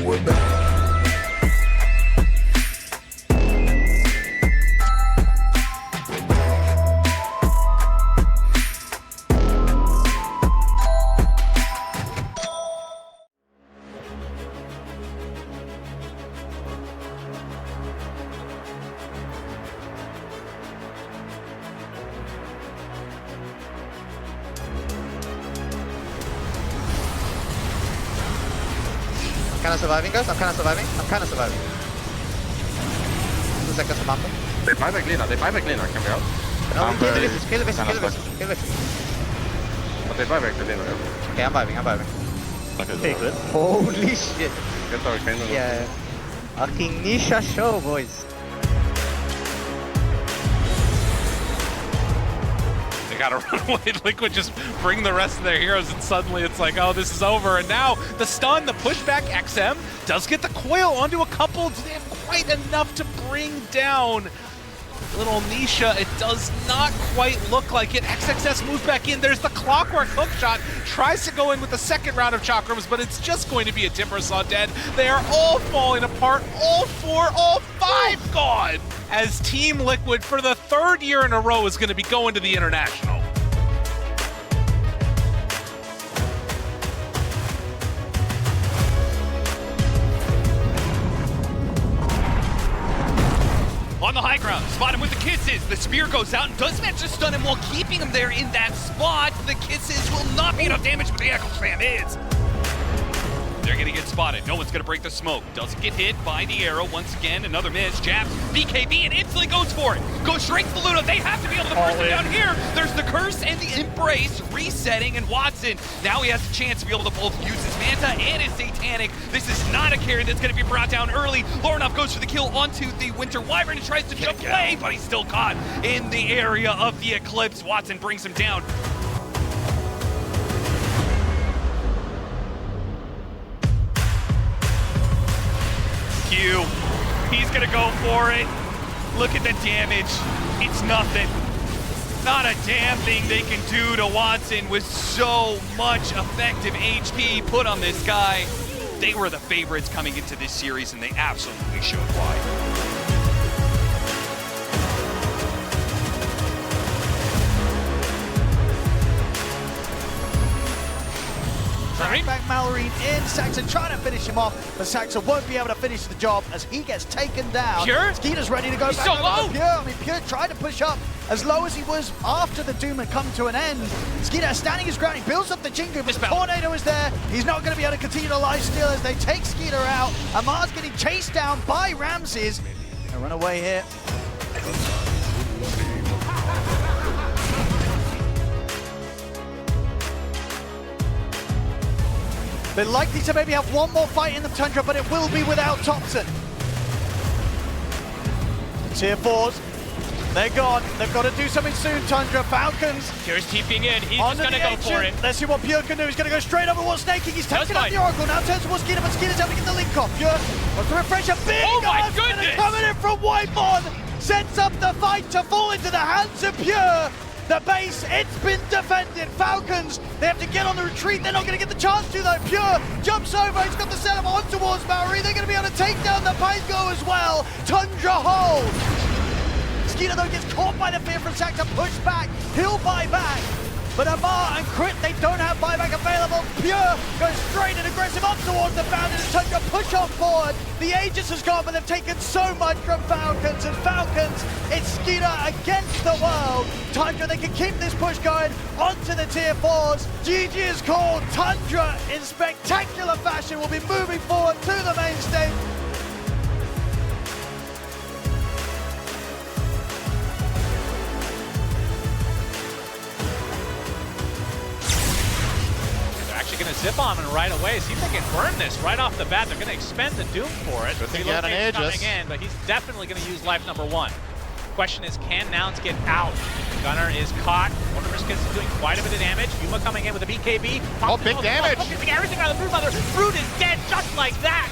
we're back. I'm kind of surviving, guys. I'm kind of surviving. 2 seconds from after. They buy back Lena, can we out? No, kill the Visage, kill the Visage. But they buy back the Lena, yeah. Okay, I'm vibing. Okay, good. Holy shit. Get our kind of. Yeah. Fucking Nisha show, boys. They gotta run away. Liquid just bring the rest of their heroes, and suddenly it's like, oh, this is over. And now the stun, the pushback, XM does get the coil onto a couple. Do they have quite enough to bring down little Nisha? It does not quite look like it. XXS moves back in. There's the clockwork hook shot. Tries to go in with the second round of chakrams, but it's just going to be a Timbersaw dead. They are all falling apart. All 4, all 5 gone. As Team Liquid, for the 3rd year in a row, is going to be going to the International. On the high ground, spot him with the kisses. The spear goes out and does manage to stun him while keeping him there in that spot. The kisses will not be enough damage, but the echo spam is. They're gonna get spotted. No one's gonna break the smoke. Doesn't get hit by the arrow. Once again, another miss. Jabs, BKB, and instantly goes for it. Goes straight to the Luna. They have to be able to burst it down here. There's the curse and the embrace resetting, and Watson, now he has a chance to be able to both use his Manta and his Satanic. This is not a carry that's gonna be brought down early. Lorinov goes for the kill onto the Winter Wyvern and tries to jump away, but he's still caught in the area of the Eclipse. Watson brings him down. Q, he's gonna go for it. Look at the damage. It's nothing. Not a damn thing they can do to Watson with so much effective HP put on this guy. They were the favorites coming into this series, and they absolutely showed why. Back Mallory in, Saxon trying to finish him off, but Saxon won't be able to finish the job as he gets taken down. Pure? Skeeter's ready to go back so over low. to Pure. I mean, Pure tried to push up as low as he was after the Doom had come to an end. Skeeter standing his ground, he builds up the Jingu, but the Tornado is there. He's not going to be able to continue to life steal as they take Skeeter out. Amar's getting chased down by Ramses. Gonna run away here. They're likely to maybe have one more fight in the Tundra, but it will be without Thompson. Tier 4s, they're gone. They've got to do something soon, Tundra. Falcons. Pure's TPing in. He's just going to go for it. Let's see what Pure can do. He's going to go straight over what's snaking. He's taking out the Oracle. Now turns towards Skeeter, but Skeeter's able to get the link off. Pure wants to refresh a big coming in from Whitebond. Sets up the fight to fall into the hands of Pure. The base, it's been defended. Falcons, they have to get on the retreat. They're not going to get the chance to though. Pure jumps over. He's got the setup on towards Maori. They're going to be able to take down the Python as well. Tundra hold. Skeeter though gets caught by the fear from Saxon. Push back. He'll buy back. But Amar and Crit, they don't have buyback available. Pure goes straight and aggressive up towards the Fountain. And Tundra push on forward. The Aegis has gone, but they've taken so much from Falcons. And Falcons, it's Skeeter against the world. Tundra, they can keep this push going onto the tier 4s. GG is called. Tundra, in spectacular fashion, will be moving forward to the main stage. Going to zip on him right away. See if they can burn this right off the bat. They're going to expend the Doom for it. Good thing he had an Aegis coming in, but he's definitely going to use life number 1. Question is, can Nouns get out? Gunner is caught. One of Riskets is doing quite a bit of damage. Yuma coming in with a BKB. Oh, big damage! Everything out of the Brood Mother. Brood is dead just like that.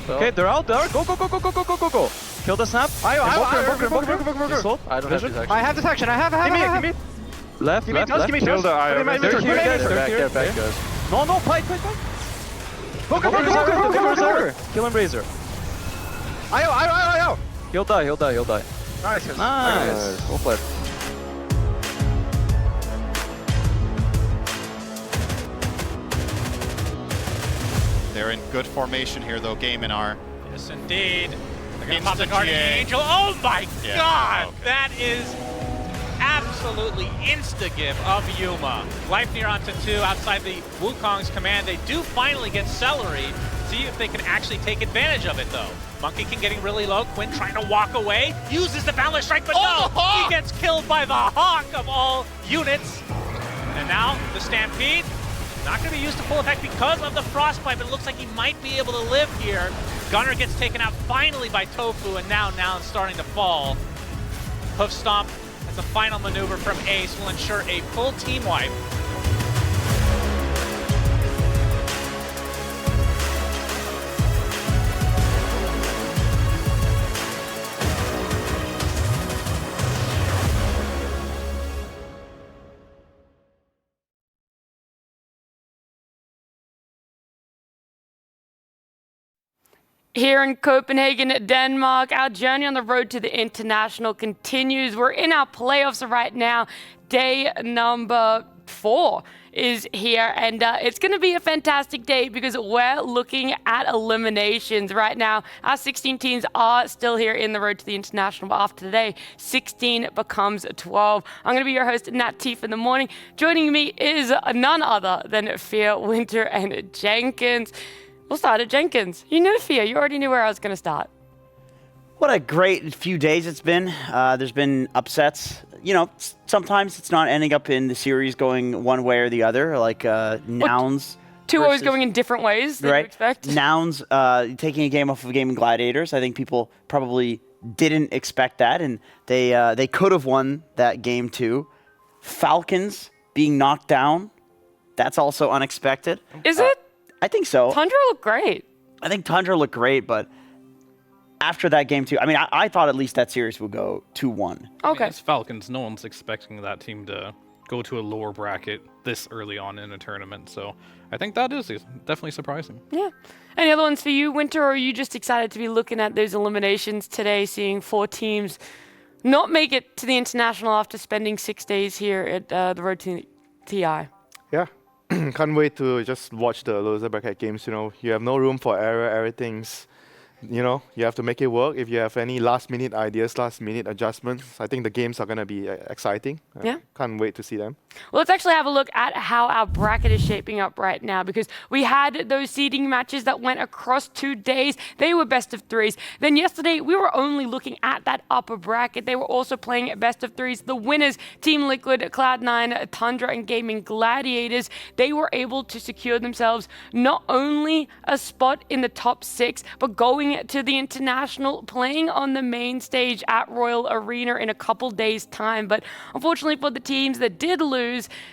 Okay, they're out there. Go. Kill the snap. I don't have this action. I have this action. I have. Give me. Left. Kill the Iron. They're back, guys. No, fight. Go, Berserker! Kill him, Razor. Ayo! He'll die. Nice. Nice. Go flip. They're in good formation here, though, Game and R. Yes, indeed. They're going to pop the Instant Guardian GA. Angel. Oh my Yeah, god! okay. That is absolutely insta-give of Yuma. Life near onto 2 outside the Wukong's command. They do finally get Celery. See if they can actually take advantage of it, though. Monkey King getting really low. Quinn trying to walk away. Uses the Boundless Strike, but no! He gets killed by the Hawk of all units. And now the Stampede. Not going to be used to full effect because of the Frostbite, but it looks like he might be able to live here. Gunner gets taken out finally by Tofu, and now Nouns starting to fall. Hoof Stomp as a final maneuver from Ace will ensure a full team wipe. Here in Copenhagen, Denmark, our journey on the road to the international continues. We're in our playoffs right now. Day number 4 is here, and it's going to be a fantastic day because we're looking at eliminations right now. Our 16 teams are still here in the road to the international, but after today, 16 becomes 12. I'm going to be your host, Nat Teef, in the morning. Joining me is none other than Fear, Winter, and Jenkins. We'll start at Jenkins. You knew Fear. You already knew where I was going to start. What a great few days it's been. There's been upsets. You know, sometimes it's not ending up in the series going one way or the other, like Nouns. Two always going in different ways than you expect. Nouns taking a game off of a game in Gladiators. I think people probably didn't expect that, and they could have won that game too. Falcons being knocked down. That's also unexpected. Is it? I think so. Tundra looked great. I think Tundra looked great, but after that game too, I mean, I thought at least that series would go 2-1. Okay. It's Falcons. No one's expecting that team to go to a lower bracket this early on in a tournament. So I think that is definitely surprising. Yeah. Any other ones for you, Winter, or are you just excited to be looking at those eliminations today, seeing 4 teams not make it to the international after spending 6 days here at the road to TI? Yeah. Can't wait to just watch the loser bracket games. You know, you have no room for error. Everything's, you know, you have to make it work. If you have any last-minute ideas, last-minute adjustments, I think the games are going to be exciting. Yeah. Can't wait to see them. Well, let's actually have a look at how our bracket is shaping up right now, because we had those seeding matches that went across 2 days. They were best of 3s. Then yesterday, we were only looking at that upper bracket. They were also playing at best of 3s. The winners, Team Liquid, Cloud9, Tundra, and Gaming Gladiators, they were able to secure themselves not only a spot in the top 6, but going to the international, playing on the main stage at Royal Arena in a couple days' time. But unfortunately for the teams that did lose,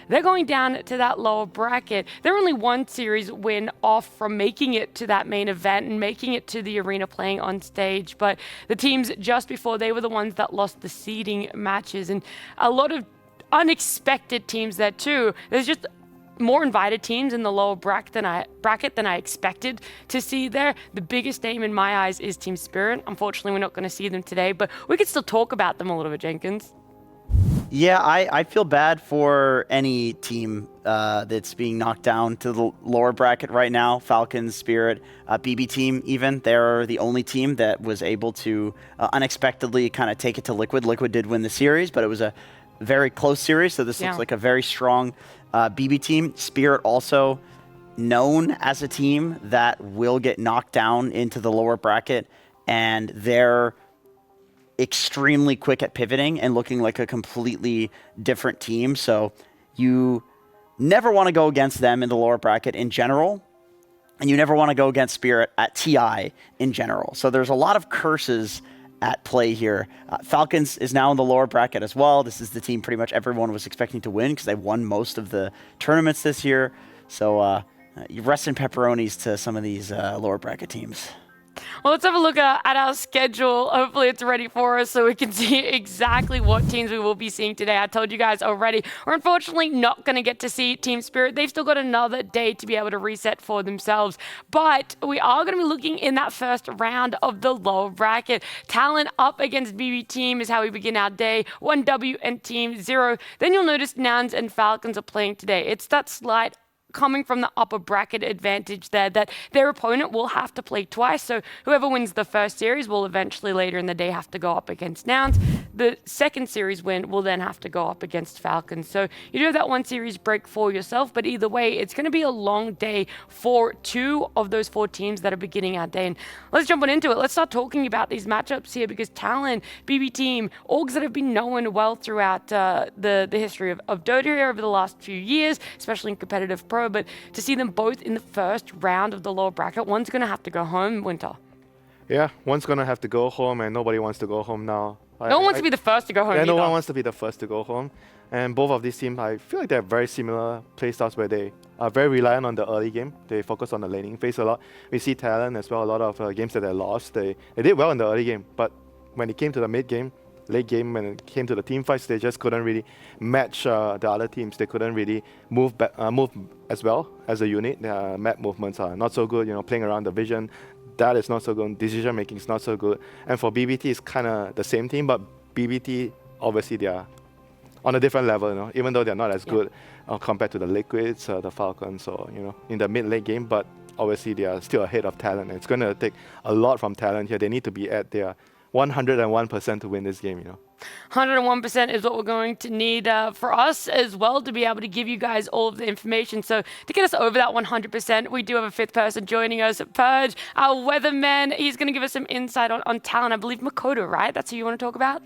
they're going down to that lower bracket. They're only 1 series win off from making it to that main event and making it to the arena playing on stage. But the teams just before, they were the ones that lost the seeding matches, and a lot of unexpected teams there too. There's just more invited teams in the lower bracket than I expected to see there. The biggest name in my eyes is Team Spirit. Unfortunately, we're not going to see them today, but we could still talk about them a little bit, Jenkins. Yeah, I feel bad for any team that's being knocked down to the lower bracket right now. Falcons, Spirit, BB team even. They're the only team that was able to unexpectedly kind of take it to Liquid. Liquid did win the series, but it was a very close series, so this looks like a very strong BB team. Spirit also known as a team that will get knocked down into the lower bracket, and they're extremely quick at pivoting and looking like a completely different team. So you never want to go against them in the lower bracket in general, and you never want to go against Spirit at TI in general. So there's a lot of curses at play here. Falcons is now in the lower bracket as well. This is the team pretty much everyone was expecting to win because they won most of the tournaments this year. So you rest in pepperonis to some of these lower bracket teams. Well, let's have a look at our schedule. Hopefully it's ready for us so we can see exactly what teams we will be seeing today. I told you guys already, we're unfortunately not going to get to see Team Spirit. They've still got another day to be able to reset for themselves. But we are going to be looking in that first round of the lower bracket. Talon up against BB Team is how we begin our day. 1W and Team 0. Then you'll notice Nouns and Falcons are playing today. It's that slight coming from the upper bracket advantage there that their opponent will have to play twice. So whoever wins the first series will eventually later in the day have to go up against Nouns. The second series win will then have to go up against Falcons. So you do have that one series break for yourself, but either way, it's going to be a long day for 2 of those 4 teams that are beginning our day. And let's jump on into it. Let's start talking about these matchups here because Talon, BB Team, orgs that have been known well throughout the history of Dota here over the last few years, especially in competitive pro. But to see them both in the first round of the lower bracket, one's going to have to go home, Winter. Yeah, one's going to have to go home, and nobody wants to go home now. No one wants to be the first to go home. Yeah, either. no one wants to be the first to go home. And both of these teams, I feel like they have very similar playstyles where they are very reliant on the early game. They focus on the laning phase a lot. We see Talon as well, a lot of games that they lost. They did well in the early game, but when it came to the mid game, late game, when it came to the team fights, they just couldn't really match the other teams. They couldn't really move as well as a unit. Their map movements are not so good. You know, playing around the vision, that is not so good. Decision making is not so good. And for BBT, it's kind of the same team, but BBT obviously they are on a different level. You know, even though they're not as good compared to the Liquids, the Falcons, or in the mid-late game, but obviously they are still ahead of Talon. And it's going to take a lot from Talon here. They need to be at their 101% to win this game, 101% is what we're going to need for us as well to be able to give you guys all of the information. So to get us over that 100%, we do have a 5th person joining us, Purge, our weatherman. He's going to give us some insight on Talon. I believe Makoto, right? That's who you want to talk about?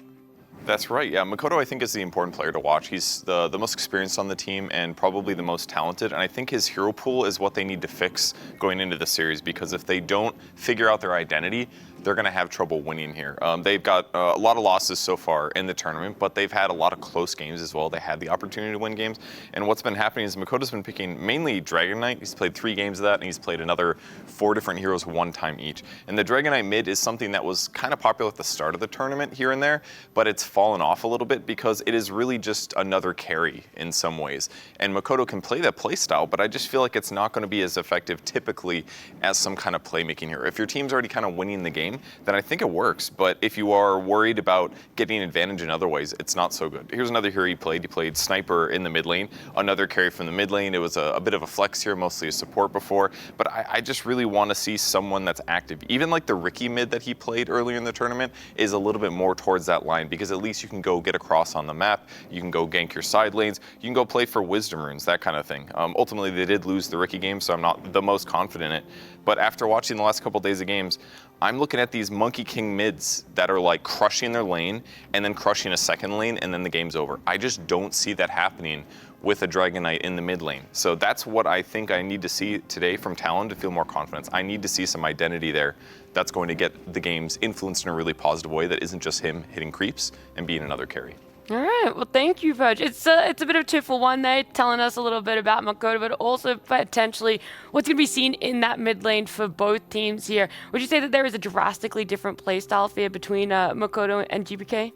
That's right, yeah. Makoto, I think, is the important player to watch. He's the most experienced on the team and probably the most talented, and I think his hero pool is what they need to fix going into the series, because if they don't figure out their identity, they're going to have trouble winning here. They've got a lot of losses so far in the tournament, but they've had a lot of close games as well. They had the opportunity to win games, and what's been happening is Makoto's been picking mainly Dragon Knight. He's played 3 games of that, and he's played another 4 different heroes 1 time each. And the Dragon Knight mid is something that was kind of popular at the start of the tournament here and there, but it's fallen off a little bit because it is really just another carry in some ways. And Makoto can play that play style, but I just feel like it's not going to be as effective typically as some kind of playmaking hero. If your team's already kind of winning the game, then I think it works. But if you are worried about getting advantage in other ways, it's not so good. Here's another hero he played. He played Sniper in the mid lane, another carry from the mid lane. It was a bit of a flex here, mostly a support before. But I just really want to see someone that's active. Even like the Ricky mid that he played earlier in the tournament is a little bit more towards that line, because at least you can go get across on the map. You can go gank your side lanes. You can go play for Wisdom Runes, that kind of thing. Ultimately, they did lose the Ricky game, so I'm not the most confident in it. But after watching the last couple days of games, I'm looking at these Monkey King mids that are like crushing their lane and then crushing a second lane and then the game's over. I just don't see that happening with a Dragon Knight in the mid lane. So that's what I think I need to see today from Talon to feel more confidence. I need to see some identity there that's going to get the games influenced in a really positive way that isn't just him hitting creeps and being another carry. All right, well, thank you, Purge. It's a bit of 2 for 1 there, telling us a little bit about Makoto, but also potentially what's going to be seen in that mid lane for both teams here. Would you say that there is a drastically different playstyle fear between Makoto and GPK?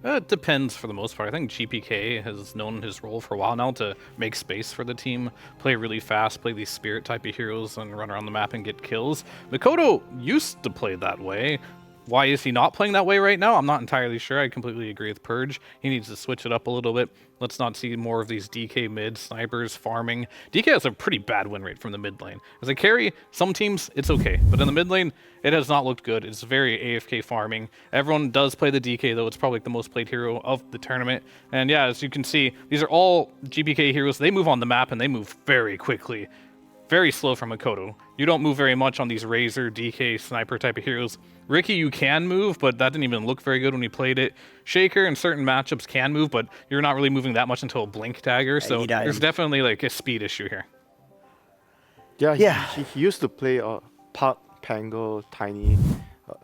It depends for the most part. I think GPK has known his role for a while now to make space for the team, play really fast, play these spirit type of heroes and run around the map and get kills. Makoto used to play that way. Why is he not playing that way right now? I'm not entirely sure. I completely agree with Purge. He needs to switch it up a little bit. Let's not see more of these DK mid snipers farming. DK has a pretty bad win rate from the mid lane. As a carry, some teams, it's okay. But in the mid lane, it has not looked good. It's very AFK farming. Everyone does play the DK, though. It's probably the most played hero of the tournament. And yeah, as you can see, these are all GPK heroes. They move on the map, and they move very quickly. Very slow from Makoto. You don't move very much on these Razor, DK, Sniper type of heroes. Ricky, you can move, but that didn't even look very good when he played it. Shaker in certain matchups can move, but you're not really moving that much until a Blink Dagger, so there's definitely like a speed issue here. Yeah. He used to play Puck, Pango, Tiny,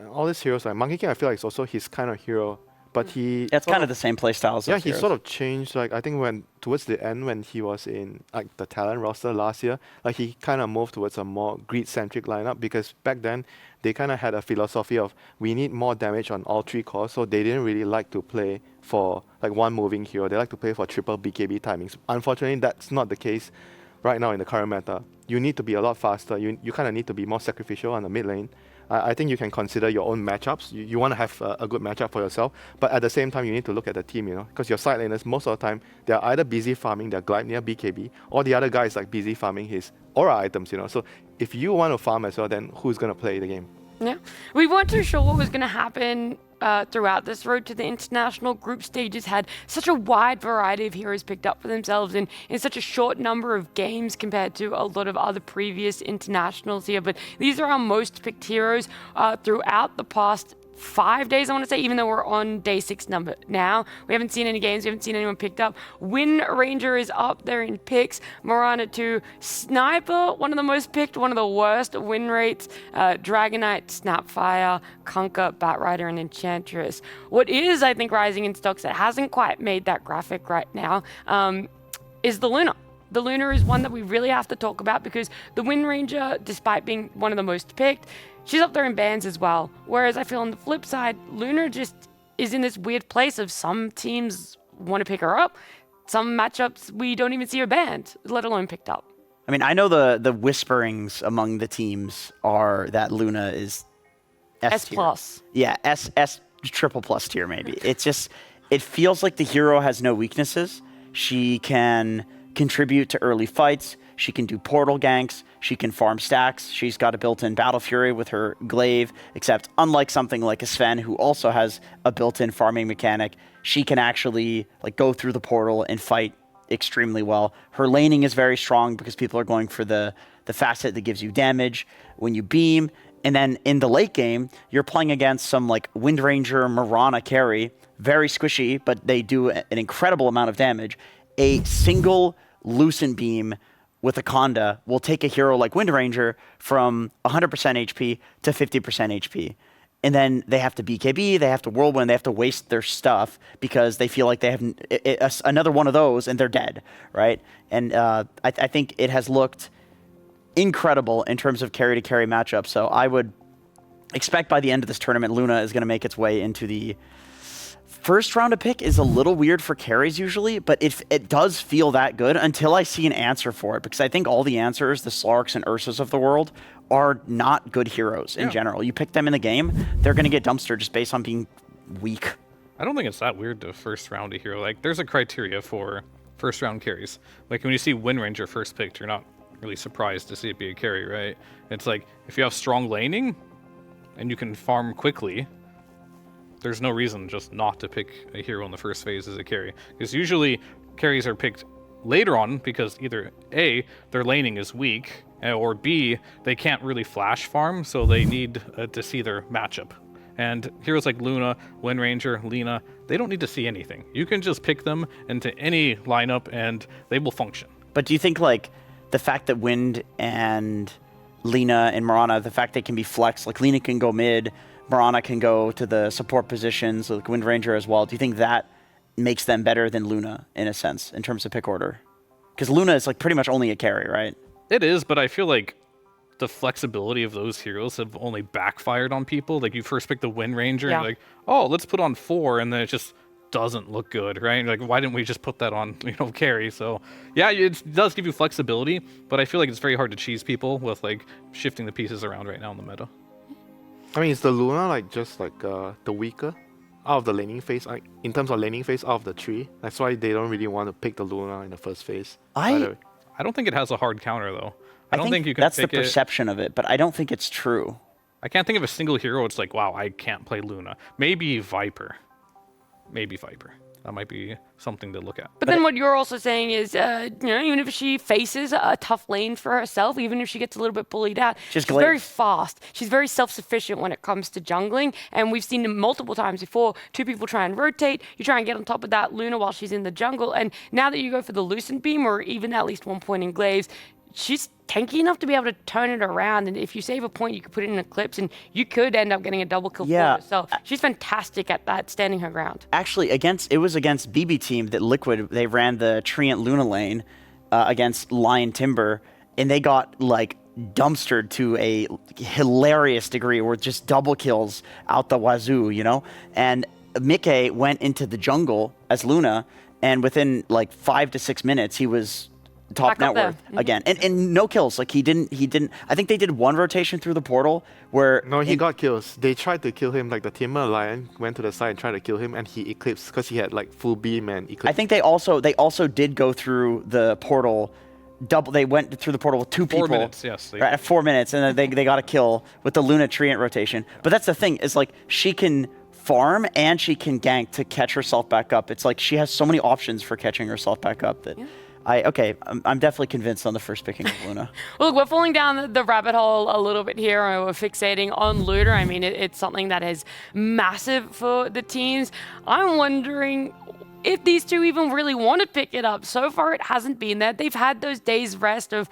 all these heroes. Like Monkey King, I feel like it's also his kind of hero. But he It's kind of the same play style as yeah, those he heroes. sort of changed. Like I think when towards the end when he was in like the Talon roster last year, like he kind of moved towards a more greed-centric lineup because back then they kind of had a philosophy of we need more damage on all 3 cores, so they didn't really like to play for like one moving hero. They like to play for triple BKB timings. Unfortunately, that's not the case right now in the current meta. You need to be a lot faster. You kind of need to be more sacrificial on the mid lane. I think you can consider your own matchups. You want to have a good matchup for yourself, but at the same time, you need to look at the team, because your side laners, most of the time, they're either busy farming their Gleipnir BKB, or the other guy is like busy farming his aura items, So if you want to farm as well, then who's going to play the game? Yeah. We weren't too sure what was going to happen throughout this road to the international. Group stages had such a wide variety of heroes picked up for themselves in such a short number of games compared to a lot of other previous internationals here. But these are our most picked heroes throughout the past 5 days, I want to say, even though we're on day 6 number now. We haven't seen any games. We haven't seen anyone picked up. Wind Ranger is up there in picks. Mirana 2. Sniper, one of the most picked, one of the worst win rates. Dragonite, Snapfire, Kunkka, Batrider, and Enchantress. What is, I think, rising in stocks that hasn't quite made that graphic right now is the Luna. The Luna is one that we really have to talk about because the Wind Ranger, despite being one of the most picked, she's up there in bans as well. Whereas I feel on the flip side, Luna just is in this weird place of some teams want to pick her up. Some matchups, we don't even see her banned, let alone picked up. I mean, I know the whisperings among the teams are that Luna is S tier. S+. Yeah, S triple plus tier maybe. It's just, it feels like the hero has no weaknesses. She can contribute to early fights. She can do portal ganks. She can farm stacks. She's got a built-in Battle Fury with her glaive, except unlike something like a Sven, who also has a built-in farming mechanic, she can actually like go through the portal and fight extremely well. Her laning is very strong because people are going for the facet that gives you damage when you beam. And then in the late game, you're playing against some like Wind Ranger, Mirana carry, very squishy, but they do an incredible amount of damage. A single Lucent Beam with a Conda will take a hero like Wind Ranger from 100% HP to 50% HP. And then they have to BKB, they have to Whirlwind, they have to waste their stuff because they feel like they have another one of those and they're dead, right? And I think it has looked incredible in terms of carry-to-carry matchups. So I would expect by the end of this tournament, Luna is going to make its way into the first round of pick. Is a little weird for carries usually, but it does feel that good until I see an answer for it, because I think all the answers, the Slarks and Ursas of the world, are not good heroes in general. You pick them in the game, they're going to get dumpstered just based on being weak. I don't think it's that weird to first round a hero. Like, there's a criteria for first round carries. Like, when you see Wind Ranger first picked, you're not really surprised to see it be a carry, right? It's like, if you have strong laning and you can farm quickly, there's no reason just not to pick a hero in the first phase as a carry. Because usually carries are picked later on because either A, their laning is weak, or B, they can't really flash farm, so they need to see their matchup. And heroes like Luna, Wind Ranger, Lina, they don't need to see anything. You can just pick them into any lineup and they will function. But do you think like the fact that Wind and Lina and Mirana, the fact they can be flexed, like Lina can go mid, Mirana can go to the support positions, like Wind Ranger as well. Do you think that makes them better than Luna in a sense, in terms of pick order? Because Luna is like pretty much only a carry, right? It is, but I feel like the flexibility of those heroes have only backfired on people. Like, you first pick the Wind Ranger, and you're like, oh, let's put on 4, and then it just doesn't look good, right? Like, why didn't we just put that on, carry? So, yeah, it does give you flexibility, but I feel like it's very hard to cheese people with, like, shifting the pieces around right now in the meta. I mean, is the Luna like just like the weaker out of the laning phase? Like, in terms of laning phase out of the 3, that's why they don't really want to pick the Luna in the first phase. I don't think it has a hard counter though. I don't think you can. That's the perception of it, but I don't think it's true. I can't think of a single hero. It's like, wow, I can't play Luna. Maybe Viper. That might be something to look at. But then what you're also saying is, even if she faces a tough lane for herself, even if she gets a little bit bullied out, she's very fast. She's very self-sufficient when it comes to jungling. And we've seen multiple times before, 2 people try and rotate. You try and get on top of that Luna while she's in the jungle. And now that you go for the Lucent Beam, or even at least one point in Glaives, she's tanky enough to be able to turn it around. And if you save a point, you could put it in Eclipse, and you could end up getting a double kill for yourself. She's fantastic at that, standing her ground. Actually, it was against BB team that Liquid, they ran the Treant Luna lane against Lion Timber, and they got like dumpstered to a hilarious degree, where just double kills out the wazoo, you know? And Mickey went into the jungle as Luna, and within like 5 to 6 minutes, he was top net worth again. And no kills. Like he didn't, I think they did one rotation through the portal where... No, he got kills. They tried to kill him, like the Timber Lion went to the side and tried to kill him, and he eclipsed because he had like full beam and eclipse. I think they also did go through the portal they went through the portal with 2 people. 4 minutes, yes. Right, at 4 minutes, and then they got a kill with the Luna Treant rotation. But that's the thing, is like she can farm and she can gank to catch herself back up. It's like she has so many options for catching herself back up that I'm definitely convinced on the first picking of Luna. Look, we're falling down the rabbit hole a little bit here, and we're fixating on Luna. I mean, it's something that is massive for the teams. I'm wondering if these two even really want to pick it up. So far, it hasn't been there. They've had those days rest of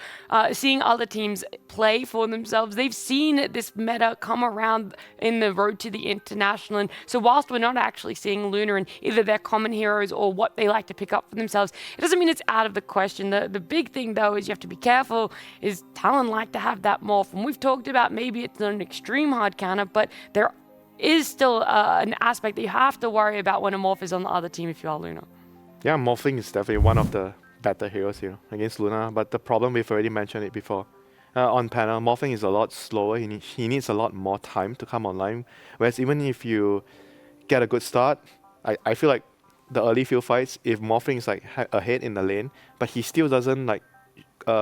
seeing other teams play for themselves. They've seen this meta come around in the road to the international. And so whilst we're not actually seeing Luna and either their common heroes or what they like to pick up for themselves, it doesn't mean it's out of the question. The big thing, though, is you have to be careful, is Talon like to have that morph. And we've talked about maybe it's not an extreme hard counter, but there is still an aspect that you have to worry about when a morph is on the other team if you are Luna. Yeah, morphing is definitely one of the better heroes here against Luna, but the problem, we've already mentioned it before. On panel, morphing is a lot slower. He needs a lot more time to come online, whereas even if you get a good start, I feel like the early field fights, if morphing is like ahead in the lane, but he still doesn't like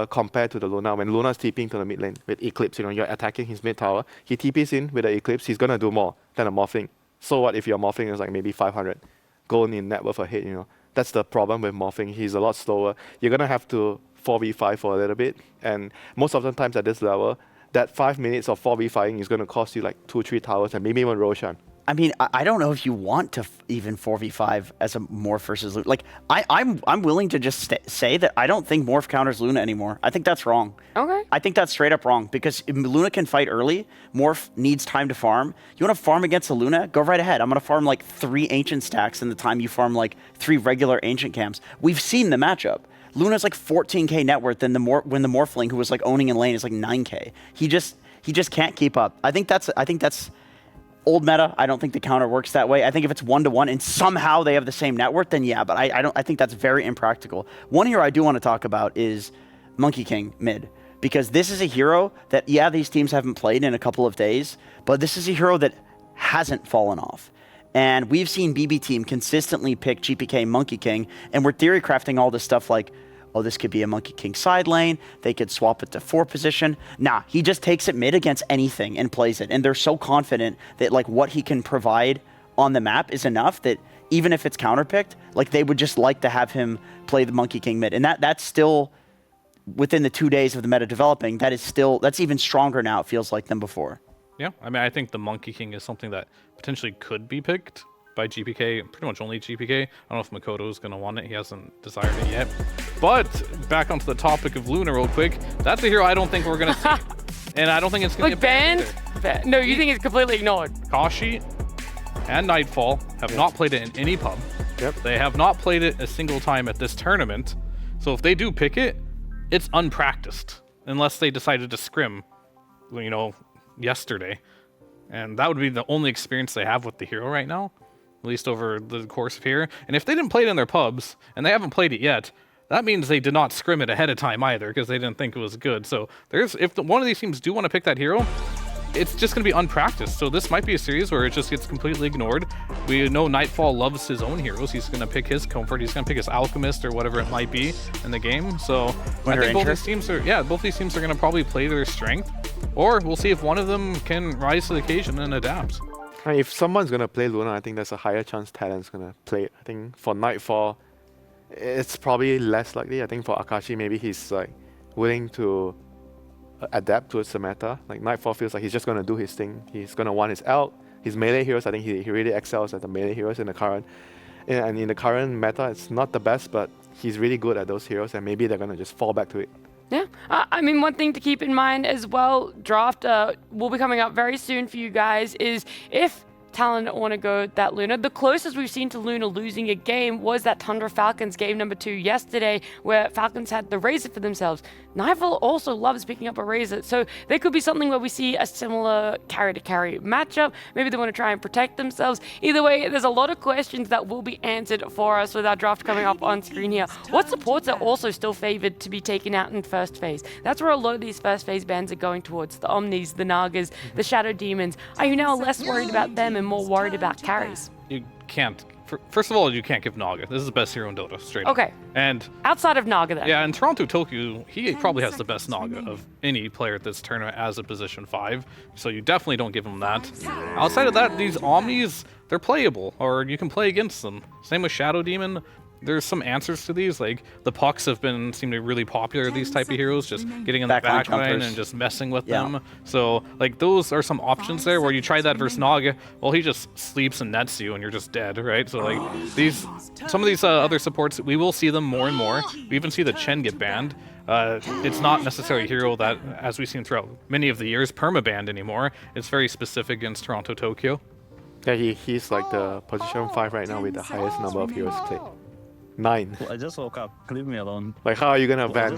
compared to the Luna. When Luna's TPing to the mid lane with Eclipse, you know, you're attacking his mid tower, he TPs in with the Eclipse, he's gonna do more than a morphing. So what if your morphing is like maybe 500 gold in net worth ahead, you know? That's the problem with morphing. He's a lot slower. You're gonna have to 4v5 for a little bit, and most of the times at this level, that 5 minutes of 4v5ing is gonna cost you like 2-3 towers and maybe even Roshan. I mean, I don't know if you want to even 4v5 as a Morph versus Luna. Like, I'm willing to just say that I don't think Morph counters Luna anymore. I think that's wrong. Okay. I think that's straight up wrong, because if Luna can fight early, Morph needs time to farm. You want to farm against a Luna? Go right ahead. I'm going to farm like 3 Ancient stacks in the time you farm like 3 regular Ancient camps. We've seen the matchup. Luna's like 14k net worth, and when the Morphling who was like owning in lane is like 9k. He just can't keep up. I think that's old meta. I don't think the counter works that way. I think if it's 1-to-1 and somehow they have the same net worth, then yeah, but I think that's very impractical. One hero I do want to talk about is Monkey King mid, because this is a hero that, yeah, these teams haven't played in a couple of days, but this is a hero that hasn't fallen off. And we've seen BB team consistently pick GPK Monkey King, and we're theory crafting all this stuff like, oh, this could be a Monkey King side lane. They could swap it to 4 position. Nah, he just takes it mid against anything and plays it. And they're so confident that like what he can provide on the map is enough that even if it's counterpicked, like they would just like to have him play the Monkey King mid. And that's still within the 2 days of the meta developing. That's even stronger now, it feels like, than before. Yeah, I mean, I think the Monkey King is something that potentially could be picked by GPK, pretty much only GPK. I don't know if Makoto is going to want it. He hasn't desired it yet. But back onto the topic of Luna real quick. That's a hero I don't think we're going to see. And I don't think it's going to get banned. No, you think it's completely ignored? Kashi and Nightfall have not played it in any pub. Yep. They have not played it a single time at this tournament. So if they do pick it, it's unpracticed. Unless they decided to scrim, you know, yesterday. And that would be the only experience they have with the hero right now, at least over the course of here. And if they didn't play it in their pubs, and they haven't played it yet, that means they did not scrim it ahead of time either, because they didn't think it was good. So if one of these teams do want to pick that hero, it's just going to be unpracticed. So this might be a series where it just gets completely ignored. We know Nightfall loves his own heroes. He's going to pick his Comfort. He's going to pick his Alchemist or whatever it might be in the game. So I think both these teams are going to probably play their strength, or we'll see if one of them can rise to the occasion and adapt. If someone's going to play Luna, I think there's a higher chance Talon's going to play it. I think for Nightfall, it's probably less likely. I think for Akashi, maybe he's like willing to adapt towards the meta. Like Nightfall feels like he's just going to do his thing. He's going to want his ult. His melee heroes, I think he really excels at the melee heroes in the current. And in the current meta, it's not the best, but he's really good at those heroes, and maybe they're going to just fall back to it. Yeah, I mean, one thing to keep in mind as well, draft will be coming up very soon for you guys, is if Talon want to go that Luna. The closest we've seen to Luna losing a game was that Tundra Falcons game number 2 yesterday, where Falcons had the Razor for themselves. Nigel also loves picking up a Razor, so there could be something where we see a similar carry-to-carry matchup. Maybe they want to try and protect themselves. Either way, there's a lot of questions that will be answered for us with our draft coming up on screen here. What supports are also still favored to be taken out in first phase? That's where a lot of these first phase bands are going towards. The Omnis, the Nagas, the Shadow Demons. Are you now less worried about them and more worried about carries? You can't. First of all, you can't give Naga. This is the best hero in Dota, straight up. Okay. And outside of Naga, then. Yeah, and Toronto Tokyo, he probably has the best Naga of any player at this tournament as a position 5. So you definitely don't give him that. Outside of that, these Omnis, they're playable, or you can play against them. Same with Shadow Demon. There's some answers to these, like the pucks seem to be really popular, these type of heroes, just getting in the backline and just messing with them. So like those are some options there where you try that versus Naga, well he just sleeps and nets you and you're just dead, right? So like some of these other supports, we will see them more and more. We even see the Chen get banned. It's not necessarily a hero that, as we've seen throughout many of the years, perma-banned anymore. It's very specific against Toronto Tokyo. Yeah, he's like the position 5 right now with the highest number of heroes played. 9. I just woke up. Leave me alone. Like, how are you gonna ban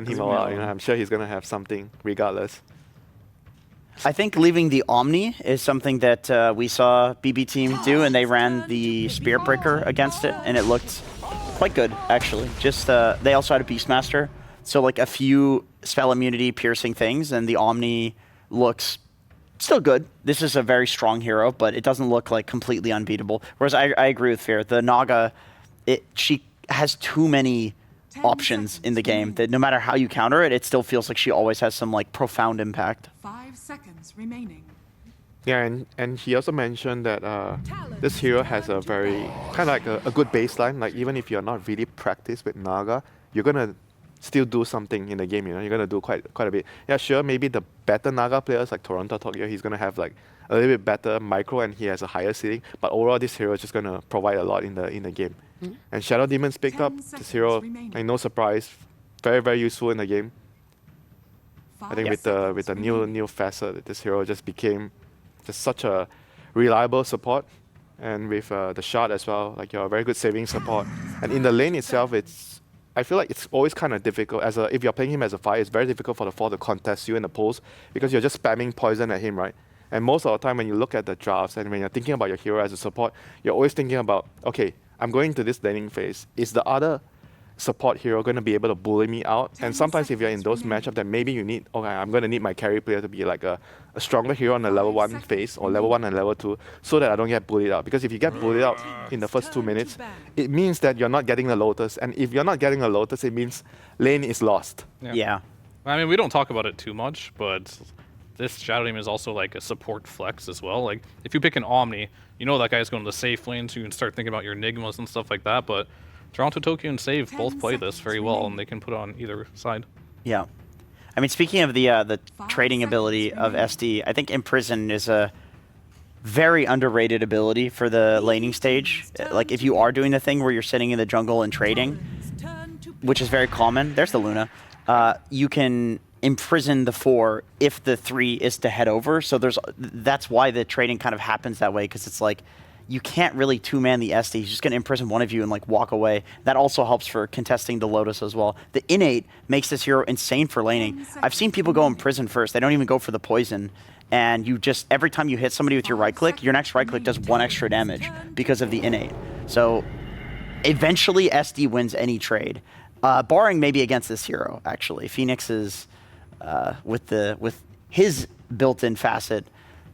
him out? You know, I'm sure he's gonna have something regardless. I think leaving the Omni is something that we saw BB team do, and they ran the Spear Breaker against it, and it looked quite good actually. Just they also had a Beastmaster, so like a few spell immunity piercing things, and the Omni looks still good. This is a very strong hero, but it doesn't look like completely unbeatable. Whereas I agree with Fear. The Naga, she has too many options in the game that no matter how you counter it, it still feels like she always has some like profound impact. 5 seconds remaining. Yeah, and he also mentioned that this hero has a very kind of like a good baseline. Like even if you're not really practiced with Naga, you're gonna still do something in the game. You know, you're gonna do quite a bit. Yeah, sure, maybe the better Naga players like Toronto Tokyo, he's gonna have like a little bit better micro and he has a higher ceiling. But overall, this hero is just gonna provide a lot in the game. And Shadow Demons picked up this hero, like no surprise, very useful in the game. I think with the new facet, this hero just became just such a reliable support, and with the shot as well, like you're a very good saving support. And in the lane itself, I feel like it's always kind of difficult if you're playing him as a 5, it's very difficult for the 4 to contest you in the post because you're just spamming poison at him, right? And most of the time when you look at the drafts and when you're thinking about your hero as a support, you're always thinking about, okay, I'm going to this laning phase. Is the other support hero going to be able to bully me out? And sometimes if you're in those matchups, then maybe you need, okay, I'm going to need my carry player to be like a stronger hero on the level 1 phase or level 1 and level 2 so that I don't get bullied out. Because if you get bullied out in the first 2 minutes, it means that you're not getting the Lotus. And if you're not getting a Lotus, it means lane is lost. Yeah. I mean, we don't talk about it too much, but this Shadow Demon is also like a support flex as well. Like, if you pick an Omni, you know that guy's going to the safe lane, so you can start thinking about your Enigmas and stuff like that, but Toronto Tokyo and Save both play this very well, and they can put it on either side. Yeah. I mean, speaking of the trading ability of SD, I think Imprison is a very underrated ability for the laning stage. Like, if you are doing the thing where you're sitting in the jungle and trading, which is very common, there's the Luna, you can imprison the 4 if the 3 is to head over. So that's why the trading kind of happens that way, because it's like you can't really 2-man the SD. He's just going to imprison one of you and like walk away. That also helps for contesting the Lotus as well. The innate makes this hero insane for laning. I've seen people go imprison first. They don't even go for the poison. And you just, every time you hit somebody with your right click, your next right click does 1 extra damage because of the innate. So eventually SD wins any trade. Barring maybe against this hero, actually. Phoenix is with his built-in facet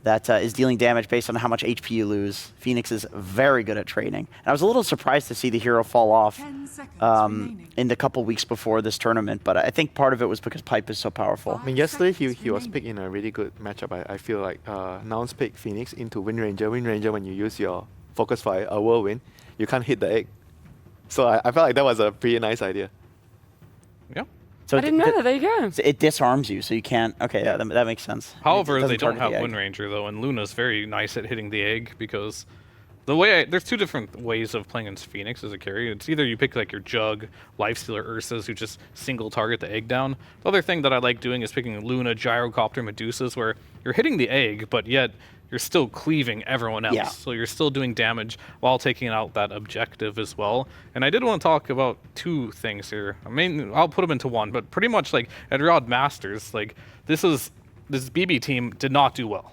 that is dealing damage based on how much HP you lose. Phoenix is very good at trading. And I was a little surprised to see the hero fall off in the couple weeks before this tournament, but I think part of it was because Pipe is so powerful. I mean, yesterday he was picked in a really good matchup. I feel like Nouns picked Phoenix into Wind Ranger. Wind Ranger, when you use your Focus Fire, a Whirlwind, you can't hit the egg. So I felt like that was a pretty nice idea. Yeah. So I didn't know that. There you go. It disarms you, so you can't. Okay, yeah, that makes sense. However, they don't have Wind Ranger though, and Luna's very nice at hitting the egg because there's two different ways of playing against Phoenix as a carry. It's either you pick like your Jug, Lifestealer, Ursas who just single target the egg down. The other thing that I like doing is picking Luna, Gyrocopter, Medusas, where you're hitting the egg, but yet you're still cleaving everyone else. Yeah. So you're still doing damage while taking out that objective as well. And I did want to talk about two things here. I mean, I'll put them into one, but pretty much like at Riyadh Masters, like this BB team did not do well.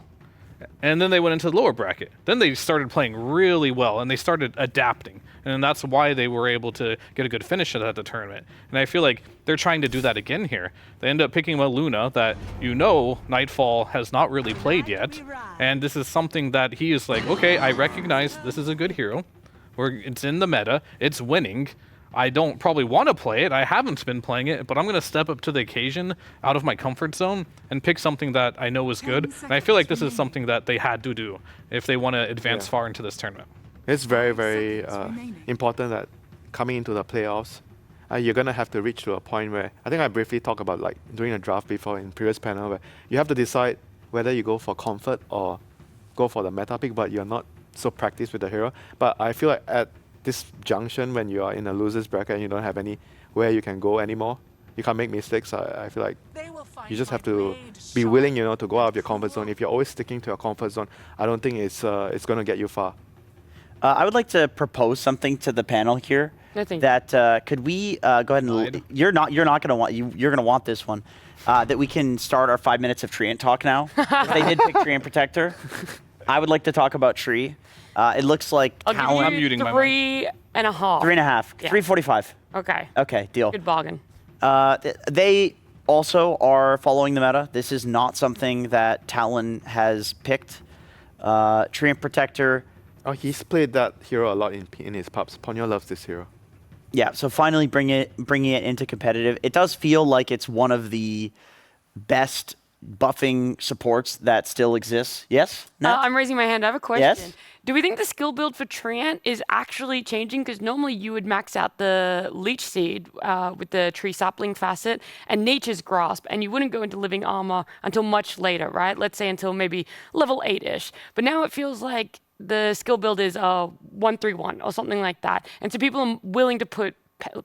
And then they went into the lower bracket. Then they started playing really well, and they started adapting. And that's why they were able to get a good finish at the tournament. And I feel like they're trying to do that again here. They end up picking a Luna that Nightfall has not really played yet. And this is something that he is like, okay, I recognize this is a good hero. It's in the meta. It's winning. I don't probably want to play it. I haven't been playing it, but I'm going to step up to the occasion out of my comfort zone and pick something that I know is good. And I feel like this is something that they had to do if they want to advance far into this tournament. It's very, very important that coming into the playoffs, you're going to have to reach to a point where, I think I briefly talked about like doing a draft before in previous panel, where you have to decide whether you go for comfort or go for the meta pick, but you're not so practiced with the hero. But I feel like at this junction, when you are in a loser's bracket and you don't have anywhere you can go anymore, you can't make mistakes. I feel like you just have to be willing, to go out of your comfort zone. If you're always sticking to your comfort zone, I don't think it's going to get you far. I would like to propose something to the panel here. That could we go ahead and you're not going to want you're going to want this one. That we can start our 5 minutes of Treant talk now. They did pick Treant Protector. I would like to talk about Tree. It looks like Talon. I'm muting my mic. 3.5. 3.5. Yeah. 3:45. Okay. Okay, deal. Good bargain. They also are following the meta. This is not something that Talon has picked. Treant Protector. Oh, he's played that hero a lot in his pubs. Ponyo loves this hero. Yeah, so finally bringing it into competitive. It does feel like it's one of the best buffing supports that still exists. Yes? I'm raising my hand. I have a question. Yes? Do we think the skill build for Treant is actually changing? Because normally you would max out the Leech Seed with the Tree Sapling facet and Nature's Grasp, and you wouldn't go into Living Armor until much later, right? Let's say until maybe level 8-ish. But now it feels like the skill build is 1-3-1 or something like that. And so people are willing to put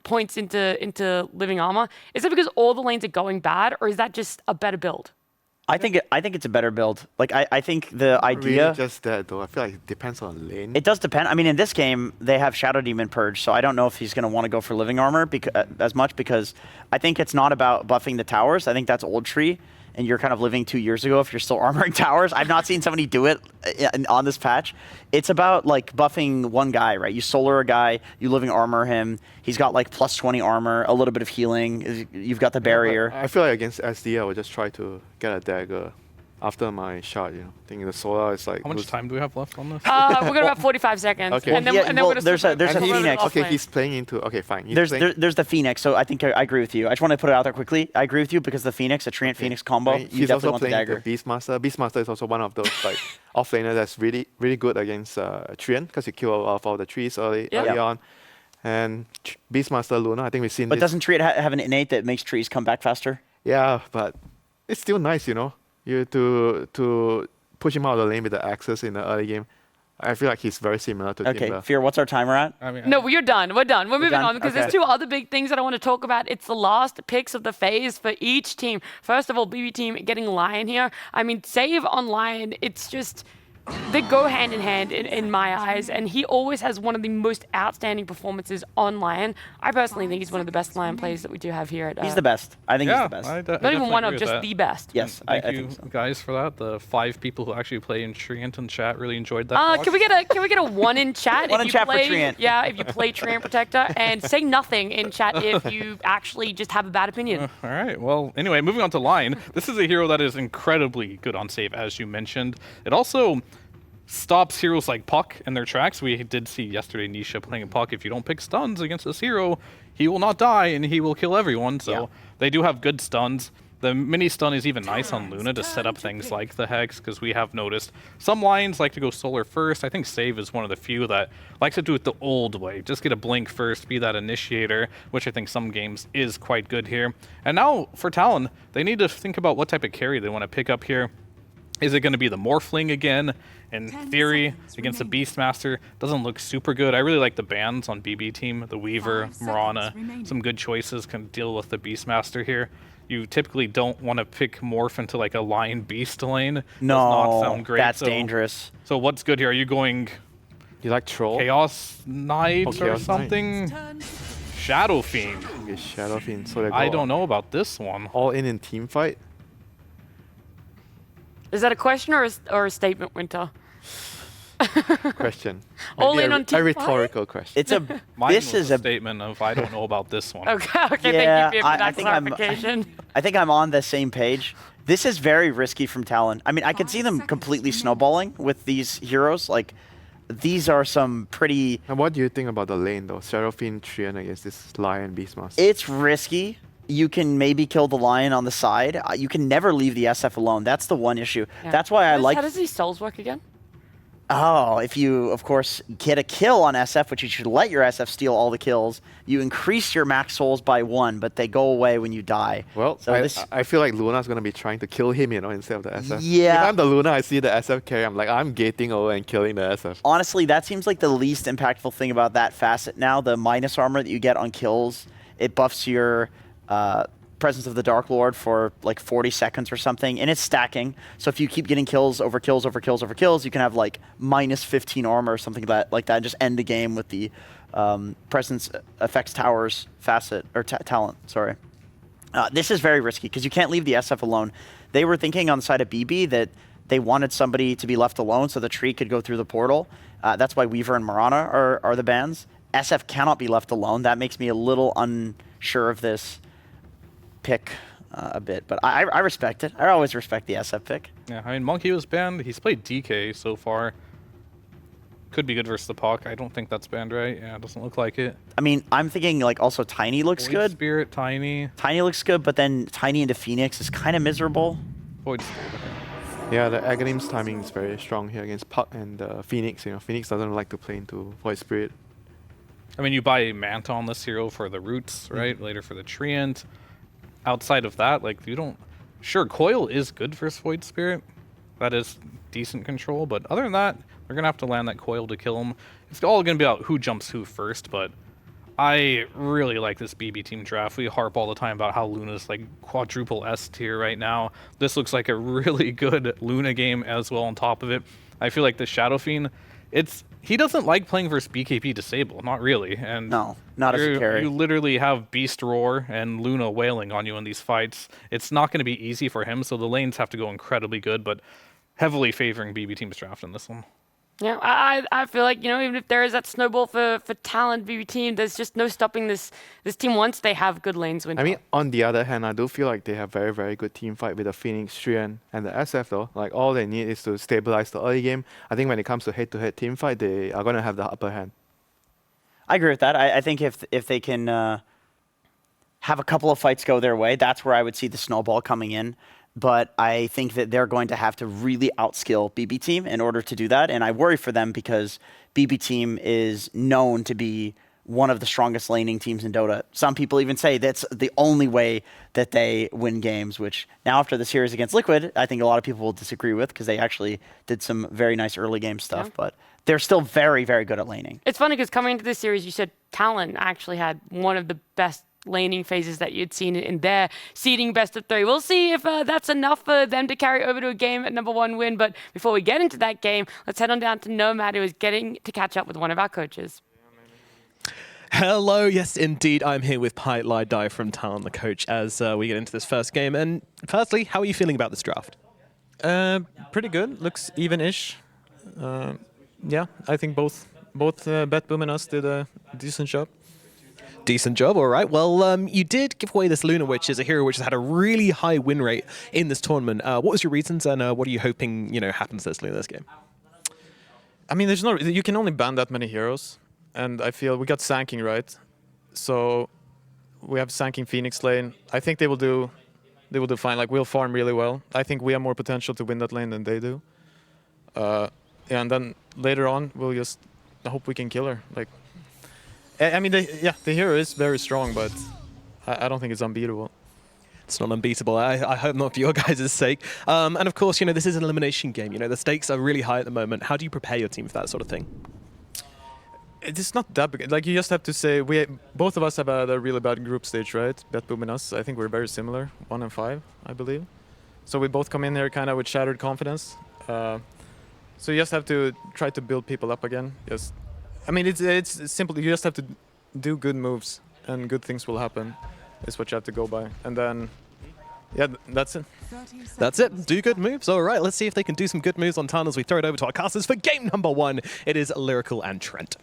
points into Living Armor. Is it because all the lanes are going bad, or is that just a better build? I think it's a better build. Like I think the idea. Really just that though. I feel like it depends on the lane. It does depend. I mean, in this game they have Shadow Demon Purge, so I don't know if he's going to want to go for Living Armor as much, because I think it's not about buffing the towers. I think that's old Tree, and you're kind of living 2 years ago if you're still armoring towers. I've not seen somebody do it on this patch. It's about like buffing one guy, right? You solar a guy, you Living Armor him. He's got like plus 20 armor, a little bit of healing. You've got the barrier. I feel like against SD, I would just try to get a dagger after my shot. Thinking the solar is like. How much time do we have left on this? We've got about 45 seconds. Okay. And then we're going to there's a Phoenix. Okay, he's playing into. Okay, fine. There's the Phoenix, so I think I agree with you. I just want to put it out there quickly. I agree with you because the Phoenix, a Treant Phoenix combo, you definitely want the dagger. Beastmaster. Beastmaster is also one of those like offlaner that's really really good against Treant, because you kill off all the trees early on. And Beastmaster Luna, I think we've seen. But doesn't Treant have an innate that makes trees come back faster? Yeah, but it's still nice, You to push him out of the lane with the axes in the early game. I feel like he's very similar to Okay, Tundra. Fear, what's our timer at? No, we're done. We're done. We're moving on because there's two other big things that I want to talk about. It's the last picks of the phase for each team. First of all, BB team getting Lion here. I mean, save on Lion, it's just. They go hand in hand in my eyes, and he always has one of the most outstanding performances on Lion. I personally think he's one of the best Lion players that we do have here. He's the best. I think he's the best. Not even one of, just the best. Yes, Thank I you think so. guys for that. The 5 people who actually play in Treant in chat really enjoyed that. Can we get a 1 in chat? One in chat for Treant. Yeah, if you play Treant Protector, and say nothing in chat if you actually just have a bad opinion. All right. Well, anyway, moving on to Lion. This is a hero that is incredibly good on save, as you mentioned. It also stops heroes like Puck in their tracks. We did see yesterday Nisha playing Puck. If you don't pick stuns against this hero, he will not die and he will kill everyone. So they do have good stuns. The mini stun is even nice on Luna to set up things like the Hex, because we have noticed some Lions like to go solar first. I think Save is one of the few that likes to do it the old way. Just get a blink first, be that initiator, which I think some games is quite good here. And now for Talon, they need to think about what type of carry they want to pick up here. Is it going to be the Morphling again? In theory, against the Beastmaster, doesn't look super good. I really like the bans on BB team, the Weaver, Mirana, some good choices can deal with the Beastmaster here. You typically don't want to pick Morph into like a Lion Beast lane. No, does not sound great. that's dangerous. So what's good here? Are you going You like Troll? Chaos Knives or Chaos something? Shadow Fiend. Okay, Shadow Fiend. So they I go don't know about this one. all in team fight. Is that a question or a statement, Winter? Question. All Maybe in on team a rhetorical question. It's a. Mine this was is a a statement of I don't know about this one. Okay, Yeah, thank you for I that think clarification. I think I'm on the same page. This is very risky from Talon. I mean, I can see them completely snowballing with these heroes. Like, these are some pretty. And what do you think about the lane though? Seraphine Treant against this Lion Beastmaster. It's risky. You can maybe kill the Lion on the side. You can never leave the SF alone. That's the one issue. Yeah. That's why I like. How does these souls work again? Oh, if you, of course, get a kill on SF, which you should let your SF steal all the kills, you increase your max souls by 1, but they go away when you die. Well, so I feel like Luna's going to be trying to kill him, you know, instead of the SF. Yeah. If I'm the Luna, I see the SF carry, I'm like, I'm gating over and killing the SF. Honestly, that seems like the least impactful thing about that facet now. The minus armor that you get on kills, it buffs your presence of the Dark Lord for like 40 seconds or something, and it's stacking. So if you keep getting kills over kills over kills over kills, you can have like minus 15 armor or something like that, and just end the game with the presence affects towers facet or talent. Sorry, this is very risky because you can't leave the SF alone. They were thinking on the side of BB that they wanted somebody to be left alone so the tree could go through the portal. That's why Weaver and Mirana are the bans. SF cannot be left alone. That makes me a little unsure of this pick a bit, but I respect it. I always respect the SF pick. Yeah, I mean, Monkey was banned. He's played DK so far. Could be good versus the Puck. I don't think that's banned, right? Yeah, it doesn't look like it. I mean, I'm thinking like also Tiny looks Void good. Spirit, Tiny. Tiny looks good, but then Tiny into Phoenix is kind of miserable. Void Spirit, okay. Yeah, the Aghanims timing is very strong here against Puck and Phoenix. You know, Phoenix doesn't like to play into Void Spirit. I mean, you buy Manta on this hero for the roots, right? Later for the Treant. Outside of that, like, you don't... Sure, Coil is good for Void Spirit. That is decent control, but other than that, they're going to have to land that Coil to kill him. It's all going to be about who jumps who first, but I really like this BB team draft. We harp all the time about how Luna's, like, quadruple S tier right now. This looks like a really good Luna game as well on top of it. I feel like the Shadow Fiend, he doesn't like playing versus BKB Disable, not really. And no, not as a carry. You literally have Beast Roar and Luna wailing on you in these fights. It's not going to be easy for him, so the lanes have to go incredibly good, but heavily favoring BB team's draft in this one. Yeah, I feel like, you know, even if there is that snowball for Talon BB team, there's just no stopping this team once they have good lanes win. I mean, on the other hand, I do feel like they have very, very good team fight with the Phoenix, Treant, and the SF though. Like, all they need is to stabilize the early game. I think when it comes to head-to-head team fight, they are going to have the upper hand. I agree with that. I think if they can have a couple of fights go their way, that's where I would see the snowball coming in. But I think that they're going to have to really outskill BB Team in order to do that. And I worry for them because BB Team is known to be one of the strongest laning teams in Dota. Some people even say that's the only way that they win games, which now after the series against Liquid, I think a lot of people will disagree with because they actually did some very nice early game stuff. Yeah. But they're still very, very good at laning. It's funny because coming into this series, you said Talon actually had one of the best laning phases that you'd seen in their seeding best of 3. We'll see if that's enough for them to carry over to a game at #1 win. But before we get into that game, let's head on down to Nomad, who is getting to catch up with one of our coaches. Hello, yes indeed, I'm here with Pai Lai Dai from Talon, the coach, as we get into this first game. And firstly, how are you feeling about this draft? Pretty good, looks even-ish. Yeah, I think both Betboom and us did a decent job. Decent job, all right. Well, you did give away this Luna, which is a hero which has had a really high win rate in this tournament. What was your reasons, and what are you hoping happens to this Luna this game? I mean, you can only ban that many heroes, and I feel we got Sanking right, so we have Sanking Phoenix lane. I think they will do fine. Like, we'll farm really well. I think we have more potential to win that lane than they do. Yeah, and then later on, we'll just hope we can kill her. Like, I mean, the hero is very strong, but I don't think it's unbeatable. It's not unbeatable. I hope not for your guys' sake. And of course, you know, this is an elimination game. You know, the stakes are really high at the moment. How do you prepare your team for that sort of thing? It's not that big. Like, you just have to say, both of us have had a really bad group stage, right? BetBoom and us. I think we're very similar, 1 and 5, I believe. So we both come in here kind of with shattered confidence. So you just have to try to build people up again. I mean, it's simple. You just have to do good moves, and good things will happen. Is what you have to go by. And then, yeah, that's it. That's it. Do good moves. All right, let's see if they can do some good moves on Talon as we throw it over to our casters for game number 1. It is Lyrical and Treant.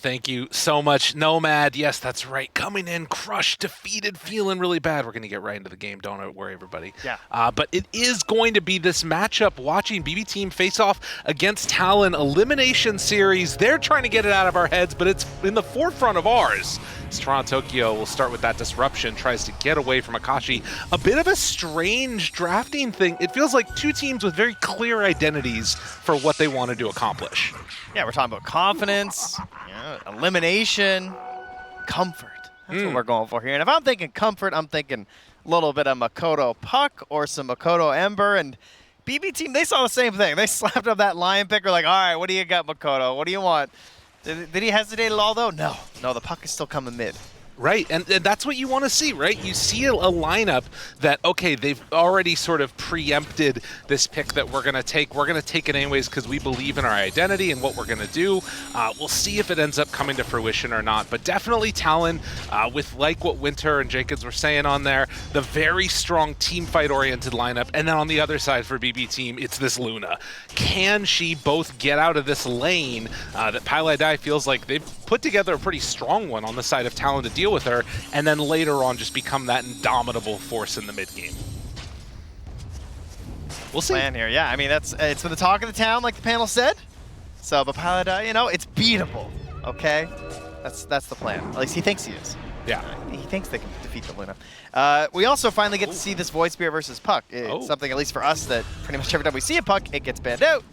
Thank you so much, Nomad. Yes, that's right. Coming in, crushed, defeated, feeling really bad. We're going to get right into the game. Don't worry, everybody. Yeah. But it is going to be this matchup, watching BB Team face off against Talon. Elimination series. They're trying to get it out of our heads, but it's in the forefront of ours. Toronto Tokyo will start with that disruption, tries to get away from Akashi. A bit of a strange drafting thing. It feels like two teams with very clear identities for what they wanted to accomplish. Yeah, we're talking about confidence, elimination, comfort. That's what we're going for here. And if I'm thinking comfort, I'm thinking a little bit of Makoto Puck or some Makoto Ember. And BB Team, they saw the same thing. They slapped up that lion picker like, all right, what do you got, Makoto? What do you want? Did he hesitate at all, though? No. No, the puck is still coming mid. Right, and that's what you want to see, right? You see a lineup that, okay, they've already sort of preempted this pick that we're going to take. We're going to take it anyways because we believe in our identity and what we're going to do. We'll see if it ends up coming to fruition or not. But definitely Talon, with like what Winter and Jacobs were saying on there, the very strong team fight-oriented lineup. And then on the other side for BB Team, it's this Luna. Can she both get out of this lane that Paladai feels like they've put together a pretty strong one on the side of Talon to deal with her, and then later on just become that indomitable force in the mid game. We'll see. Plan here, yeah. I mean, it's for the talk of the town, like the panel said. So, but Paladai, you know, it's beatable. Okay, that's the plan. At least he thinks he is. Yeah. He thinks they can defeat the Luna. We also finally get to see this Void Spirit versus Puck. It's something, at least for us, that pretty much every time we see a Puck, it gets banned out.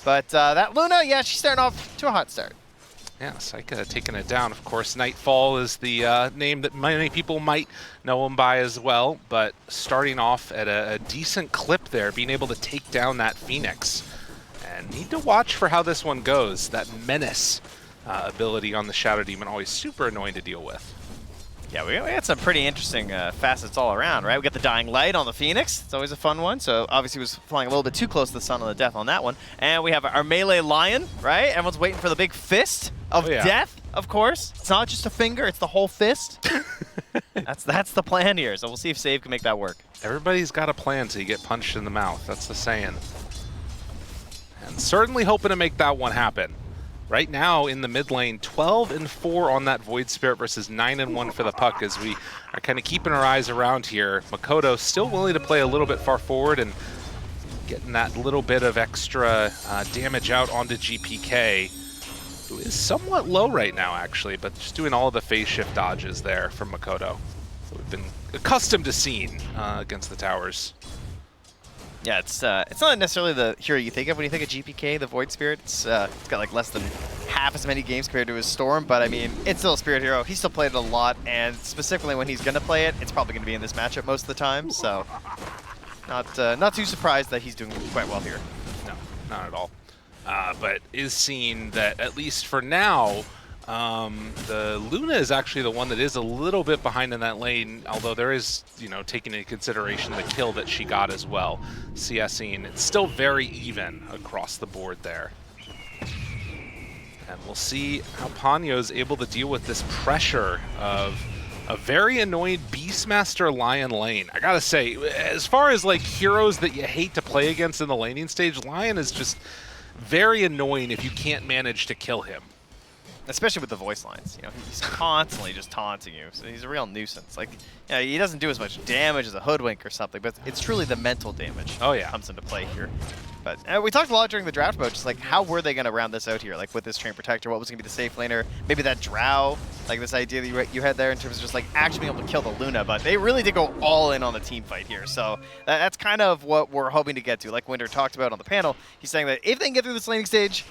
But that Luna, yeah, she's starting off to a hot start. Yeah, Saika taking it down. Of course, Nightfall is the name that many people might know him by as well, but starting off at a decent clip there, being able to take down that Phoenix. And need to watch for how this one goes. That menace ability on the Shadow Demon, always super annoying to deal with. Yeah, we had some pretty interesting facets all around, right? We got the Dying Light on the Phoenix. It's always a fun one. So obviously he was flying a little bit too close to the sun on the death on that one. And we have our melee lion, right? Everyone's waiting for the big fist of death, of course. It's not just a finger, it's the whole fist. That's the plan here. So we'll see if Save can make that work. Everybody's got a plan till you get punched in the mouth. That's the saying. And certainly hoping to make that one happen. Right now in the mid lane, 12-4 on that Void Spirit versus 9-1 for the Puck as we are kind of keeping our eyes around here. Makoto still willing to play a little bit far forward and getting that little bit of extra damage out onto GPK, who is somewhat low right now actually, but just doing all of the phase shift dodges there from Makoto. So we've been accustomed to seeing against the towers. Yeah, it's not necessarily the hero you think of when you think of GPK, the Void Spirit. It's got like less than half as many games compared to his Storm, but I mean, it's still a Spirit hero. He still played it a lot, and specifically when he's going to play it, it's probably going to be in this matchup most of the time, so not too surprised that he's doing quite well here. No, not at all. But is seeing that, at least for now, the Luna is actually the one that is a little bit behind in that lane, although there is, you know, taking into consideration the kill that she got as well. CSing, it's still very even across the board there. And we'll see how Ponyo is able to deal with this pressure of a very annoying Beastmaster Lion lane. I gotta say, as far as like heroes that you hate to play against in the laning stage, Lion is just very annoying if you can't manage to kill him. Especially with the voice lines, you know, he's constantly just taunting you, so he's a real nuisance. Like, you know, he doesn't do as much damage as a Hoodwink or something, but it's truly the mental damage that comes into play here. But we talked a lot during the draft about just like how were they going to round this out here, like with this Treant Protector, what was going to be the safe laner, maybe that Drow, like this idea that you had there in terms of just like actually being able to kill the Luna, but they really did go all in on the team fight here. So that's kind of what we're hoping to get to. Like Winter talked about on the panel, he's saying that if they can get through this laning stage,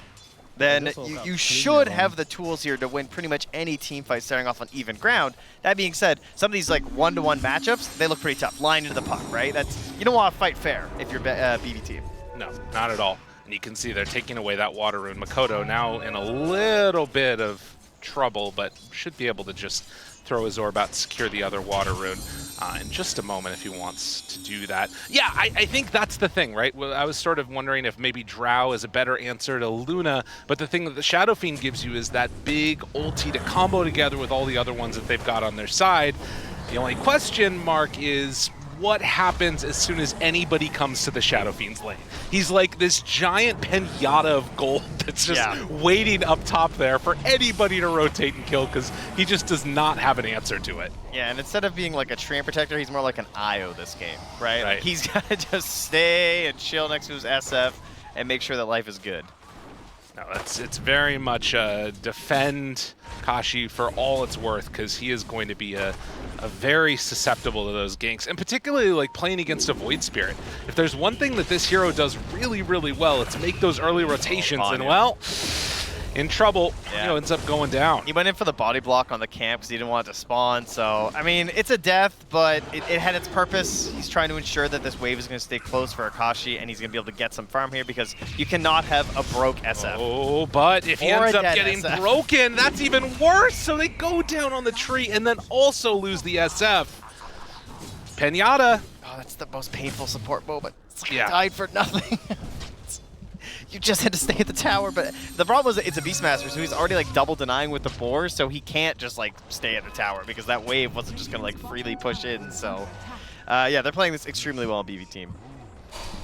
then you should have the tools here to win pretty much any team fight starting off on even ground. That being said, some of these like one-to-one matchups, they look pretty tough. Line into the puck, right? You don't want to fight fair if you're BB team. No, not at all. And you can see they're taking away that water rune. Makoto now in a little bit of trouble, but should be able to just throw his orb out to secure the other water rune in just a moment if he wants to do that. Yeah, I think that's the thing, right? Well, I was sort of wondering if maybe Drow is a better answer to Luna, but the thing that the Shadow Fiend gives you is that big ulti to combo together with all the other ones that they've got on their side. The only question mark is what happens as soon as anybody comes to the Shadow Fiend's lane. He's like this giant pinata of gold that's just waiting up top there for anybody to rotate and kill because he just does not have an answer to it. Yeah, and instead of being like a Treant Protector, he's more like an IO this game, right? Like he's got to just stay and chill next to his SF and make sure that life is good. No, it's very much defend Kashi for all it's worth because he is going to be a very susceptible to those ganks, and particularly like playing against a Void Spirit. If there's one thing that this hero does really, really well, it's make those early rotations, and well, in trouble, ends up going down. He went in for the body block on the camp because he didn't want it to spawn, so, I mean, it's a death, but it had its purpose. He's trying to ensure that this wave is going to stay close for Akashi, and he's going to be able to get some farm here because you cannot have a broke SF. Oh, but if he ends up getting broken, that's even worse, so they go down on the tree and then also lose the SF. Pinata. Oh, that's the most painful support moment. It's like I died for nothing. You just had to stay at the tower, but the problem is it's a Beastmaster, so he's already like double denying with the boar, so he can't just like stay at the tower because that wave wasn't just gonna like freely push in. So yeah, they're playing this extremely well on BB team.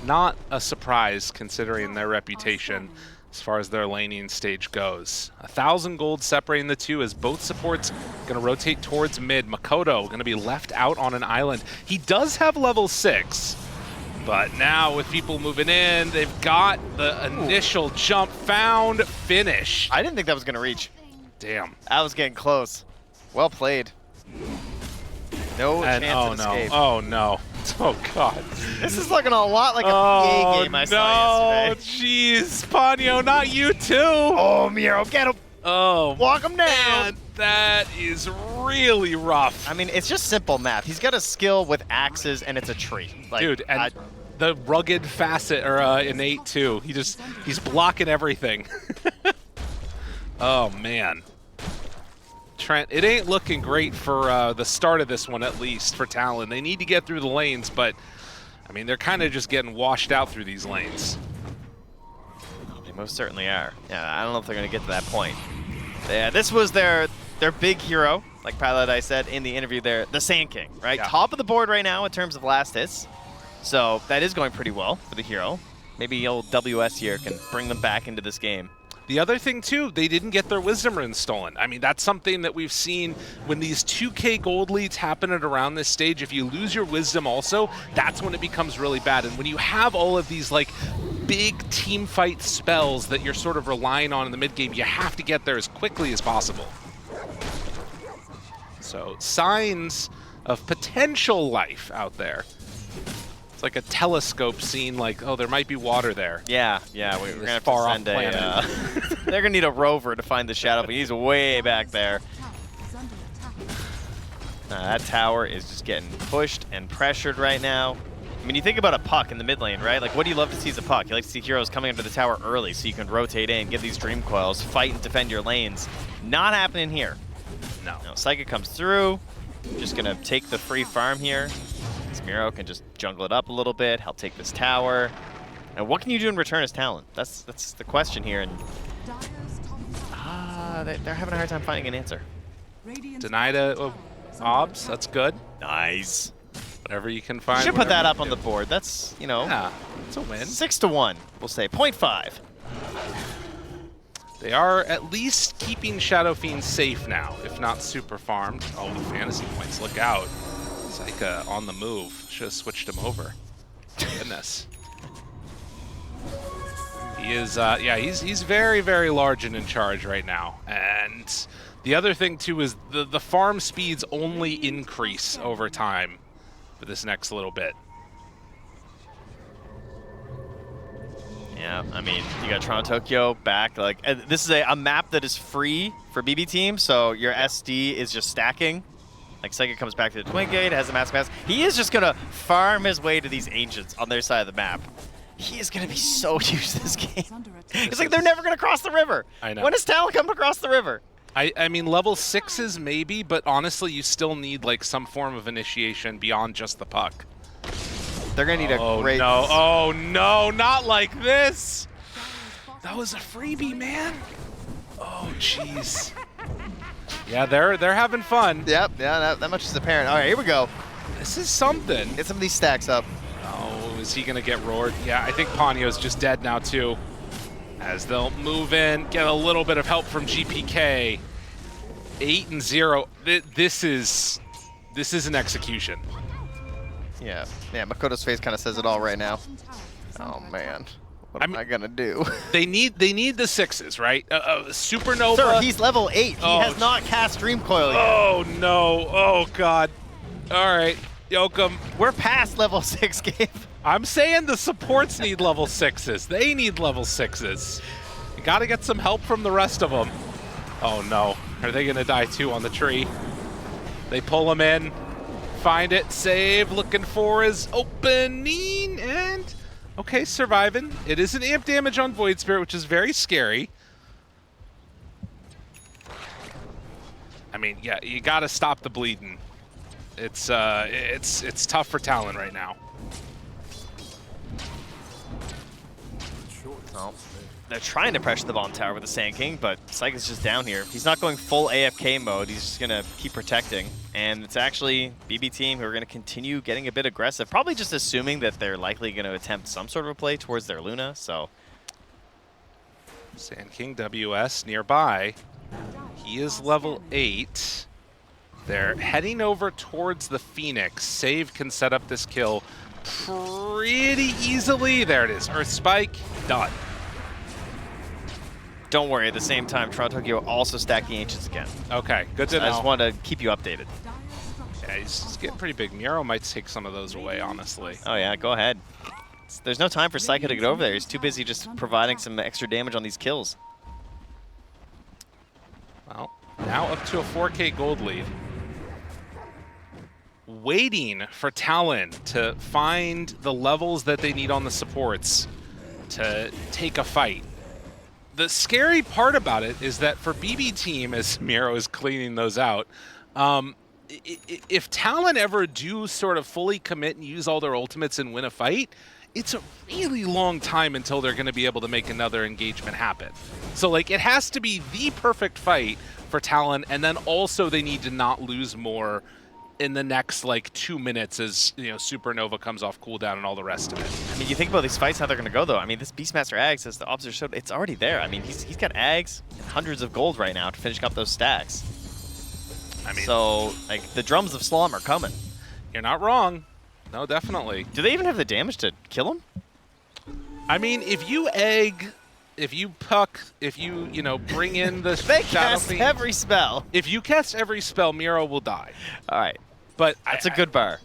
Not a surprise considering their reputation as far as their laning stage goes. 1,000 gold separating the two as both supports gonna rotate towards mid. Makoto gonna be left out on an island. He does have level 6. But now with people moving in, they've got the initial jump found, finish. I didn't think that was going to reach. Damn. I was getting close. Well played. No chance of escape. Oh no. Oh god. This is looking a lot like a PA game I saw yesterday. Jeez, Ponyo, not you too. Oh, Miro, get him. Oh, walk him down. Man, that is really rough. I mean, it's just simple math. He's got a skill with axes, and it's a tree. Like, dude, and the rugged facet or innate too. He's blocking everything. Oh man, Trent, it ain't looking great for the start of this one, at least for Talon. They need to get through the lanes, but I mean, they're kind of just getting washed out through these lanes. They most certainly are. Yeah, I don't know if they're going to get to that point. Yeah, this was their big hero, like Paladai said in the interview there, the Sand King, right? Yeah. Top of the board right now in terms of last hits. So that is going pretty well for the hero. Maybe old WS here can bring them back into this game. The other thing, too, they didn't get their Wisdom Runes stolen. I mean, that's something that we've seen when these 2K gold leads happen at around this stage. If you lose your Wisdom also, that's when it becomes really bad. And when you have all of these, like, big team fight spells that you're sort of relying on in the mid-game, you have to get there as quickly as possible. So, signs of potential life out there. It's like a telescope seeing, like, oh, there might be water there. Yeah, we're going to have to send they're going to need a rover to find the Shadow. He's way back there. That tower is just getting pushed and pressured right now. I mean, you think about a puck in the mid lane, right? Like, what do you love to see as a puck? You like to see heroes coming into the tower early so you can rotate in, get these Dream Coils, fight and defend your lanes. Not happening here. No, Psychic comes through. Just going to take the free farm here. Miro can just jungle it up a little bit, help take this tower. And what can you do in return as Talon? That's the question here. And they're having a hard time finding an answer. Denied obs, that's good. Nice. Whatever you can find. Should put that up on the board. That's, you know, yeah, it's a win. 6-1, we'll say, 0.5. They are at least keeping Shadow Fiend safe now, if not super farmed. Oh, the fantasy points, look out. Psyka on the move. Should have switched him over. Goodness. He is, yeah, he's very, very large and in charge right now. And the other thing, too, is the farm speeds only increase over time for this next little bit. Yeah, I mean, you got Toronto Tokyo back. Like, this is a map that is free for BB Team, so your SD is just stacking. Like, Sega comes back to the Twin Gate, has a mass. He is just gonna farm his way to these Ancients on their side of the map. He is gonna be so huge this game. It's like they're never gonna cross the river. I know. When does Talon come across the river? I mean, level 6s maybe, but honestly, you still need like some form of initiation beyond just the puck. They're gonna need a great. No! Oh no! Not like this! That was a freebie, man. Oh jeez. Yeah, they're having fun. Yep. Yeah, that much is apparent. All right, here we go. This is something. Get some of these stacks up. Oh, is he gonna get roared? Yeah, I think Ponyo's just dead now too. As they'll move in, get a little bit of help from GPK. 8-0. This is an execution. Yeah, Makoto's face kind of says it all right now. Oh man, what am I gonna do? They need the 6s, right? Supernova. Sir, he's level 8. He has not cast Dream Coil yet. Oh no! Oh god! All right, Yokum. We're past level 6, Gabe. I'm saying the supports need level 6s. They need level 6s. You gotta get some help from the rest of them. Oh no. Are they gonna die too on the tree? They pull him in. Find it. Save. Looking for his opening. And okay, surviving. It is an amp damage on Void Spirit, which is very scary. I mean, yeah, you gotta stop the bleeding. It's tough for Talon right now. Well, they're trying to pressure the bomb tower with the Sand King, but Psych is just down here. He's not going full AFK mode. He's just going to keep protecting. And it's actually BB Team who are going to continue getting a bit aggressive, probably just assuming that they're likely going to attempt some sort of a play towards their Luna. So Sand King WS nearby. He is level 8. They're heading over towards the Phoenix. Save can set up this kill pretty easily. There it is. Earth Spike, done. Don't worry, at the same time, Toronto Tokyo also stacked the Ancients again. Okay, good to know. I just wanted to keep you updated. Yeah, he's getting pretty big. Miro might take some of those away, honestly. Oh yeah, go ahead. There's no time for Psycho to get over there. He's too busy just providing some extra damage on these kills. Well, now up to a 4K gold lead. Waiting for Talon to find the levels that they need on the supports to take a fight. The scary part about it is that for BB Team, as Miro is cleaning those out, if Talon ever do sort of fully commit and use all their ultimates and win a fight, it's a really long time until they're going to be able to make another engagement happen. So like it has to be the perfect fight for Talon, and then also they need to not lose more in the next like 2 minutes as Supernova comes off cooldown and all the rest of it. I mean, you think about these fights, how they're going to go though. I mean, this Beastmaster Ags, as the officer showed, it's already there. I mean, he's got Ags and hundreds of gold right now to finish up those stacks. I mean, so like the drums of Slum are coming. You're not wrong. No, definitely. Do they even have the damage to kill him? I mean, if you egg, if you puck, if you bring in the they cast every spell. If you cast every spell, Miro will die. All right. But that's a good bar.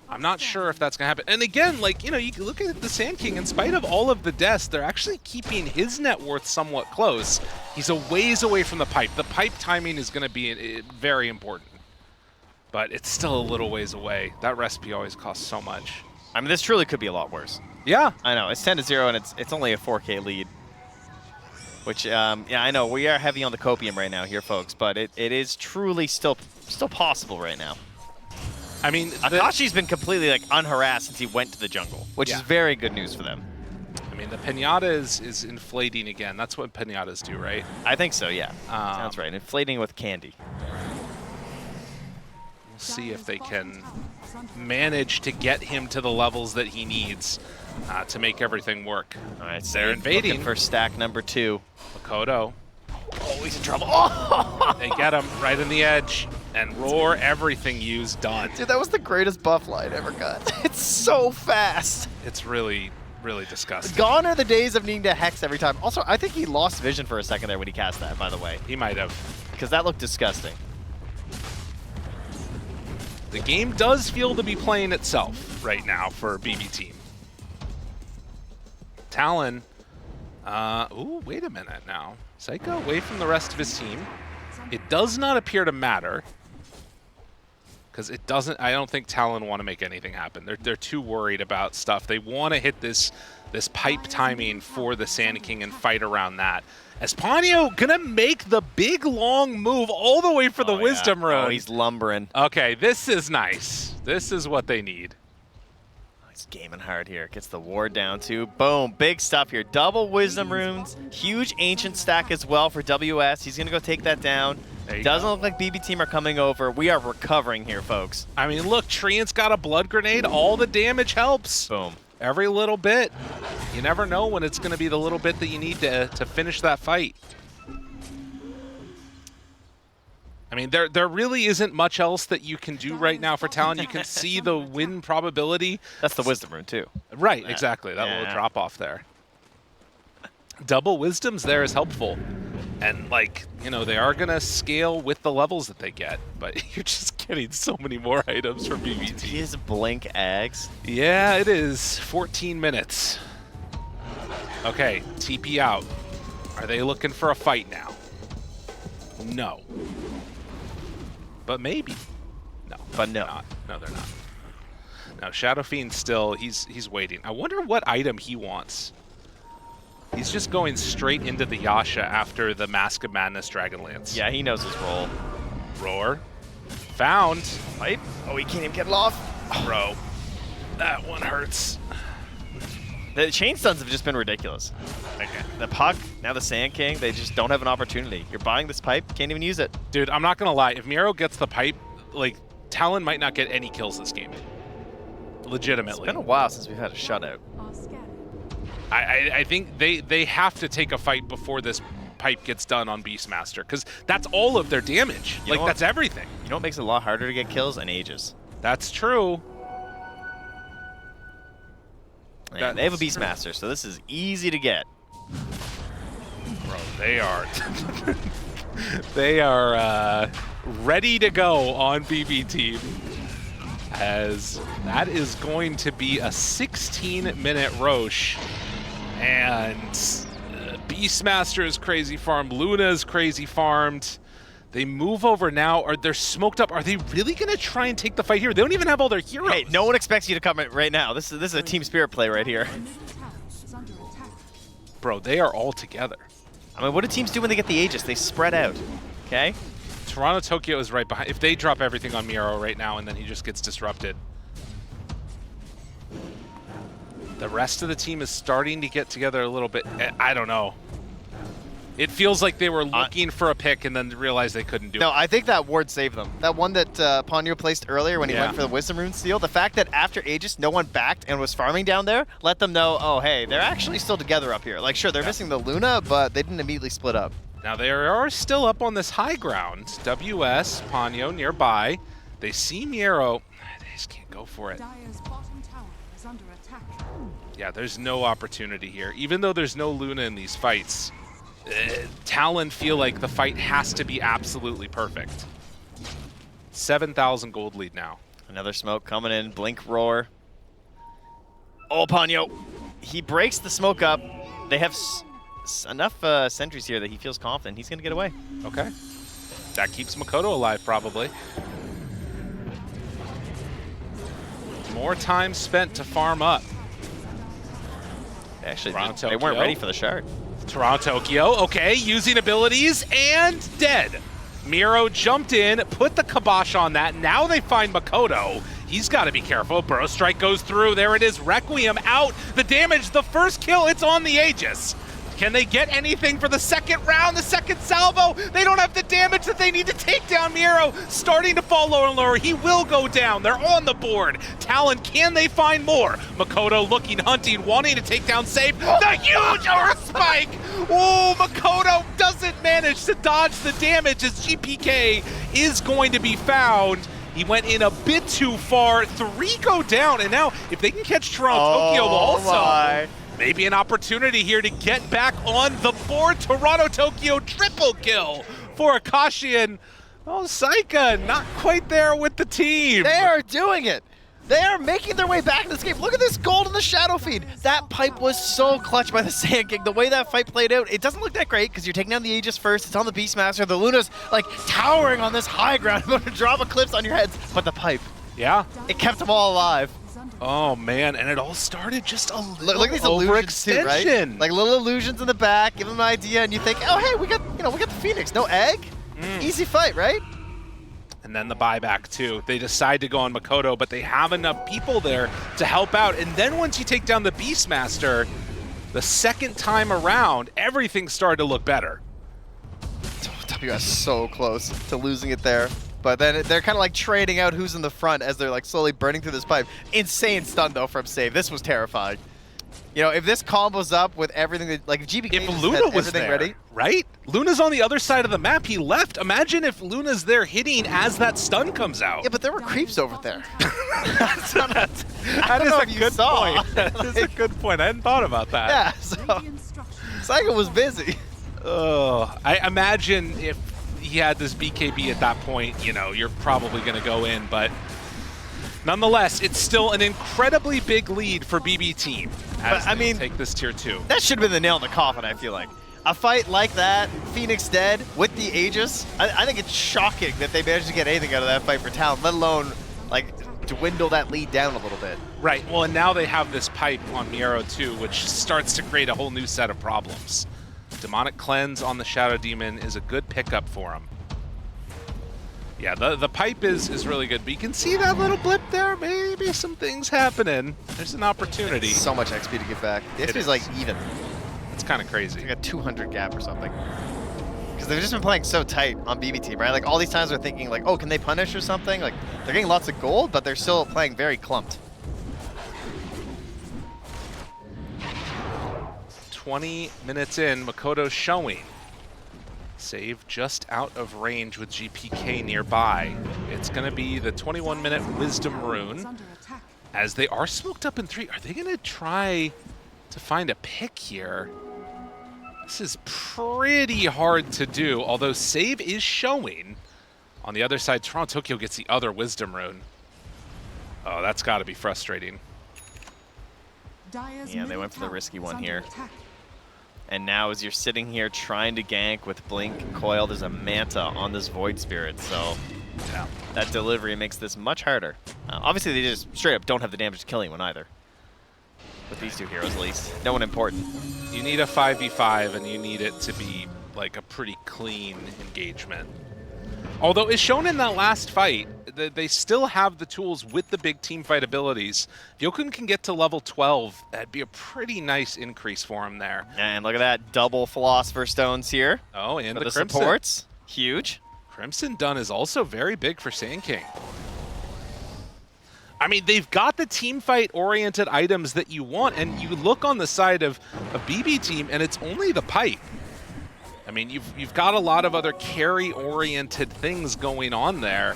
I'm not sure if that's going to happen. And again, like, you can look at the Sand King. In spite of all of the deaths, they're actually keeping his net worth somewhat close. He's a ways away from the pipe. The pipe timing is going to be very important. But it's still a little ways away. That recipe always costs so much. I mean, this truly could be a lot worse. Yeah. I know. It's 10-0, and it's only a 4K lead. Which, yeah, I know. We are heavy on the copium right now here, folks. But it is truly still possible right now. I mean, Akashi's been completely like unharassed since he went to the jungle, which is very good news for them. I mean, the pinata is inflating again. That's what pinatas do, right? I think so, yeah. Sounds right. Inflating with candy. We'll see if they can manage to get him to the levels that he needs to make everything work. All right, so they're invading for stack number 2. Makoto. Oh, he's in trouble. Oh! They get him right in the edge. And roar, everything used, done. Dude, that was the greatest buff line ever got. It's so fast. It's really, really disgusting. Gone are the days of needing to hex every time. Also, I think he lost vision for a second there when he cast that, by the way. He might have. Because that looked disgusting. The game does feel to be playing itself right now for BB Team. Talon, ooh, wait a minute now. Psycho away from the rest of his team. It does not appear to matter. Because it doesn't, I don't think Talon want to make anything happen. They're too worried about stuff. They want to hit this pipe timing for the Sand King and fight around that. As Ponyo gonna make the big long move all the way for the Wisdom Rune. Oh, he's lumbering. Okay, this is nice. This is what they need. He's gaming hard here. Gets the ward down too. Boom, big stuff here. Double Wisdom Runes. Huge Ancient stack as well for WS. He's gonna go take that down. Doesn't look like BB team are coming over. We are recovering here, folks. I mean, look, Treant's got a blood grenade. All the damage helps. Boom. Every little bit. You never know when it's going to be the little bit that you need to finish that fight. I mean, there really isn't much else that you can do right now for Talon. You can see the win probability. That's the Wisdom Rune, too. Right, exactly. That little drop off there. Double Wisdoms there is helpful. And, like, you know, they are going to scale with the levels that they get, but you're just getting so many more items from BBT. His Blink Ags. Yeah, it is. 14 minutes. Okay, TP out. Are they looking for a fight now? No. But maybe. No. But no. They're not. No, they're not. Now, Shadow Fiend still, he's waiting. I wonder what item he wants. He's just going straight into the Yasha after the Mask of Madness Dragonlance. Yeah, he knows his role. Roar. Found. Pipe. Oh, he can't even get it off. Bro, that one hurts. The chain stuns have just been ridiculous. Okay. The Puck, now the Sand King, they just don't have an opportunity. You're buying this pipe, can't even use it. Dude, I'm not going to lie. If Miro gets the pipe, like, Talon might not get any kills this game. Legitimately. It's been a while since we've had a shutout. I think they have to take a fight before this pipe gets done on Beastmaster, because that's all of their damage. Like, that's everything. You know what makes it a lot harder to get kills? And Aegis. That's true. Yeah, they have a Beastmaster, so this is easy to get. Bro, they are... they are ready to go on BB Team. As that is going to be a 16-minute Roche. And Beastmaster is crazy farmed. Luna is crazy farmed. They move over now. They're smoked up. Are they really going to try and take the fight here? They don't even have all their heroes. Hey, no one expects you to come in right now. This is a team spirit play right here. Bro, they are all together. I mean, what do teams do when they get the Aegis? They spread out, okay? Toronto Tokyo is right behind. If they drop everything on Miro right now and then he just gets disrupted. The rest of the team is starting to get together a little bit. I don't know. It feels like they were looking for a pick and then realized they couldn't do it. No, I think that ward saved them. That one that Ponyo placed earlier when he went for the Wisdom Rune steal, the fact that after Aegis, no one backed and was farming down there, let them know, oh, hey, they're actually still together up here. Like, sure, they're missing the Luna, but they didn't immediately split up. Now, they are still up on this high ground. WS, Ponyo nearby. They see Miro. They just can't go for it. Yeah, there's no opportunity here. Even though there's no Luna in these fights, Talon feel like the fight has to be absolutely perfect. 7,000 gold lead now. Another smoke coming in. Blink Roar. Oh, Ponyo. He breaks the smoke up. They have enough sentries here that he feels confident. He's going to get away. Okay. That keeps Makoto alive, probably. More time spent to farm up. Actually, they weren't ready for the shard. Toronto Tokyo, okay, using abilities and dead. Miro jumped in, put the kibosh on that. Now they find Makoto. He's got to be careful. Burrow Strike goes through. There it is. Requiem out. The damage, the first kill, it's on the Aegis. Can they get anything for the second round, the second salvo? They don't have the damage that they need to take down Miro. Starting to fall lower and lower. He will go down. They're on the board. Talon, can they find more? Makoto looking, hunting, wanting to take down Safe. The huge Earth Spike! Oh, Makoto doesn't manage to dodge the damage as GPK is going to be found. He went in a bit too far. 3 go down, and now if they can catch Toronto Tokyo also, maybe an opportunity here to get back on the board. Toronto Tokyo triple kill for Akashi, and oh, Saika not quite there with the team. They are doing it. They are making their way back in this game. Look at this gold in the Shadow Feed. That pipe was so clutch by the Sand King. The way that fight played out, it doesn't look that great because you're taking down the Aegis first. It's on the Beastmaster. The Luna's like towering on this high ground, about to drop eclipse on your heads. But the pipe, yeah, it kept them all alive. Oh man, and it all started just a little look at these illusions too, right? overextension. Like little illusions in the back, give them an idea, and you think, oh hey, we got the Phoenix, no egg, easy fight, right? And then the buyback too. They decide to go on Makoto, but they have enough people there to help out. And then once you take down the Beastmaster, the second time around, everything started to look better. WS so close to losing it there. But then they're kind of like trading out who's in the front as they're like slowly burning through this pipe. Insane stun though from Save. This was terrifying. You know, if this combos up with everything that, like, if GBK if Luna was there, ready, right? Luna's on the other side of the map. He left. Imagine if Luna's there hitting as that stun comes out. Yeah, but there were creeps over there. That is a good point. That is a good point. I hadn't thought about that. Yeah, so Cycle was busy. Oh, I imagine if he had this BKB at that point, you know, you're probably going to go in, but nonetheless, it's still an incredibly big lead for BB Team. But, I mean, take this tier 2. That should have been the nail in the coffin, I feel like. A fight like that, Phoenix dead, with the Aegis, I think it's shocking that they managed to get anything out of that fight for Talon, let alone, like, dwindle that lead down a little bit. Right, well, and now they have this pipe on Miero too, which starts to create a whole new set of problems. Demonic Cleanse on the Shadow Demon is a good pickup for him. Yeah, the pipe is really good, but you can see that little blip there. Maybe some things happening. There's an opportunity. So much XP to get back. The XP is like even. It's kind of crazy. It's like a 200 gap or something. Because they've just been playing so tight on BB Team, right? Like all these times they're thinking like, oh, can they punish or something? Like they're getting lots of gold, but they're still playing very clumped. 20 minutes in, Makoto showing. Save just out of range with GPK nearby. It's going to be the 21-minute Wisdom Rune. As they are smoked up in 3, are they going to try to find a pick here? This is pretty hard to do, although Save is showing. On the other side, Toronto Tokyo gets the other Wisdom Rune. Oh, that's got to be frustrating. Yeah, they went for the risky one here. And now as you're sitting here trying to gank with Blink Coil, there's a Manta on this Void Spirit, so yeah, that delivery makes this much harder. Obviously, they just straight up don't have the damage to kill anyone either. With these two heroes, at least. No one important. You need a 5v5, and you need it to be like a pretty clean engagement. Although, as shown in that last fight, they still have the tools with the big team fight abilities. If Yokun can get to level 12, that'd be a pretty nice increase for him there. And look at that, double Philosopher Stones here. Oh, and the Crimson supports. Huge. Crimson Dun is also very big for Sand King. I mean, they've got the team fight-oriented items that you want, and you look on the side of a BB Team, and it's only the pipe. I mean, you've got a lot of other carry-oriented things going on there,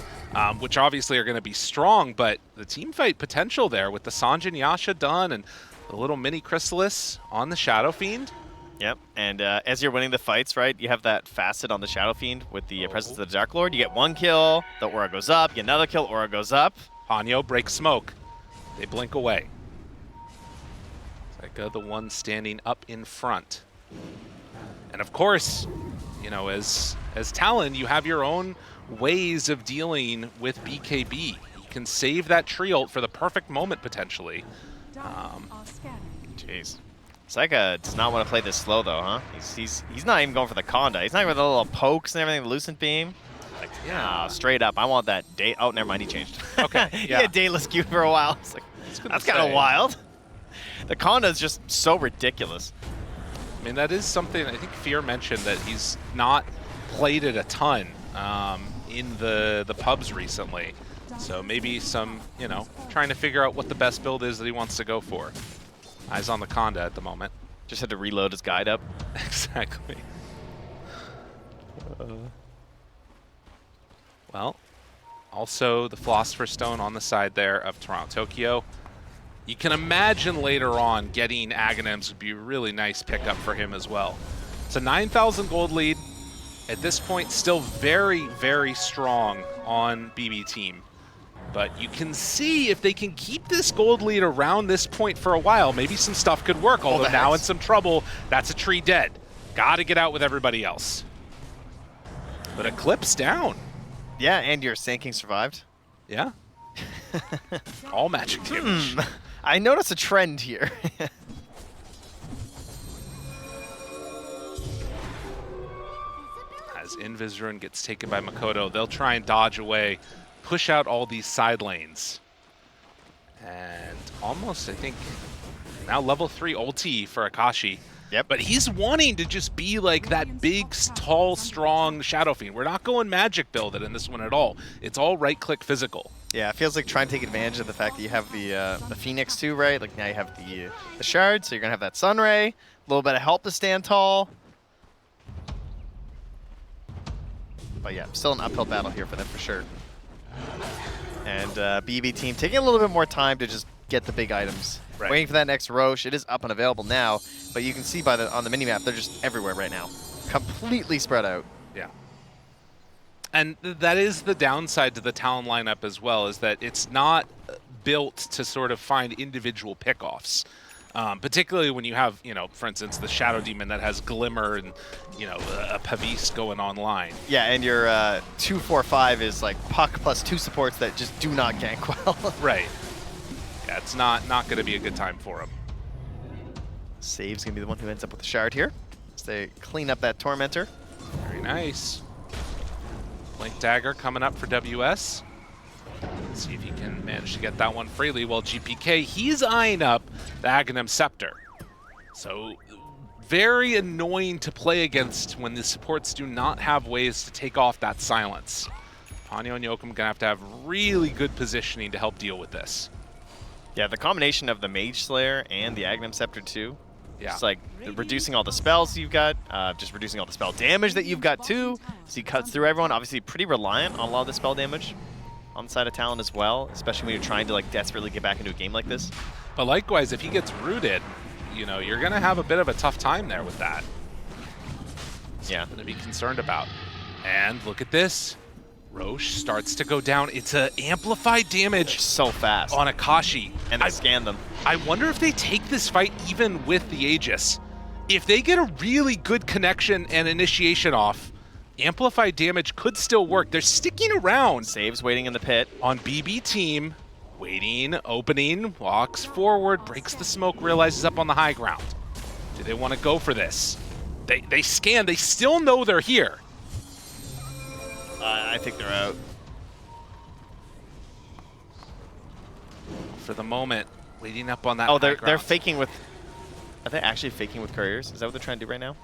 which obviously are going to be strong, but the team fight potential there with the Sanjin Yasha done and the little mini Chrysalis on the Shadow Fiend. Yep, and as you're winning the fights, right, you have that facet on the Shadow Fiend with the presence of the Dark Lord. You get one kill, the aura goes up, you get another kill, aura goes up. Hanyo breaks smoke. They blink away. Psycho, the one standing up in front. And of course, you know, as Talon, you have your own ways of dealing with BKB. You can save that tree ult for the perfect moment, potentially. Jeez. Psyka does not want to play this slow, though, huh? He's not even going for the Conda. He's not even with the little pokes and everything, the Lucent Beam. Like, yeah, straight up. I want that day. Oh, never mind. He changed. Okay. He had Dayless Q for a while. It's like, that's kind of wild. The Conda is just so ridiculous. I mean, that is something I think Fear mentioned, that he's not played it a ton in the pubs recently. So maybe some, you know, trying to figure out what the best build is that he wants to go for. Eyes on the Conda at the moment. Just had to reload his guide up. Exactly. Well, also the Philosopher's Stone on the side there of Toronto Tokyo. You can imagine later on getting Aghanims would be a really nice pickup for him as well. It's a 9,000 gold lead. At this point, still very, very strong on BB Team. But you can see if they can keep this gold lead around this point for a while, maybe some stuff could work, although now in some trouble. That's a tree dead. Gotta get out with everybody else. But Eclipse down. Yeah, and your Sand survived. Yeah. All magic damage. I notice a trend here. As Invis Rune gets taken by Makoto, they'll try and dodge away, push out all these side lanes. And almost, I think, now level 3 ulti for Akashi. Yep. But he's wanting to just be like that big, tall, strong Shadow Fiend. We're not going magic builded in this one at all. It's all right-click physical. Yeah, it feels like trying to take advantage of the fact that you have the Phoenix too, right? Like now you have the Shard, so you're going to have that Sunray, a little bit of help to stand tall. But yeah, still an uphill battle here for them for sure. And BB team taking a little bit more time to just get the big items. Right. Waiting for that next Roche. It is up and available now, but you can see by on the minimap, they're just everywhere right now. Completely spread out. Yeah. And that is the downside to the Talon lineup as well, is that it's not built to sort of find individual pickoffs. Particularly when you have, you know, for instance, the Shadow Demon that has Glimmer and, you know, a Pavis going online. Yeah, and your 2-4-5 is like Puck plus 2 supports that just do not gank well. Right. Yeah, it's not going to be a good time for him. Save's going to be the one who ends up with the Shard here. So they clean up that Tormentor. Very nice. Blink Dagger coming up for WS. Let's see if he can manage to get that one freely. Well, GPK, he's eyeing up the Aghanim Scepter. So very annoying to play against when the supports do not have ways to take off that silence. Ponyo and Yoakum going to have really good positioning to help deal with this. Yeah, the combination of the Mage Slayer and the Aghanim Scepter too. Yeah. Just like reducing all the spells you've got, just reducing all the spell damage that you've got too. So he cuts through everyone. Obviously pretty reliant on a lot of the spell damage on the side of Talon as well, especially when you're trying to like desperately get back into a game like this. But likewise, if he gets rooted, you know, you're going to have a bit of a tough time there with that. Something to be concerned about. And look at this. Roche starts to go down. It's an amplified damage. So fast. On Akashi. And they scan them. I wonder if they take this fight even with the Aegis. If they get a really good connection and initiation off, amplified damage could still work. They're sticking around. Saves waiting in the pit. On BB team. Waiting, opening, walks forward, breaks the smoke, realizes up on the high ground. Do they want to go for this? They scan. They still know they're here. I think they're out. For the moment, waiting up on that. Oh, they're faking with. Are they actually faking with couriers? Is that what they're trying to do right now?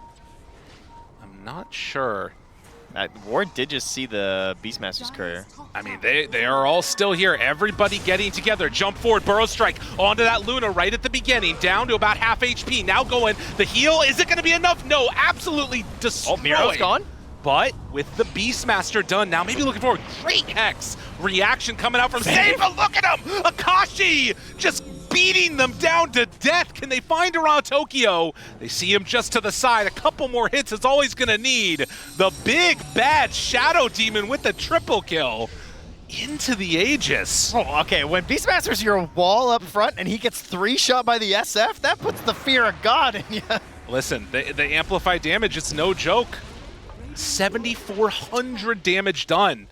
I'm not sure. Ward did just see the Beastmaster's courier. I mean, they are all still here. Everybody getting together. Jump forward, Burrow Strike onto that Luna right at the beginning, down to about half HP. Now going, the heal, is it going to be enough? No, absolutely destroyed. Oh, Miro's gone? But with the Beastmaster done, now maybe looking forward. Great Hex reaction coming out from Save, but look at him! Akashi just beating them down to death. Can they find around Tokyo? They see him just to the side. A couple more hits is all he's gonna need. The big bad Shadow Demon with the triple kill into the Aegis. Oh, okay, when Beastmaster's your wall up front and he gets 3-shot by the SF, that puts the fear of God in you. Listen, the amplified damage, it's no joke. 7,400 damage done.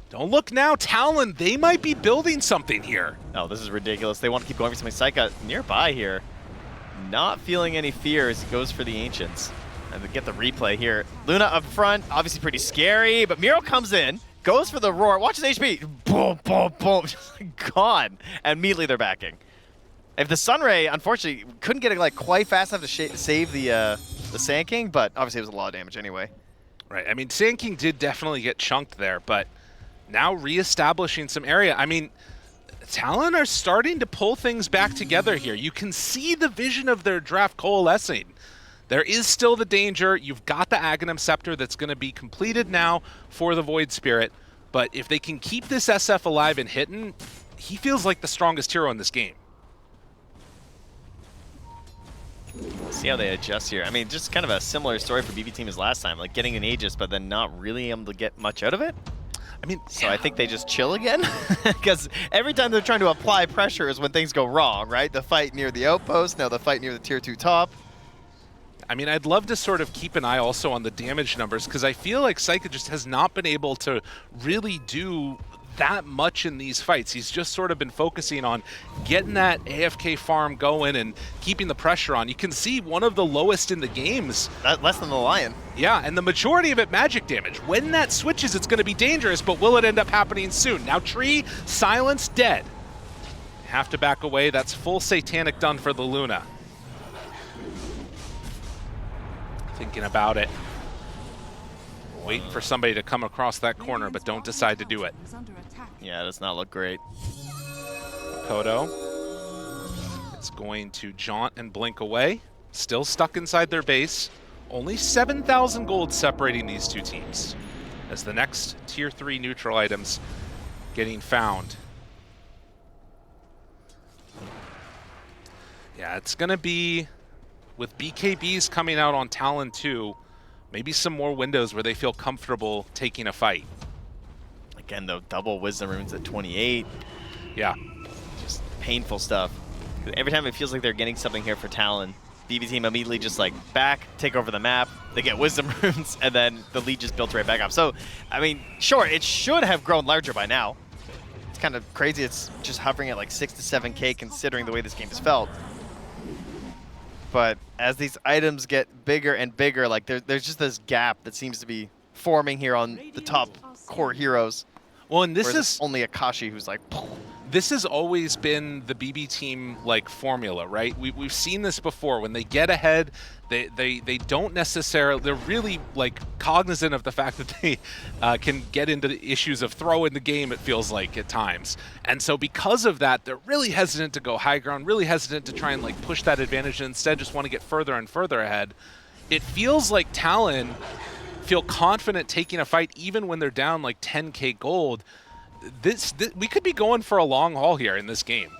Don't look now, Talon, they might be building something here. Oh, this is ridiculous. They want to keep going for something. Saika nearby here. Not feeling any fear as he goes for the Ancients. And they get the replay here. Luna up front, obviously pretty scary, but Miro comes in, goes for the roar, watches HP. Boom, boom, boom, just gone. And immediately they're backing. If the Sunray, unfortunately, couldn't get it like quite fast enough to save the Sand King, but obviously it was a lot of damage anyway. Right, I mean, Sand King did definitely get chunked there, but now reestablishing some area. I mean, Talon are starting to pull things back together here. You can see the vision of their draft coalescing. There is still the danger. You've got the Aghanim Scepter that's going to be completed now for the Void Spirit, but if they can keep this SF alive and hitting, he feels like the strongest hero in this game. See how they adjust here. I mean, just kind of a similar story for BB Team as last time, like getting an Aegis, but then not really able to get much out of it. I mean, so I think they just chill again, because every time they're trying to apply pressure is when things go wrong, right? The fight near the outpost, now the fight near the tier 2 top. I mean, I'd love to sort of keep an eye also on the damage numbers, because I feel like Psycho just has not been able to really do that much in these fights. He's just sort of been focusing on getting that AFK farm going and keeping the pressure on. You can see one of the lowest in the games. Less than the Lion. Yeah, and the majority of it magic damage. When that switches, it's going to be dangerous, but will it end up happening soon? Now Tree, Silence, dead. Have to back away. That's full Satanic done for the Luna. Thinking about it. Wait for somebody to come across that corner, but don't decide to do it. Yeah, it does not look great. Kodo is going to jaunt and blink away. Still stuck inside their base. Only 7,000 gold separating these two teams as the next tier 3 neutral items getting found. Yeah, it's going to be, with BKBs coming out on Talon 2, maybe some more windows where they feel comfortable taking a fight. Again, though, double Wisdom Runes at 28. Yeah. Just painful stuff. Every time it feels like they're getting something here for Talon, BB team immediately just like back, take over the map, they get Wisdom Runes, and then the lead just built right back up. So, I mean, sure, it should have grown larger by now. It's kind of crazy it's just hovering at like 6 to 7K considering the way this game has felt. But as these items get bigger and bigger, like there's just this gap that seems to be forming here on the top core heroes. Well, and this is only Akashi who's like, this has always been the BB team like formula, right? We've seen this before. When they get ahead, they don't necessarily, they're really like cognizant of the fact that they can get into the issues of throw in the game, it feels like at times. And so because of that, they're really hesitant to go high ground, really hesitant to try and like push that advantage, and instead just want to get further and further ahead. It feels like Talon feel confident taking a fight even when they're down like 10K gold. This we could be going for a long haul here in this game.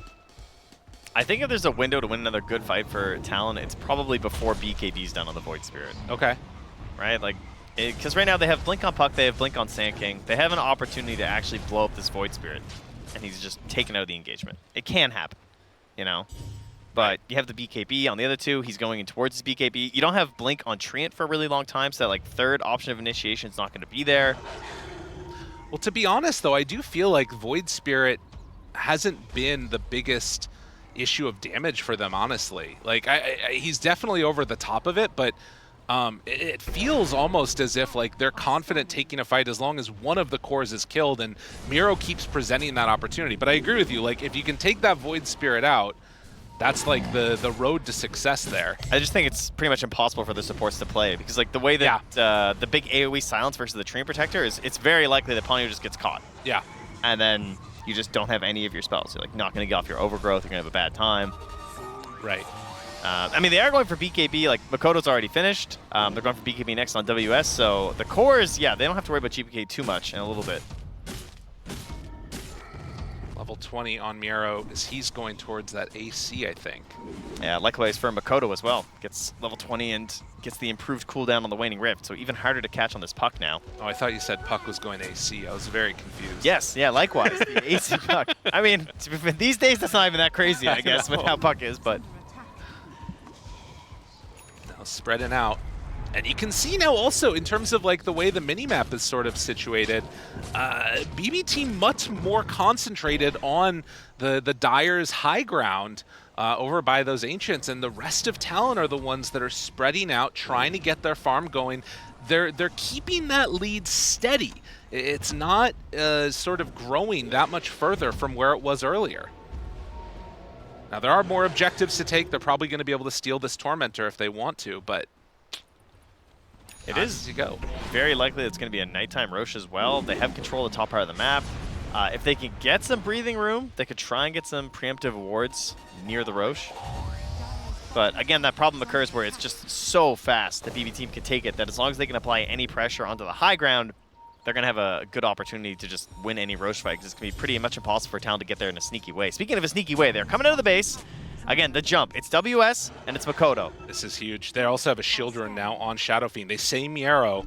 I think if there's a window to win another good fight for Talon, it's probably before BKB's done on the Void Spirit. Okay. Right? Like, because right now they have Blink on Puck, they have Blink on Sand King. They have an opportunity to actually blow up this Void Spirit, and he's just taking out the engagement. It can happen, you know? But you have the BKB on the other two. He's going in towards his BKB. You don't have Blink on Treant for a really long time, so that like third option of initiation is not going to be there. Well, to be honest, though, I do feel like Void Spirit hasn't been the biggest issue of damage for them, honestly. Like, he's definitely over the top of it, but it feels almost as if like they're confident taking a fight as long as one of the cores is killed, and Miro keeps presenting that opportunity. But I agree with you. Like, if you can take that Void Spirit out, that's like the road to success there. I just think it's pretty much impossible for the supports to play, because like the way that the big AoE silence versus the Treant Protector is, it's very likely that Ponyo just gets caught. Yeah. And then you just don't have any of your spells. You're like not going to get off your overgrowth. You're going to have a bad time. Right. I mean, they are going for BKB. Like, Makoto's already finished. They're going for BKB next on WS. So the cores, yeah, they don't have to worry about GPK too much in a little bit. Level 20 on Miro as he's going towards that AC, I think. Yeah, likewise for Makoto as well. Gets level 20 and gets the improved cooldown on the Waning Rift, so even harder to catch on this Puck now. Oh, I thought you said Puck was going AC. I was very confused. Yes, yeah, likewise, the AC Puck. I mean, these days that's not even that crazy, I guess, with how Puck is, but... Now spreading out. And you can see now also, in terms of like the way the minimap is sort of situated, BB team much more concentrated on the Dyer's high ground over by those Ancients, and the rest of Talon are the ones that are spreading out, trying to get their farm going. They're keeping that lead steady. It's not sort of growing that much further from where it was earlier. Now there are more objectives to take. They're probably going to be able to steal this Tormentor if they want to, but it is very likely it's going to be a nighttime Roche as well. They have control of the top part of the map. If they can get some breathing room, they could try and get some preemptive wards near the Roche. But again, that problem occurs where it's just so fast the BB team can take it that as long as they can apply any pressure onto the high ground, they're going to have a good opportunity to just win any Roche fight, because it's going to be pretty much impossible for Talon to get there in a sneaky way. Speaking of a sneaky way, they're coming out of the base. Again, the jump. It's WS, and it's Makoto. This is huge. They also have a shield rune now on Shadow Fiend. They say Miero.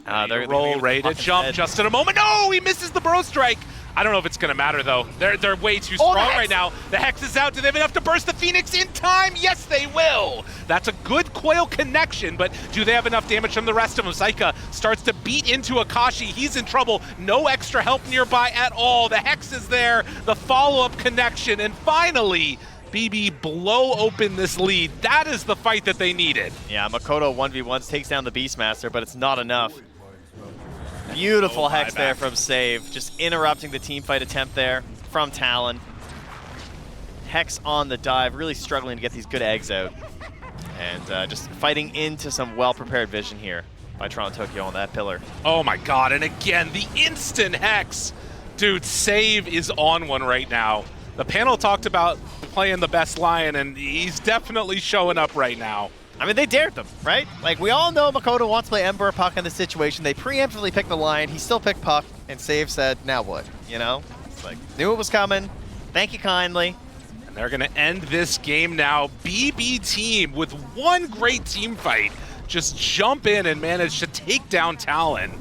They're roll, ready to jump just in a moment. No, he misses the bro strike. I don't know if it's going to matter, though. They're way too strong right now. The Hex is out. Do they have enough to burst the Phoenix in time? Yes, they will. That's a good coil connection, but do they have enough damage from the rest of them? Zyka starts to beat into Akashi. He's in trouble. No extra help nearby at all. The Hex is there. The follow-up connection. And finally, BB blow open this lead. That is the fight that they needed. Yeah, Makoto 1v1s takes down the Beastmaster, but it's not enough. Beautiful Hex there from Save, just interrupting the team fight attempt there from Talon. Hex on the dive, really struggling to get these good eggs out. And just fighting into some well-prepared vision here by Toronto Tokyo on that pillar. Oh my god, and again, the instant Hex. Dude, Save is on one right now. The panel talked about playing the best Lion, and he's definitely showing up right now. I mean, they dared them, right? Like, we all know Makoto wants to play Ember Puck in this situation. They preemptively picked the Lion. He still picked Puck, and Save said, now what? You know? It's like, knew it was coming. Thank you kindly. And they're going to end this game now. BB team, with one great team fight, just jump in and manage to take down Talon.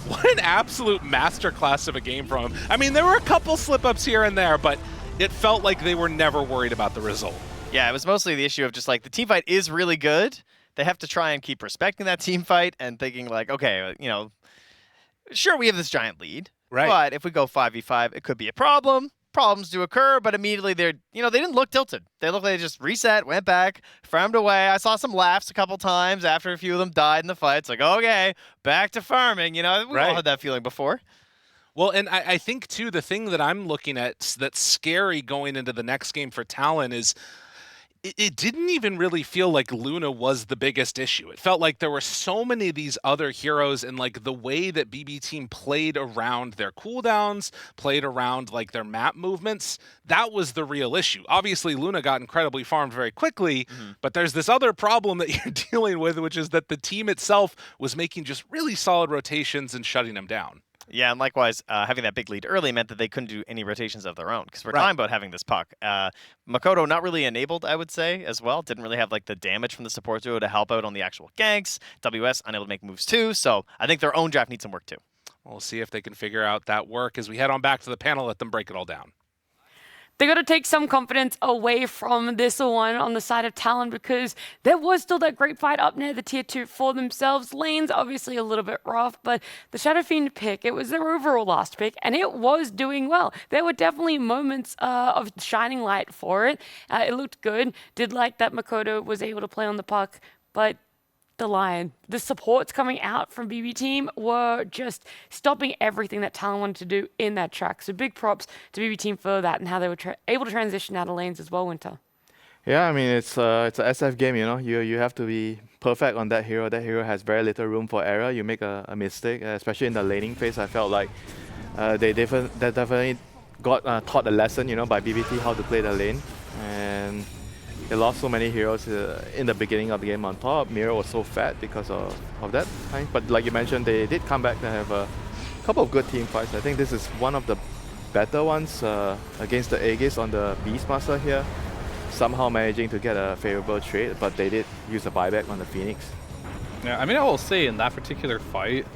What an absolute masterclass of a game from him. I mean, there were a couple slip-ups here and there, but it felt like they were never worried about the result. Yeah, it was mostly the issue of just like the team fight is really good. They have to try and keep respecting that team fight and thinking like, okay, you know, sure, we have this giant lead, right? But if we go 5v5, it could be a problem. Problems do occur, but immediately they're, you know, they didn't look tilted. They looked like they just reset, went back, farmed away. I saw some laughs a couple times after a few of them died in the fight. It's like, okay, back to farming. You know, we've all had that feeling before. Well, and I think, too, the thing that I'm looking at that's scary going into the next game for Talon is it didn't even really feel like Luna was the biggest issue. It felt like there were so many of these other heroes, and like the way that BB team played around their cooldowns, played around like their map movements, that was the real issue. Obviously, Luna got incredibly farmed very quickly, but there's this other problem that you're dealing with, which is that the team itself was making just really solid rotations and shutting them down. Yeah, and likewise, having that big lead early meant that they couldn't do any rotations of their own, because we're talking about having this puck. Makoto not really enabled, I would say, as well. Didn't really have like the damage from the support duo to help out on the actual ganks. WS unable to make moves too, so I think their own draft needs some work too. We'll see if they can figure out that work as we head on back to the panel, let them break it all down. They got to take some confidence away from this one on the side of Talon, because there was still that great fight up near the tier 2 for themselves. Lane's obviously a little bit rough, but the Shadow Fiend pick, it was their overall last pick, and it was doing well. There were definitely moments of shining light for it. It looked good. Did like that Makoto was able to play on the puck, but the Lion, the supports coming out from BB team were just stopping everything that Talon wanted to do in that track. So big props to BB team for that and how they were able to transition out of lanes as well, Winter. Yeah, I mean, it's a SF game, you know. You have to be perfect on that hero. That hero has very little room for error. You make a mistake, especially in the laning phase. I felt like they definitely got taught a lesson, you know, by BBT how to play the lane. And they lost so many heroes in the beginning of the game on top. Miro was so fat because of that. But like you mentioned, they did come back to have a couple of good team fights. I think this is one of the better ones against the Aegis on the Beastmaster here. Somehow managing to get a favorable trade, but they did use a buyback on the Phoenix. Yeah, I mean, I will say in that particular fight,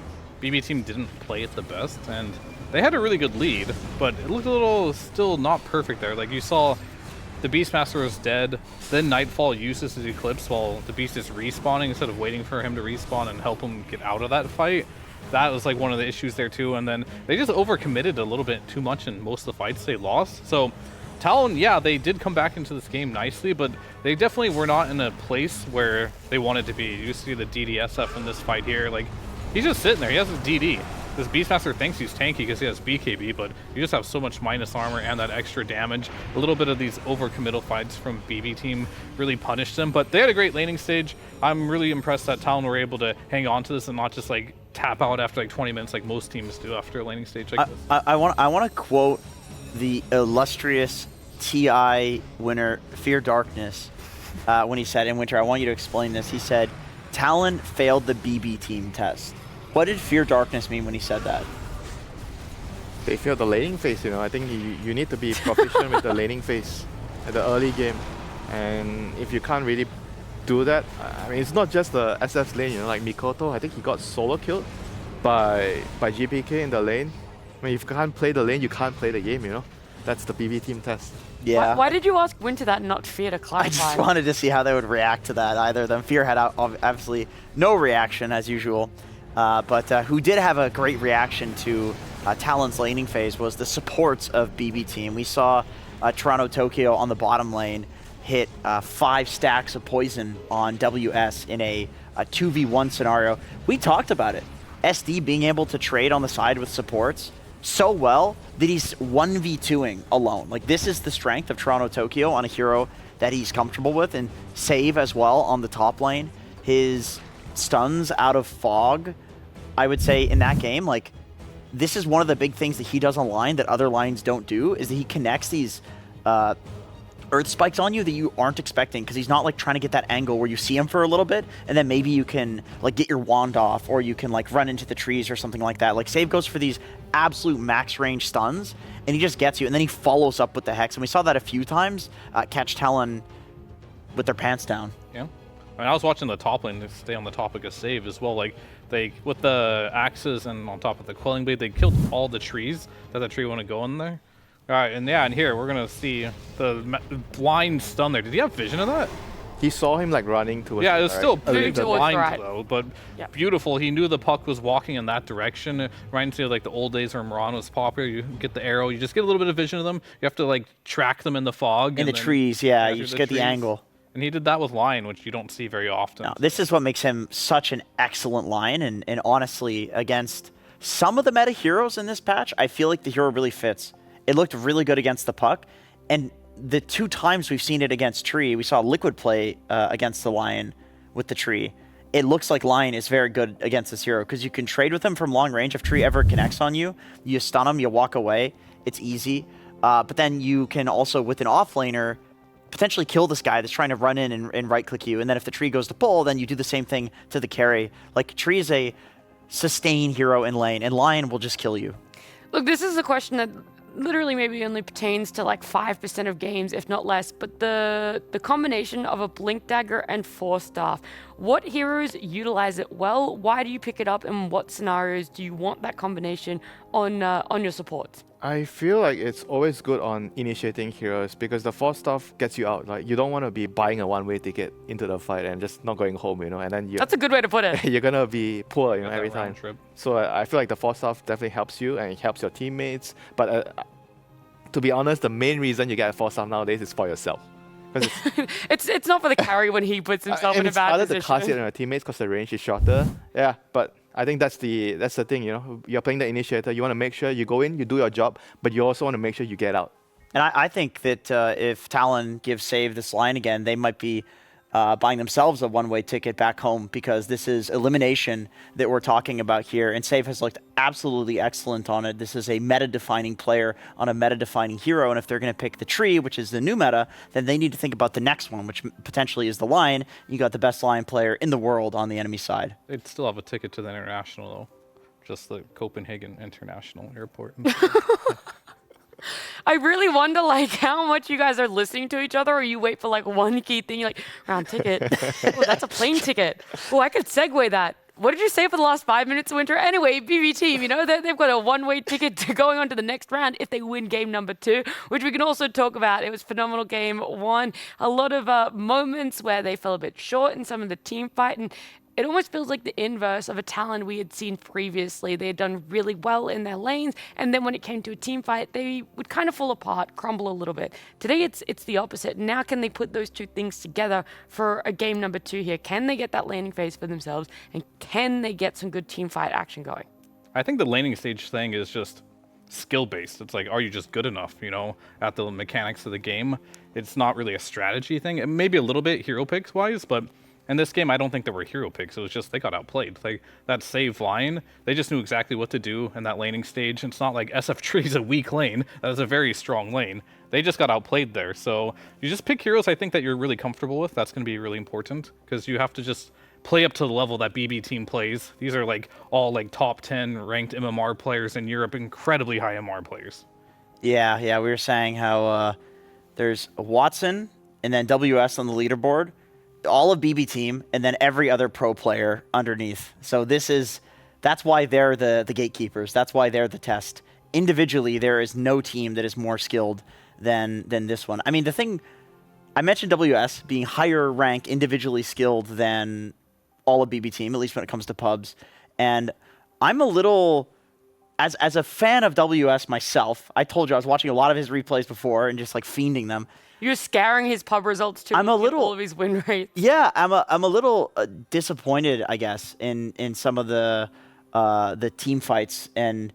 BB team didn't play it the best, and they had a really good lead, but it looked a little still not perfect there. Like you saw, the Beastmaster was dead, then Nightfall uses his Eclipse while the Beast is respawning instead of waiting for him to respawn and help him get out of that fight. That was like one of the issues there too, and then they just overcommitted a little bit too much in most of the fights they lost. So Talon, yeah, they did come back into this game nicely, but they definitely were not in a place where they wanted to be. You see the DDSF in this fight here, like, he's just sitting there, he has a DD. This Beastmaster thinks he's tanky because he has BKB, but you just have so much minus armor and that extra damage. A little bit of these overcommittal fights from BB team really punished them, but they had a great laning stage. I'm really impressed that Talon were able to hang on to this and not just like tap out after like 20 minutes like most teams do after a laning stage like this. I want to quote the illustrious TI winner, Fear Darkness, when he said, in Winter, I want you to explain this. He said, Talon failed the BB team test. What did Fear Darkness mean when he said that? They failed the laning phase, you know. I think you need to be proficient with the laning phase at the early game. And if you can't really do that, I mean, it's not just the SF's lane, you know, like Mikoto, I think he got solo killed by GPK in the lane. I mean, if you can't play the lane, you can't play the game, you know? That's the BB team test. Yeah. Why did you ask Winter that, not Fear, to clarify? I just wanted to see how they would react to that. Either of them. Fear had obviously no reaction as usual, but who did have a great reaction to Talon's laning phase was the supports of BB team. We saw Toronto Tokyo on the bottom lane hit 5 stacks of poison on WS in a 2v1 scenario. We talked about it. SD being able to trade on the side with supports so well that he's 1v2ing alone. Like, this is the strength of Toronto Tokyo on a hero that he's comfortable with, and Save as well on the top lane. His stuns out of Fog, I would say in that game, like, this is one of the big things that he does on line that other lines don't do, is that he connects these earth spikes on you that you aren't expecting, because he's not like trying to get that angle where you see him for a little bit and then maybe you can like get your wand off, or you can like run into the trees or something like that. Like, Save goes for these absolute max range stuns and he just gets you, and then he follows up with the Hex, and we saw that a few times catch Talon with their pants down. Yeah, I mean, I was watching the top lane to stay on the topic of Save as well. Like, they, with the axes and on top of the Quelling Blade, they killed all the trees that the tree want to go in there. All right, and yeah, and here we're gonna see the blind stun there. Did he have vision of that? He saw him like running towards. Yeah, it was still pretty towards blind right. though, but beautiful. He knew the puck was walking in that direction, right into like the old days where Moran was popular. You get the arrow, you just get a little bit of vision of them. You have to like track them in the fog. In the trees, yeah, you just get the angle. And he did that with Lion, which you don't see very often. No, this is what makes him such an excellent Lion, and honestly, against some of the meta heroes in this patch, I feel like the hero really fits. It looked really good against the puck, and the 2 times we've seen it against Tree, we saw Liquid play against the Lion with the Tree. It looks like Lion is very good against this hero, because you can trade with him from long range. If Tree ever connects on you, you stun him, you walk away, it's easy. But then you can also, with an offlaner, potentially kill this guy that's trying to run in and right-click you, and then if the Tree goes to pull, then you do the same thing to the carry. Like, Tree is a sustain hero in lane, and Lion will just kill you. Look, this is a question that literally maybe only pertains to like 5% of games, if not less, but the combination of a Blink Dagger and Force Staff, what heroes utilize it well? Why do you pick it up, and what scenarios do you want that combination on your supports? I feel like it's always good on initiating heroes, because the Force Staff gets you out. Like, you don't want to be buying a one-way ticket into the fight and just not going home, you know, and then That's a good way to put it. you're gonna be poor, you know, every time. So I feel like the Force Staff definitely helps you, and it helps your teammates. But to be honest, the main reason you get a Force Staff nowadays is for yourself. It's not for the carry when he puts himself in a bad position. It's harder to cast it on your teammates because the range is shorter. Yeah, but I think that's the thing, you know. You're playing the initiator. You want to make sure you go in, you do your job, but you also want to make sure you get out. And I think that if Talon gives Save this line again, they might be buying themselves a one-way ticket back home, because this is elimination that we're talking about here, and Save has looked absolutely excellent on it. This is a meta-defining player on a meta-defining hero, and if they're going to pick the Tree, which is the new meta, then they need to think about the next one, which potentially is the Lion. You got the best Lion player in the world on the enemy side. They'd still have a ticket to the international though, just the Copenhagen International Airport. I really wonder like how much you guys are listening to each other, or you wait for like one key thing, you're like, round ticket. Oh, that's a plane ticket. Oh, I could segue that. What did you say for the last 5 minutes of Winter? Anyway, BB team, you know, they've got a one-way ticket to going on to the next round if they win game number 2, which we can also talk about. It was phenomenal game 1. A lot of moments where they fell a bit short in some of the team fight, and it almost feels like the inverse of a Talon we had seen previously. They had done really well in their lanes, and then when it came to a team fight, they would kind of fall apart, crumble a little bit. Today, it's the opposite. Now can they put those 2 things together for a game number 2 here? Can they get that laning phase for themselves, and can they get some good team fight action going? I think the laning stage thing is just skill-based. It's like, are you just good enough, you know, at the mechanics of the game? It's not really a strategy thing. It may be a little bit hero picks-wise, but in this game, I don't think there were hero picks. It was just they got outplayed. Like, that Save line, they just knew exactly what to do in that laning stage. It's not like SF Tree's a weak lane. That is a very strong lane. They just got outplayed there. So you just pick heroes I think that you're really comfortable with. That's going to be really important, because you have to just play up to the level that BB team plays. These are like all like top 10 ranked MMR players in Europe, incredibly high MR players. Yeah, we were saying how there's Watson and then WS on the leaderboard, all of BB team, and then every other pro player underneath. So this is That's why they're the gatekeepers. That's why they're the test. Individually, there is no team that is more skilled than this one. I mean, the thing, I mentioned WS being higher rank, individually skilled than all of BB Team, at least when it comes to pubs. And I'm a little, as a fan of WS myself, I told you I was watching a lot of his replays before and just like fiending them. You're scaring his pub results too. I'm a little, all of his win rates. Yeah, I'm a little disappointed, I guess, in some of the team fights, and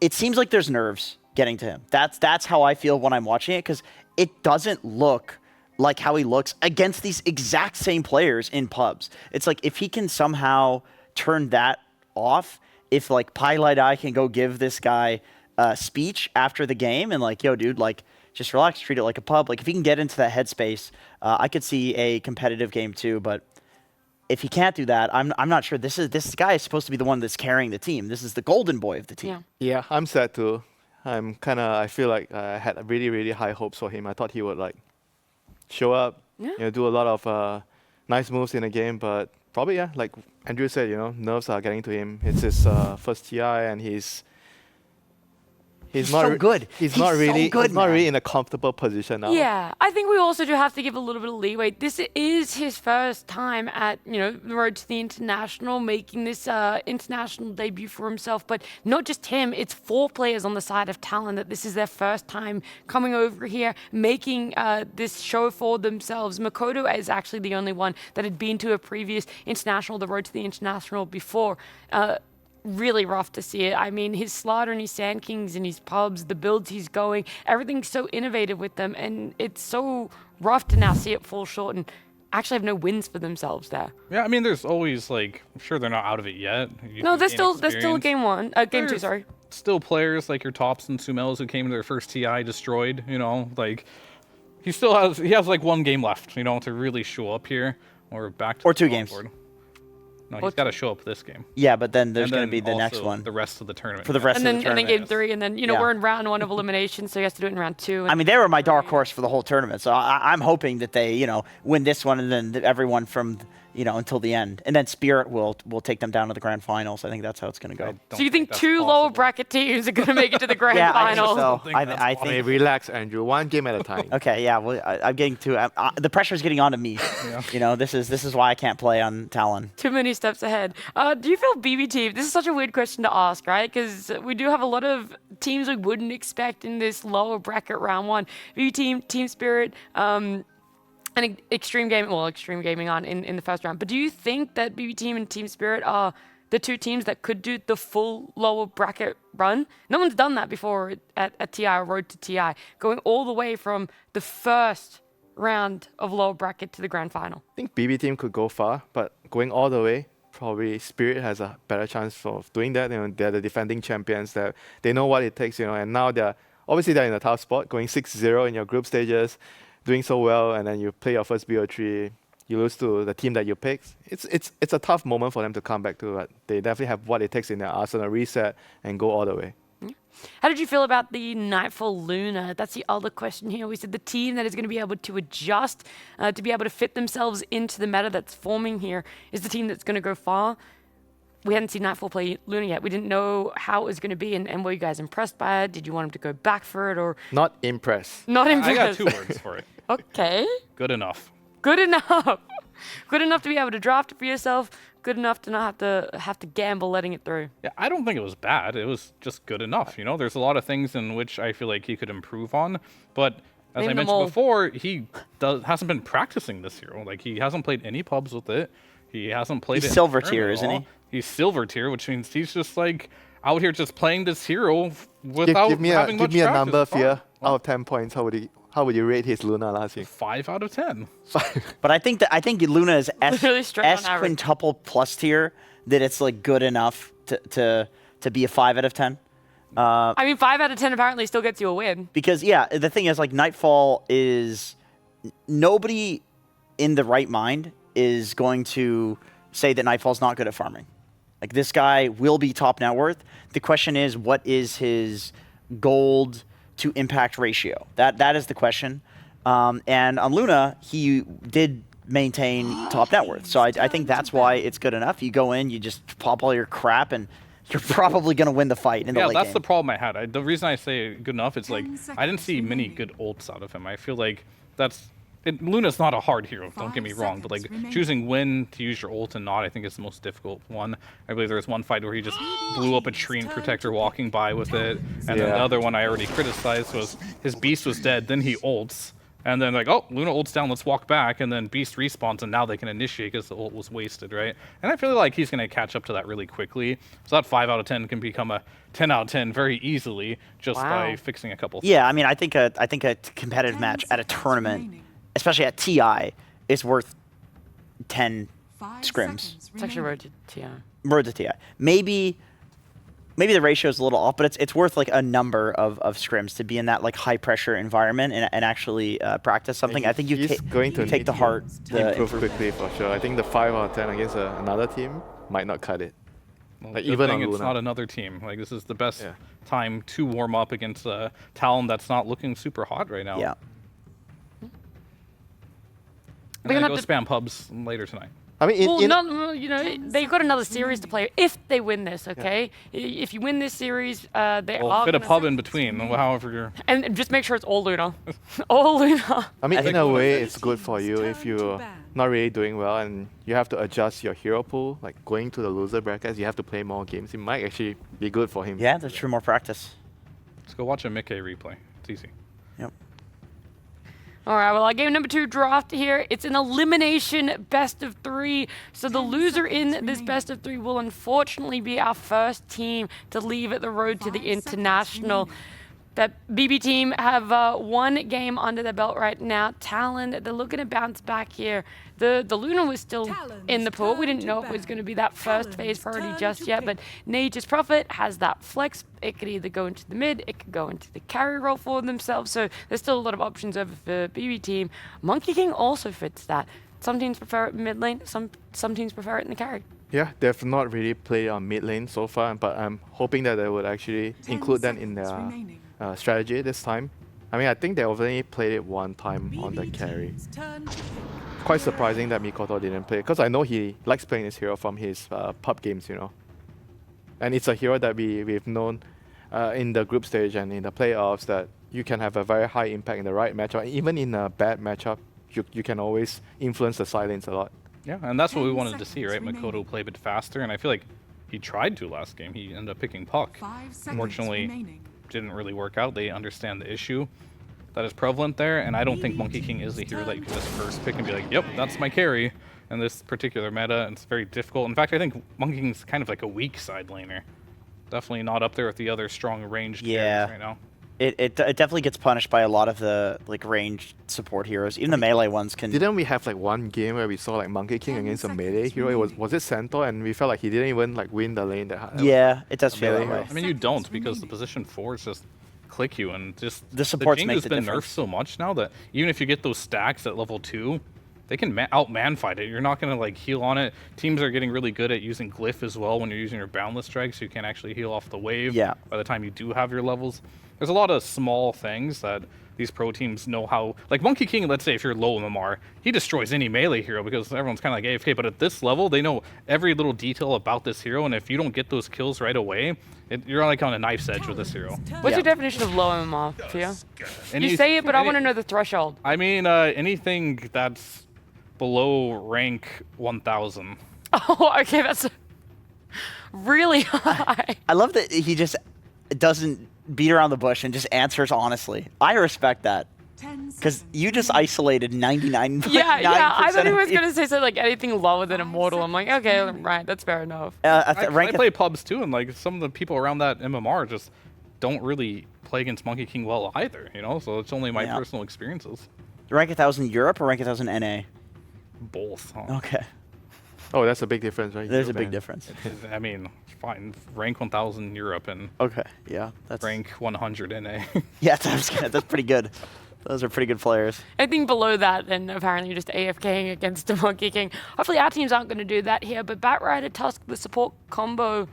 it seems like there's nerves getting to him. That's how I feel when I'm watching it, because it doesn't look like how he looks against these exact same players in pubs. It's like if he can somehow turn that off, if like Pilot I can go give this guy a speech after the game and like, yo, dude, like just relax, treat it like a pub. Like if he can get into that headspace, I could see a competitive game too. But if he can't do that, I'm not sure. This guy is supposed to be the one that's carrying the team. This is the golden boy of the team. Yeah, I'm sad too. I feel like I had really, really high hopes for him. I thought he would like show up, do a lot of nice moves in the game, but probably, like Andrew said, nerves are getting to him. It's his first TI, and he's not so good. He's not really in a comfortable position now. Yeah, I think we also do have to give a little bit of leeway. This is his first time at the road to the international, making this international debut for himself. But not just him; it's 4 players on the side of Talon that this is their first time coming over here, making this show for themselves. Makoto is actually the only one that had been to a previous international, the road to the international before. Really rough to see it. I mean, his Slaughter and his Sand Kings and his pubs, the builds he's going, everything's so innovative with them, and it's so rough to now see it fall short and actually have no wins for themselves there. Yeah, I mean, there's always like, I'm sure they're not out of it yet. No, they're still game 2, sorry. Still players like your Tops and Sumelos who came to their first TI destroyed. Like he has like 1 game left. To really show up here or back to or 2 games. Board. No, he's got to show up this game. Yeah, but then there's going to be the next one. The rest of the tournament. For the rest of the tournament. And then game 3, and then, we're in round 1 of elimination, so he has to do it in round 2. I mean, they were my dark horse for the whole tournament, so I'm hoping that they, win this one, and then everyone from, until the end. And then Spirit will take them down to the grand finals. I think that's how it's going to go. So you think 2 lower bracket teams are going to make it to the grand final? I think so. Relax, Andrew. 1 game at a time. Okay, yeah. Well, I'm getting to the pressure's getting onto me. This is why I can't play on Talon. Too many steps ahead. Do you feel BB Team? This is such a weird question to ask, right? Because we do have a lot of teams we wouldn't expect in this lower bracket round 1. BB Team, Team Spirit, and Extreme Gaming on in the first round. But do you think that BB Team and Team Spirit are the 2 teams that could do the full lower bracket run? No one's done that before at TI or Road to TI, going all the way from the first round of lower bracket to the grand final. I think BB Team could go far, but going all the way, probably Spirit has a better chance of doing that. They're the defending champions. That they know what it takes. And now they're in a tough spot, going 6-0 in your group stages, doing so well, and then you play your first BO3, you lose to the team that you picked. It's a tough moment for them to come back to, but they definitely have what it takes in their arsenal, reset, and go all the way. How did you feel about the Nightfall Luna? That's the other question here. We said the team that is going to be able to adjust, to be able to fit themselves into the meta that's forming here is the team that's going to go far. We hadn't seen Nightfall play Luna yet. We didn't know how it was going to be, and were you guys impressed by it? Did you want him to go back for it, or not impressed? Not impressed. I got 2 words for it. Okay. Good enough. Good enough. Good enough to be able to draft it for yourself. Good enough to not have to gamble letting it through. Yeah, I don't think it was bad. It was just good enough. There's a lot of things in which I feel like he could improve on, but as I mentioned before, he hasn't been practicing this hero. Like he hasn't played any pubs with it. He hasn't played. He's silver tier, isn't he? He's silver tier, which means he's just like out here just playing this hero without having much practice. Give me a number, Fia. Out of 10 points, how would you rate his Luna last year? 5 out of 10. But I think Luna is S quintuple plus tier, that it's like good enough to be a 5 out of 10. I mean, 5 out of 10 apparently still gets you a win. Because the thing is, like, Nightfall is nobody in the right mind is going to say that Nightfall's not good at farming. Like, this guy will be top net worth. The question is, what is his gold to impact ratio? That is the question. And on Luna, he did maintain top net worth. So I think that's why it's good enough. You go in, you just pop all your crap, and you're probably going to win the fight in the late game. Yeah, that's the problem I had. The reason I say good enough is like I didn't see many good ults out of him. I feel like Luna's not a hard hero, don't get me wrong, but like choosing when to use your ult and not, I think is the most difficult one. I believe there was one fight where he just blew up a Treant Protector walking by with it, and then the other one I already criticized was his Beast was dead, then he ults, and then like, oh, Luna ults down, let's walk back, and then Beast respawns, and now they can initiate because the ult was wasted, right? And I feel like he's going to catch up to that really quickly. So that 5 out of 10 can become a 10 out of 10 very easily just by fixing a couple things. Yeah, I mean, I think a competitive match at a tournament, especially at TI, is worth 10 scrims. It's actually road to TI. Road to TI. Maybe the ratio is a little off, but it's worth like a number of scrims to be in that like high pressure environment and actually practice something. I think you take the heart. Improve quickly for sure. I think the 5 out of 10 against another team might not cut it. Well, like even on it's not another team. Like this is the best time to warm up against a Talon that's not looking super hot right now. Yeah. And then go spam pubs later tonight. I mean, you know, they've got another series to play if they win this. Okay, if you win this series, they are fit a pub in between, however you're. And just make sure it's all Luna, all Luna. I mean, in a way, it's good for you if you're not really doing well and you have to adjust your hero pool. Like going to the loser brackets, you have to play more games. It might actually be good for him. Yeah, that's true. More practice. Let's go watch a Mickey replay. It's easy. Yep. All right, well, our game number 2 draft here. It's an elimination best of 3. So the loser in this best of 3 will unfortunately be our first team to leave the road to the international. That BB team have one game under their belt right now. Talon, they're looking to bounce back here. The Luna was still in the pool. We didn't know it was going to be that first phase priority just yet, but Nature's Prophet has that flex. It could either go into the mid, it could go into the carry role for themselves, so there's still a lot of options over for BB team. Monkey King also fits that. Some teams prefer it in mid lane, some teams prefer it in the carry. Yeah, they've not really played on mid lane so far, but I'm hoping that they would actually include that in their strategy this time. I mean, I think they only played it one time on the carry. Quite surprising that Mikoto didn't play, because I know he likes playing this hero from his pub games, you know. And it's a hero that we've known in the group stage and in the playoffs that you can have a very high impact in the right matchup. Even in a bad matchup, you can always influence the side lanes a lot. Yeah, and that's what we wanted to see, right? Mikoto play a bit faster, and I feel like he tried to last game. He ended up picking Puck. Unfortunately, didn't really work out. They understand the issue that is prevalent there, and I don't think Monkey King is a hero that you can just first pick and be like, yep, that's my carry in this particular meta, and it's very difficult. In fact, I think Monkey King's kind of like a weak side laner. Definitely not up there with the other strong ranged carries right now. It definitely gets punished by a lot of the like ranged support heroes. Even the melee ones can. Didn't we have like one game where we saw like Monkey King against a melee hero? Was it Centaur, and we felt like he didn't even like win the lane that hard. Yeah, it does feel that way. I mean, you don't, because the position 4s just click you, and just the supports Jinx make has the been difference. nerfed so much now that even if you get those stacks at level 2, they can out-man fight it. You're not going to like heal on it. Teams are getting really good at using Glyph as well when you're using your Boundless Strike, so you can actually heal off the wave by the time you do have your levels. There's a lot of small things that these pro teams know how. Like Monkey King, let's say if you're low MMR, he destroys any melee hero because everyone's kind of like AFK, but at this level, they know every little detail about this hero, and if you don't get those kills right away, you're like on a knife's edge with this hero. What's your definition of low MMR, Fia? You say it, but I want to know the threshold. I mean, anything that's below rank 1000. Oh, okay, that's really high. I love that he just doesn't beat around the bush and just answers honestly. I respect that. Because you just isolated 99.9%. Yeah, I thought he was going to say something like anything lower than Immortal. I'm like, okay, right, that's fair enough. I play pubs too, and like some of the people around that MMR just don't really play against Monkey King well either, you know? So it's only my personal experiences. Rank 1000 Europe or rank 1000 NA? Both. Huh? Okay. Oh, that's a big difference, right? There's a big difference. I mean, fine. Rank 1000 Europe and that's rank 100 NA. Yeah, that's pretty good. Those are pretty good players. Anything below that, then apparently you're just AFKing against the Monkey King. Hopefully our teams aren't going to do that here, but Bat Rider, Tusk, the support combo,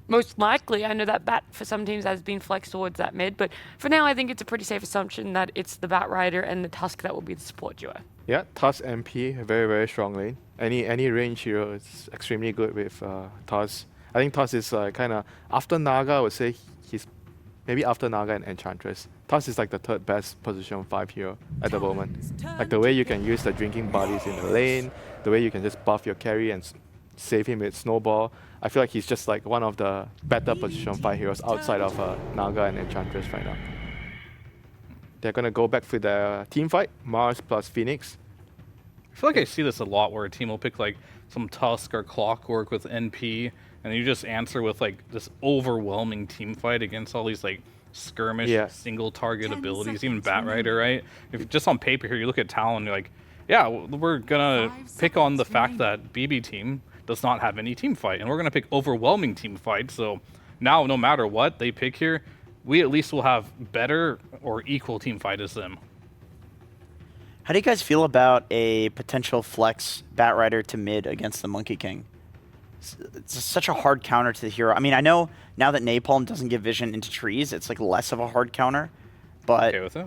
most likely. I know that Bat for some teams has been flexed towards that mid, but for now I think it's a pretty safe assumption that it's the Bat Rider and the Tusk that will be the support duo. Yeah, Tusk MP, very, very strong lane. Any range hero is extremely good with Tusk. I think Tusk is kind of, after Naga, I would say he's maybe after Naga and Enchantress. Tusk is like the third best position 5 hero at the moment. Like the way you can use the drinking buddies in the lane, the way you can just buff your carry and save him with Snowball. I feel like he's just like one of the better position 5 heroes outside of Naga and Enchantress right now. They're going to go back for their team fight, Mars plus Phoenix. I feel like I see this a lot where a team will pick like some Tusk or Clockwork with NP, and you just answer with like this overwhelming team fight against all these like skirmish single target abilities, even Batrider, right? If just on paper here, you look at Talon, you're like, yeah, we're gonna pick on the fact that BB team does not have any team fight, and we're gonna pick overwhelming team fight. So now, no matter what they pick here, we at least will have better or equal team fight as them. How do you guys feel about a potential flex Batrider to mid against the Monkey King? It's such a hard counter to the hero. I mean, I know now that Napalm doesn't give vision into trees, it's like less of a hard counter, but okay with it?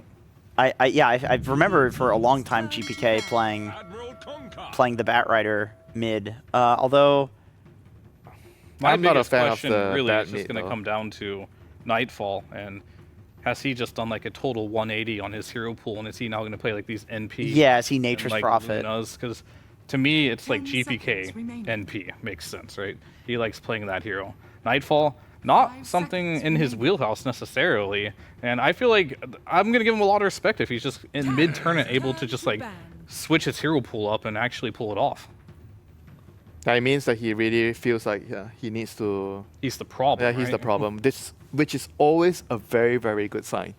I remember for a long time GPK playing the Batrider mid. Although my I'm not a biggest fan of question the really Bat is just mid, going to come down to Nightfall, and has he just done like a total 180 on his hero pool, and is he now going to play like these NP? Yeah, is he Nature's like Prophet? Because to me, it's like GPK NP makes sense, right? He likes playing that hero. Nightfall, not something in his wheelhouse necessarily, and I feel like I'm going to give him a lot of respect if he's just in mid-tournament able to just like switch his hero pool up and actually pull it off. That means that he really feels like he needs to... He's the problem, Yeah, he's the right? problem. Which is always a very, very good sign.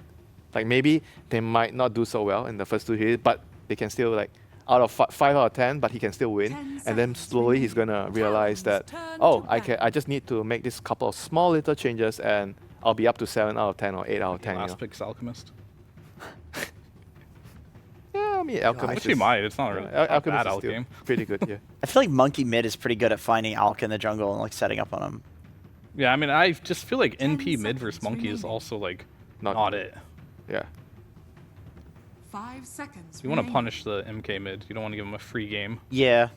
Like maybe they might not do so well in the first 2 hits, but they can still like, out of 5 out of 10, but he can still win. And then slowly he's gonna realize that, oh, I just need to make this couple of small little changes and I'll be up to 7 out of 10 or 8 out of 10. Last pick's Alchemist. Yeah, I mean, Alchemist Actually, might. It's not really a bad Alchemist is game. pretty good, yeah. I feel like Monkey mid is pretty good at finding Alk in the jungle and like setting up on him. Yeah, I mean, I just feel like NP mid versus Monkey is also like not it. Yeah. 5 seconds. You want to punish the MK mid. You don't want to give him a free game. Yeah.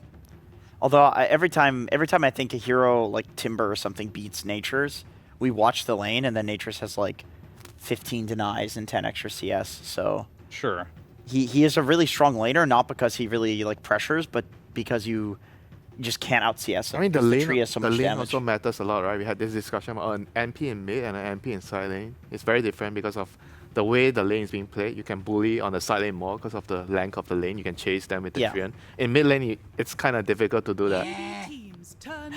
Although every time I think a hero like Timber or something beats Nature's, we watch the lane and then Nature's has like 15 denies and 10 extra CS. So sure. He is a really strong laner, not because he really like pressures, but because you just can't out CS him. I mean, the tree lane, has so the much lane damage. also matters a lot, right? We had this discussion about an MP in mid and an MP in side lane. It's very different because of the way the lane is being played. You can bully on the side lane more because of the length of the lane. You can chase them with the Treant. In mid lane, it's kind of difficult to do that.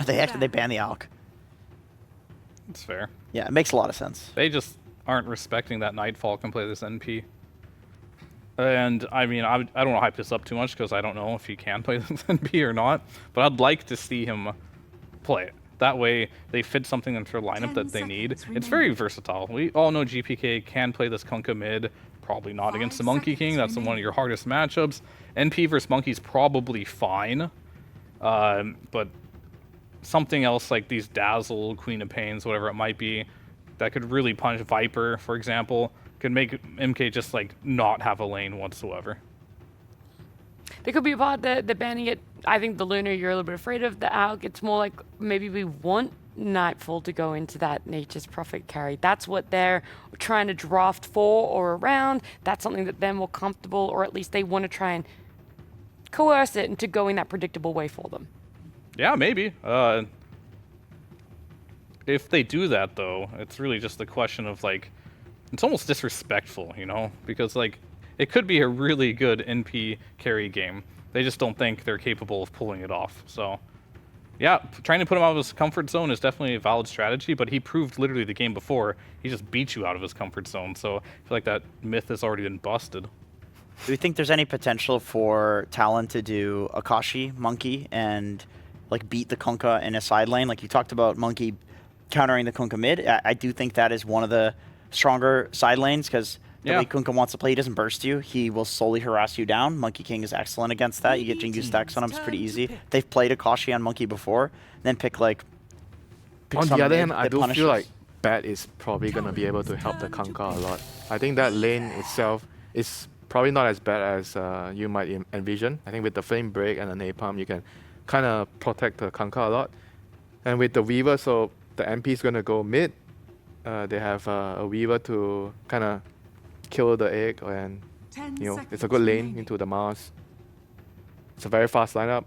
They ban the Alk. It's fair. Yeah, it makes a lot of sense. They just aren't respecting that Nightfall can play this NP. And I mean, I don't want to hype this up too much because I don't know if he can play this NP or not. But I'd like to see him play it. That way, they fit something into their lineup that they need. It's very versatile. We all know GPK can play this Kunkka mid. Probably not against the Monkey King. That's one of your hardest matchups. NP versus Monkey's probably fine. But something else like these Dazzle, Queen of Pains, whatever it might be, that could really punish Viper, for example, could make MK just like not have a lane whatsoever. There could be about the banning it. I think the Luna you're a little bit afraid of. The Alk, it's more like maybe we want Nightfall to go into that Nature's Prophet carry. That's what they're trying to draft for or around. That's something that they're more comfortable, or at least they want to try and coerce it into going that predictable way for them. Yeah, maybe. If they do that, though, it's really just the question of like, it's almost disrespectful, you know, because like it could be a really good NP carry game. They just don't think they're capable of pulling it off. So, yeah, trying to put him out of his comfort zone is definitely a valid strategy, but he proved literally the game before, he just beat you out of his comfort zone. So I feel like that myth has already been busted. Do you think there's any potential for Talon to do Akashi Monkey and like beat the Kunkka in a side lane? Like you talked about Monkey countering the Kunkka mid. I do think that is one of the stronger side lanes because the way Kunkka wants to play, he doesn't burst you. He will slowly harass you down. Monkey King is excellent against that. You get Jingu stacks on him. It's pretty easy. They've played Akashi on Monkey before. Then pick like... On the other hand, I do feel like Bat is probably going to be able to help the Kunkka a lot. I think that lane itself is probably not as bad as you might envision. I think with the Flame Break and the Napalm, you can kind of protect the Kunkka a lot. And with the Weaver, so the MP is going to go mid. They have a Weaver to kind of kill the egg, and it's a good lane into the Mars. It's a very fast lineup.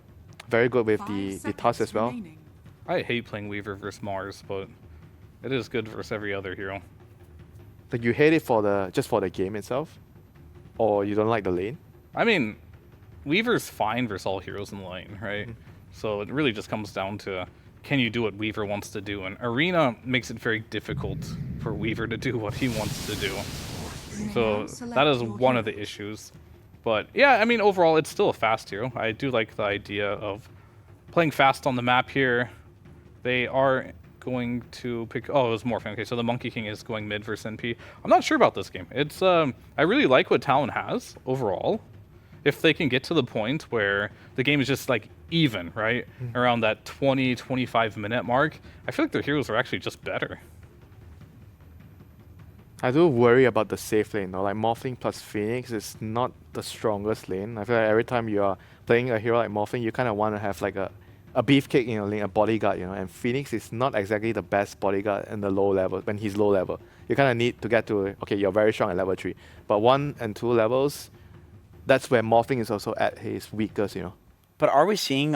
Very good with the Tusk as well. I hate playing Weaver versus Mars, but it is good versus every other hero. Like, you hate it just for the game itself? Or you don't like the lane? I mean, Weaver's fine versus all heroes in the lane, right? So it really just comes down to, can you do what Weaver wants to do? And Arena makes it very difficult for Weaver to do what he wants to do. So that is one of the issues. But yeah, I mean, overall, it's still a fast hero. I do like the idea of playing fast on the map here. They are going to pick... Oh, it was Morphing. Okay, so the Monkey King is going mid versus NP. I'm not sure about this game. It's I really like what Talon has overall. If they can get to the point where the game is just like even, right? Around that 20-25 minute mark, I feel like their heroes are actually just better. I do worry about the safe lane though. Like, Morphling plus Phoenix is not the strongest lane. I feel like every time you are playing a hero like Morphling, you kind of want to have like a beefcake in your lane, a bodyguard, and Phoenix is not exactly the best bodyguard in the low level, when he's low level. You kind of need to get to, okay, you're very strong at level 3. But 1 and 2 levels, that's where Morphling is also at his weakest, But are we seeing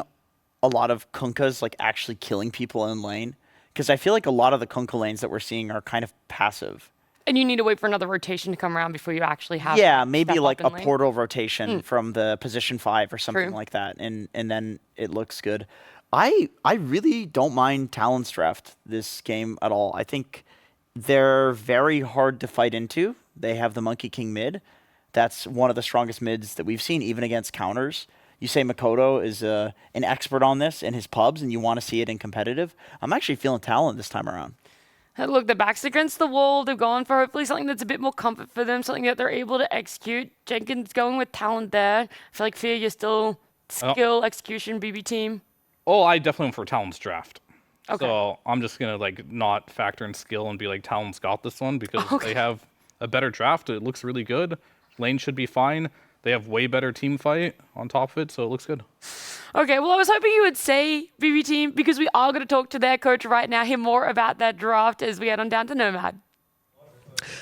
a lot of Kunkkas like actually killing people in lane? Because I feel like a lot of the Kunkka lanes that we're seeing are kind of passive. And you need to wait for another rotation to come around before you actually have. Yeah, maybe like a lane. portal rotation from the position 5 or something like that, and then it looks good. I really don't mind Talon's draft this game at all. I think they're very hard to fight into. They have the Monkey King mid. That's one of the strongest mids that we've seen, even against counters. You say Makoto is an expert on this in his pubs, and you want to see it in competitive. I'm actually feeling Talon this time around. Look, the back's against the wall. They've gone for hopefully something that's a bit more comfort for them, something that they're able to execute. Jenkins going with Talon there. I feel like Fear, you're still skill, execution, BB team. Oh, I definitely went for Talon's draft. Okay. So I'm just going to like not factor in skill and be like, Talon's got this one, because they have a better draft. It looks really good. Lane should be fine. They have way better team fight on top of it, so it looks good. Okay, well, I was hoping you would say BB team, because we are going to talk to their coach right now, hear more about that draft as we head on down to Nomad.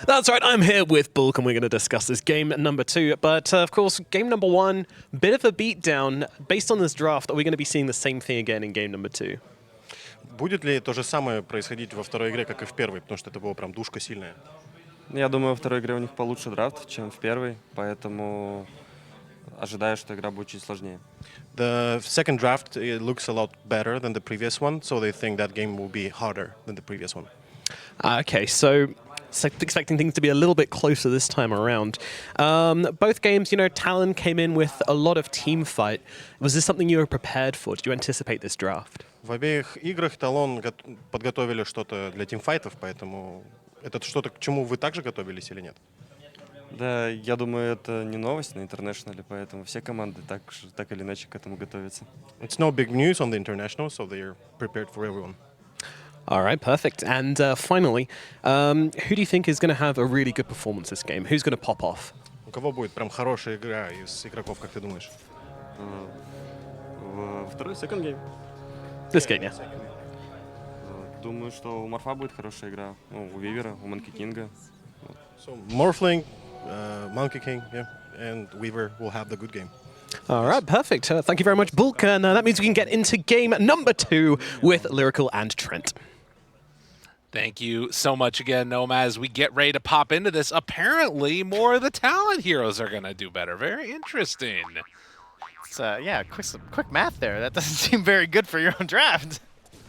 That's right, I'm here with Bulk and we're going to discuss this game number 2. But of course, game number 1, bit of a beatdown. Based on this draft, are we going to be seeing the same thing again in game number 2? Будет ли то же самое происходить во второй игре, как и в первой, потому что это было прям душка сильная? Я думаю, во второй игре у них получше драфт, чем в первой, поэтому ожидаю, что игра будет чуть сложнее. The second draft, it looks a lot better than the previous one, so they think that game will be harder than the previous one. Okay, so expecting things to be a little bit closer this time around. Both games, Talon came in with a lot of team fight. Was this something you were prepared for? Did you anticipate this draft? В обеих играх Talon подготовили что-то для тимфайтов, поэтому это что-то, к чему вы также готовились или нет? Да, я думаю, это не новость на International, поэтому все команды так или иначе к этому готовятся. It's no big news on the International, so they're prepared for everyone. All right, perfect. And finally, who do you think is going to have a really good performance this game? Who's going to pop off? У кого будет прям хорошая игра из игроков, как ты думаешь? Второй second game. This game, yeah. Думаю, что у Морфа будет хорошая игра. У Вивера, у Monkey Kinga. So Morphling, Monkey King, yeah, and Weaver will have the good game. All right, perfect. Thank you very much, Bulk. And that means we can get into game number 2 with Lyrical and Treant. Thank you so much again, Noma, as we get ready to pop into this. Apparently, more of the Talon heroes are going to do better. Very interesting. It's, yeah, quick math there. That doesn't seem very good for your own draft.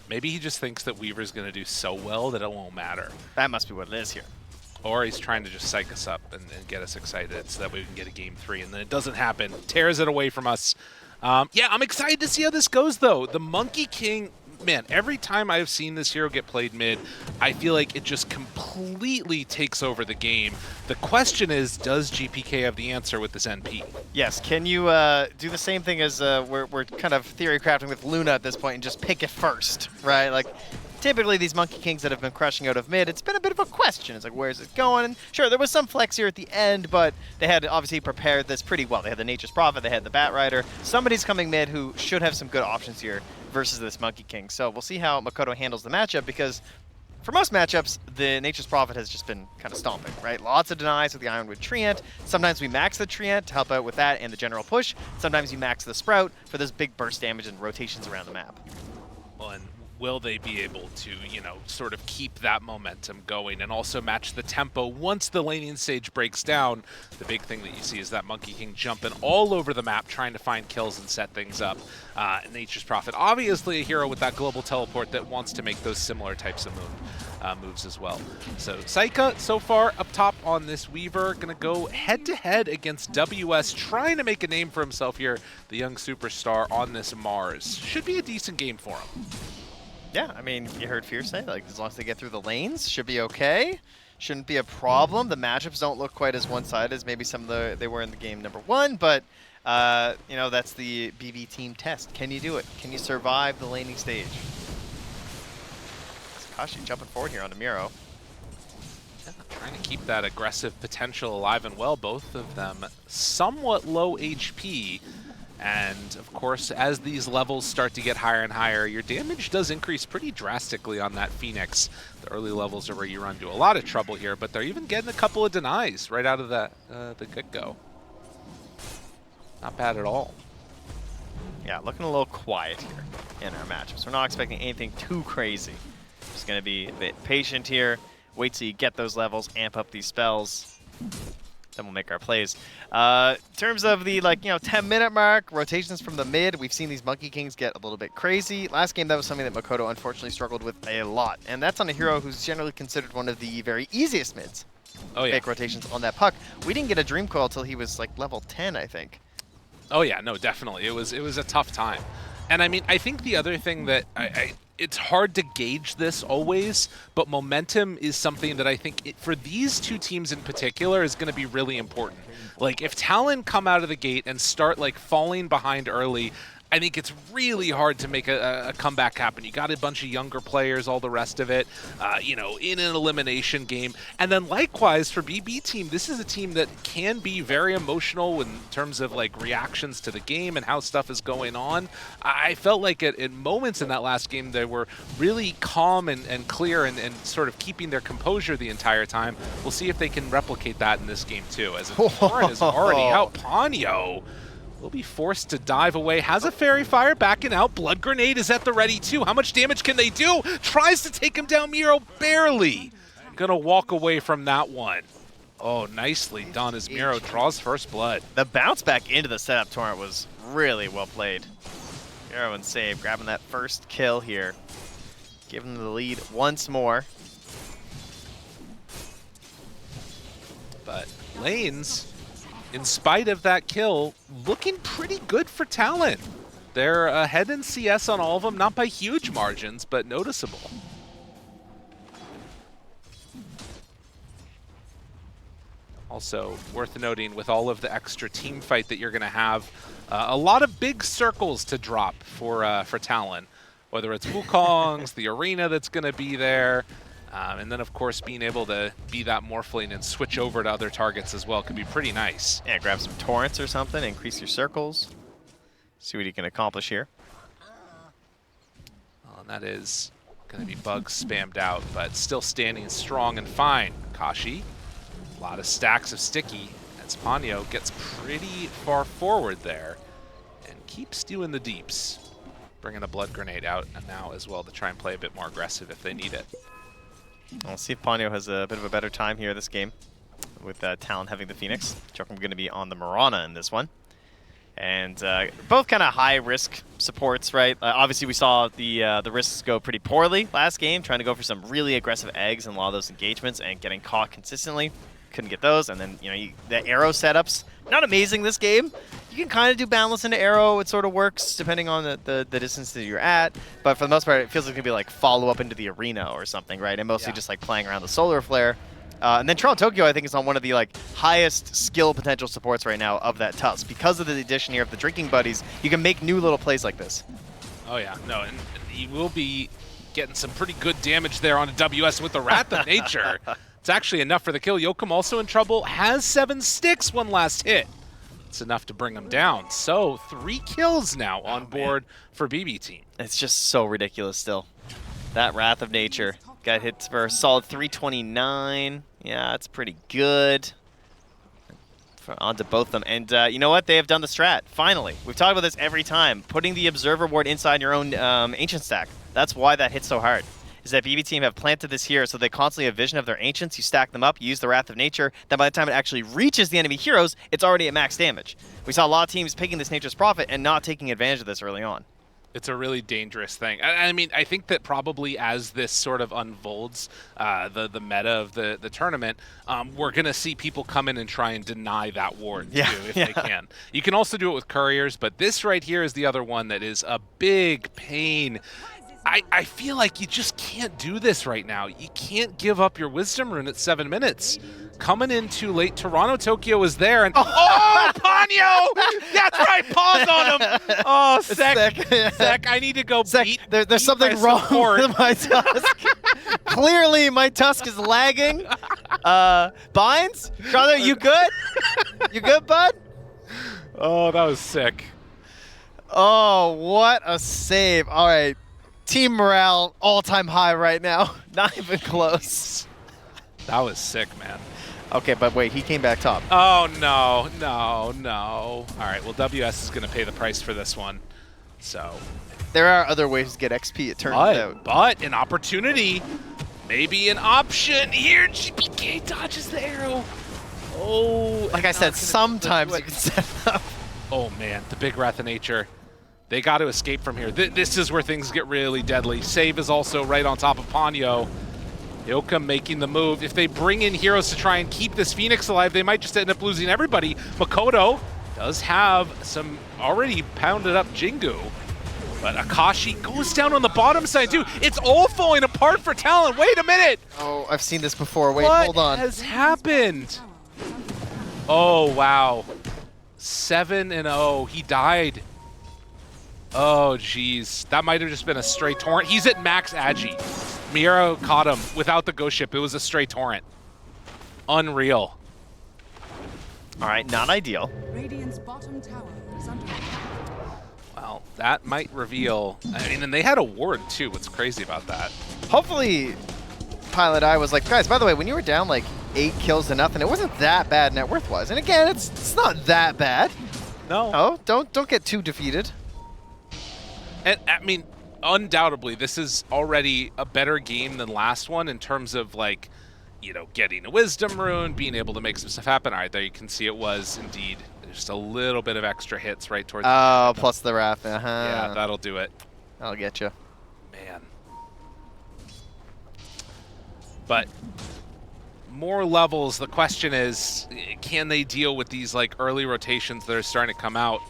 Maybe he just thinks that Weaver's going to do so well that it won't matter. That must be what it is here. Or he's trying to just psych us up and get us excited so that we can get a game 3, and then it doesn't happen. Tears it away from us. Yeah, I'm excited to see how this goes, though. The Monkey King, man, every time I've seen this hero get played mid, I feel like it just completely takes over the game. The question is, does GPK have the answer with this NP? Yes, can you do the same thing as we're kind of theory crafting with Luna at this point and just pick it first, right? Like, typically these Monkey Kings that have been crushing out of mid, it's been a bit of a question. It's like, where's it going? And sure, there was some flex here at the end, but they had obviously prepared this pretty well. They had the Nature's Prophet, they had the Bat Rider. Somebody's coming mid who should have some good options here versus this Monkey King. So we'll see how Makoto handles the matchup, because for most matchups, the Nature's Prophet has just been kind of stomping, right? Lots of denies with the Ironwood Treant. Sometimes we max the Treant to help out with that and the general push. Sometimes you max the Sprout for this big burst damage and rotations around the map. Well, and will they be able to, you know, sort of keep that momentum going and also match the tempo once the laning stage breaks down? The big thing that you see is that Monkey King jumping all over the map trying to find kills and set things up. Nature's Prophet, obviously a hero with that global teleport that wants to make those similar types of moves as well. So Saika so far up top on this Weaver, gonna go head-to-head against WS, trying to make a name for himself here, the young superstar on this Mars. Should be a decent game for him. Yeah, I mean, you heard Fierce say, like, as long as they get through the lanes, should be okay. Shouldn't be a problem. The matchups don't look quite as one-sided as maybe some of they were in the game #1, but you know, that's the BB team test. Can you do it? Can you survive the laning stage? Kashi jumping forward here onto Miro. Yeah, trying to keep that aggressive potential alive and well. Both of them somewhat low HP. And of course, as these levels start to get higher and higher, your damage does increase pretty drastically on that Phoenix. The early levels are where you run into a lot of trouble here, but they're even getting a couple of denies right out of the get-go. Not bad at all. Yeah, looking a little quiet here in our matchups. We're not expecting anything too crazy. Just going to be a bit patient here. Wait till you get those levels, amp up these spells. Then we'll make our plays. In terms of the 10-minute mark, rotations from the mid, we've seen these Monkey Kings get a little bit crazy. Last game, that was something that Makoto unfortunately struggled with a lot. And that's on a hero who's generally considered one of the very easiest mids. Oh, yeah. Make rotations on that puck. We didn't get a Dream Coil until he was like level 10, I think. Oh yeah, no, definitely. It was a tough time. And I mean, I think the other thing that it's hard to gauge this always, but momentum is something that I think for these two teams in particular is going to be really important. Like, if Talon come out of the gate and start like falling behind early, I think it's really hard to make a comeback happen. You got a bunch of younger players, all the rest of it, you know, in an elimination game. And then likewise for BB team, this is a team that can be very emotional in terms of like reactions to the game and how stuff is going on. I felt like at moments in that last game, they were really calm and clear and sort of keeping their composure the entire time. We'll see if they can replicate that in this game too, as Warren is already out. Ponyo will be forced to dive away. Has a Fairy Fire backing out. Blood Grenade is at the ready too. How much damage can they do? Tries to take him down. Miro barely gonna walk away from that one. Oh, nicely done as Miro draws first blood. The bounce back into the setup torrent was really well played. Miro and save, grabbing that first kill here. Giving them the lead once more. But lanes, in spite of that kill, looking pretty good for Talon. They're ahead in CS on all of them, not by huge margins, but noticeable. Also worth noting, with all of the extra team fight that you're going to have, a lot of big circles to drop for Talon. Whether it's Wukong's, the arena that's going to be there, and then, of course, being able to be that Morphling and switch over to other targets as well could be pretty nice. Yeah, grab some torrents or something, increase your circles. See what you can accomplish here. Well, and that is going to be bugs spammed out, but still standing strong and fine. Kashi, a lot of stacks of sticky, as Ponyo gets pretty far forward there and keeps doing the deeps. Bringing a Blood Grenade out now as well to try and play a bit more aggressive if they need it. We'll see if Ponyo has a bit of a better time here this game with Talon having the Phoenix. Jokum going to be on the Mirana in this one. And both kind of high-risk supports, right? Obviously, we saw the risks go pretty poorly last game, trying to go for some really aggressive eggs in a lot of those engagements and getting caught consistently. Couldn't get those. And then, you know, the arrow setups, not amazing this game. You can kind of do balance into arrow. It sort of works depending on the distance that you're at. But for the most part, it feels like it's going to be like follow-up into the arena or something, right? And mostly just like playing around the solar flare. And then Treant Tokyo, I think, is on one of the like highest skill potential supports right now of that Tusk. Because of the addition here of the drinking buddies, you can make new little plays like this. Oh yeah, no, and he will be getting some pretty good damage there on a WS with the Wrath of Nature. It's actually enough for the kill. Yokum also in trouble, has 7 sticks, 1 last hit. It's enough to bring him down. So 3 kills now on board for BB Team. It's just so ridiculous still. That Wrath of Nature got hit for a solid 329. Yeah, that's pretty good. Onto both of them. And you know what? They have done the strat. Finally. We've talked about this every time. Putting the Observer Ward inside your own Ancient stack. That's why that hits so hard. Is that BB Team have planted this here, so they constantly have vision of their Ancients. You stack them up, you use the Wrath of Nature. Then by the time it actually reaches the enemy heroes, it's already at max damage. We saw a lot of teams picking this Nature's Prophet and not taking advantage of this early on. It's a really dangerous thing. I mean, I think that probably as this sort of unfolds, the meta of the tournament, we're going to see people come in and try and deny that ward, too, if they can. You can also do it with couriers, but this right here is the other one that is a big pain. I feel like you just can't do this right now. You can't give up your Wisdom Rune at 7 minutes. Coming in too late. Toronto Tokyo is there, and oh, Ponyo! That's right, pause on him. Oh, Sec, I need to go beat. There's something wrong with my Tusk. Clearly, my Tusk is lagging. Binds, Toronto, you good? You good, bud? Oh, that was sick. Oh, what a save! All right. Team morale, all-time high right now. Not even close. That was sick, man. Okay, but wait, he came back top. Oh, no. All right, well, WS is going to pay the price for this one. So there are other ways to get XP, it turns out. But an opportunity, maybe an option here. GPK dodges the arrow. Oh. Like I said, sometimes you can set it up. Oh, man, the big Wrath of Nature. They got to escape from here. This is where things get really deadly. Save is also right on top of Ponyo. Yokum making the move. If they bring in heroes to try and keep this Phoenix alive, they might just end up losing everybody. Makoto does have some already pounded up Jingu. But Akashi goes down on the bottom side too. It's all falling apart for Talon. Wait a minute. Oh, I've seen this before. Wait, hold on. What has happened? Oh, wow. 7-0. He died. Oh, jeez. That might have just been a stray torrent. He's at max agi. Miro caught him without the ghost ship. It was a stray torrent. Unreal. All right, not ideal. Radiant's bottom tower is under attack. Well, that might reveal. I mean, and they had a ward too. What's crazy about that? Hopefully, Pilot Eye was like, guys, by the way, when you were down like 8 kills to nothing, it wasn't that bad net worth-wise. And again, it's not that bad. No. Oh, don't get too defeated. And I mean, undoubtedly, this is already a better game than last one in terms of like, you know, getting a Wisdom Rune, being able to make some stuff happen. All right, there you can see it was indeed just a little bit of extra hits right towards the end. Plus the Wrath. Yeah, that'll do it. That'll get you. Man. But more levels, the question is, can they deal with these like early rotations that are starting to come out?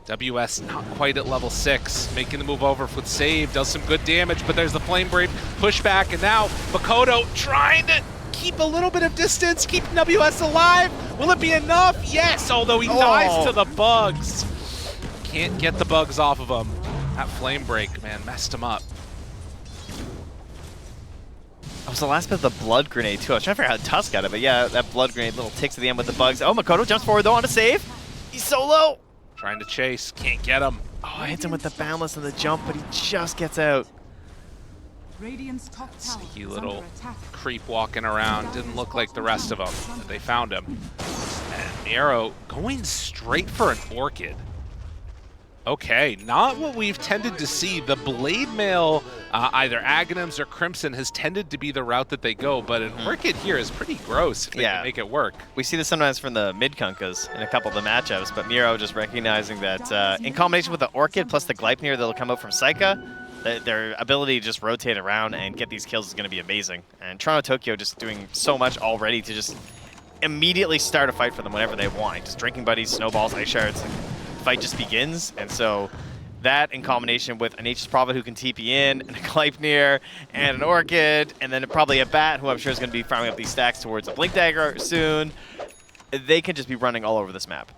WS not quite at level 6, making the move over with save, does some good damage, but there's the Flame Brave pushback, and now Makoto trying to keep a little bit of distance, keeping WS alive. Will it be enough? Yes, although he dies to the bugs. Can't get the bugs off of him. That Flame Break, man, messed him up. That was the last bit of the Blood Grenade, too. I was trying to figure out how Tusk got it, but yeah, that Blood Grenade, little ticks at the end with the bugs. Oh, Makoto jumps forward, though, on a save. He's so low. Trying to chase, can't get him. Oh, I hit him with the Boundless and the jump, but he just gets out. Radiant's top tower Sneaky little creep walking around. Didn't look like the rest of them, but they found him. And Miro going straight for an Orchid. Okay, not what we've tended to see. The Blade Mail, either Aghanims or Crimson, has tended to be the route that they go, but an Orchid here is pretty gross if they can make it work. We see this sometimes from the mid-Kunkas in a couple of the matchups, but Miro just recognizing that in combination with the Orchid plus the Gleipnir that'll come out from Saika, their ability to just rotate around and get these kills is going to be amazing. And Toronto Tokyo just doing so much already to just immediately start a fight for them whenever they want. Just drinking buddies, snowballs, ice shards. Fight just begins, and so that in combination with an Nature's Prophet who can TP in, and a Gleipnir, and an Orchid, and then probably a Bat who I'm sure is going to be farming up these stacks towards a Blink Dagger soon, they can just be running all over this map.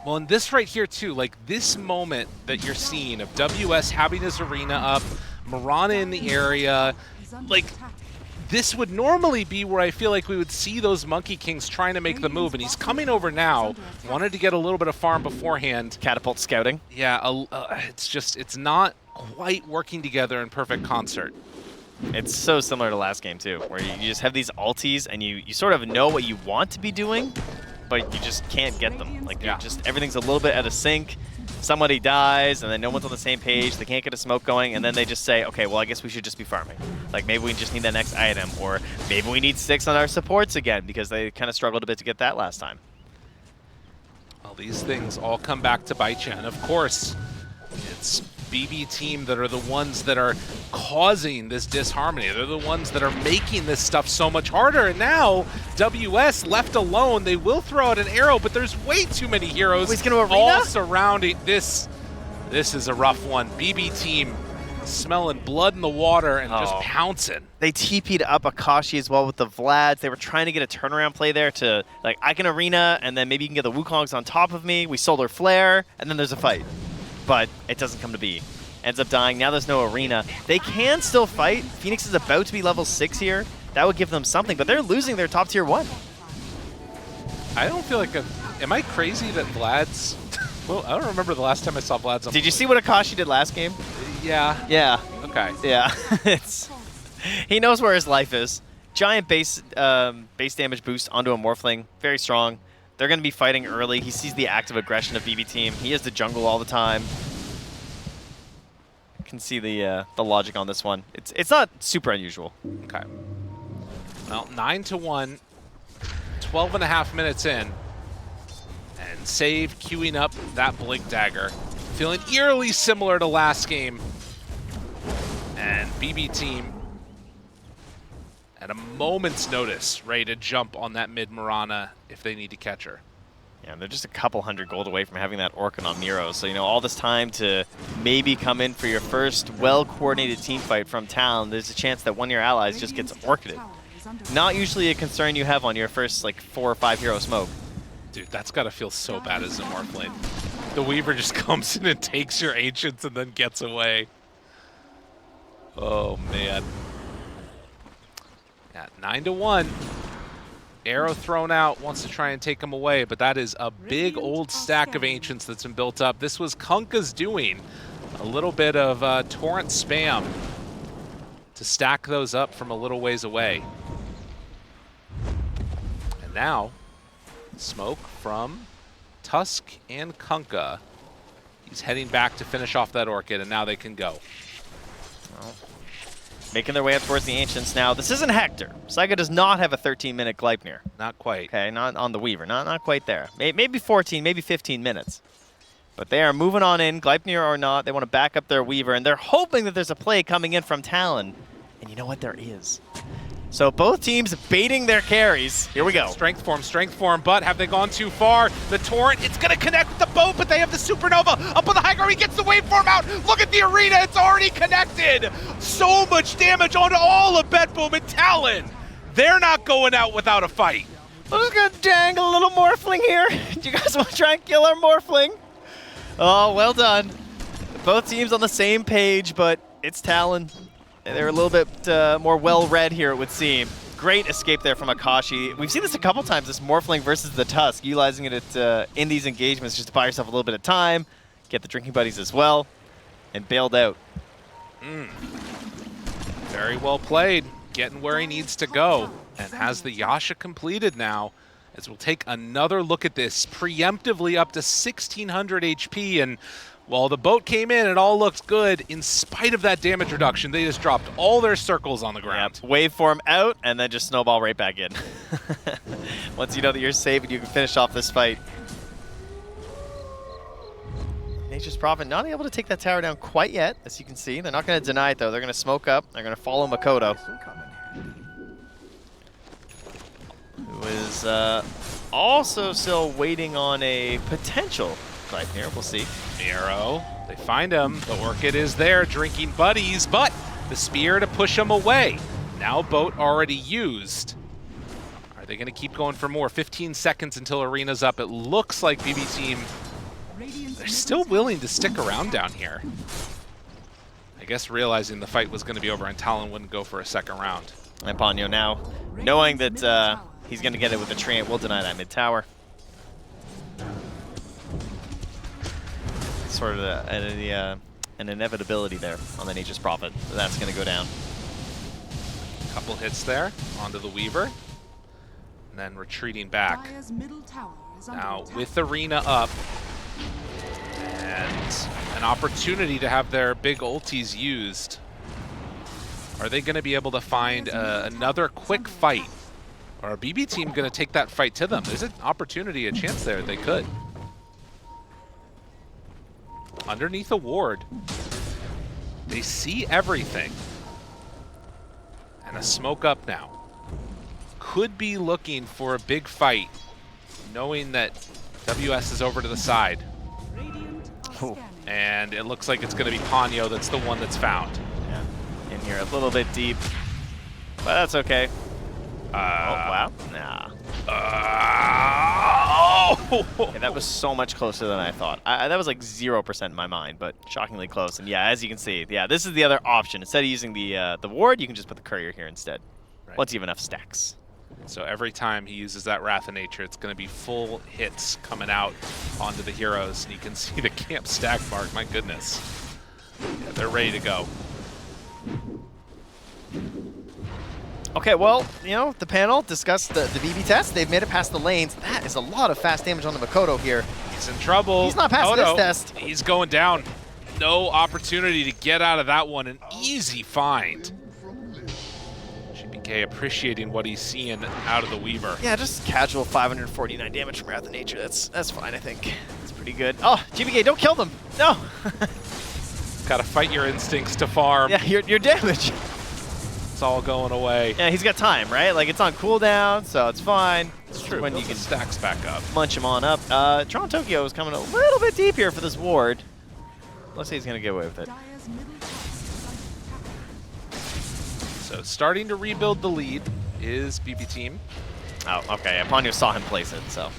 Well, and this right here too, like this moment that you're seeing of WS having his arena up, Mirana in the area. Like, this would normally be where I feel like we would see those Monkey Kings trying to make the move, and he's coming over now. Wanted to get a little bit of farm beforehand. Catapult scouting. Yeah, it's not quite working together in perfect concert. It's so similar to last game too, where you just have these ultis and you sort of know what you want to be doing, but you just can't get them. Like, everything's a little bit out of sync. Somebody dies, and then no one's on the same page. They can't get a smoke going, and then they just say, okay, well, I guess we should just be farming. Like, maybe we just need that next item, or maybe we need 6 on our supports again, because they kind of struggled a bit to get that last time. Well, these things all come back to bite you, and of course, it's BB team that are the ones that are causing this disharmony. They're the ones that are making this stuff so much harder, and now WS left alone. They will throw out an arrow, but there's way too many heroes all surrounding this. This is a rough one. BB team smelling blood in the water and just pouncing. They TP'd up Akashi as well with the Vlads. They were trying to get a turnaround play there to, like, I can arena, and then maybe you can get the Wukongs on top of me. We solar flare, and then there's a fight. But it doesn't come to be. Ends up dying. Now there's no arena. They can still fight. Phoenix is about to be level 6 here. That would give them something, but they're losing their top tier 1. I don't feel like am I crazy that Vlad's... Well, I don't remember the last time I saw Vlad's on. Did you see what Akashi did last game? Yeah. Yeah. Okay. Yeah. He knows where his life is. Giant base damage boost onto a Morphling. Very strong. They're going to be fighting early. He sees the active aggression of BB team. He has the jungle all the time. Can see the logic on this one. It's not super unusual. Okay. Well, 9-1, 12.5 minutes in, and Save queuing up that Blink Dagger, feeling eerily similar to last game. And BB team at a moment's notice, ready to jump on that mid Mirana if they need to catch her. Yeah, they're just a couple hundred gold away from having that Orchid on Miro. So, you know, all this time to maybe come in for your first well-coordinated team fight from Talon, there's a chance that one of your allies just gets Orchided. Not usually a concern you have on your first, like, 4 or 5 hero smoke. Dude, that's got to feel so bad as a Morphling. The Weaver just comes in and takes your Ancients and then gets away. Oh, man. Yeah, 9-1. Arrow thrown out, wants to try and take him away, but that is a big old stack of Ancients that's been built up. This was Kunkka's doing. A little bit of torrent spam to stack those up from a little ways away. And now, smoke from Tusk and Kunkka. He's heading back to finish off that Orchid, and now they can go. Well, making their way up towards the Ancients now. This isn't Hector. Saiga does not have a 13-minute Gleipnir. Not quite. Okay, not on the Weaver. Not quite there. Maybe 14, maybe 15 minutes. But they are moving on in, Gleipnir or not. They want to back up their Weaver, and they're hoping that there's a play coming in from Talon. And you know what? There is. So both teams baiting their carries. Here we go. Strength form, but have they gone too far? The Torrent, it's going to connect with the boat, but they have the Supernova up on the high ground. He gets the waveform out. Look at the arena. It's already connected. So much damage onto all of Bedboom and Talon. They're not going out without a fight. I'm just going to dangle a little Morphling here. Do you guys want to try and kill our Morphling? Oh, well done. Both teams on the same page, but it's Talon. They're a little bit more well-read here, it would seem. Great escape there from Akashi. We've seen this a couple times, this Morphling versus the Tusk, utilizing it in these engagements just to buy yourself a little bit of time, get the drinking buddies as well, and bailed out. Very well played, getting where he needs to go, and has the Yasha completed now, as we'll take another look at this, preemptively up to 1600 HP, and while the boat came in, it all looks good. In spite of that damage reduction, they just dropped all their circles on the ground. Yep. Waveform out, and then just snowball right back in. Once you know that you're safe and you can finish off this fight. Nature's Prophet not able to take that tower down quite yet, as you can see. They're not going to deny it, though. They're going to smoke up. They're going to follow Makoto, who is also still waiting on a potential fight here. We'll see. Arrow, they find him. The Orchid is there, drinking buddies, but the spear to push him away. Now boat already used. Are they going to keep going for more? 15 seconds until arena's up. It looks like BB team, they're still willing to stick around down here. guess realizing the fight was going to be over and Talon wouldn't go for a second round. And Ponyo now, knowing that he's going to get it with the Treant, will deny that mid tower. Sort of an inevitability there on the Nature's Prophet. That's going to go down. Couple hits there onto the Weaver, and then retreating back. Now with Arena up, and an opportunity to have their big ultis used. Are they going to be able to find another quick fight? Or are BB team going to take that fight to them? There's an opportunity, a chance there. They could. Underneath a ward, they see everything. And a smoke up now. Could be looking for a big fight, knowing that WS is over to the side. And it looks like it's going to be Ponyo that's the one that's found. Yeah, in here a little bit deep, but that's okay. Oh, wow. Nah. Okay, that was so much closer than I thought. That was like 0% in my mind, but shockingly close. And yeah, as you can see, yeah, this is the other option. Instead of using the ward, you can just put the courier here instead. Right. Once you have enough stacks. So every time he uses that Wrath of Nature, it's going to be full hits coming out onto the heroes. And you can see the camp stack mark. My goodness. Yeah, they're ready to go. Okay, well, you know, the panel discussed the BB test. They've made it past the lanes. That is a lot of fast damage on the Makoto here. He's in trouble. He's not passing this test. He's going down. No opportunity to get out of that one. An easy find. GBK appreciating what he's seeing out of the Weaver. Yeah, just casual 549 damage from Wrath of Nature. That's fine, I think. That's pretty good. Oh, GBK, don't kill them. No. Gotta fight your instincts to farm. Yeah, your damage. It's all going away. Yeah, he's got time, right? Like, it's on cooldown, so it's fine. It's true. When you can stacks back up. Munch him on up. Treant Tokyo is coming a little bit deep here for this ward. Let's see he's going to get away with it. So starting to rebuild the lead is BB team. Oh, okay. Ponyo saw him place it, so.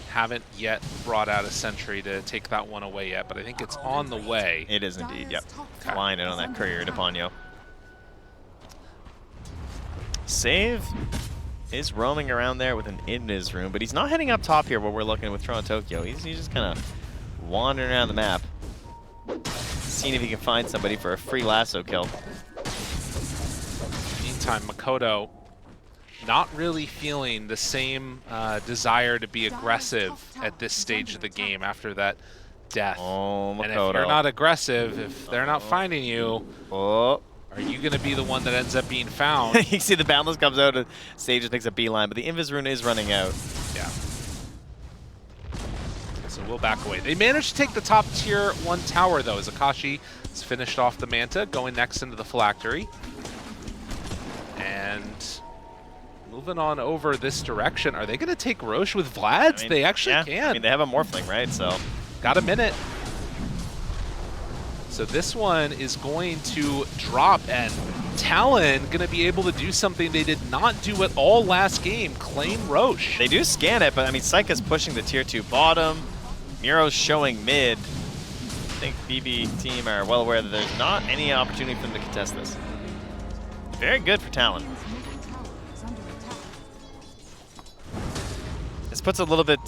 Haven't yet brought out a sentry to take that one away yet, but I think it's on the way. It is indeed, yep. Flying in on that courier to Ponyo. Save is roaming around there with an Invis room, but he's not heading up top here where we're looking with Treant Tokyo. He's just kind of wandering around the map, seeing if he can find somebody for a free lasso kill. Meantime, Makoto not really feeling the same desire to be aggressive at this stage of the game after that death. Oh, Makoto. And if you're not aggressive, if they're not finding you, are you going to be the one that ends up being found? You can see the Boundless comes out and Sage just makes a beeline, but the Invis rune is running out. Yeah. So we'll back away. They managed to take the top tier 1 tower, though, as Akashi has finished off the Manta, going next into the Phylactery. And moving on over this direction. Are they going to take Roche with Vlads? I mean, they actually can. I mean, they have a Morphling, right? So got a minute. So this one is going to drop, and Talon going to be able to do something they did not do at all last game, claim Roche. They do scan it, but I mean, Psycha's pushing the tier 2 bottom. Muro's showing mid. I think BB team are well aware that there's not any opportunity for them to contest this. Very good for Talon. This puts a little bit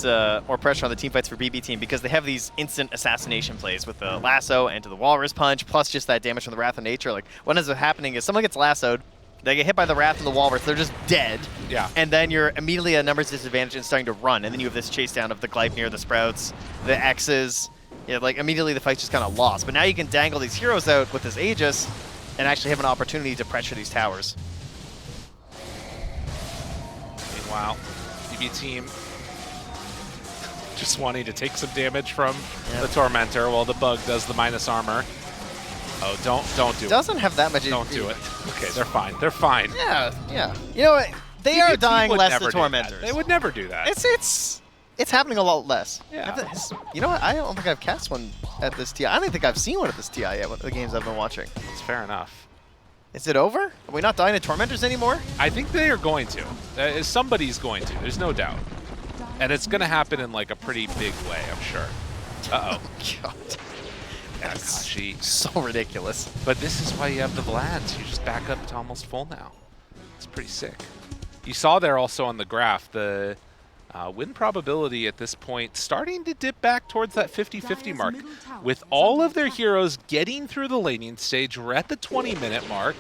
more pressure on the team fights for BB team because they have these instant assassination plays with the lasso and to the Walrus Punch, plus just that damage from the Wrath of Nature. Like, what ends up happening is someone gets lassoed, they get hit by the Wrath and the Walrus, they're just dead. Yeah. And then you're immediately at a numbers disadvantage and starting to run, and then you have this chase down of the Gleipnir, the Sprouts, the X's. Yeah, like immediately the fight's just kind of lost. But now you can dangle these heroes out with this Aegis and actually have an opportunity to pressure these towers. Meanwhile, BB team just wanting to take some damage from the Tormentor while the Bug does the minus armor. Oh, don't do it. Doesn't have that much. Don't do it. Okay, they're fine. They're fine. Yeah, yeah. You know what? They are dying less than Tormentors. They would never do that. It's happening a lot less. Yeah. You know what? I don't think I've cast one at this TI. I don't think I've seen one at this TI yet, the games I've been watching. It's fair enough. Is it over? Are we not dying to Tormentors anymore? I think they are going to. Somebody's going to. There's no doubt. And it's going to happen in like a pretty big way, I'm sure. Uh-oh. God. Yeah, Kashi. So ridiculous. But this is why you have the Vlads. You just back up to almost full now. It's pretty sick. You saw there also on the graph the win probability at this point starting to dip back towards that 50-50 mark. With all of their heroes getting through the laning stage, we're at the 20-minute mark.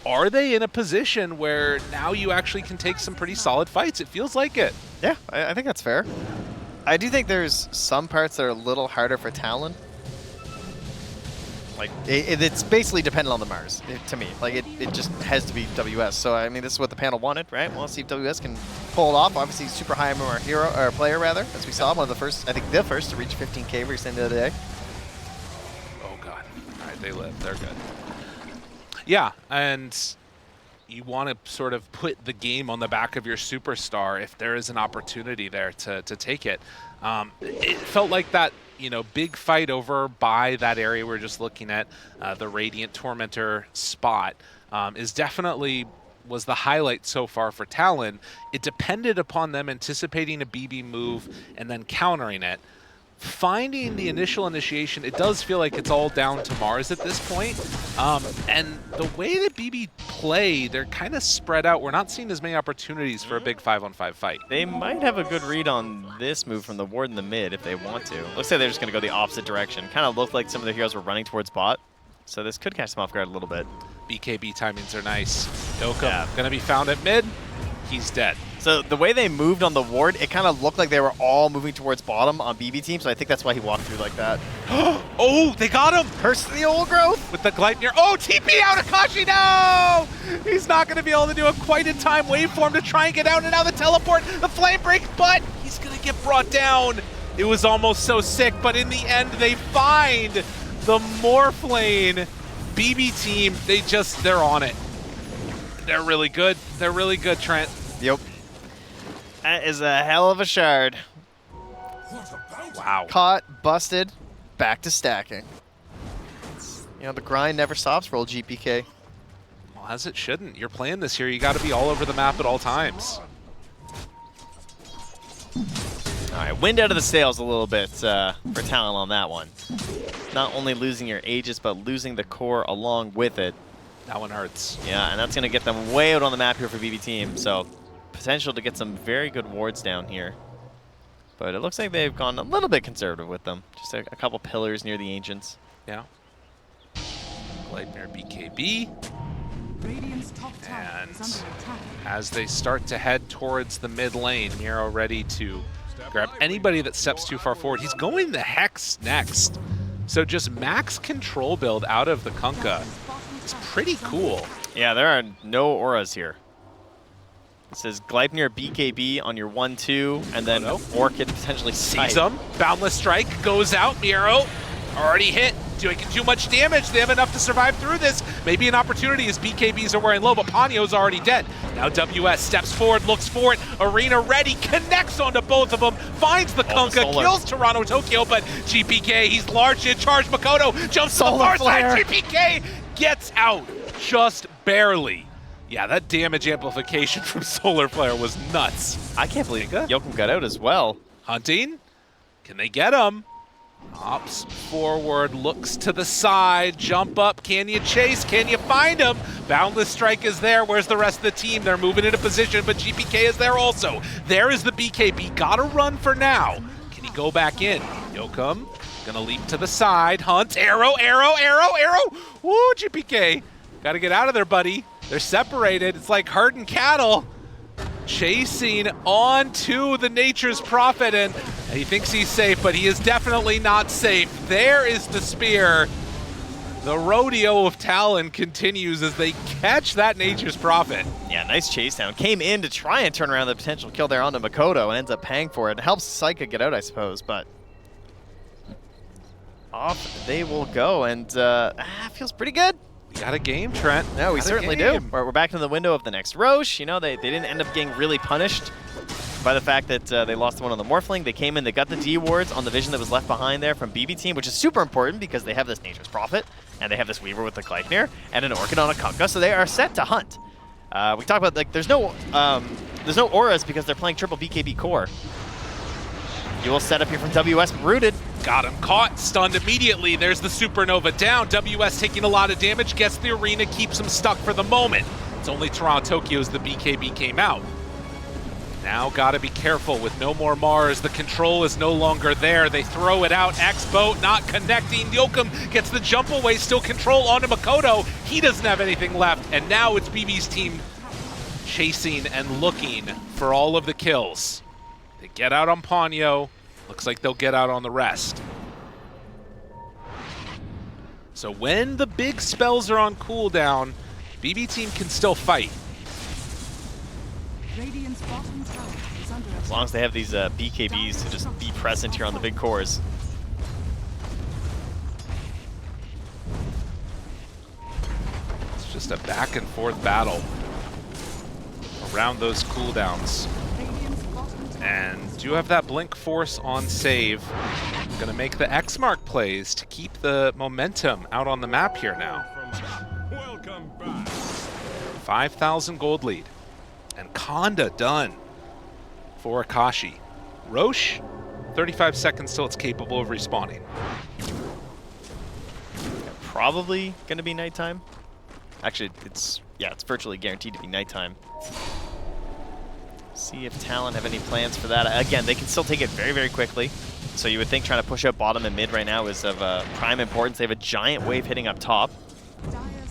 Are they in a position where now you actually can take some pretty solid fights? It feels like it. Yeah, I think that's fair. I do think there's some parts that are a little harder for Talon. Like, it's basically dependent on the Mars, to me. Like, it just has to be WS. So, I mean, this is what the panel wanted, right? We'll see if WS can pull it off. Obviously, he's super high MMR hero, or player, rather, as we saw. One of the first, I think the first to reach 15K recently the other day. Oh, God. All right, they live. They're good. Yeah, and you want to sort of put the game on the back of your superstar if there is an opportunity there to take it. It felt like that, you know, big fight over by that area we're just looking at, the Radiant Tormentor spot, is definitely was the highlight so far for Talon. It depended upon them anticipating a BB move and then countering it. Finding the initial initiation, it does feel like it's all down to Mars at this point. And the way that BB play, they're kind of spread out. We're not seeing as many opportunities for a big 5-on-5 fight. They might have a good read on this move from the ward in the mid if they want to. Looks like they're just going to go the opposite direction. Kind of looked like some of the heroes were running towards bot. So this could catch them off guard a little bit. BKB timings are nice. Doka going to be found at mid. He's dead. So the way they moved on the ward, it kind of looked like they were all moving towards bottom on BB team, so I think that's why he walked through like that. Oh, they got him! Curse the old growth! With the Gladiator. Oh, TP out Akashi, no! He's not going to be able to do a quite in time waveform to try and get out, and now the teleport, the flame break, but he's going to get brought down. It was almost so sick, but in the end, they find the Morph lane. BB team, they're on it. They're really good. They're really good, Trent. Yep. That is a hell of a shard. Wow. Caught, busted, back to stacking. You know, the grind never stops for old GPK. Well, as it shouldn't. You're playing this here. You got to be all over the map at all times. All right, wind out of the sails a little bit for Talon on that one. Not only losing your Aegis, but losing the core along with it. That one hurts. Yeah, and that's going to get them way out on the map here for BB team. So potential to get some very good wards down here. But it looks like they've gone a little bit conservative with them. Just a couple pillars near the Ancients. Yeah. Gladiator BKB. And as they start to head towards the mid lane, Miro ready to grab anybody that steps too far forward. He's going the Hex next. So just max control build out of the Kunkka. It's pretty cool. Yeah, there are no auras here. It says Gleipnir BKB on your 1-2, and then Orchid potentially sees him. Boundless Strike goes out. Miro already hit. Doing too much damage. They have enough to survive through this. Maybe an opportunity as BKBs are wearing low, but Ponyo's already dead. Now WS steps forward, looks for it. Arena ready, connects onto both of them, finds the Kunkka, kills Toronto Tokyo, but GPK, he's largely in charge. Makoto jumps to the far side. GPK gets out just barely. Yeah, that damage amplification from Solar Flare was nuts. I can't believe Joachim got out as well. Hunting. Can they get him? Hops forward, looks to the side, jump up. Can you chase? Can you find him? Boundless Strike is there. Where's the rest of the team? They're moving into position, but GPK is there also. There is the BKB. Gotta run for now. Can he go back in? Joachim gonna leap to the side. Hunt, arrow, arrow, arrow, arrow. Woo, GPK. Gotta get out of there, buddy. They're separated. It's like herding cattle. Chasing on to the Nature's Prophet, and he thinks he's safe, but he is definitely not safe. There is the spear. The rodeo of Talon continues as they catch that Nature's Prophet. Yeah, nice chase down. Came in to try and turn around the potential kill there onto Makoto and ends up paying for it. It helps Psycha get out, I suppose, but off they will go, and feels pretty good. We got a game, Trent. No, we certainly do. We're back in the window of the next Roche. You know, they didn't end up getting really punished by the fact that they lost the one on the Morphling. They came in, they got the D wards on the vision that was left behind there from BB team, which is super important because they have this Nature's Prophet, and they have this Weaver with the Gleipnir, and an Orchid on a Kunkka, so they are set to hunt. We talked about, like, there's no auras because they're playing triple BKB core. You will set up here from WS, rooted. Got him caught, stunned immediately. There's the Supernova down. WS taking a lot of damage, gets the arena, keeps him stuck for the moment. It's only Toronto Tokyo as the BKB came out. Now gotta be careful with no more Mars. The control is no longer there. They throw it out. X-Boat not connecting. Yokum gets the jump away, still control onto Makoto. He doesn't have anything left. And now it's BB's team chasing and looking for all of the kills. They get out on Ponyo. Looks like they'll get out on the rest. So when the big spells are on cooldown, BB team can still fight. Radiant's bottom tower is under As long as they have these BKBs to just be present here on the big cores. It's just a back and forth battle around those cooldowns. And do have that Blink Force on save. Gonna make the X mark plays to keep the momentum out on the map here now. 5,000 gold lead. And Konda done for Akashi. Roche, 35 seconds till it's capable of respawning. Probably gonna be nighttime. Actually, it's virtually guaranteed to be nighttime. See if Talon have any plans for that. Again, they can still take it very, very quickly. So you would think trying to push up bottom and mid right now is of prime importance. They have a giant wave hitting up top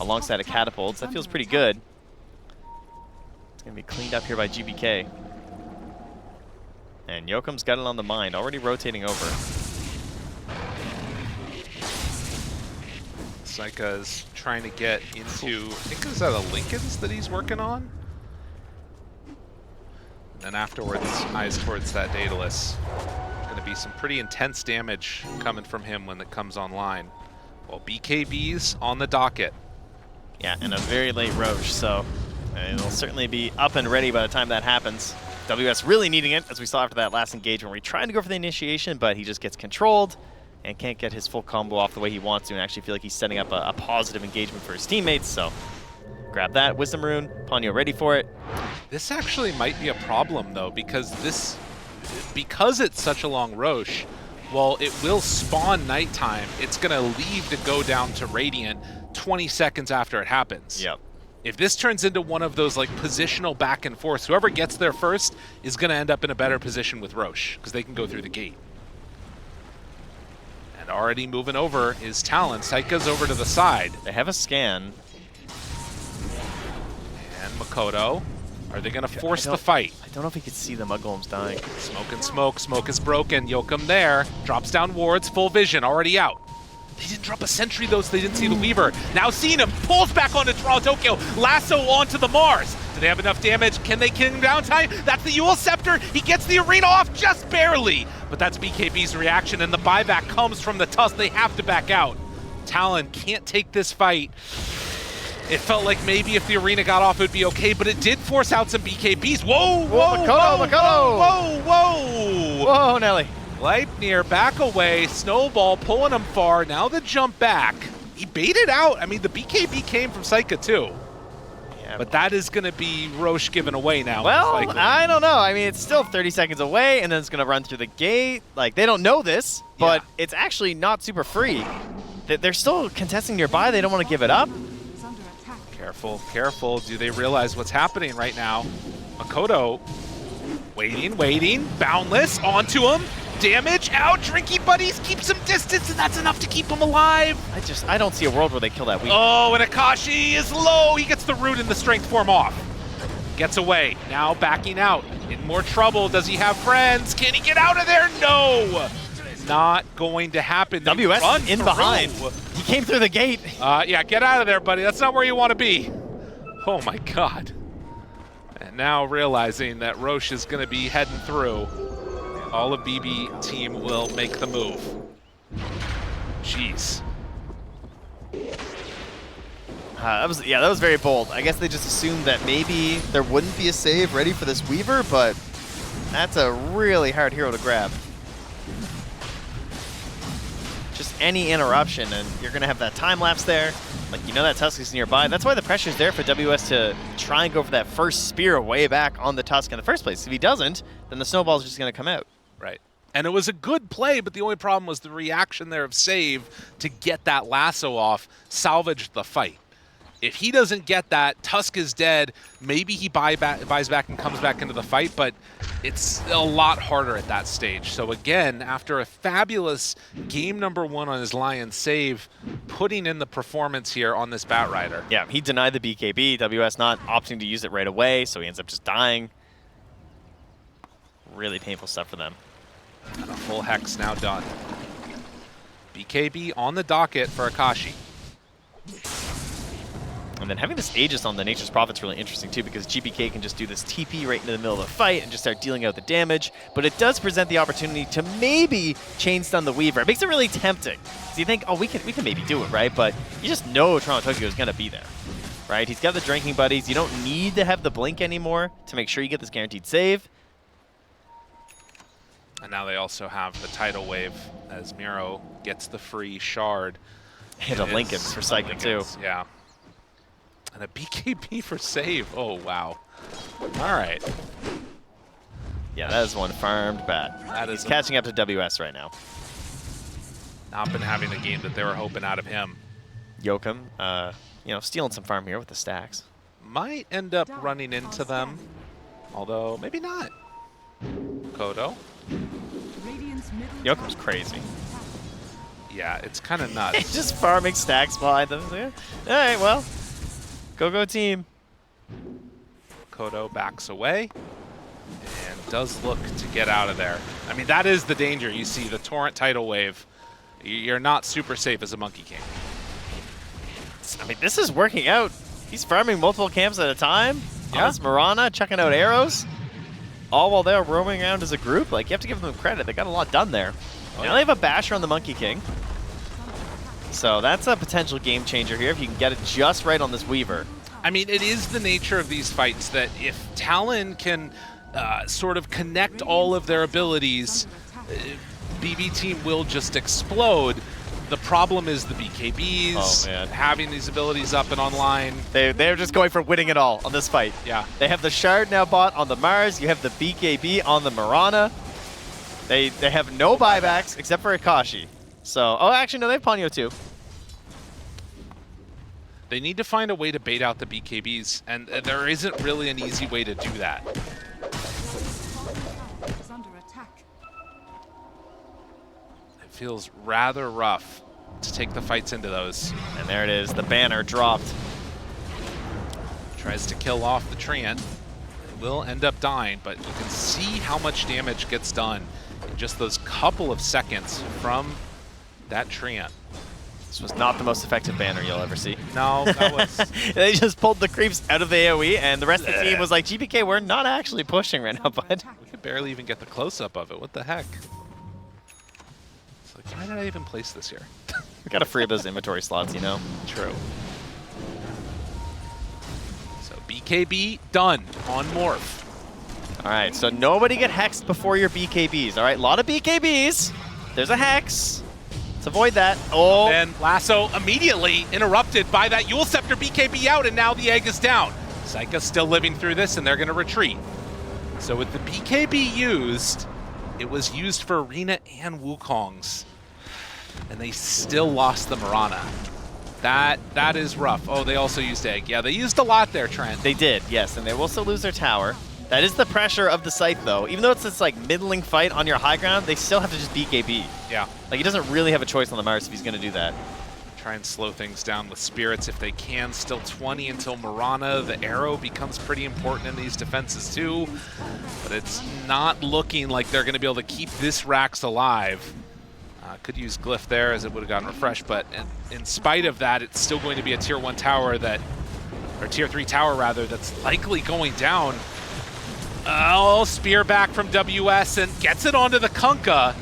alongside of catapults. That feels pretty good. It's going to be cleaned up here by GBK. And Yokum's got it on the mind, already rotating over. Saika's trying to get into, I think is that a Lincoln's that he's working on? And then afterwards, eyes towards that Daedalus. Going to be some pretty intense damage coming from him when it comes online. Well, BKB's on the docket. Yeah, and a very late Roche, so it'll certainly be up and ready by the time that happens. WS really needing it, as we saw after that last engagement where he tried to go for the initiation, but he just gets controlled and can't get his full combo off the way he wants to, and actually feel like he's setting up a positive engagement for his teammates, so grab that. Wisdom Rune, Ponyo ready for it. This actually might be a problem, though, because it's such a long Roche, while it will spawn nighttime, it's going to leave to go down to Radiant 20 seconds after it happens. Yep. If this turns into one of those like positional back and forth, whoever gets there first is going to end up in a better position with Roche, because they can go through the gate. And already moving over is Talon. Saika's over to the side. They have a scan. And Makoto. Are they going to force the fight? I don't know if he could see the Mud Golems dying. Smoke and smoke. Smoke is broken. Yokum there. Drops down wards. Full vision. Already out. They didn't drop a sentry, though, so they didn't see the Weaver. Now seeing him. Pulls back onto Toronto Tokyo. Lasso onto the Mars. Do they have enough damage? Can they kill him down time? That's the Yule Scepter. He gets the arena off just barely. But that's BKB's reaction, and the buyback comes from the Tusk. They have to back out. Talon can't take this fight. It felt like maybe if the arena got off, it would be okay, but it did force out some BKBs. Whoa, whoa, Makoto, Makoto! Whoa, whoa! Whoa, Nelly. Leipnir back away, Snowball pulling him far. Now the jump back. He baited out. I mean, the BKB came from Saika too. Yeah, but that is going to be Roche given away now. Well, I don't know. I mean, it's still 30 seconds away, and then it's going to run through the gate. Like, they don't know this, but it's actually not super free. They're still contesting nearby. They don't want to give it up. Careful, careful. Do they realize what's happening right now? Makoto waiting, boundless, onto him. Damage out, Drinky Buddies keeps him distance, and that's enough to keep him alive. I don't see a world where they kill that Weaver. Oh, and Akashi is low. He gets the root and the strength form off. Gets away, now backing out. In more trouble, does he have friends? Can he get out of there? No. Not going to happen. WS in behind. He came through the gate. Yeah, get out of there, buddy. That's not where you want to be. Oh my God. And now realizing that Roche is going to be heading through, all of BB team will make the move. Jeez. That was very bold. I guess they just assumed that maybe there wouldn't be a save ready for this Weaver, but that's a really hard hero to grab. Just any interruption, and you're going to have that time lapse there. Like, you know that Tusk is nearby. That's why the pressure's there for WS to try and go for that first spear way back on the Tusk in the first place. If he doesn't, then the snowball's just going to come out. Right. And it was a good play, but the only problem was the reaction there of Save to get that lasso off salvaged the fight. If he doesn't get that, Tusk is dead. Maybe he buys back and comes back into the fight, but it's a lot harder at that stage. So again, after a fabulous game number 1 on his Lion, Save putting in the performance here on this Batrider. Yeah, he denied the BKB. WS not opting to use it right away, so he ends up just dying. Really painful stuff for them. And a full Hex now done. BKB on the docket for Akashi. And then having this Aegis on the Nature's Prophet's really interesting too, because GPK can just do this TP right into the middle of the fight and just start dealing out the damage. But it does present the opportunity to maybe chain stun the Weaver. It makes it really tempting. So you think, oh, we can maybe do it, right? But you just know Toronto Tokyo is going to be there, right? He's got the drinking buddies. You don't need to have the blink anymore to make sure you get this guaranteed save. And now they also have the tidal wave as Miro gets the free shard. And a Lincolns for Psychic too. Yeah. And a BKB for Save. Oh, wow. All right. Yeah, that is one farmed bat. He's catching up to WS right now. Not been having the game that they were hoping out of him. Yoakum, you know, stealing some farm here with the stacks. Might end up running into them, although maybe not. Kodo. Yoakum's crazy. Yeah, it's kind of nuts. He's just farming stacks behind them. All right, well, go team. Kodo backs away and does look to get out of there. I mean, that is the danger. You see the Torrent tidal wave. You're not super safe as a Monkey King. I mean, this is working out. He's farming multiple camps at a time. Yeah. On his Mirana, chucking out arrows. All while they're roaming around as a group. Like, you have to give them credit. They got a lot done there. Oh, now they have a Basher on the Monkey King. So that's a potential game changer here if you can get it just right on this Weaver. I mean, it is the nature of these fights that if Talon can sort of connect all of their abilities, BB team will just explode. The problem is the BKBs, having these abilities up and online. They're just going for winning it all on this fight. Yeah. They have the Shard now bought on the Mars. You have the BKB on the Mirana. They have no buybacks except for Akashi. So, oh, actually, no, they have Ponyo too. They need to find a way to bait out the BKBs, and there isn't really an easy way to do that. It feels rather rough to take the fights into those. And there it is, the banner dropped. Tries to kill off the Treant. It will end up dying, but you can see how much damage gets done in just those couple of seconds from that Treant. This was not the most effective banner you'll ever see. No, that was... They just pulled the creeps out of the AoE, and the rest of the team was like, GPK, we're not actually pushing right now, bud. We could barely even get the close-up of it. What the heck? It's like, why did I even place this here? We gotta free up those inventory slots, you know? True. So BKB done on Morph. All right, so nobody get hexed before your BKBs, all right? A lot of BKBs. There's a hex. Let's avoid that. Oh. And Lasso immediately interrupted by that Yule Scepter BKB out, and now the egg is down. Psycha's still living through this, and they're going to retreat. So with the BKB used, it was used for Arena and Wukong's, and they still lost the Mirana. That is rough. Oh, they also used egg. Yeah, they used a lot there, Trent. They did, yes, and they will also lose their tower. That is the pressure of the site, though. Even though it's this like middling fight on your high ground, they still have to just BKB. Yeah. Like, he doesn't really have a choice on the Mars if he's going to do that. Try and slow things down with Spirits if they can. Still 20 until Mirana. The arrow becomes pretty important in these defenses, too. But it's not looking like they're going to be able to keep this Rax alive. Could use Glyph there as it would have gotten refreshed, but in spite of that, it's still going to be a Tier 1 tower that, or Tier 3 tower rather, that's likely going down. Oh, spear back from WS and gets it onto the Kunkka.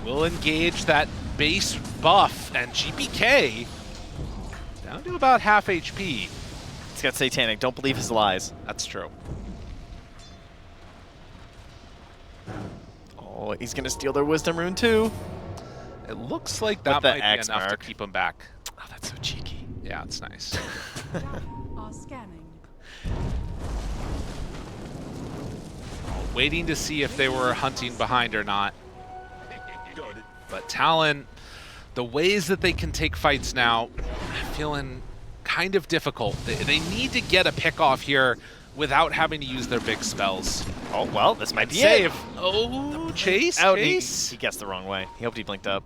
Will engage that base buff, and GPK down to about half HP. He's got Satanic, don't believe his lies. That's true. Oh, he's gonna steal their Wisdom Rune too. It looks like that might be enough to keep him back. Oh, that's so cheeky. Yeah, it's nice. Are scanning. Waiting to see if they were hunting behind or not. But Talon, the ways that they can take fights now, feeling kind of difficult. They need to get a pick off here without having to use their big spells. Oh, well, this might be save. it. Oh, Chase, Out. Chase. He guessed the wrong way. He hoped he blinked up.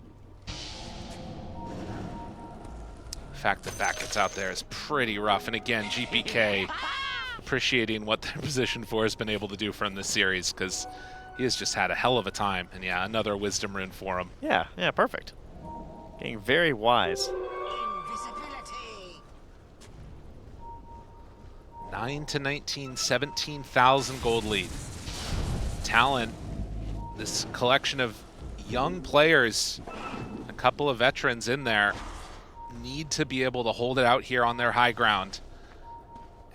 The fact that that gets out there is pretty rough. And again, GPK appreciating what their position 4 has been able to do from this series, because he has just had a hell of a time. And yeah, another wisdom rune for him. Yeah, perfect. Getting very wise. 9 to 19, 17,000 gold lead. Talon, this collection of young players, a couple of veterans in there, need to be able to hold it out here on their high ground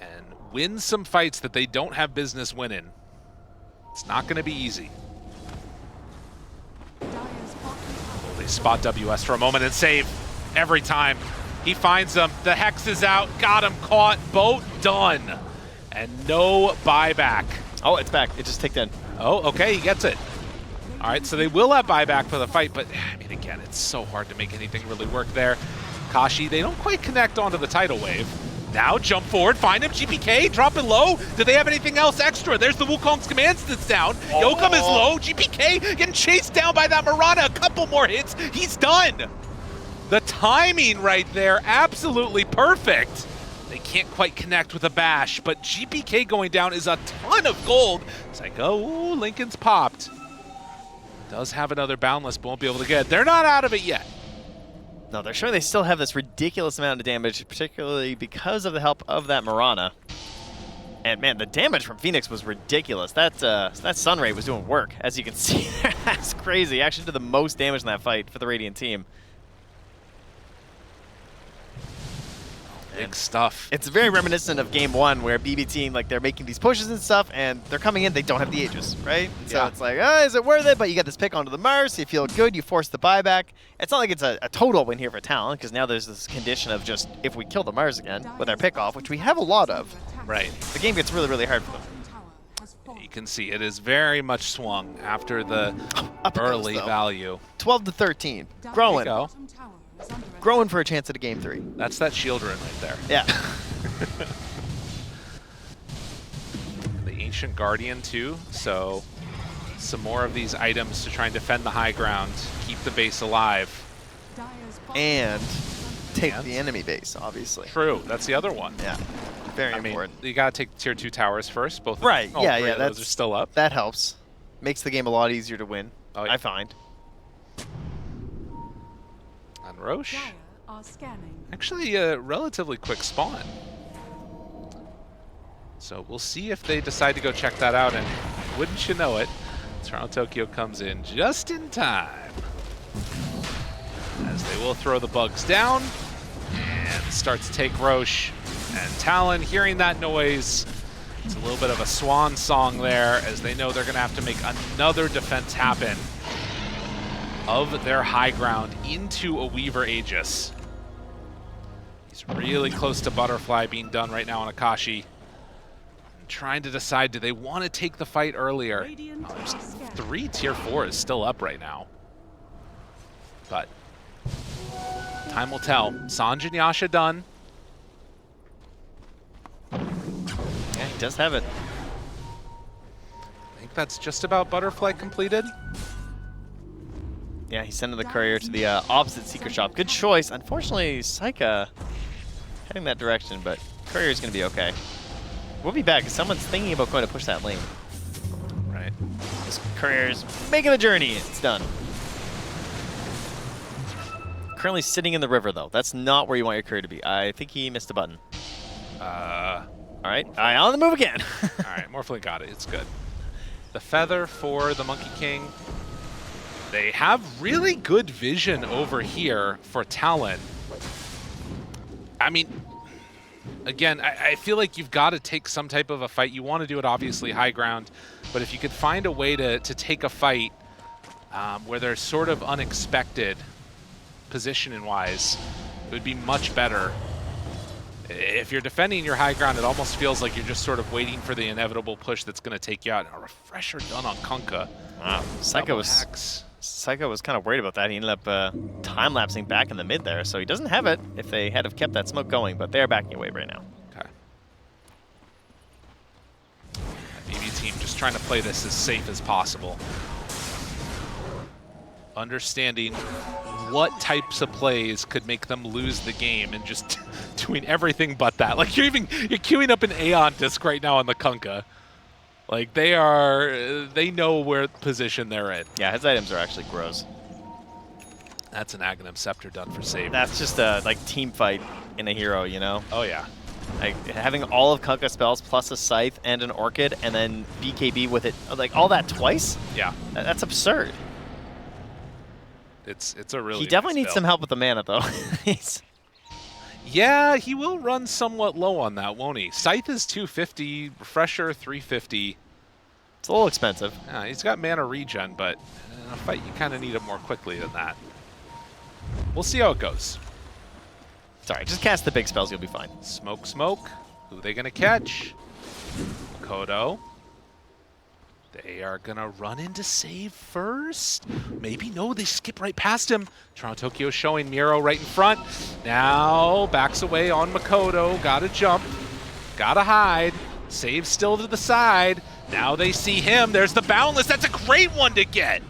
and win some fights that they don't have business winning. It's not going to be easy. They spot WS for a moment and save every time. He finds them. The Hex is out. Got him caught. Boat done. And no buyback. Oh, it's back. It just ticked in. Oh, okay. He gets it. All right, so they will have buyback for the fight, but I mean, again, it's so hard to make anything really work there. Kashi, they don't quite connect onto the tidal wave. Now jump forward, find him. GPK, drop it low. Do they have anything else extra? There's the Wukong's commands that's down. Yokum is low. GPK getting chased down by that Mirana. A couple more hits. He's done. The timing right there, absolutely perfect. They can't quite connect with a bash, but GPK going down is a ton of gold. It's like, oh, Lincoln's popped. Does have another boundless, but won't be able to get it. They're not out of it yet. No, they're sure they still have this ridiculous amount of damage, particularly because of the help of that Mirana. And man, the damage from Phoenix was ridiculous. That Sunray was doing work, as you can see. That's crazy. Actually did the most damage in that fight for the Radiant team. Big stuff. It's very reminiscent of Game 1, where BB team, like, they're making these pushes and stuff, and they're coming in, they don't have the Aegis, right? And so it's like, oh, is it worth it? But you get this pick onto the Mars, you feel good, you force the buyback. It's not like it's a total win here for Talon, because now there's this condition of just, if we kill the Mars again with our pick off, which we have a lot of, right, the game gets really, really hard for them. You can see it is very much swung after the early value. 12 to 13. Growing. Growing for a chance at a Game 3. That's that shield rune right there. Yeah. The Ancient Guardian too, so some more of these items to try and defend the high ground, keep the base alive. And take the enemy base, obviously. True, that's the other one. Yeah, very important. You gotta take tier 2 towers first, both right, all three of those are still up. That helps. Makes the game a lot easier to win, I find. And Roche, actually a relatively quick spawn. So we'll see if they decide to go check that out, and wouldn't you know it, Toronto Tokyo comes in just in time. As they will throw the bugs down and start to take Roche. And Talon, hearing that noise, it's a little bit of a swan song there, as they know they're going to have to make another defense happen of their high ground into a Weaver Aegis. He's really close to Butterfly being done right now on Akashi. Trying to decide, do they want to take the fight earlier? Oh, there's 3 tier 4s still up right now. But time will tell. Sanj and Yasha done. Yeah, he does have it. I think that's just about Butterfly completed. Yeah, he's sending the courier to the opposite secret shop. Good choice. Unfortunately, Saika heading that direction, but courier's going to be okay. We'll be back, because someone's thinking about going to push that lane. Right. This courier's making the journey. It's done. Currently sitting in the river, though. That's not where you want your courier to be. I think he missed a button. All right, on the move again. All right, Morphling got it. It's good. The feather for the Monkey King. They have really good vision over here for Talon. I mean, again, I feel like you've got to take some type of a fight. You want to do it, obviously, high ground. But if you could find a way to take a fight where they're sort of unexpected positioning-wise, it would be much better. If you're defending your high ground, it almost feels like you're just sort of waiting for the inevitable push that's going to take you out. And a refresher done on Kunkka. Wow. Psycho was Psycho was kind of worried about that. He ended up time-lapsing back in the mid there, so he doesn't have it if they had have kept that smoke going, but they're backing away right now. Okay. BB team just trying to play this as safe as possible. Understanding what types of plays could make them lose the game and just doing everything but that. Like you're queuing up an Aeon disc right now on the Kunkka. Like they know where position they're in. Yeah, his items are actually gross. That's an Aghanim Scepter done for save. That's just a like team fight in a hero, you know? Oh yeah. Like having all of Kunkka spells plus a Scythe and an Orchid and then BKB with it, like all that twice? Yeah. That's absurd. It's a really He definitely nice needs some help with the mana though. Yeah, he will run somewhat low on that, won't he? Scythe is 250, Refresher 350. It's a little expensive. Yeah, he's got mana regen, but in a fight you kind of need him more quickly than that. We'll see how it goes. Sorry, just cast the big spells, you'll be fine. Smoke, smoke. Who are they going to catch? Makoto. They are going to run into save first. Maybe no, they skip right past him. Toronto Tokyo showing Miro right in front. Now backs away on Makoto. Got to jump. Got to hide. Save still to the side. Now they see him. There's the Boundless. That's a great one to get.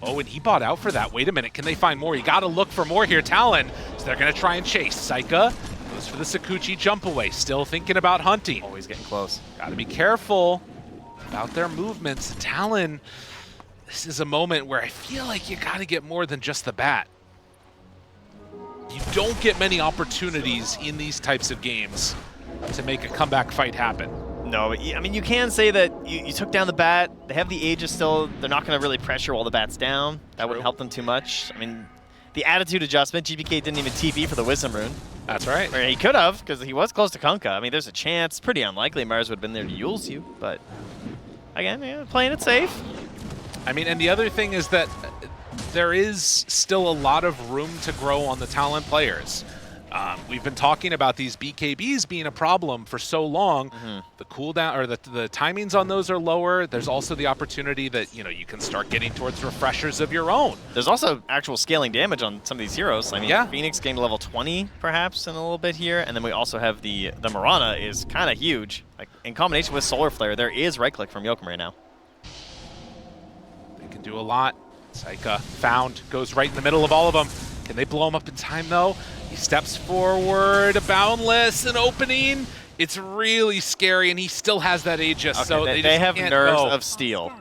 Oh, and he bought out for that. Wait a minute. Can they find more? You got to look for more here. Talon. So they're going to try and chase. Saika goes for the Sakuchi jump away. Still thinking about hunting. Always getting close. Got to be careful about their movements. Talon, this is a moment where I feel like you got to get more than just the bat. You don't get many opportunities in these types of games to make a comeback fight happen. No, I mean, you can say that you took down the bat. They have the Aegis still. They're not going to really pressure while the bat's down. That wouldn't help them too much. I mean, the attitude adjustment, GBK didn't even TP for the Wisdom Rune. That's right. Or he could have, because he was close to Kunkka. I mean, there's a chance. Pretty unlikely Mars would have been there to use you, but again, yeah, playing it safe. I mean, and the other thing is that there is still a lot of room to grow on the Talon players. We've been talking about these BKBs being a problem for so long. The cooldown or the timings on those are lower. There's also the opportunity that you can start getting towards refreshers of your own. There's also actual scaling damage on some of these heroes. I mean, yeah. Phoenix getting to level 20 perhaps in a little bit here, and then we also have the Mirana is kind of huge. Like in combination with Solar Flare, there is right click from Yokum right now. They can do a lot. Saika found, goes right in the middle of all of them. Can they blow him up in time though? He steps forward, Boundless, an opening. It's really scary, and he still has that Aegis. Okay, so they have nerves of steel.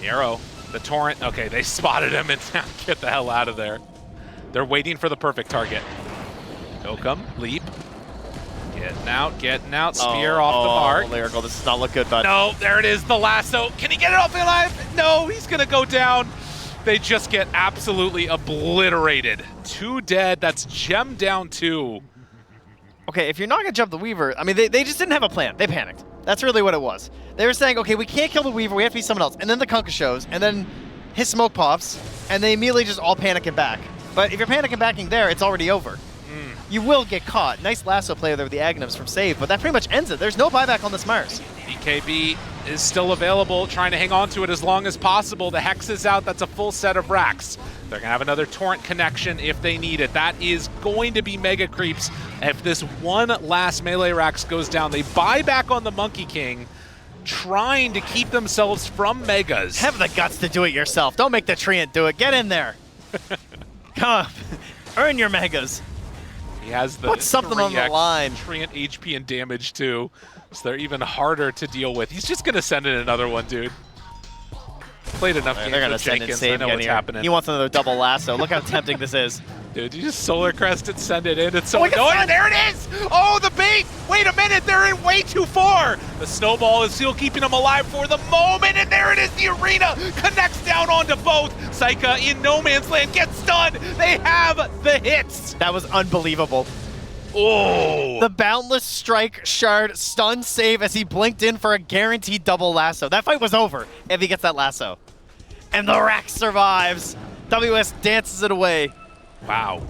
Nero, the Torrent. Okay, they spotted him and now get the hell out of there. They're waiting for the perfect target. Yokum, leap. Getting out, spear off the mark. Lyrical, this does not look good, bud. No, there it is, the lasso. Can he get it off alive? No, he's gonna go down. They just get absolutely obliterated. 2 dead, that's Gem down 2. Okay, if you're not gonna jump the Weaver, I mean, they just didn't have a plan. They panicked. That's really what it was. They were saying, okay, we can't kill the Weaver, we have to be someone else. And then the Kunkka shows, and then his smoke pops, and they immediately just all panic and back. But if you're panicking backing there, it's already over. You will get caught. Nice lasso play there with the Aghanims from save, but that pretty much ends it. There's no buyback on this Mars. BKB is still available, trying to hang on to it as long as possible. The Hex is out. That's a full set of racks. They're going to have another Torrent connection if they need it. That is going to be mega creeps. If this one last melee racks goes down, they buy back on the Monkey King, trying to keep themselves from megas. Have the guts to do it yourself. Don't make the Treant do it. Get in there. Come on. Earn your megas. He has the Put something on the line. Treant HP and damage too, so they're even harder to deal with. He's just gonna send in another one, dude. Played enough games they're gonna with send Jenkins. in I know what's happening. He wants another double lasso. Look how tempting this is. Dude, you just Solar Crest and send it in. It's so look annoying. There it is! Oh, the bait! Wait a minute, they're in way too far! The snowball is still keeping them alive for the moment, and there it is! The arena connects down onto both. Saika in no man's land gets stunned. They have the hits. That was unbelievable. Oh! The Boundless Strike Shard stun save as he blinked in for a guaranteed double lasso. That fight was over if he gets that lasso. And the rack survives. WS dances it away. Wow.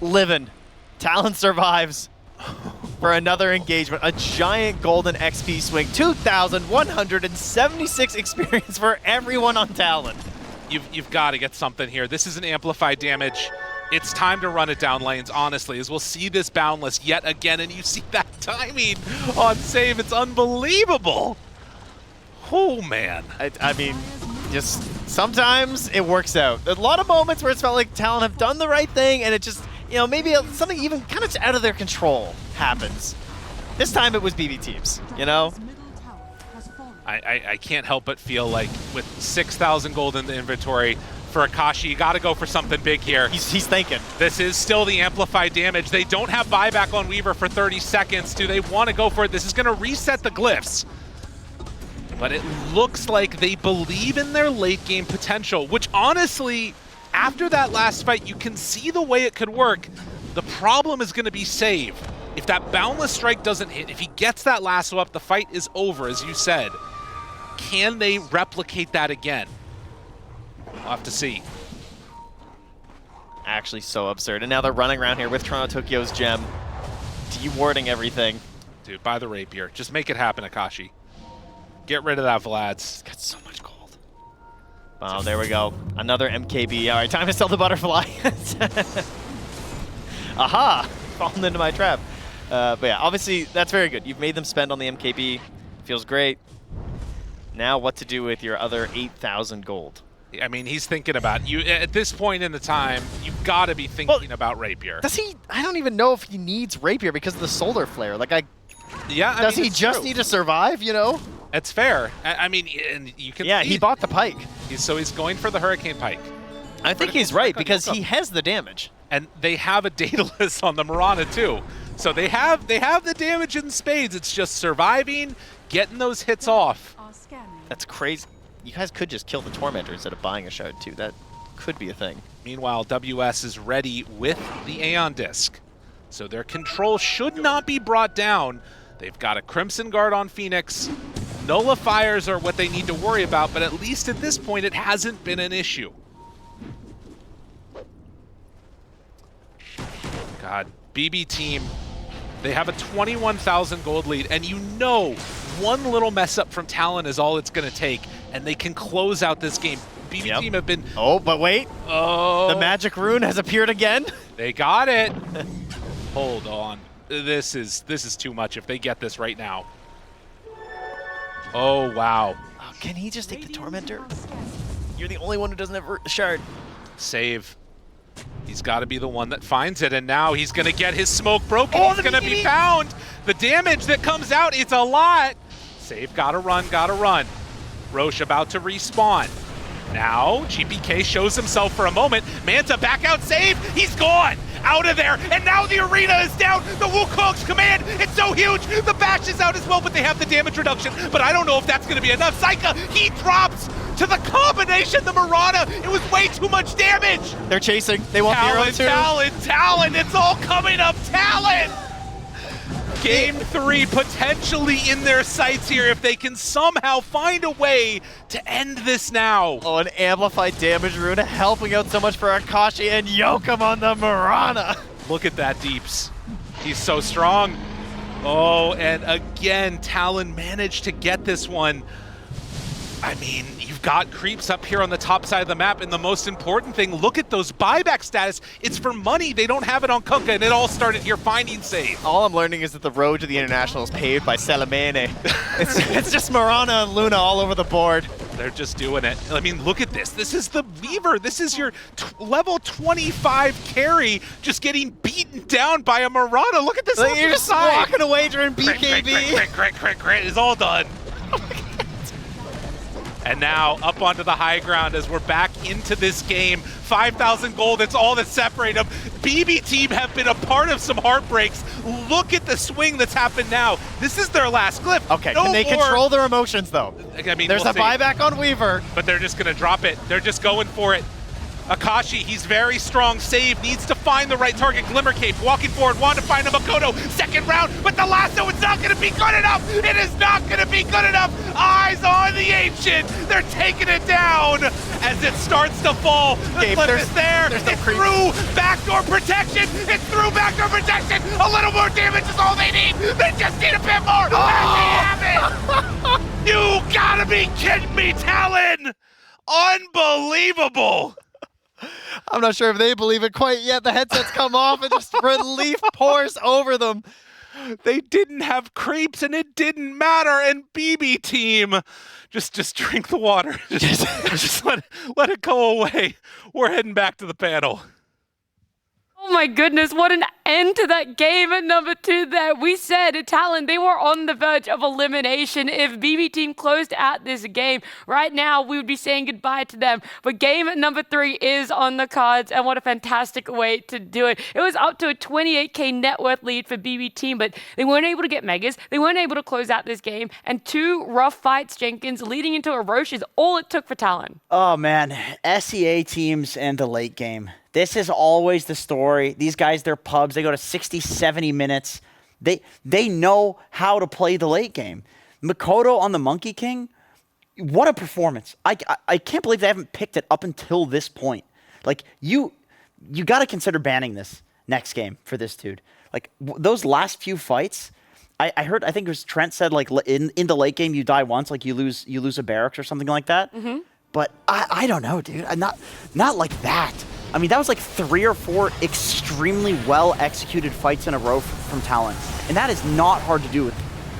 Living. Talon survives for another engagement. A giant golden XP swing. 2,176 experience for everyone on Talon. You've got to get something here. This is an amplified damage. It's time to run it down lanes, honestly, as we'll see this boundless yet again, and you see that timing on save. It's unbelievable. Oh, man. I mean, just sometimes it works out. A lot of moments where it's felt like Talon have done the right thing, and it just, you know, maybe something even kind of out of their control happens. This time it was BB teams, you know? I can't help but feel like with 6,000 gold in the inventory, for Akashi, you got to go for something big here. He's thinking. This is still the amplified damage. They don't have buyback on Weaver for 30 seconds. Do they want to go for it? This is going to reset the glyphs. But it looks like they believe in their late game potential, which honestly, after that last fight, you can see the way it could work. The problem is going to be save. If that Boundless Strike doesn't hit, if he gets that lasso up, the fight is over, as you said. Can they replicate that again? We'll have to see. Actually so absurd. And now they're running around here with Toronto Tokyo's gem, dewarding everything. Dude, buy the rapier. Just make it happen, Akashi. Get rid of that Vlad's. It's got so much gold. Oh, there we go. Another MKB. All right, time to sell the butterfly. Aha! Fallen into my trap. But yeah, obviously, that's very good. You've made them spend on the MKB. Feels great. Now what to do with your other 8,000 gold. I mean, he's thinking about you at this point in the time. You've got to be thinking about rapier. Does he? I don't even know if he needs rapier because of the solar flare. Like, yeah. Does he just need to survive? You know. It's fair. I mean, and you can. Yeah, he bought the pike. So he's going for the Hurricane Pike. I think he's right because he has the damage. And they have a Daedalus on the Mirana too. So they have the damage in spades. It's just surviving, getting those hits off. That's crazy. You guys could just kill the Tormentor instead of buying a shard too. That could be a thing. Meanwhile, WS is ready with the Aeon Disc. So their control should not be brought down. They've got a Crimson Guard on Phoenix. Nullifiers are what they need to worry about, but at least at this point it hasn't been an issue. God, BB team, they have a 21,000 gold lead, and you know one little mess up from Talon is all it's going to take, and they can close out this game. BB team have been... Oh, but wait. Oh. The magic rune has appeared again. They got it. Hold on. This is too much if they get this right now. Oh, wow. Oh, can he just take the Tormentor? You're the only one who doesn't have a shard. Save. He's got to be the one that finds it, and now he's going to get his smoke broken. Oh, he's going to be found. The damage that comes out, it's a lot. Save, gotta run. Roche about to respawn. Now, GPK shows himself for a moment. Manta back out, save. He's gone. Out of there. And now the arena is down. The Wukong's command, it's so huge. The bash is out as well, but they have the damage reduction. But I don't know if that's going to be enough. Saika, he drops to the combination, the Mirana. It was way too much damage. They're chasing. They want Hero too. Talon. It's all coming up. Talon. Game 3 potentially in their sights here if they can somehow find a way to end this now. Oh, an amplified damage rune helping out so much for Akashi and Yokum on the Mirana. Look at that, Deeps. He's so strong. Oh, and again, Talon managed to get this one. I mean, you've got creeps up here on the top side of the map, and the most important thing, look at those buyback status. It's for money. They don't have it on Kunkka, and it all started here finding save. All I'm learning is that the road to the International is paved by Salamene. it's just Mirana and Luna all over the board. They're just doing it. I mean, look at this. This is the Weaver. This is your level 25 carry just getting beaten down by a Mirana. Look at this. Like you're just walking away during BKB. Crit. It's all done. And now up onto the high ground as we're back into this game. 5,000 gold, it's all that separates them. BB team have been a part of some heartbreaks. Look at the swing that's happened now. This is their last glyph. Okay, can they control their emotions though? I mean, there's a buyback on Weaver. But they're just gonna drop it. They're just going for it. Akashi, he's very strong. Save, needs to find the right target. Glimmer Cape, walking forward, wanted to find a Makoto. Second round, but the lasso is not going to be good enough. It is not going to be good enough. Eyes on the Ancient. They're taking it down as it starts to fall. The clip is there. It's through backdoor protection. It's through backdoor protection. A little more damage is all they need. They just need a bit more. And they have it. You gotta be kidding me, Talon. Unbelievable! I'm not sure if they believe it quite yet. The headsets come off and just relief pours over them. They didn't have creeps and it didn't matter. And BB team, just drink the water. Just let it go away. We're heading back to the panel. Oh my goodness, what an end to that game at number 2 there. We said, Talon, they were on the verge of elimination. If BB team closed out this game, right now we would be saying goodbye to them. But game at number 3 is on the cards, and what a fantastic way to do it. It was up to a 28k net worth lead for BB team, but they weren't able to get megas. They weren't able to close out this game, and 2 rough fights, Jenkins, leading into a Roche is all it took for Talon. Oh man, SEA teams and the late game. This is always the story. These guys, they're pubs. They go to 60, 70 minutes. They know how to play the late game. Makoto on the Monkey King, what a performance. I can't believe they haven't picked it up until this point. Like, you got to consider banning this next game for this dude. Like, those last few fights, I heard, I think it was Trent said, like, in the late game, you die once, like you lose a barracks or something like that. Mm-hmm. But I don't know, dude. Not like that. I mean, that was like 3 or 4 extremely well-executed fights in a row from Talon. And that is not hard to do.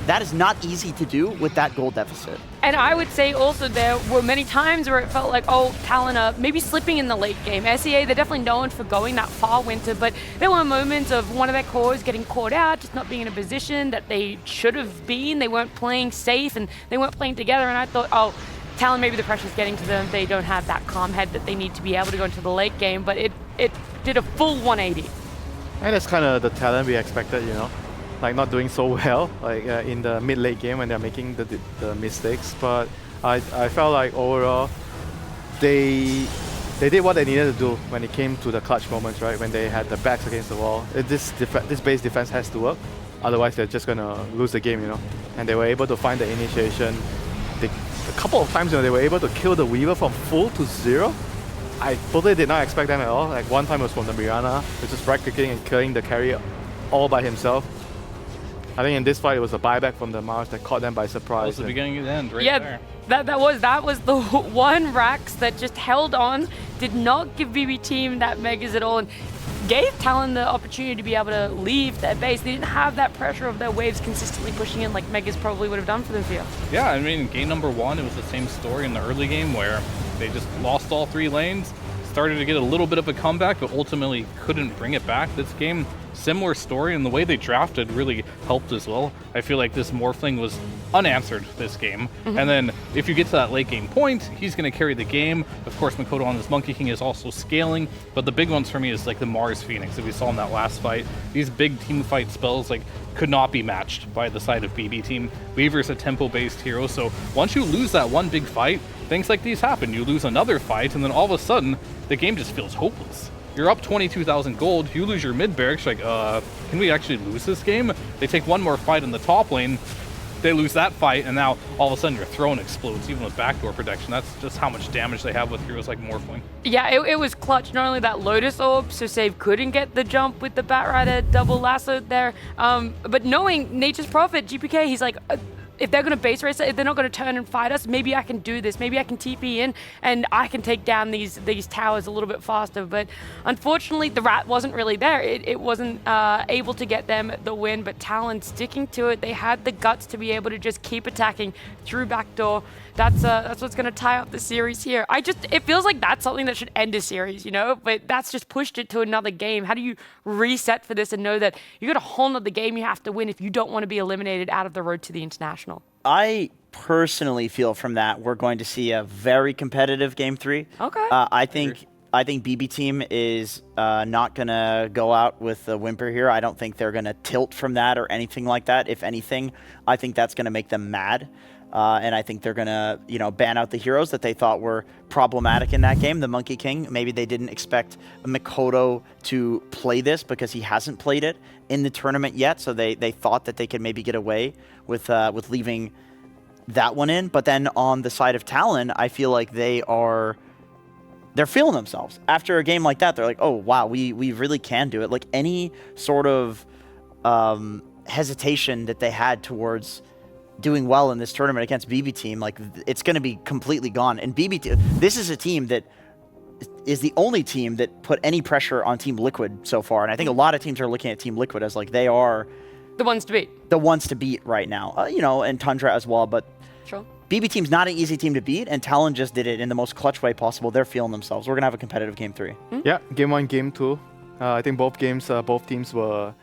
That is not easy to do with that goal deficit. And I would say also there were many times where it felt like, oh, Talon maybe slipping in the late game. SEA, they're definitely known for going that far winter, but there were moments of one of their cores getting caught out, just not being in a position that they should have been. They weren't playing safe and they weren't playing together. And I thought, oh, Talon, maybe the pressure's getting to them. They don't have that calm head that they need to be able to go into the late game, but it did a full 180. And that's kind of the Talon we expected, you know, like not doing so well, like in the mid-late game when they're making the mistakes. But I felt like overall, they did what they needed to do when it came to the clutch moments, right? When they had the backs against the wall. This base defense has to work, otherwise they're just gonna lose the game, you know. And they were able to find the initiation. A couple of times, you know, they were able to kill the Weaver from full to 0. I totally did not expect them at all. Like one time it was from the Mirana, which is right clicking and killing the carry all by himself. I think in this fight it was a buyback from the Mars that caught them by surprise. That was the beginning and the end, right there. That was the one Rax that just held on, did not give BB team that megas at all, and gave Talon the opportunity to be able to leave their base. They didn't have that pressure of their waves consistently pushing in like megas probably would have done for them here. Yeah, I mean, game number 1, it was the same story in the early game where they just lost all 3 lanes, started to get a little bit of a comeback, but ultimately couldn't bring it back. This game, similar story, and the way they drafted really helped as well. I feel like this Morphling was unanswered this game. Mm-hmm. And then if you get to that late game point, he's going to carry the game. Of course, Makoto on this Monkey King is also scaling, but the big ones for me is like the Mars Phoenix that we saw in that last fight. These big team fight spells like could not be matched by the side of BB team. Weaver's a tempo-based hero, so once you lose that one big fight, things like these happen. You lose another fight, and then all of a sudden, the game just feels hopeless. You're up 22,000 gold, you lose your mid barracks, like, can we actually lose this game? They take one more fight in the top lane, they lose that fight, and now all of a sudden your throne explodes, even with backdoor protection. That's just how much damage they have with heroes like Morphling. Yeah, it was clutch. Not only that Lotus Orb, so Save couldn't get the jump with the Batrider double lasso there, but knowing Nature's Prophet, GPK, he's like, if they're going to base race it, if they're not going to turn and fight us, maybe I can do this. Maybe I can TP in and I can take down these towers a little bit faster. But unfortunately, the rat wasn't really there. It wasn't able to get them the win, but Talon sticking to it. They had the guts to be able to just keep attacking through backdoor. That's what's going to tie up the series here. It feels like that's something that should end a series, you know, but that's just pushed it to another game. How do you reset for this and know that you got a whole nother game you have to win if you don't want to be eliminated out of the road to the international? I personally feel from that we're going to see a very competitive game 3. Okay. I think BB team is not going to go out with a whimper here. I don't think they're going to tilt from that or anything like that. If anything, I think that's going to make them mad. And I think they're going to, you know, ban out the heroes that they thought were problematic in that game. The Monkey King, maybe they didn't expect Makoto to play this because he hasn't played it in the tournament yet. So they thought that they could maybe get away with leaving that one in. But then on the side of Talon, I feel like they're feeling themselves. After a game like that, they're like, oh, wow, we really can do it. Like any sort of hesitation that they had towards doing well in this tournament against BB team, like it's going to be completely gone. And this is a team that is the only team that put any pressure on Team Liquid so far. And I think a lot of teams are looking at Team Liquid as like they are the ones to beat. The ones to beat right now, you know, and Tundra as well. But sure. BB team's not an easy team to beat, and Talon just did it in the most clutch way possible. They're feeling themselves. We're going to have a competitive game 3. Yeah, game 1, game 2. I think both games, both teams were...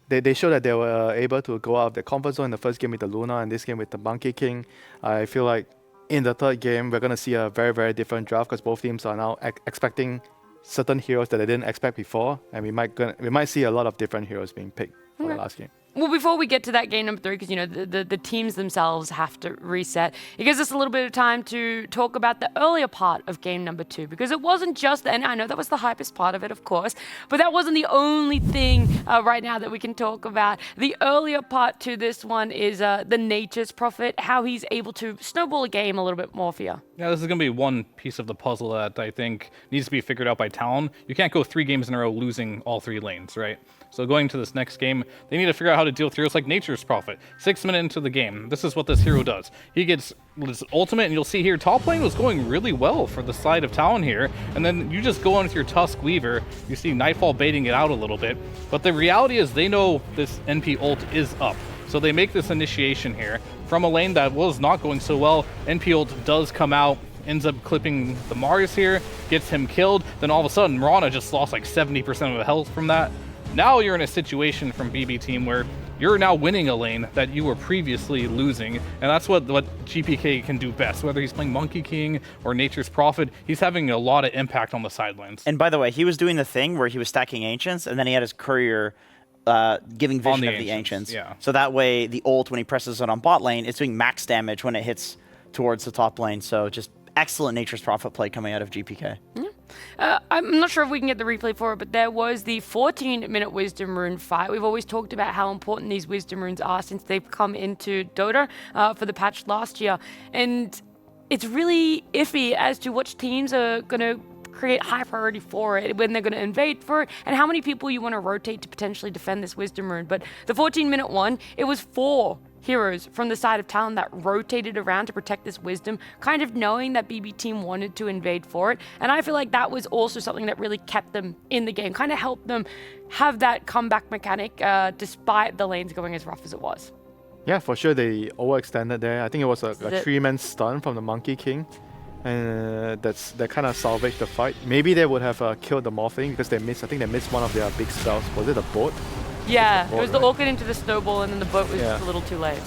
They showed that they were able to go out of their comfort zone in the first game with the Luna and this game with the Monkey King. I feel like in the third game, we're going to see a very, very different draft because both teams are now expecting certain heroes that they didn't expect before, and we might see a lot of different heroes being picked for the last game. Well, before we get to that game number 3, because, you know, the teams themselves have to reset, it gives us a little bit of time to talk about the earlier part of game number 2, because it wasn't just, and I know that was the hypest part of it, of course, but that wasn't the only thing right now that we can talk about. The earlier part to this one is the Nature's Prophet, how he's able to snowball a game a little bit more for you. Yeah, this is going to be one piece of the puzzle that I think needs to be figured out by Talon. You can't go 3 games in a row losing all 3 lanes, right? So going to this next game, they need to figure out how to deal with heroes like Nature's Prophet. 6 minutes into the game, this is what this hero does. He gets his ultimate, and you'll see here, top lane was going really well for the side of Talon here, and then you just go on with your Tusk Weaver. You see Nightfall baiting it out a little bit, but the reality is they know this NP ult is up. So they make this initiation here from a lane that was not going so well. NP ult does come out, ends up clipping the Marius here, gets him killed. Then all of a sudden, Mirana just lost like 70% of the health from that. Now you're in a situation from BB team where you're now winning a lane that you were previously losing, and that's what GPK can do best. Whether he's playing Monkey King or Nature's Prophet, he's having a lot of impact on the sidelines. And by the way, he was doing the thing where he was stacking Ancients, and then he had his courier giving vision of the Ancients. Yeah. So that way, the ult, when he presses it on bot lane, it's doing max damage when it hits towards the top lane. So just excellent Nature's Prophet play coming out of GPK. I'm not sure if we can get the replay for it, but there was the 14-minute Wisdom Rune fight. We've always talked about how important these Wisdom Runes are since they've come into Dota for the patch last year. And it's really iffy as to which teams are going to create high priority for it, when they're going to invade for it, and how many people you want to rotate to potentially defend this Wisdom Rune. But the 14-minute one, it was 4 heroes from the side of Talon that rotated around to protect this Wisdom, kind of knowing that BB team wanted to invade for it. And I feel like that was also something that really kept them in the game, kind of helped them have that comeback mechanic despite the lanes going as rough as it was. Yeah, for sure they overextended there. I think it was a 3-man stun from the Monkey King, and that kind of salvaged the fight. Maybe they would have killed the Morphling because I think they missed one of their big spells. Was it the boat? Yeah, it was the Orchid into the Snowball, and then the boat was just a little too late.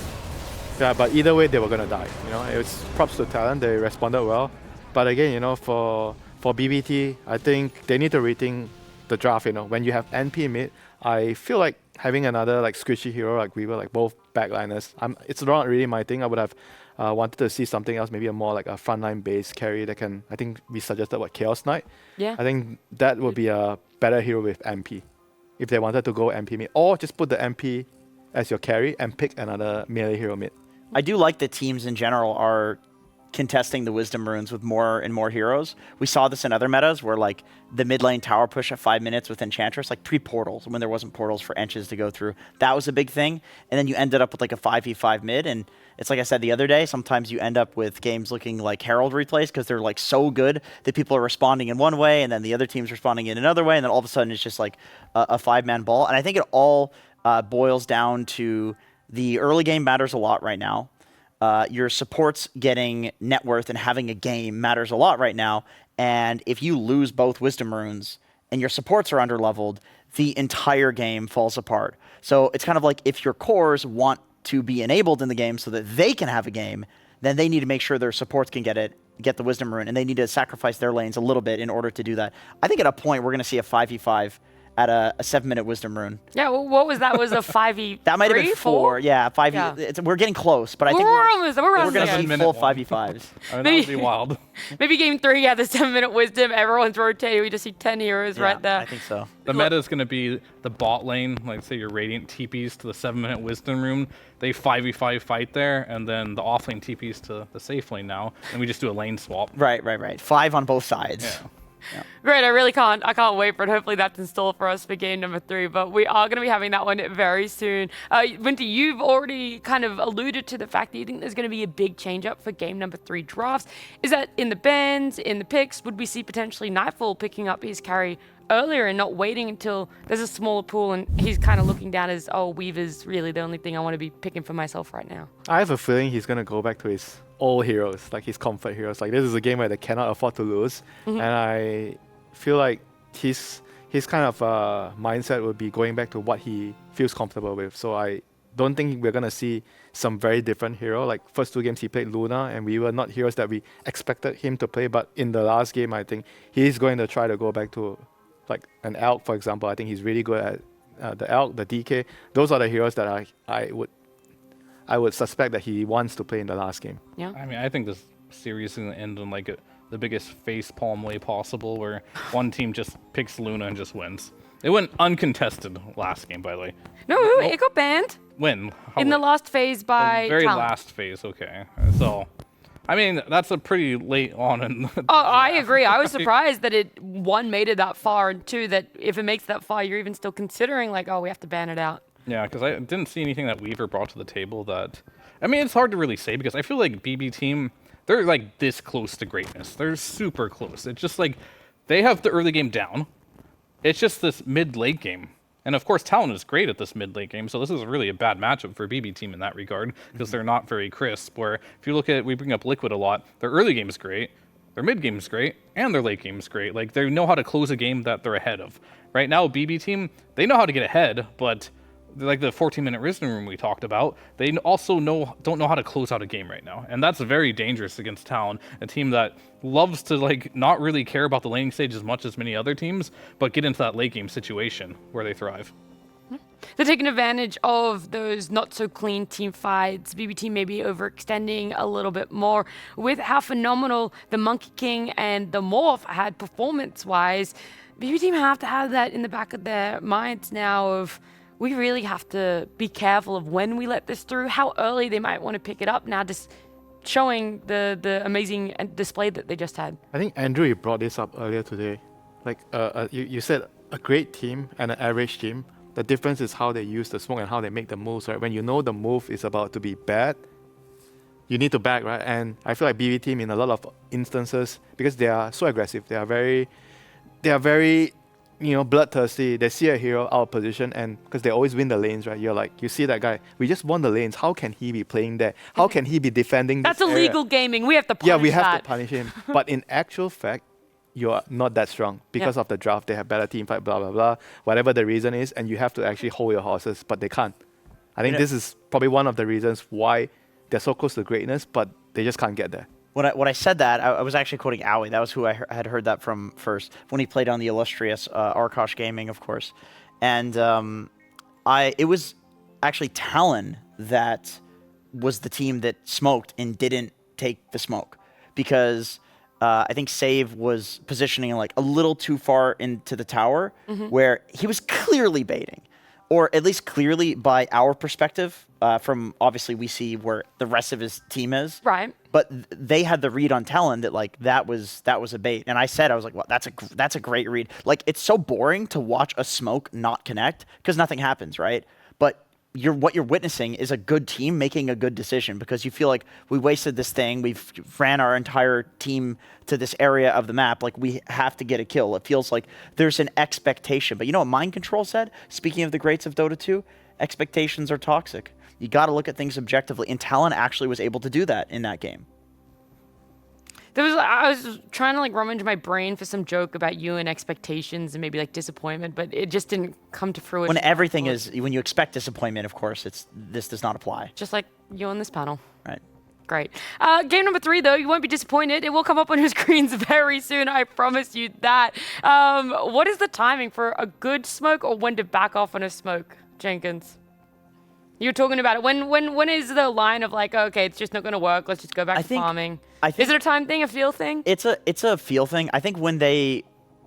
Yeah, but either way, they were gonna die. You know, it was props to Talon. They responded well. But again, you know, for BBT, I think they need to rethink the draft. You know, when you have NP mid, I feel like having another like squishy hero like Weaver, like both backliners, it's not really my thing. I would have wanted to see something else, maybe a more like a frontline based carry that can. I think we suggested Chaos Knight. Yeah. I think that would be a better hero with MP. If they wanted to go MP mid, or just put the MP as your carry and pick another melee hero mid. I do like that teams in general are contesting the Wisdom Runes with more and more heroes. We saw this in other metas where like the mid lane tower push at 5 minutes with Enchantress, like pre-portals, when there wasn't portals for Enches to go through. That was a big thing. And then you ended up with like a 5v5 mid, and it's like I said the other day, sometimes you end up with games looking like Herald replays because they're like so good that people are responding in one way and then the other team's responding in another way, and then all of a sudden it's just like a 5-man ball. And I think it all boils down to the early game matters a lot right now. Your supports getting net worth and having a game matters a lot right now. And if you lose both Wisdom Runes and your supports are underleveled, the entire game falls apart. So it's kind of like if your cores want to be enabled in the game so that they can have a game, then they need to make sure their supports can get the Wisdom Rune, and they need to sacrifice their lanes a little bit in order to do that. I think at a point we're going to see a 5v5 at a 7-minute Wisdom Rune. Yeah, well, what was that? Was a 5v3? That might have been 4. Yeah, 5v. Yeah. We're getting close, but I think we're going to see full 5v5s. I mean, that would be wild. Maybe game 3, yeah, the 7-minute Wisdom, everyone's rotating. We just see 10 heroes right there. I think so. The meta is going to be the bot lane, like say your Radiant TPs to the 7-minute Wisdom Rune. They 5v5 fight there, and then the off lane TPs to the safe lane now, and we just do a lane swap. Right. 5 on both sides. Yeah. Great, I can't wait for it. Hopefully that's in store for us for game number 3, but we are going to be having that one very soon. Winter, you've already kind of alluded to the fact that you think there's going to be a big change up for game number 3 drafts. Is that in the bans, in the picks? Would we see potentially Nightfall picking up his carry earlier and not waiting until there's a smaller pool and he's kind of looking down as, oh, Weaver's really the only thing I want to be picking for myself right now? I have a feeling he's going to go back to his old heroes, like his comfort heroes. Like, this is a game where they cannot afford to lose. And I feel like his kind of mindset would be going back to what he feels comfortable with. So I don't think we're going to see some very different hero. Like, first 2 games he played Luna, and we were not heroes that we expected him to play. But in the last game, I think he's going to try to go back to, like, an Elk, for example. I think he's really good at the Elk, the DK. Those are the heroes that I would suspect that he wants to play in the last game. Yeah. I mean, I think this series is going to end on like the biggest facepalm way possible, where one team just picks Luna and just wins. It went uncontested last game, by the way. No, it got banned. When? In the last phase by the very Talon. last phase, okay. So, I mean, that's a pretty late on. Oh, I agree. I was surprised that it, 1, made it that far, and 2, that if it makes that far, you're even still considering, like, oh, we have to ban it out. Yeah, because I didn't see anything that Weaver brought to the table that... I mean, it's hard to really say, because I feel like BB team, they're like this close to greatness. They're super close. It's just like, they have the early game down. It's just this mid-late game. And of course, Talon is great at this mid-late game, so this is really a bad matchup for BB team in that regard, because they're not very crisp. Where if you look at, we bring up Liquid a lot, their early game is great, their mid game is great, and their late game is great. Like, they know how to close a game that they're ahead of. Right now, BB team, they know how to get ahead, but like the 14-minute Risen Room we talked about, they also don't know how to close out a game right now. And that's very dangerous against Talon, a team that loves to like not really care about the laning stage as much as many other teams, but get into that late game situation where they thrive. They're taking advantage of those not so clean team fights. BB team maybe overextending a little bit more with how phenomenal the Monkey King and the Morph had performance-wise. BB team have to have that in the back of their minds now of, we really have to be careful of when we let this through, how early they might want to pick it up now, just showing the amazing display that they just had. I think, Andrew, you brought this up earlier today. Like, you said a great team and an average team. The difference is how they use the smoke and how they make the moves, right? When you know the move is about to be bad, you need to back, right? And I feel like BB team in a lot of instances, because they are so aggressive, they are very, bloodthirsty. They see a hero out of position, and because they always win the lanes, right? You're like, you see that guy, we just won the lanes. How can he be playing there? How can he be defending That's this illegal area? Gaming. We have to punish Yeah, we have that. to punish him. But in actual fact, you are not that strong because of the draft. They have better team fight, blah, blah, blah, whatever the reason is, and you have to actually hold your horses, but they can't. I think this is probably one of the reasons why they're so close to greatness, but they just can't get there. When I said that, I was actually quoting Owie. That was who I had heard that from first, when he played on the illustrious Arkosh Gaming, of course. And it was actually Talon that was the team that smoked and didn't take the smoke. Because I think Save was positioning like a little too far into the tower, where he was clearly baiting. Or at least clearly by our perspective, from obviously we see where the rest of his team is. Right. But they had the read on Talon that like that was a bait, and I was like, well, that's a great read. Like, it's so boring to watch a smoke not connect because nothing happens, right? But what you're witnessing is a good team making a good decision, because you feel like we wasted this thing, we've ran our entire team to this area of the map, like we have to get a kill. It feels like there's an expectation. But you know what Mind Control said? Speaking of the greats of Dota 2, expectations are toxic. You got to look at things objectively, and Talon actually was able to do that in that game. I was trying to like rummage my brain for some joke about you and expectations and maybe like disappointment, but it just didn't come to fruition. When everything is, when you expect disappointment, of course, this does not apply. Just like you on this panel. Right. Great. Game number 3, though, you won't be disappointed. It will come up on your screens very soon. I promise you that. What is the timing for a good smoke, or when to back off on a smoke, Jenkins? You're talking about it. When is the line of like, okay, it's just not going to work, let's just go back to farming? Is it a time thing, a feel thing? It's a feel thing. I think when they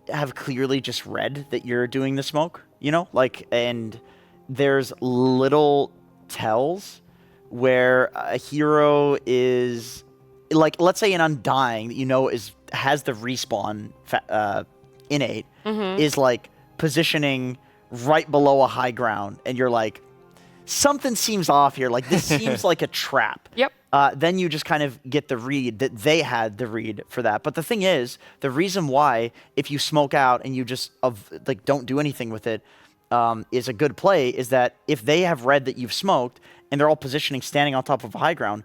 have clearly just read that you're doing the smoke, and there's little tells where a hero is, like, let's say an Undying that is has the respawn innate is like positioning right below a high ground, and you're like, something seems off here. Like this seems like a trap. Yep. Then you just kind of get the read that they had the read for that. But the thing is, the reason why if you smoke out and you just like don't do anything with it is a good play is that if they have read that you've smoked and they're all positioning standing on top of a high ground,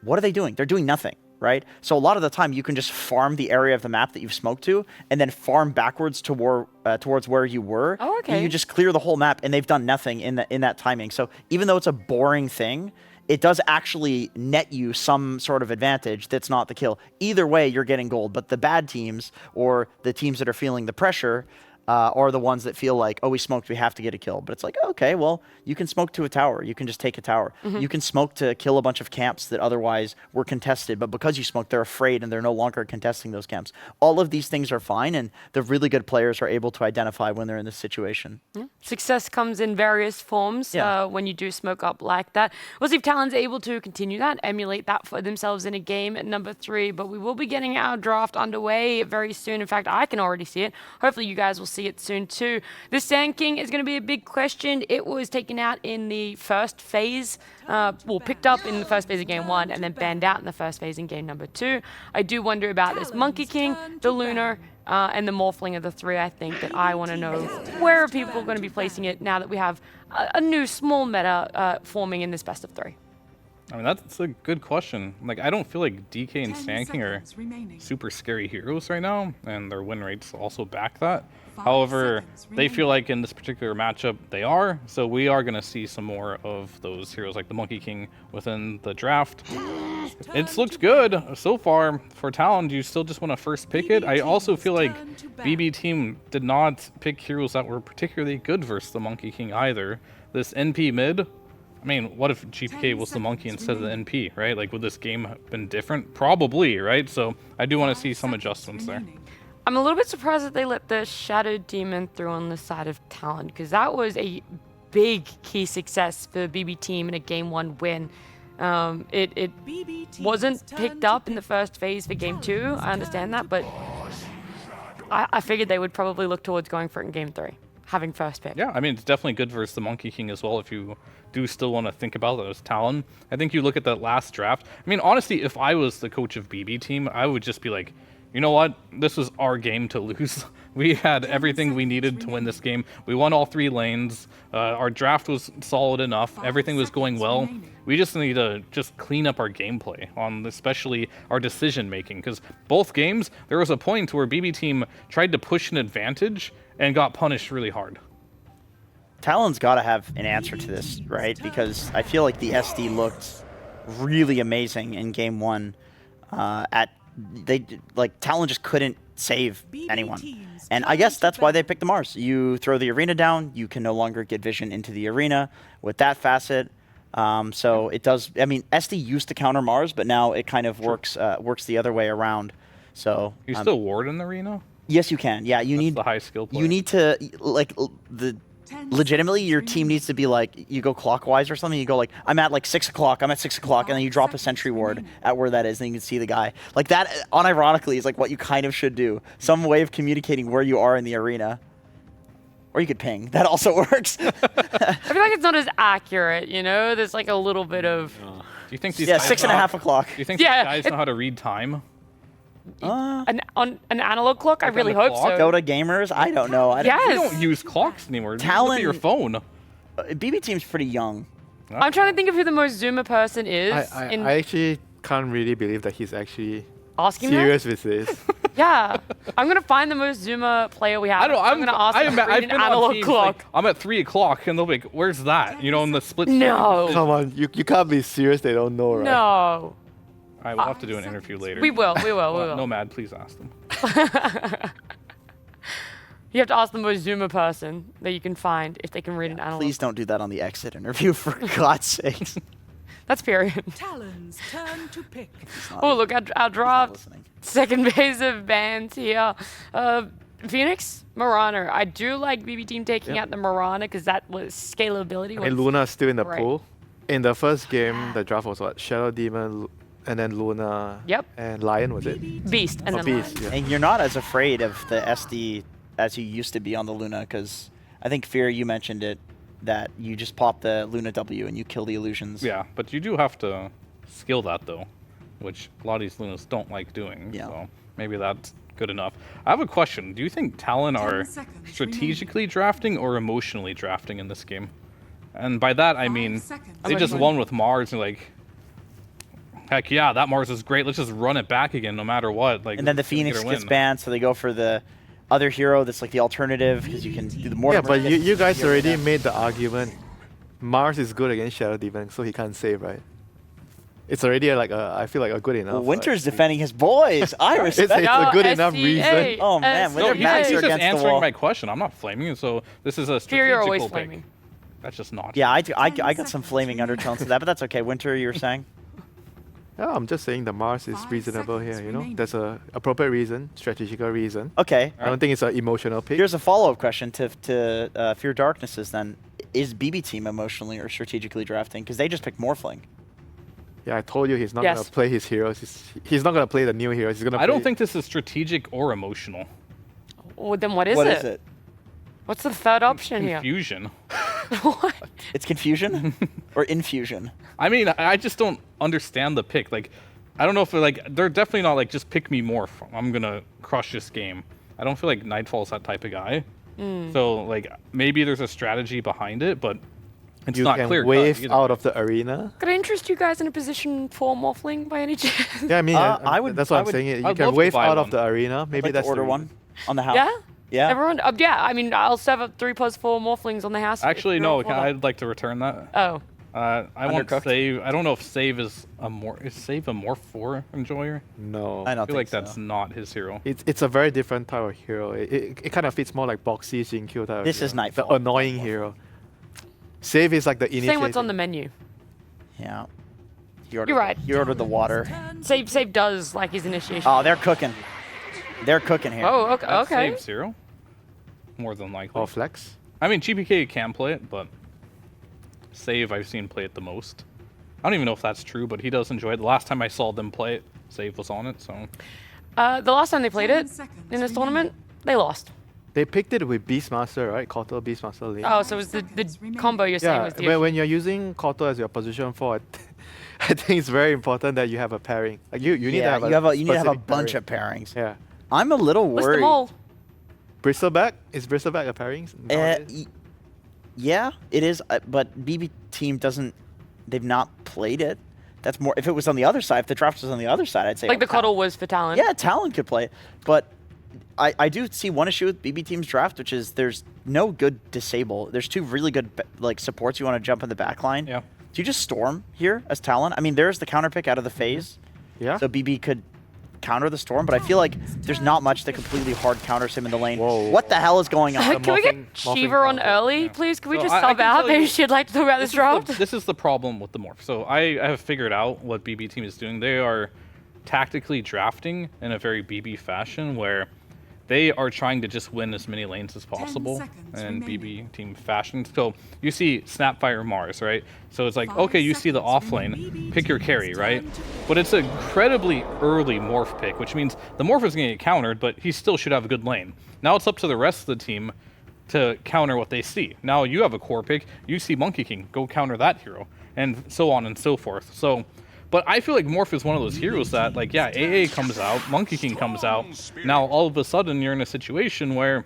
what are they doing? They're doing nothing, right? So a lot of the time you can just farm the area of the map that you've smoked to and then farm backwards towards where you were. Oh, okay. And you just clear the whole map and they've done nothing in that timing. So even though it's a boring thing, it does actually net you some sort of advantage that's not the kill. Either way, you're getting gold, but the bad teams or the teams that are feeling the pressure are the ones that feel like, oh, we smoked, we have to get a kill. But it's like, okay, well, you can smoke to a tower. You can just take a tower. You can smoke to kill a bunch of camps that otherwise were contested, but because you smoked, they're afraid and they're no longer contesting those camps. All of these things are fine, and the really good players are able to identify when they're in this situation. Success comes in various forms when you do smoke up like that. We'll see if Talon's able to continue that, emulate that for themselves in a game at number 3, but we will be getting our draft underway very soon. In fact, I can already see it. Hopefully you guys will see it soon too. The Sand King is going to be a big question. It was taken out in the first phase, picked up in the first phase of game 1 and then banned out in the first phase in game number 2. I do wonder about this Monkey King, the Lunar, and the Morphling of the 3. I think that I want to know where are people going to be placing it now that we have a new small meta forming in this best of 3. I mean, that's a good question. Like, I don't feel like DK and Sand King are super scary heroes right now, and their win rates also back that. However, they feel like in this particular matchup they are, so we are going to see some more of those heroes like the Monkey King within the draft. It's looked good so far for Talon. Do you still just want to first pick it? I also feel like BB team did not pick heroes that were particularly good versus the Monkey King either. This NP mid, I mean, what if GPK was the monkey instead of the NP, right? Like, would this game have been different? Probably, right? So I do want to see some adjustments there. I'm a little bit surprised that they let the Shadowed Demon through on the side of Talon, because that was a big key success for BB team in a game 1 win. It wasn't picked up in the first phase for game 2. I understand that, but I figured they would probably look towards going for it in game 3, having first pick. Yeah, I mean, it's definitely good versus the Monkey King as well if you do still want to think about it as Talon. I think you look at that last draft. I mean, honestly, if I was the coach of BB team, I would just be like, you know what? This was our game to lose. We had everything we needed to win this game. We won all 3 lanes. Our draft was solid enough. Everything was going well. We just need to just clean up our gameplay, on especially our decision making, because both games, there was a point where BB team tried to push an advantage and got punished really hard. Talon's got to have an answer to this, right? Because I feel like the SD looked really amazing in game 1. Talon just couldn't save anyone. And I guess that's why they picked the Mars. You throw the arena down, you can no longer get vision into the arena with that facet. So it does, I mean, SD used to counter Mars, but now it kind of works the other way around. So you still ward in the arena? Yes, you can. Yeah, you need the high skill player. You need to, like, legitimately, your team needs to be like, you go clockwise or something, you go like, I'm at like 6 o'clock, I'm at 6 o'clock, and then you drop a sentry ward at where that is, and you can see the guy. Like that, unironically, is like what you kind of should do. Some way of communicating where you are in the arena. Or you could ping. That also works. I feel like it's not as accurate, you know? There's like a little bit of... Do you think these 6.5 o'clock. Do you think these guys know how to read time? On an analog clock? I really hope so. Dota gamers? I don't know. Yes. We don't use clocks anymore. Talon, look at your phone. BB team's pretty young. I'm trying to think of who the most Zoomer person is. I actually can't really believe that he's actually asking serious with this. Yeah. I'm going to find the most Zoomer player we have. I'm going to ask him to read an analog clock. Like, I'm at 3 o'clock, and they'll be like, where's that? You know, in the split No. Come on, you can't be serious, they don't know, right? No. All right, we'll have to do an interview later. We will. Nomad, please ask them. You have to ask the most Zoomer person that you can find if they can read an analog. Please don't do that on the exit interview, for God's sake. That's period. Talon's turn to pick. Oh, look, our draft. Second phase of bans here. Phoenix, Mirana. I do like BB team taking out the Mirana because that was scalability. And Luna's still in the pool. In the first game, the draft was what? Shadow Demon, and then Luna. Yep. And Lion, was it? Beast, and Oh, then Beast, Lion. yeah. And you're not as afraid of the SD as you used to be on the Luna, because I think, Fear, you mentioned it, that you just pop the Luna W and you kill the illusions. Yeah, but you do have to skill that, though, which a lot of these Lunas don't like doing. Yeah. So maybe that's good enough. I have a question. Do you think Talon are strategically drafting or emotionally drafting in this game? And by that, I mean, they just won with Mars and like, heck yeah, that Mars is great. Let's just run it back again no matter what. Like, And then the Phoenix gets banned, so they go for the other hero that's like the alternative, because you can do the more. Yeah, but you guys already made the argument. Mars is good against Shadow Demon, so he can't save, right? It's already like I feel like a good enough. Well, Winter's defending his boys. I respect. It's a good enough reason. Oh man, when No, their backs he's are just against the answering wall. my question. I'm not flaming you, so this is a Fear, you're always strategical pick. flaming. That's just not. Yeah, I got some flaming undertones to that, but that's okay. Winter, you were saying? Yeah, I'm just saying the Mars is reasonable here. You know, there's a appropriate reason, strategical reason. Okay. I don't think it's an emotional pick. Here's a follow-up question to Fear Darknesses then. Is BB Team emotionally or strategically drafting? Because they just picked Morphling. Yeah, I told you he's not Yes. gonna play his heroes. He's not gonna play the new heroes. He's gonna. I don't play- think this is strategic or emotional. Well, then what is What it? is it? What's the third option here? Confusion. What? It's confusion or infusion? I mean, I just don't understand the pick. Like, I don't know if they're definitely not like just pick me Morph. I'm gonna crush this game. I don't feel like Nightfall's that type of guy. So like maybe there's a strategy behind it, but it's you not can clear. wave out of the arena. Could I interest you guys in a position for Morphling by any chance? Yeah, I mean, I would. That's what I I'm would- saying. You I'd can love to wave buy out of one. the arena. Maybe Maybe like that's to order the one on the house. Yeah? Yeah. Everyone? Yeah, I mean, I'll serve up 3+4 Morphlings on the house. if Actually, you're no. all for that. I'd like to return that. Oh. I want Undercooked? save. I don't know if save is save a Morph 4 enjoyer. No. I I don't feel think like that's not his hero. It's a very different type of hero. It kind of fits more like Boxy Jinkyou type. This of is hero. Nightfall. The annoying hero. Save is like the initiative. Saying what's on the menu. Yeah. You're right. You ordered the water. Save does like his initiation. Oh, they're cooking. They're cooking here. Oh, okay. That's okay. save 0. More than likely. Or flex. I mean, GPK can play it, but save I've seen play it the most. I don't even know if that's true, but he does enjoy it. The last time I saw them play it, save was on it. So The last time they played it in this tournament, they lost. They picked it with Beastmaster, right? Koto, Beastmaster lane. Oh, so it was the combo you're saying Yeah, was the when you're using Koto as your position 4, I think it's very important that you have a pairing. Like you need to have a you need to have a specific bunch pairing. of pairings. Yeah. I'm a little List worried. them all. Bristleback? Is Bristleback a pairing? nowadays? Yeah, it is. But BB Team doesn't. They've not played it. That's more. If it was on the other side, if the draft was on the other side, I'd say Like oh, the cuddle was for Talon. Yeah, Talon could play it, but I do see one issue with BB Team's draft, which is there's no good disable. There's two really good like supports you want to jump in the back line. yeah. Do you just Storm here as Talon? I mean, there's the counter pick out of the phase. Yeah. So BB could counter the Storm, but I feel like there's not much that completely hard counters him in the lane. Whoa. What the hell is going on? Can we get Shiva on early, please? Can we So just I sub can out? tell Maybe you- she'd like to talk about this draft. This is the problem with the Morph. So I have figured out what BB Team is doing. They are tactically drafting in a very BB fashion where they are trying to just win as many lanes as possible in BB Team fashion. So you see Snapfire Mars, right? So it's like, okay, you see the off lane, pick your carry, right? But it's an incredibly early Morph pick, which means the Morph is going to get countered, but he still should have a good lane. Now it's up to the rest of the team to counter what they see. Now you have a core pick, you see Monkey King, go counter that hero, and so on and so forth. So, but I feel like Morph is one of those heroes that, like, yeah, AA comes out, Monkey King comes out, now all of a sudden you're in a situation where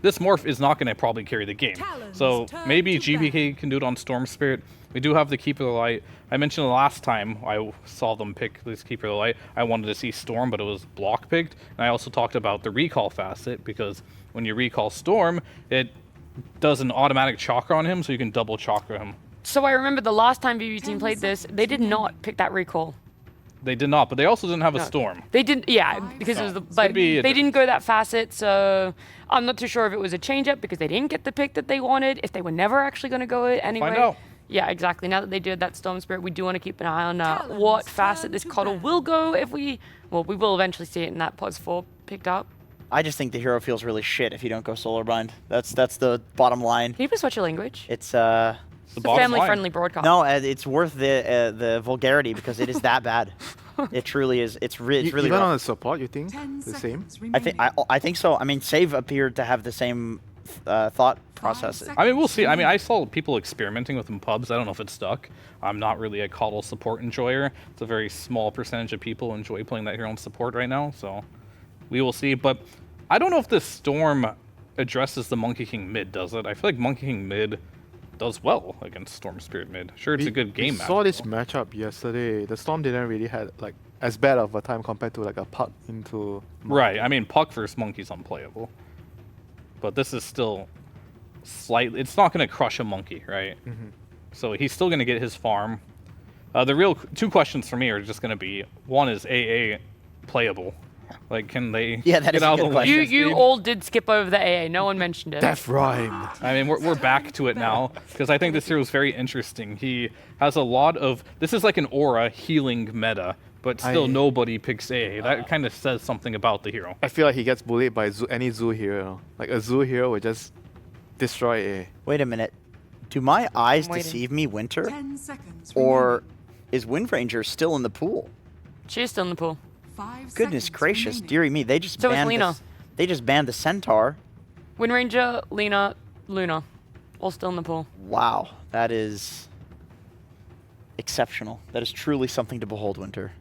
this Morph is not going to probably carry the game. So maybe GPK can do it on Storm Spirit. We do have the Keeper of the Light. I mentioned the last time I saw them pick this Keeper of the Light, I wanted to see Storm, but it was block picked. And I also talked about the recall facet, because when you recall Storm, it does an automatic chakra on him, so you can double chakra him. So I remember the last time BB Team played this, they did not pick that recall. They did not, but they also didn't have a No. Storm. They didn't, yeah, because it was the, but be a they didn't go that facet, so I'm not too sure if it was a change-up because they didn't get the pick that they wanted, if they were never actually going to go it anyway. Find out. Yeah, exactly. Now that they did that Storm Spirit, we do want to keep an eye on what facet this Coddle will go if we will eventually see it in that Pos 4 picked up. I just think the hero feels really shit if you don't go Solar Bind. That's the bottom line. Can you please watch your language? It's It's a family-friendly broadcast. No, it's worth the vulgarity because it is that bad. It truly is. It's really Even rough. on the support, you think the same? I think so. I mean, Save appeared to have the same thought process. I mean, we'll see. I mean, I saw people experimenting with them pubs. I don't know if it stuck. I'm not really a Coddle support enjoyer. It's a very small percentage of people enjoy playing that hero on support right now, so we will see. But I don't know if this Storm addresses the Monkey King mid, does it? I feel like Monkey King mid does well against Storm Spirit mid. Sure, it's a good game We saw this matchup yesterday. The Storm didn't really had like as bad of a time compared to like a Puck into Right. I mean, Puck versus Monkey's unplayable. But this is still slightly... It's not going to crush a Monkey, right? So he's still going to get his farm. The real two questions for me are just going to be, one is AA playable? Like, can they that get is out a of good the question. lane You all did skip over the AA. No one mentioned it. Death Rhyme. I mean, we're back to it now, because I think this hero is very interesting. He has a lot of... This is like an aura healing meta, but still nobody picks AA. That kind of says something about the hero. I feel like he gets bullied by any Zoo hero. Like a Zoo hero would just destroy A. Wait a minute. Do my eyes deceive me, Winter? 10 seconds Or is Wind Ranger still in the pool? She is still in the pool. 5 Goodness gracious, remaining. dearie me. They just So is banned Lena. They just banned the Centaur. Wind Ranger, Lena, Luna, all still in the pool. Wow, that is exceptional. That is truly something to behold, Winter.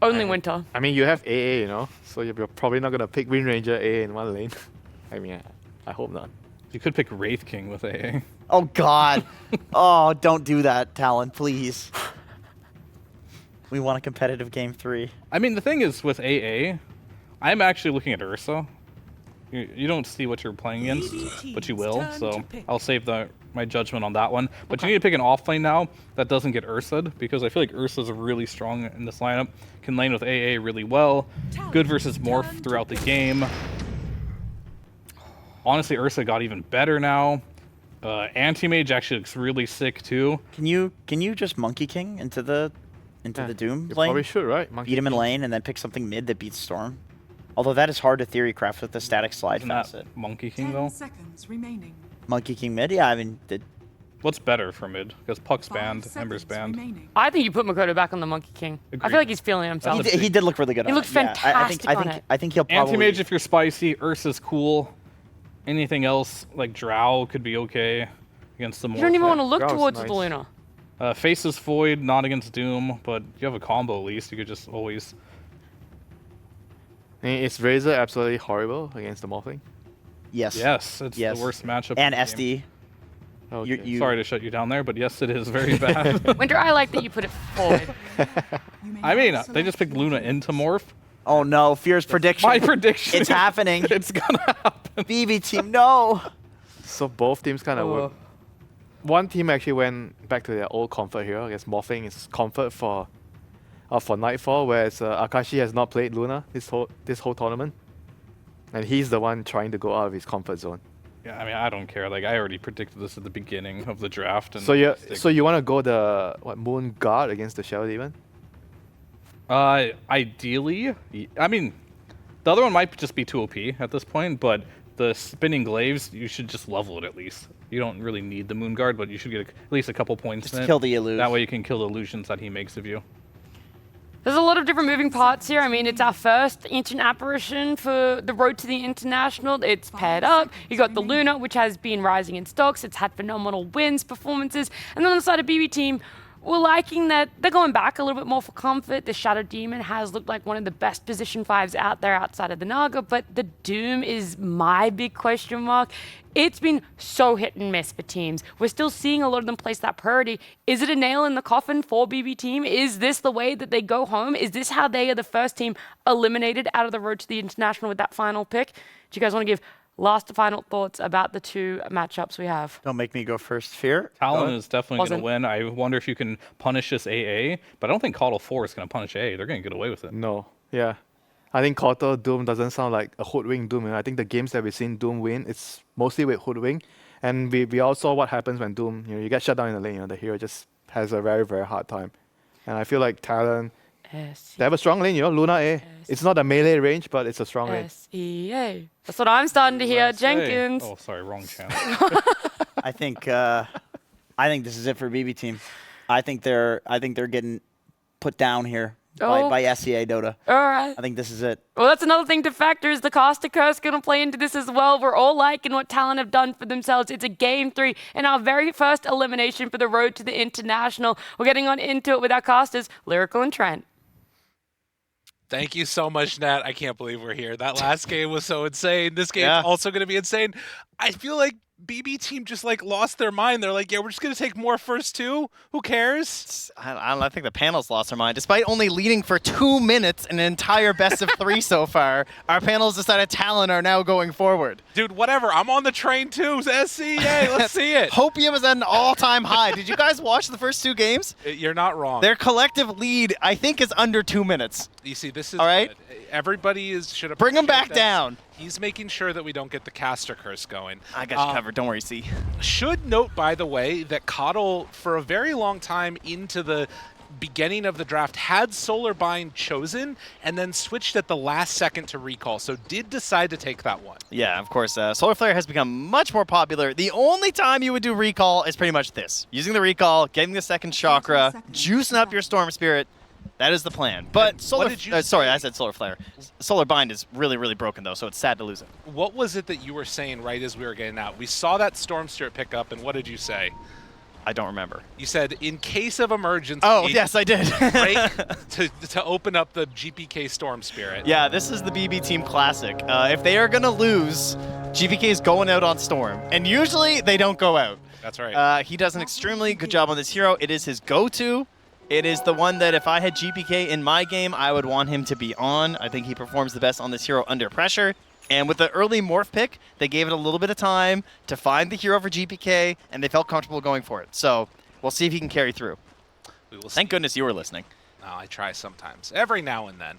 Only Winter. I mean, you have AA, you know, so you're probably not gonna pick Wind Ranger AA in one lane. I mean, I hope not. You could pick Wraith King with AA. Oh God! Oh, don't do that, Talon, please. We want a competitive game 3. I mean, the thing is with AA, I'm actually looking at Ursa. You don't see what you're playing against, but you will. So I'll save my judgment on that one. But you need to pick an off lane now that doesn't get Ursa'd, because I feel like Ursa's really strong in this lineup. Can lane with AA really well. Good versus Morph throughout the game. Honestly, Ursa got even better now. Anti-Mage actually looks really sick too. Can you just Monkey King into the Doom You lane? probably should, right? Monkey Beat him in King. lane and then pick something mid that beats Storm. Although that is hard to theory craft with the static slide Isn't that facet. Monkey King 10 though? seconds remaining. Monkey King mid? Yeah, I mean, What's better for mid? Because Puck's 5 banned, seconds Ember's banned. remaining. I think you put Makoto back on the Monkey King. I Agreed. feel like he's feeling himself. he did look really good He on looked it. Yeah, fantastic on it. I think he'll probably... Anti-Mage if you're spicy, Ursa's cool. Anything else, like Drow, could be okay against the Morph. You don't even want to look Growl's towards nice. the Luna. Faceless Void, not against Doom, but you have a combo at least. You could just always... I mean, is Razor absolutely horrible against the Morphling? Yes. Yes, it's Yes. the worst matchup. And in the game. SD. Okay. Sorry to shut you down there, but yes, it is very bad. Winter, I like that you put it forward. I mean, they just picked Luna into Morph. Oh no, Fear's prediction. My prediction. It's happening. It's gonna happen. BB team, no. So both teams kind of work. One team actually went back to their old comfort hero. I guess Morphling is comfort for Nightfall, whereas Akashi has not played Luna this whole tournament, and he's the one trying to go out of his comfort zone. Yeah, I mean, I don't care. Like, I already predicted this at the beginning of the draft. And So you want to go the Moon Guard against the Shadow Demon? Ideally, I mean, the other one might just be too OP at this point, but the Spinning Glaives, you should just level it at least. You don't really need the Moon Guard, but you should get at least a couple points Just in it. kill the illusion. That way you can kill the illusions that he makes of you. There's a lot of different moving parts here. I mean, it's our first ancient apparition for the road to the international. It's paired up. You got the Luna, which has been rising in stocks. It's had phenomenal wins, performances. And then on the side of BB team, we're liking that they're going back a little bit more for comfort. The Shadow Demon has looked like one of the best position 5s out there outside of the Naga, but the Doom is my big question mark. It's been so hit and miss for teams. We're still seeing a lot of them place that priority. Is it a nail in the coffin for BB team? Is this the way that they go home? Is this how they are the first team eliminated out of the road to the international with that final pick? Do you guys want to give last final thoughts about the two matchups we have? Don't make me go first, Fear. Talon is definitely going Wasn't. to win. I wonder if you can punish this AA, but I don't think Coddle 4 is going to punish AA. They're going to get away with it. No. Yeah. I think Kotal Doom doesn't sound like a Hoodwink Doom. And I think the games that we've seen Doom win, it's mostly with Hoodwink. And we all saw what happens when Doom, you get shut down in the lane. The hero just has a very, very hard time. And I feel like Talon, they have a strong lane, Luna A. It's not a melee range, but it's a strong lane. SEA. That's what I'm starting to hear. USA. Jenkins. Oh, sorry, wrong channel. I think I think this is it for BB team. I think they're getting put down here Oh. by SEA Dota. All right. I think this is it. Well, that's another thing to factor is the Costa curse going to play into this as well. We're all liking what Talon have done for themselves. It's a game 3 and our very first elimination for the road to the international. We're getting on into it with our casters, Lyrical and Trent. Thank you so much, Nat. I can't believe we're here. That last game was so insane. This game's also going to be insane. I feel like BB team just like lost their mind. They're like, yeah, we're just going to take more first 2. Who cares? I think the panel's lost their mind. Despite only leading for 2 minutes in an entire best of 3 so far, our panels decided Talon are now going forward. Dude, whatever. I'm on the train too. SCA, let's see it. Hopium is at an all-time high. Did you guys watch the first 2 games? You're not wrong. Their collective lead, I think, is under 2 minutes. You see, this is all right. Good. Everybody should bring him back down. He's making sure that we don't get the caster curse going. I got you covered. Don't worry, C. Should note, by the way, that Coddle, for a very long time into the beginning of the draft, had Solar Bind chosen and then switched at the last second to recall, so did decide to take that one. Yeah, of course. Solar Flare has become much more popular. The only time you would do recall is pretty much this. Using the recall, getting the second chakra, juicing up your Storm Spirit. That is the plan. But Solar, sorry, I said Solar Flare. Solar Bind is really, really broken, though, so it's sad to lose it. What was it that you were saying right as we were getting out? We saw that Storm Spirit pick up, and what did you say? I don't remember. You said, in case of emergency. Oh, yes, I did. to open up the GPK Storm Spirit. Yeah, this is the BB Team Classic. If they are going to lose, GPK is going out on Storm. And usually, they don't go out. That's right. He does an extremely good job on this hero. It is his go-to. It is the one that if I had GPK in my game, I would want him to be on. I think he performs the best on this hero under pressure. And with the early morph pick, they gave it a little bit of time to find the hero for GPK, and they felt comfortable going for it. So we'll see if he can carry through. Thank goodness you were listening. No, I try sometimes, every now and then.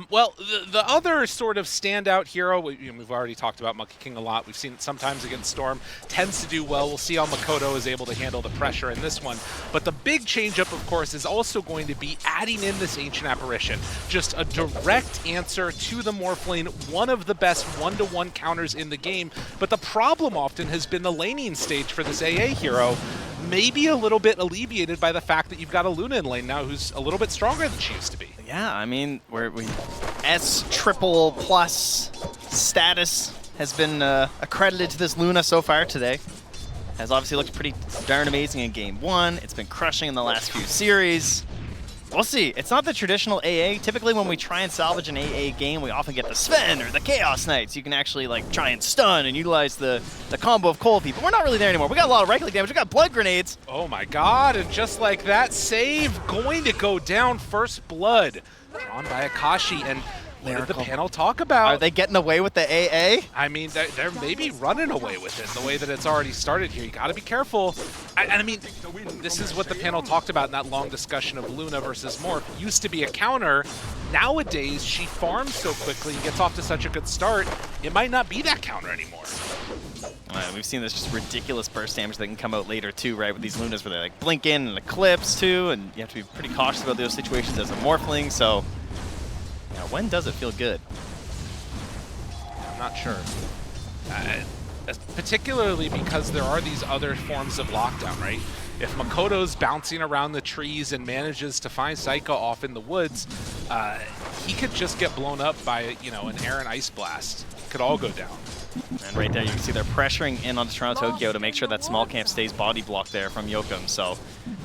Well, the other sort of standout hero, we've already talked about Monkey King a lot. We've seen it sometimes against Storm, tends to do well. We'll see how Makoto is able to handle the pressure in this one. But the big change-up, of course, is also going to be adding in this Ancient Apparition. Just a direct answer to the Morphling, one of the best one-to-one counters in the game. But the problem often has been the laning stage for this AA hero. Maybe a little bit alleviated by the fact that you've got a Luna in lane now who's a little bit stronger than she used to be. Yeah, I mean, we S triple plus status has been accredited to this Luna so far today. Has obviously looked pretty darn amazing in Game 1. It's been crushing in the last few series. We'll see. It's not the traditional AA. Typically when we try and salvage an AA game, we often get the Sven or the Chaos Knights. You can actually like try and stun and utilize the combo of Cold Feet, but we're not really there anymore. We got a lot of right-click damage. We got blood grenades. Oh my god, and just like that, save going to go down, first blood. Drawn by Akashi, and what did the panel talk about? Are they getting away with the AA? I mean, they're maybe running away with it the way that it's already started here. You got to be careful. I mean, this is what the panel talked about in that long discussion of Luna versus Morph. Used to be a counter. Nowadays, she farms so quickly and gets off to such a good start, it might not be that counter anymore. We've seen this just ridiculous burst damage that can come out later too, right? With these Lunas where they like blink in and eclipse too, and you have to be pretty cautious about those situations as a Morphling. So, you know, when does it feel good? I'm not sure. Particularly because there are these other forms of lockdown, right? If Makoto's bouncing around the trees and manages to find Psycho off in the woods, he could just get blown up by, you know, an air and ice blast. It could all go down. And right there you can see they're pressuring in on Toronto Tokyo to make sure that small camp stays body blocked there from Yokum. So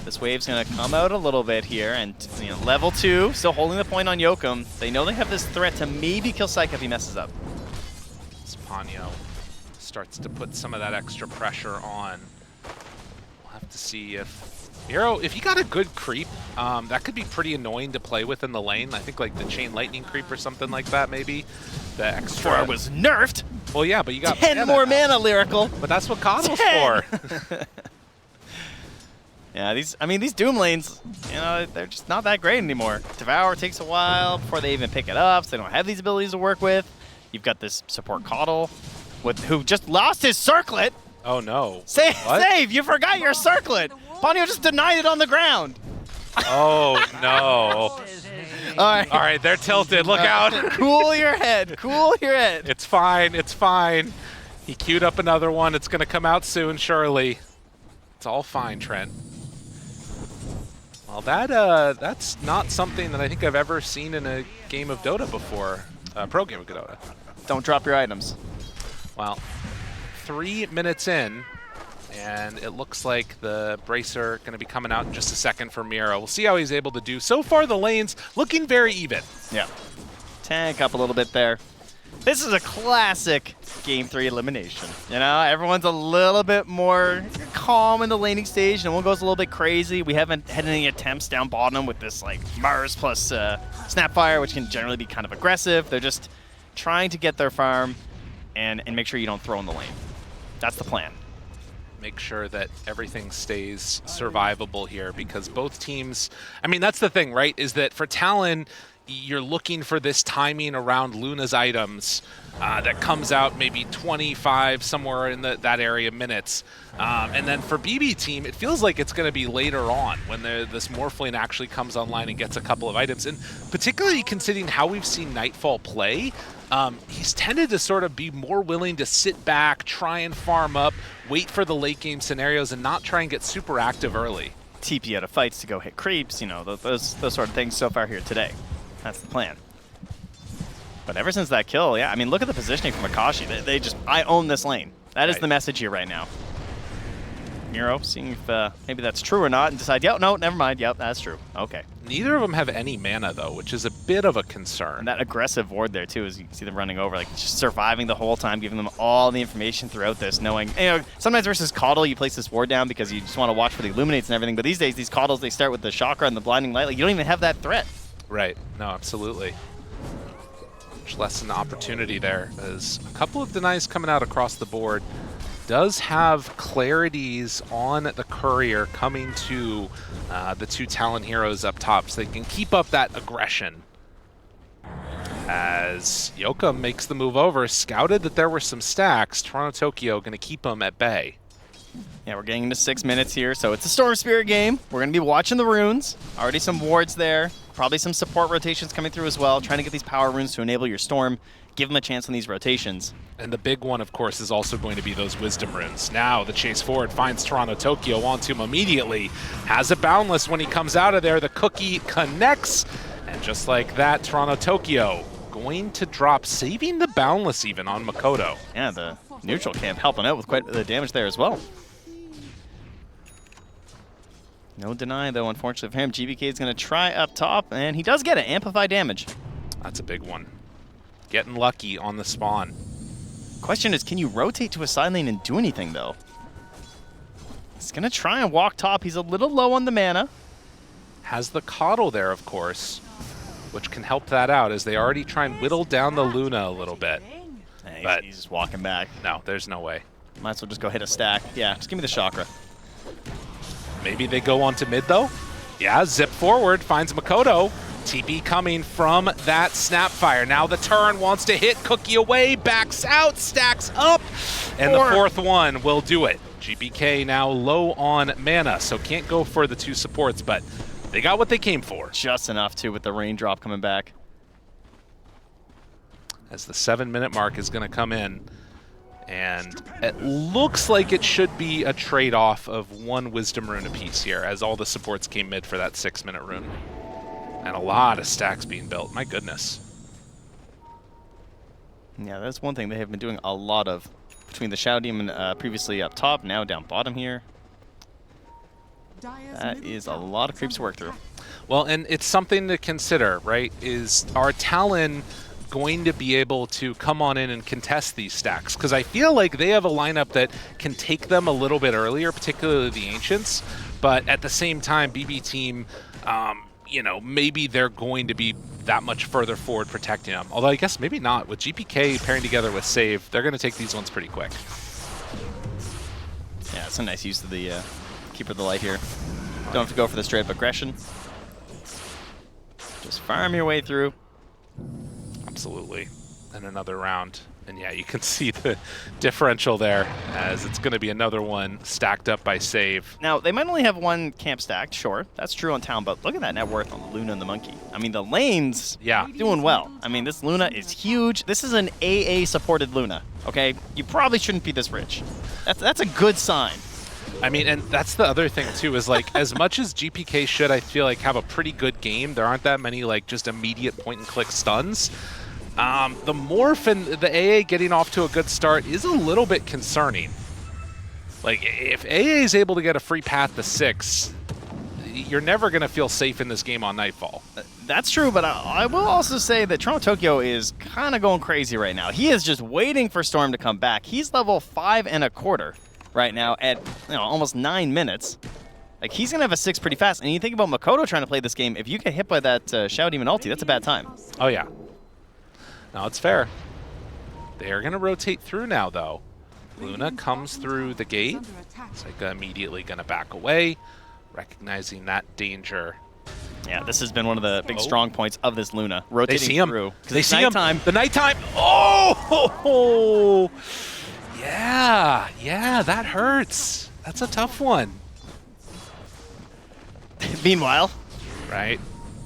this wave's going to come out a little bit here, and you know, level 2 still holding the point on Yokum. They know they have this threat to maybe kill Psycho if he messes up. Spanio starts to put some of that extra pressure on. We'll have to see if Hero, if you got a good creep, that could be pretty annoying to play with in the lane. I think like the Chain Lightning creep or something like that, maybe. The extra. Before it was nerfed. Well, yeah, but you got 10 more mana, Lyrical. But that's what Coddle's for. Yeah, these Doom lanes, you know, they're just not that great anymore. Devour takes a while before they even pick it up, so they don't have these abilities to work with. You've got this support Coddle, who just lost his circlet. Oh no. Save! You forgot your circlet! Ponyo just denied it on the ground. Oh no. All right, they're tilted. Look out. Cool your head. Cool your head. It's fine. It's fine. He queued up another one. It's going to come out soon, surely. It's all fine, Trent. Well, that's not something that I think I've ever seen in a game of Dota before. Pro game of Dota. Don't drop your items. Well, 3 minutes in, and it looks like the Bracer going to be coming out in just a second for Miro. We'll see how he's able to do. So far, the lanes looking very even. Yeah. Tank up a little bit there. This is a classic Game 3 elimination. You know, everyone's a little bit more calm in the laning stage. No one goes a little bit crazy. We haven't had any attempts down bottom with this, like, Mars plus Snapfire, which can generally be kind of aggressive. They're just trying to get their farm and make sure you don't throw in the lane. That's the plan. Make sure that everything stays survivable here, because both teams, I mean, that's the thing, right, is that for Talon, you're looking for this timing around Luna's items that comes out maybe 25, somewhere in that area, minutes. And then for BB team, it feels like it's going to be later on when this Morphling actually comes online and gets a couple of items. And particularly considering how we've seen Nightfall play, he's tended to sort of be more willing to sit back, try and farm up, wait for the late game scenarios, and not try and get super active early. TP out of fights to go hit creeps, you know, those sort of things so far here today. That's the plan. But ever since that kill, yeah, I mean, look at the positioning from Akashi. They just, I own this lane. That is the message here right now. Miro, seeing if maybe that's true or not, and decide, yep, no, never mind, yep, that's true. Okay. Neither of them have any mana, though, which is a bit of a concern. And that aggressive ward there, too, as you can see them running over, like, just surviving the whole time, giving them all the information throughout this, knowing, you know, sometimes versus Caudle, you place this ward down because you just want to watch for the Illuminates and everything, but these days, these Caudles, they start with the Chakra and the Blinding Light, like, you don't even have that threat. Right. No, absolutely. Much less an opportunity there, as a couple of denies coming out across the board. Does have clarities on the courier coming to the two Talon heroes up top, so they can keep up that aggression. As Yoka makes the move over, scouted that there were some stacks. Toronto Tokyo going to keep them at bay. Yeah, we're getting into 6 minutes here, so it's a Storm Spirit game. We're going to be watching the runes. Already some wards there. Probably some support rotations coming through as well, trying to get these power runes to enable your Storm. Give them a chance on these rotations. And the big one, of course, is also going to be those Wisdom runes. Now the chase forward finds Toronto Tokyo onto him immediately. Has a Boundless when he comes out of there. The cookie connects. And just like that, Toronto Tokyo going to drop, saving the Boundless even on Makoto. Yeah, the neutral camp helping out with quite the damage there as well. No deny, though, unfortunately for him. GBK is going to try up top, and he does get it. Amplified damage. That's a big one. Getting lucky on the spawn. Question is, can you rotate to a side lane and do anything, though? He's going to try and walk top. He's a little low on the mana. Has the Coddle there, of course, which can help that out as they already try and whittle down the Luna a little bit. Hey, but he's just walking back. No, there's no way. Might as well just go hit a stack. Yeah, just give me the Chakra. Maybe they go on to mid, though? Yeah, zip forward, finds Makoto. TP coming from that Snapfire. Now the turn wants to hit Cookie away, backs out, stacks up, and the fourth one will do it. GBK now low on mana, so can't go for the two supports, but they got what they came for. Just enough, too, with the raindrop coming back. As the 7-minute mark is going to come in. And it looks like it should be a trade-off of one Wisdom rune apiece here, as all the supports came mid for that 6-minute rune. And a lot of stacks being built. My goodness. Yeah, that's one thing they have been doing a lot of. Between the Shadow Demon previously up top, now down bottom here. That is a lot of creeps to work through. Well, and it's something to consider, right? Is our Talon going to be able to come on in and contest these stacks? Because I feel like they have a lineup that can take them a little bit earlier, particularly the Ancients. But at the same time, BB team, you know, maybe they're going to be that much further forward protecting them. Although I guess maybe not. With GPK pairing together with Save, they're going to take these ones pretty quick. Yeah, it's a nice use of the Keeper of the Light here. Don't have to go for the straight up aggression. Just farm your way through. Absolutely. And another round. And yeah, you can see the differential there, as it's going to be another one stacked up by Save. Now, they might only have one camp stacked, sure. That's true on Town, but look at that net worth on the Luna and the Monkey. I mean, the lanes doing well. I mean, this Luna is huge. This is an AA-supported Luna, okay? You probably shouldn't be this rich. That's a good sign. I mean, and that's the other thing too, is like, as much as GPK should, I feel like, have a pretty good game, there aren't that many like just immediate point-and-click stuns. The Morph and the AA getting off to a good start is a little bit concerning. Like, if AA is able to get a free path to 6, you're never going to feel safe in this game on Nightfall. That's true, but I will also say that Toronto Tokyo is kind of going crazy right now. He is just waiting for Storm to come back. He's level 5.25 right now at almost 9 minutes. Like, he's going to have a 6 pretty fast. And you think about Makoto trying to play this game, if you get hit by that Shadow Demon ulti, that's a bad time. Oh, yeah. No, it's fair. They are going to rotate through now, though. Luna comes through the gate. It's like immediately going to back away, recognizing that danger. Yeah, this has been one of the big strong points of this Luna. Rotating they see him. through. They see him. The nighttime. Oh! Yeah, that hurts. That's a tough one. Meanwhile, right?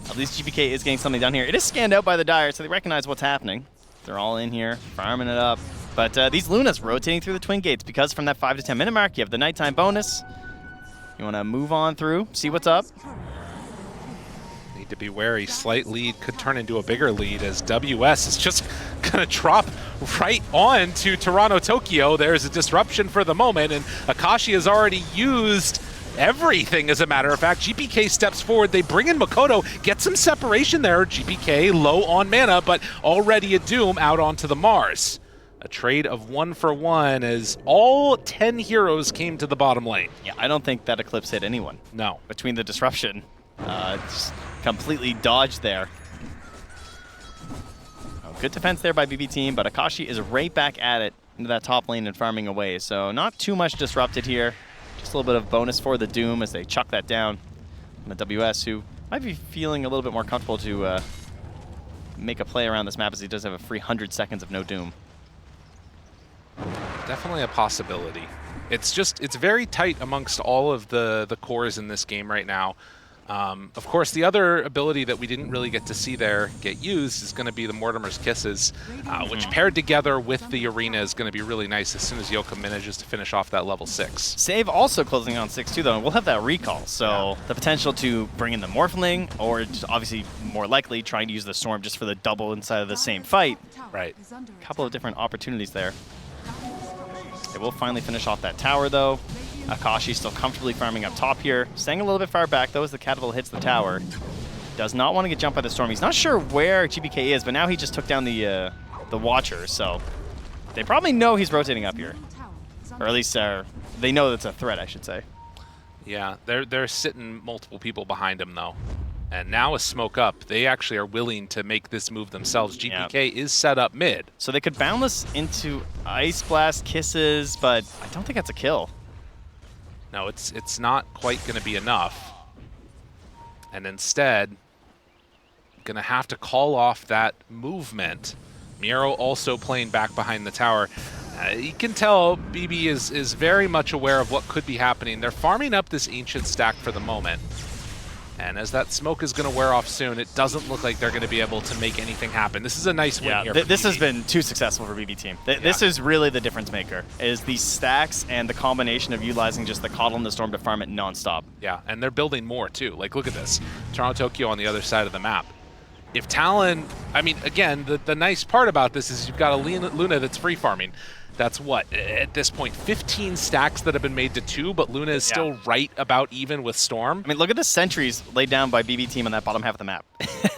At least GPK is getting something done here. It is scanned out by the Dire, so they recognize what's happening. They're all in here, farming it up. But these Lunas rotating through the Twin Gates, because from that 5 to 10 minute mark, you have the nighttime bonus. You want to move on through, see what's up. Need to be wary. Slight lead could turn into a bigger lead as WS is just going to drop right on to Toronto Tokyo. There's a disruption for the moment, and Akashi has already used everything, as a matter of fact. GPK steps forward. They bring in Makoto, get some separation there. GPK low on mana, but already a Doom out onto the Mars. A trade of 1-for-1 as all 10 heroes came to the bottom lane. Yeah, I don't think that Eclipse hit anyone. No. Between the disruption. Just completely dodged there. Oh, good defense there by BB Team, but Akashi is right back at it into that top lane and farming away. So not too much disrupted here. Just a little bit of bonus for the Doom as they chuck that down. And the WS, who might be feeling a little bit more comfortable to make a play around this map, as he does have a free 100 seconds of no Doom. Definitely a possibility. It's very tight amongst all of the cores in this game right now. Of course, the other ability that we didn't really get to see there get used is going to be the Mortimer's Kisses, which paired together with the Arena is going to be really nice as soon as Yoka manages to finish off that level 6. Save also closing on 6 too, though, and we'll have that recall. So the potential to bring in the Morphling, or just obviously more likely trying to use the Storm just for the double inside of the same fight. Right. A couple of different opportunities there. They will finally finish off that tower, though. Akashi still comfortably farming up top here. Staying a little bit far back, though, as the Catapult hits the tower. Does not want to get jumped by the Storm. He's not sure where GPK is, but now he just took down the Watcher, so they probably know he's rotating up here. Or at least they know that's a threat, I should say. Yeah, they're sitting multiple people behind him, though. And now with smoke up, they actually are willing to make this move themselves. GPK is set up mid. So they could boundless into Ice Blast Kisses, but I don't think that's a kill. No, it's not quite going to be enough. And instead, going to have to call off that movement. Miro also playing back behind the tower. You can tell BB is very much aware of what could be happening. They're farming up this Ancient stack for the moment. And as that smoke is going to wear off soon, it doesn't look like they're going to be able to make anything happen. This is a nice win here. This has been too successful for BB Team. This is really the difference maker, is these stacks and the combination of utilizing just the Coddle and the Storm to farm it nonstop. Yeah, and they're building more too. Like, look at this. Toronto Tokyo on the other side of the map. If Talon, I mean, again, the nice part about this is you've got a Luna that's free farming. That's what, at this point, 15 stacks that have been made to 2, but Luna is still right about even with Storm. I mean, look at the sentries laid down by BB Team on that bottom half of the map.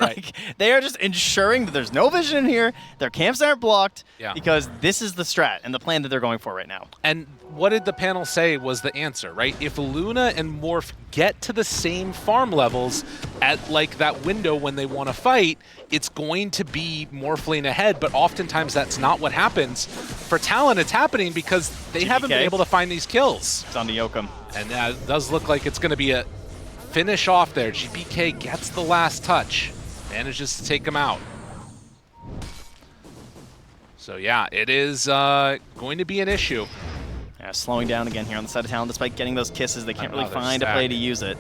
Like, they are just ensuring that there's no vision in here, their camps aren't blocked, because this is the strat and the plan that they're going for right now. And what did the panel say was the answer, right? If Luna and Morph get to the same farm levels at like that window when they want to fight, it's going to be Morphling ahead, but oftentimes that's not what happens. For Talon, it's happening because they haven't been able to find these kills. It's on to Yokum. And it does look like it's going to be a finish off there. GPK gets the last touch, manages to take him out. So yeah, it is going to be an issue. Yeah, slowing down again here on the side of Talon, despite getting those kisses. They can't really find a play to use it.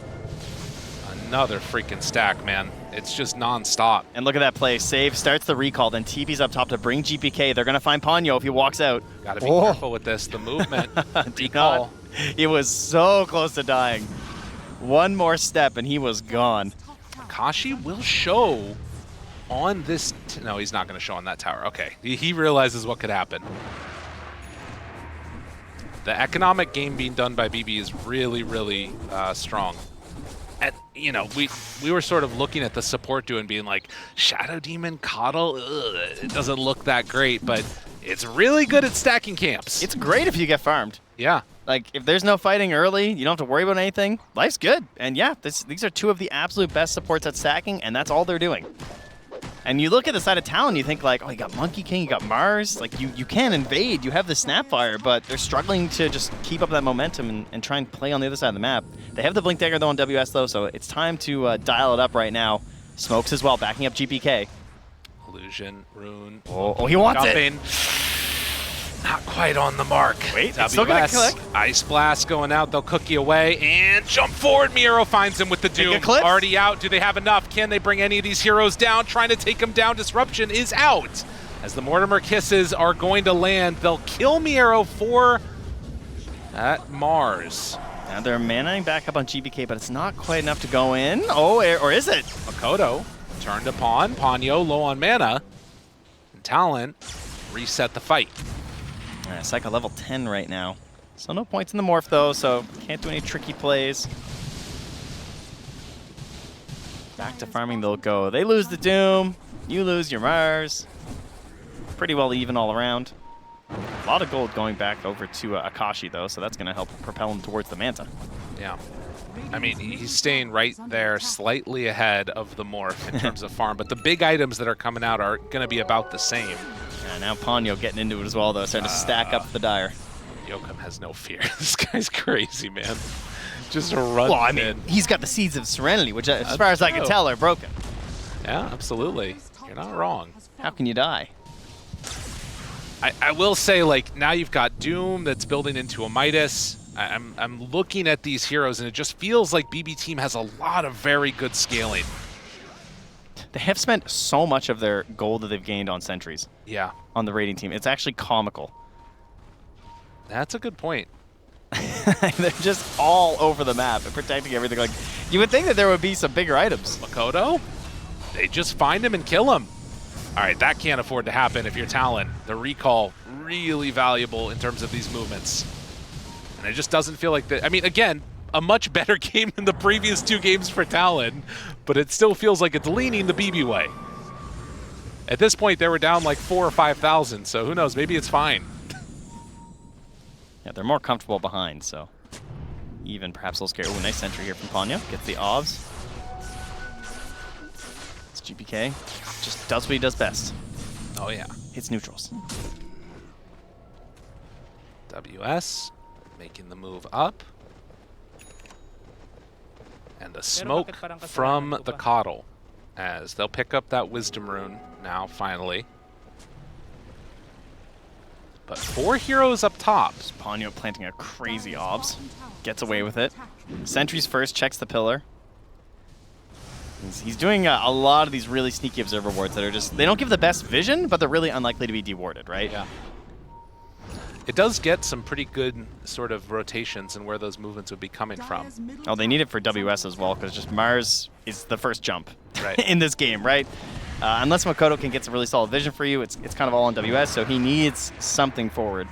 Another freaking stack, man. It's just non-stop. And look at that play. Save starts the recall, then TP's up top to bring GPK. They're going to find Ponyo if he walks out. Got to be careful with this. The movement. Do not He was so close to dying. One more step and he was gone. Akashi will show on this. No, he's not going to show on that tower. Okay, he realizes what could happen. The economic game being done by BB is really, really strong. And, you know, we were sort of looking at the support duo and being like, Shadow Demon, Coddle, ugh, it doesn't look that great, but it's really good at stacking camps. It's great if you get farmed. Yeah. Like, if there's no fighting early, you don't have to worry about anything, life's good. And yeah, these are two of the absolute best supports at stacking, and that's all they're doing. And you look at the side of Talon, you think like, oh, you got Monkey King, you got Mars. Like, you can invade, you have the Snapfire, but they're struggling to just keep up that momentum and try and play on the other side of the map. They have the Blink Dagger, though, on WS, though, so it's time to dial it up right now. Smokes as well, backing up GPK. Illusion, Rune. Oh, he wants it. Not quite on the mark. Wait, it's still gonna click. Ice Blast going out. They'll cookie away and jump forward. Miero finds him with the Doom. Already out. Do they have enough? Can they bring any of these heroes down? Trying to take them down. Disruption is out. As the Mortimer Kisses are going to land, they'll kill Miero for that Mars. Now they're manning back up on GBK, but it's not quite enough to go in. Oh, or is it? Makoto turned upon. Ponyo low on mana. And Talon reset the fight. Psycho level 10 right now. So no points in the morph though, so can't do any tricky plays. Back to farming they'll go. They lose the Doom, you lose your Mars. Pretty well even all around. A lot of gold going back over to Akashi though, so that's going to help propel him towards the Manta. Yeah. I mean, he's staying right there, slightly ahead of the morph in terms of farm, but the big items that are coming out are going to be about the same. Yeah, now Ponyo getting into it as well, though, starting to stack up the Dire. Yokum has no fear. This guy's crazy, man. Just runs Well, I mean, he's got the Seeds of Serenity, which, as far as I can tell, are broken. Yeah, absolutely. You're not wrong. How can you die? I will say, like, now you've got Doom that's building into a Midas. I'm looking at these heroes, and it just feels like BB Team has a lot of very good scaling. They have spent so much of their gold that they've gained on sentries. Yeah. On the raiding team. It's actually comical. That's a good point. They're just all over the map and protecting everything. Like, you would think that there would be some bigger items. Makoto? They just find him and kill him. All right, that can't afford to happen if you're Talon. The recall, really valuable in terms of these movements. And it just doesn't feel like that. I mean, again, a much better game than the previous two games for Talon, but it still feels like it's leaning the BB way. At this point, they were down like 4,000 or 5,000, so who knows? Maybe it's fine. Yeah, they're more comfortable behind, so even perhaps a little scary. Oh, nice sentry here from Ponyo. Gets the OBS. It's GPK. Just does what he does best. Oh, yeah. Hits neutrals. WS making the move up. And a smoke from the Coddle as they'll pick up that Wisdom Rune now, finally. But 4 heroes up top. Ponyo planting a crazy OBS. Gets away with it. Sentries first, checks the pillar. He's doing a lot of these really sneaky observer wards that are just, they don't give the best vision, but they're really unlikely to be dewarded, right? Yeah. It does get some pretty good sort of rotations and where those movements would be coming from. Oh, they need it for WS as well, because just Mars is the first jump right. in this game, right? Unless Makoto can get some really solid vision for you, it's kind of all on WS, so he needs something forward.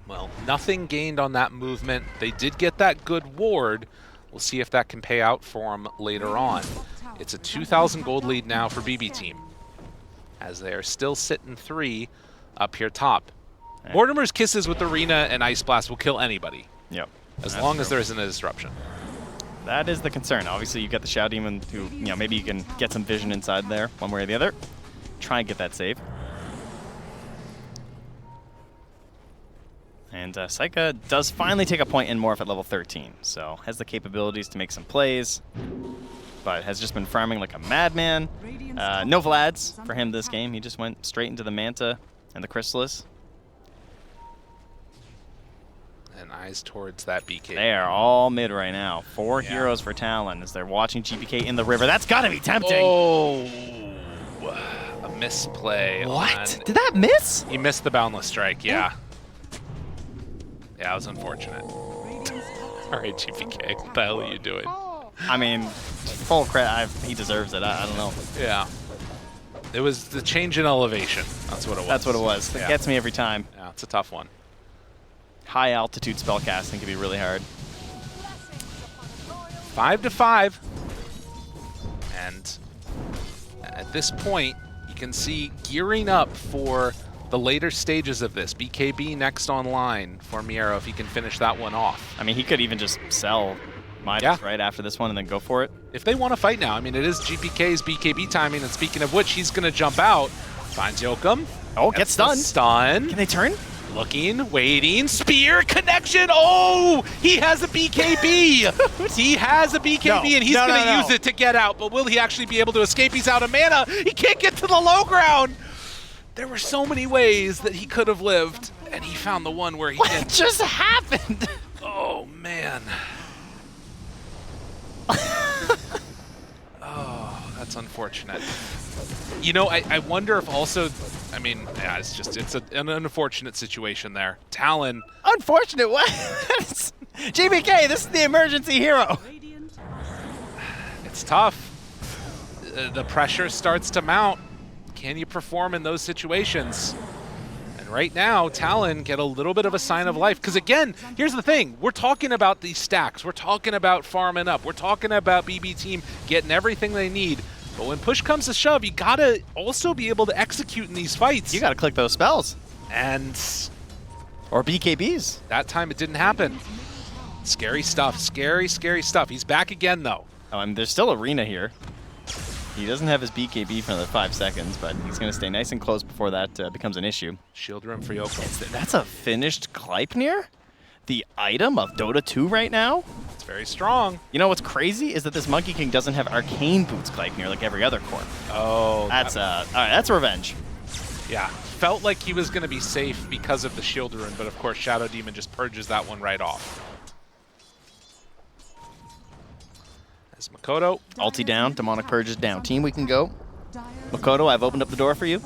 Well, nothing gained on that movement. They did get that good ward. We'll see if that can pay out for them later on. It's a 2,000 gold lead now for BB Team, as they are still sitting 3 up here top. Mortimer's Kisses with Arena and Ice Blast will kill anybody. Yep. As long as there isn't a disruption. That is the concern. Obviously, you get the Shadow Demon who, you know, maybe you can get some vision inside there, one way or the other. Try and get that save. And Saika does finally take a point in morph at level 13, so has the capabilities to make some plays, but has just been farming like a madman. No Vlads for him this game. He just went straight into the Manta and the Chrysalis. And eyes towards that BK. They are all mid right now. 4 heroes for Talon as they're watching GPK in the river. That's got to be tempting. Oh, a misplay. What? Did that miss? He missed the Boundless Strike, yeah. Yeah, it was unfortunate. All right, GPK, what the hell are you doing? I mean, full credit. He deserves it. I don't know. Yeah. It was the change in elevation. That's what it was. That's what it was. Yeah. It gets me every time. Yeah, it's a tough one. High altitude spellcasting can be really hard. 5-5. And at this point, you can see gearing up for the later stages of this. BKB next online for Miero if he can finish that one off. I mean, he could even just sell Midas right after this one and then go for it. If they want to fight now, I mean, it is GPK's BKB timing, and speaking of which, he's going to jump out. Finds Yokum. Oh, gets stunned. Stun. Can they turn? Looking, waiting, spear connection. Oh, he has a BKB. He has a BKB, and he's going to use it to get out. But will he actually be able to escape? He's out of mana. He can't get to the low ground. There were so many ways that he could have lived, and he found the one where he didn't. What just happened? Oh, man. Oh, that's unfortunate. You know, I wonder if also, I mean, yeah, it's an unfortunate situation there. Talon. Unfortunate what? GBK, this is the emergency hero. It's tough. The pressure starts to mount. Can you perform in those situations? And right now, Talon get a little bit of a sign of life. Because again, here's the thing. We're talking about these stacks. We're talking about farming up. We're talking about BB team getting everything they need. But when push comes to shove, you gotta also be able to execute in these fights. You gotta click those spells. And... or BKBs. That time it didn't happen. Scary stuff. Scary, scary stuff. He's back again, though. Oh, and there's still Arena here. He doesn't have his BKB for another 5 seconds, but he's going to stay nice and close before that becomes an issue. Shield room for Yoko. That's a finished Gleipnir? The item of Dota 2 right now? It's very strong. You know what's crazy is that this Monkey King doesn't have Arcane Boots Gleipnir like every other core. Oh. That's all right, that's revenge. Yeah. Felt like he was going to be safe because of the shield rune, but of course Shadow Demon just purges that one right off. As Makoto. Ulti down, Demonic Purge is down. Team, we can go. Makoto, I've opened up the door for you.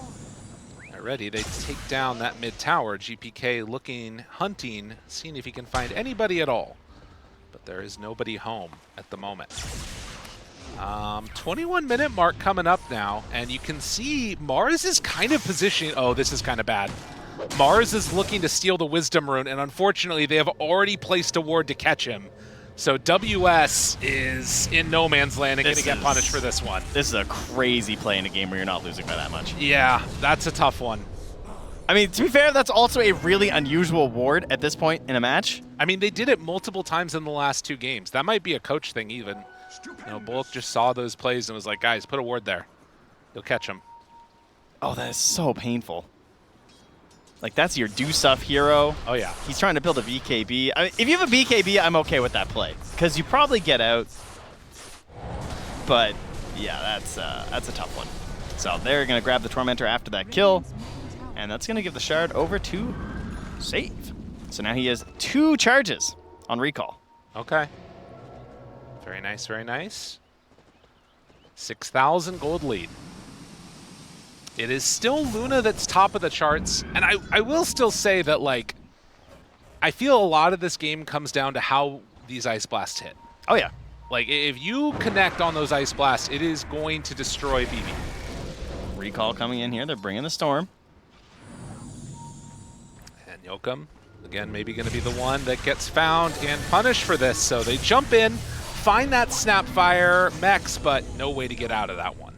Already, they take down that mid tower. GPK looking, hunting, seeing if he can find anybody at all. But there is nobody home at the moment. 21-minute mark coming up now, and you can see Mars is kind of positioning. Oh, this is kind of bad. Mars is looking to steal the Wisdom Rune, and unfortunately, they have already placed a ward to catch him. So WS is in no man's land and going to get punished for this one. This is a crazy play in a game where you're not losing by that much. Yeah, that's a tough one. I mean, to be fair, that's also a really unusual ward at this point in a match. I mean, they did it multiple times in the last 2 games. That might be a coach thing even. You know, Bulk just saw those plays and was like, guys, put a ward there. You'll catch him. Oh, that is so painful. Like, that's your do-stuff hero. Oh, yeah. He's trying to build a BKB. I mean, if you have a BKB, I'm okay with that play. Because you probably get out. But, yeah, that's a tough one. So they're going to grab the Tormentor after that kill. And that's going to give the Shard over to Save. So now he has 2 charges on recall. Okay. Very nice, very nice. 6,000 gold lead. It is still Luna that's top of the charts, and I will still say that, like, I feel a lot of this game comes down to how these Ice Blasts hit. Oh, yeah. Like, if you connect on those Ice Blasts, it is going to destroy BB. Recall coming in here. They're bringing the Storm. And Yokum, again, maybe going to be the one that gets found and punished for this. So they jump in, find that Snapfire mechs, but no way to get out of that one.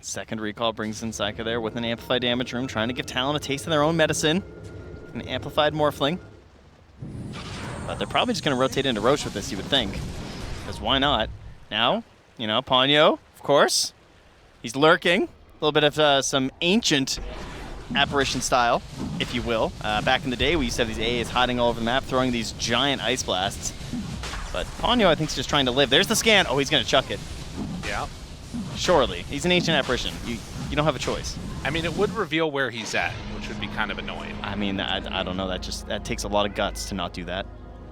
Second recall brings in Psycho there with an amplified damage room, trying to give Talon a taste of their own medicine. An amplified Morphling. But they're probably just going to rotate into Roche with this, you would think. Because why not? Now, you know, Ponyo, of course. He's lurking. A little bit of some ancient apparition style, if you will. Back in the day, we used to have these AAs hiding all over the map, throwing these giant ice blasts. But Ponyo, I think, is just trying to live. There's the scan. Oh, he's going to chuck it. Yeah. Surely. He's an ancient apparition. You don't have a choice. I mean, it would reveal where he's at, which would be kind of annoying. I mean, I don't know. That takes a lot of guts to not do that.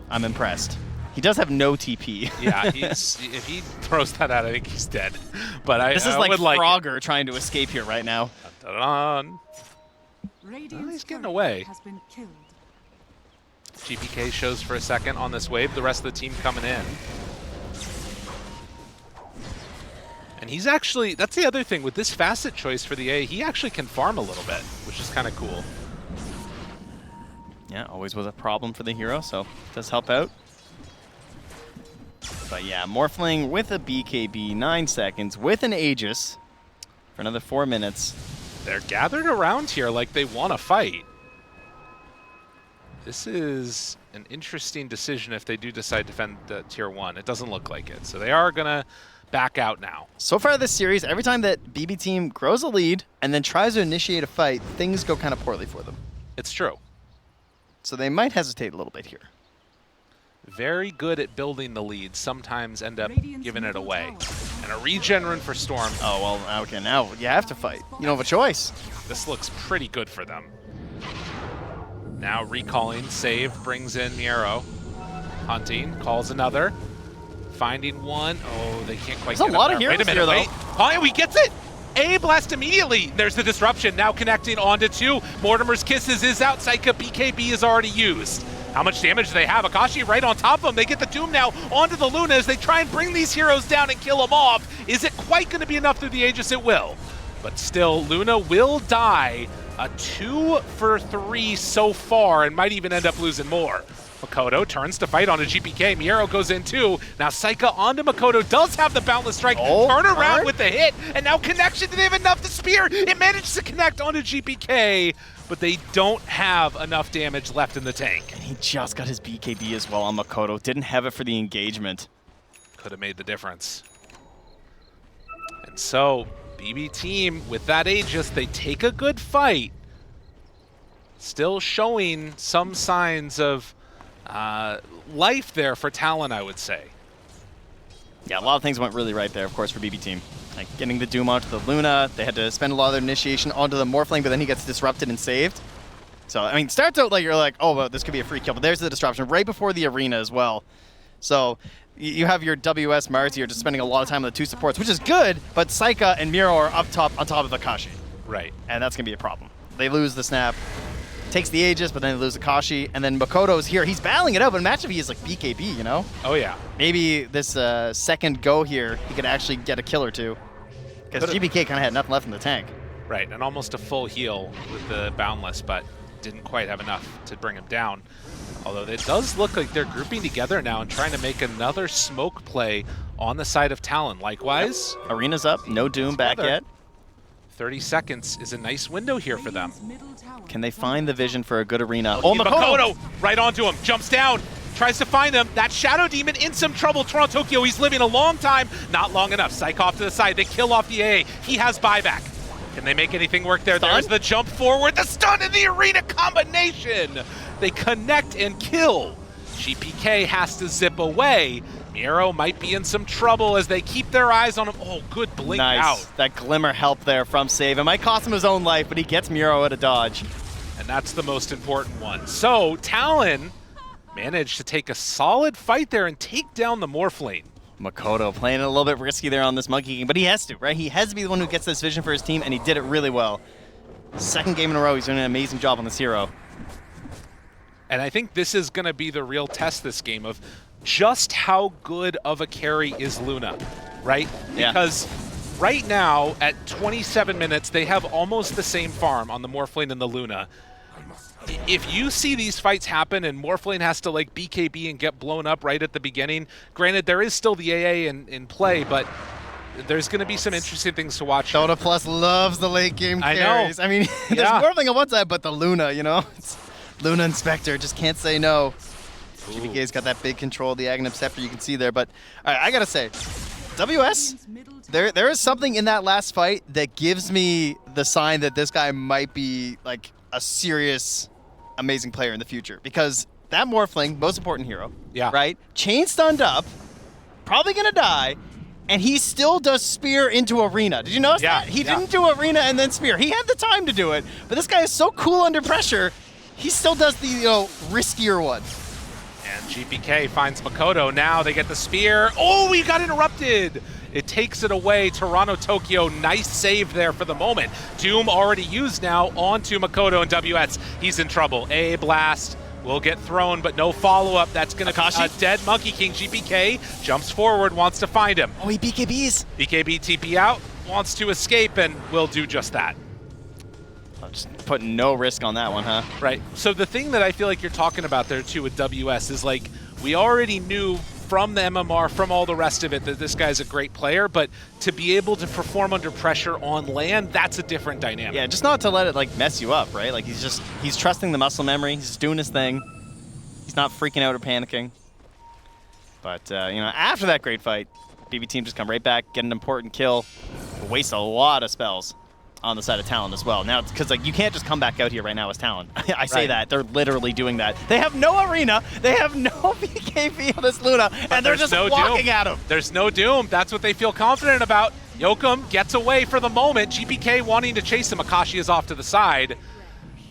I'm impressed. He does have no TP. Yeah, if he throws that out, I think he's dead. But this is like Frogger trying to escape here right now. Oh, he's getting away. GPK shows for a second on this wave, the rest of the team coming in. And he's actually, that's the other thing, with this facet choice for the A, he actually can farm a little bit, which is kind of cool. Yeah, always was a problem for the hero, so it does help out. But yeah, Morphling with a BKB, 9 seconds, with an Aegis for another 4 minutes. They're gathered around here like they want to fight. This is an interesting decision if they do decide to defend the Tier 1. It doesn't look like it, so they are going to back out now. So far this series, every time that BB team grows a lead and then tries to initiate a fight, things go kind of poorly for them. It's true. So they might hesitate a little bit here. Very good at building the lead, sometimes end up giving it away. And a regen rune for Storm. Oh, well, okay, now you have to fight. You don't have a choice. This looks pretty good for them. Now recalling, save, brings in Miero. Hunting, calls another. Finding one. Oh, they can't quite There's get a lot up of there. heroes Wait a minute, here, wait. Oh, he gets it! A blast immediately. There's the disruption. Now connecting onto 2. Mortimer's Kisses is out. Psycha BKB is already used. How much damage do they have? Akashi right on top of them. They get the Doom now onto the Luna as they try and bring these heroes down and kill them off. Is it quite going to be enough through the Aegis? It will. But still, Luna will die. A 2 for 3 so far and might even end up losing more. Makoto turns to fight onto GPK. Miero goes in too. Now Psycha onto Makoto. Does have the Boundless Strike. Turn around with the hit. And now connection. Do they have enough to spear? It manages to connect onto GPK. But they don't have enough damage left in the tank. And he just got his BKB as well on Makoto. Didn't have it for the engagement. Could have made the difference. And so, BB team, with that Aegis, they take a good fight. Still showing some signs of life there for Talon, I would say. Yeah, a lot of things went really right there, of course, for BB team. Like getting the Doom onto the Luna, they had to spend a lot of their initiation onto the Morphling, but then he gets disrupted and saved. So, I mean, starts out like you're like, oh, well, this could be a free kill, but there's the disruption right before the arena as well. So, you have your WS Mars here just spending a lot of time on the 2 supports, which is good, but Psycha and Miero are up top on top of Akashi. Right. And that's going to be a problem. They lose the snap, takes the Aegis, but then they lose Akashi, and then Makoto's here. He's battling it out, but imagine if he is like BKB, you know? Oh, yeah. Maybe this second go here, he could actually get a kill or 2. Because GBK kind of had nothing left in the tank. Right, and almost a full heal with the Boundless, but didn't quite have enough to bring him down. Although it does look like they're grouping together now and trying to make another smoke play on the side of Talon. Likewise. Yep. Arena's up, no Doom back yet. 30 seconds is a nice window here for them. Can they find the vision for a good arena? Oh, Makoto! Right onto him, jumps down. Tries to find him. That Shadow Demon in some trouble. Toronto Tokyo, he's living a long time. Not long enough. Psych off to the side. They kill off the AA. He has buyback. Can they make anything work there? Stun? There's the jump forward. The stun in the arena combination. They connect and kill. GPK has to zip away. Miero might be in some trouble as they keep their eyes on him. Oh, good blink out. That glimmer help there from Save. It might cost him his own life, but he gets Miero at a dodge. And that's the most important one. So, Talon managed to take a solid fight there and take down the Morphling. Makoto playing it a little bit risky there on this Monkey King, but he has to, right? He has to be the one who gets this vision for his team, and he did it really well. Second game in a row, he's doing an amazing job on this hero. And I think this is going to be the real test this game of just how good of a carry is Luna, right? Yeah. Because right now, at 27 minutes, they have almost the same farm on the Morphling and the Luna. If you see these fights happen and Morphling has to like BKB and get blown up right at the beginning, granted there is still the AA in play, but there's going to be some interesting things to watch. Dota Plus loves the late game carries. I mean, there's Morphling on one side, but the Luna, you know? It's Luna Inspector just can't say no. GBK's got that big control of the Aghanim Scepter you can see there, but all right, I gotta say, WS, there is something in that last fight that gives me the sign that this guy might be like a serious amazing player in the future, because that Morphling, most important hero, right? Chain stunned up, probably gonna die, and he still does spear into arena. Did you notice that? He didn't do arena and then spear. He had the time to do it, but this guy is so cool under pressure, he still does the riskier one. And GPK finds Makoto. Now they get the spear. Oh, he got interrupted. It takes it away. Toronto Tokyo, nice save there for the moment. Doom already used now onto Makoto and WS. He's in trouble. A blast will get thrown, but no follow-up. That's going to be a dead Monkey King. GPK jumps forward, wants to find him. Oh, he BKBs. BKB TP out, wants to escape, and will do just that. I'm just putting no risk on that one, huh? Right. So the thing that I feel like you're talking about there, too, with WS is, like, we already knew from the MMR, from all the rest of it, that this guy's a great player, but to be able to perform under pressure on land, that's a different dynamic. Yeah, just not to let it like mess you up, right? Like he's trusting the muscle memory, he's just doing his thing. He's not freaking out or panicking. But you know, after that great fight, BB team just come right back, get an important kill, waste a lot of spells on the side of Talon as well. Now, because like you can't just come back out here right now as Talon. I say that they're literally doing that. They have no arena, they have no BKB on this Luna, and they're just walking at him. There's no doom. That's what they feel confident about. Yokum gets away for the moment. GPK wanting to chase him. Akashi is off to the side.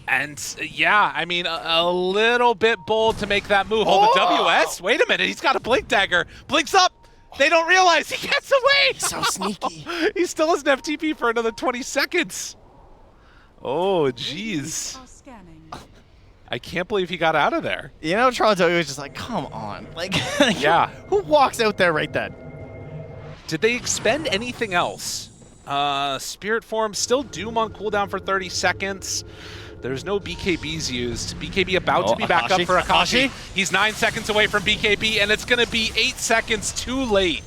And yeah, I mean, a little bit bold to make that move. Oh, the WS? Wait a minute, he's got a Blink Dagger. Blinks up. They don't realize he gets away. So sneaky. He still has an FTP for another 20 seconds. Oh, jeez. I can't believe he got out of there. You know, Toronto was just like, come on. Like, yeah. Who walks out there right then? Did they expend anything else? Spirit Form, still Doom on cooldown for 30 seconds. There's no BKBs used. BKB about to be back up for Akashi. He's 9 seconds away from BKB, and it's going to be 8 seconds too late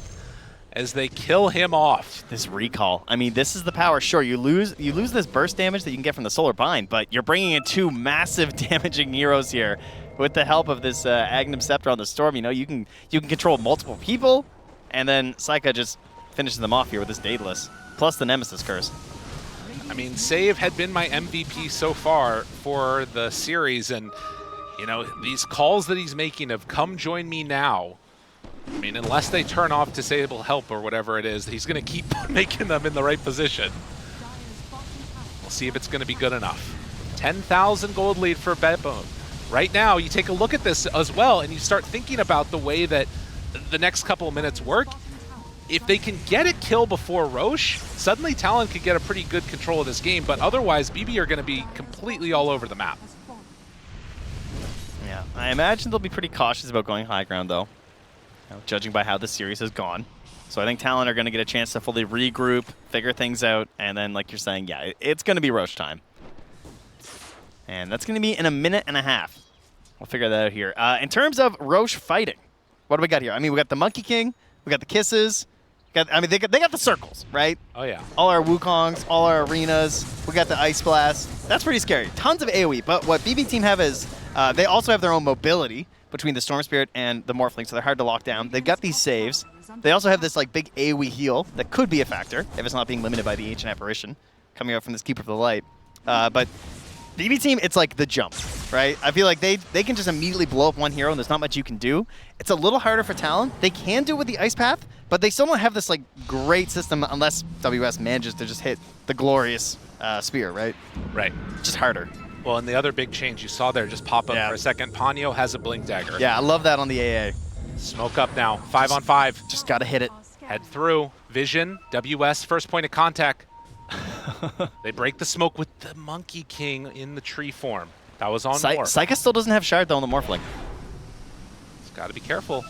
as they kill him off. This recall. I mean, this is the power. Sure, you lose this burst damage that you can get from the Solar Bind, but you're bringing in 2 massive damaging heroes here. With the help of this Agnum Scepter on the Storm, you know, you can control multiple people, and then Saika just finishes them off here with this Daedalus, plus the Nemesis Curse. I mean, Save had been my MVP so far for the series, and, you know, these calls that he's making of come join me now, I mean, unless they turn off disable help or whatever it is, he's going to keep making them in the right position. We'll see if it's going to be good enough. 10,000 gold lead for Bedbone. Right now, you take a look at this as well, and you start thinking about the way that the next couple of minutes work. If they can get a kill before Roche, suddenly Talon could get a pretty good control of this game, but otherwise BB are going to be completely all over the map. Yeah, I imagine they'll be pretty cautious about going high ground though, you know, judging by how the series has gone. So I think Talon are going to get a chance to fully regroup, figure things out, and then like you're saying, yeah, it's going to be Roche time. And that's going to be in a minute and a half. We'll figure that out here. In terms of Roche fighting, what do we got here? I mean, we got the Monkey King, we got the Kisses, I mean, they got the circles, right? Oh, yeah. All our Wukongs, all our arenas. We got the Ice Blast. That's pretty scary. Tons of AoE, but what BB Team have is they also have their own mobility between the Storm Spirit and the Morphling, so they're hard to lock down. They've got these saves. They also have this like big AoE heal that could be a factor if it's not being limited by the Ancient Apparition coming out from this Keeper of the Light. But BB Team, it's like the jump, right? I feel like they can just immediately blow up one hero and there's not much you can do. It's a little harder for Talon. They can do it with the Ice Path, but they still don't have this like great system unless WS manages to just hit the glorious spear, right? Right. Just harder. Well, and the other big change you saw there just pop up for a second, Ponyo has a Blink Dagger. Yeah, I love that on the AA. Smoke up now, 5 on 5. Just gotta hit it. Head through, Vision, WS, first point of contact. They break the smoke with the Monkey King in the tree form. That was on Morph. Saika still doesn't have Shard though on the Morphling. Just gotta be careful.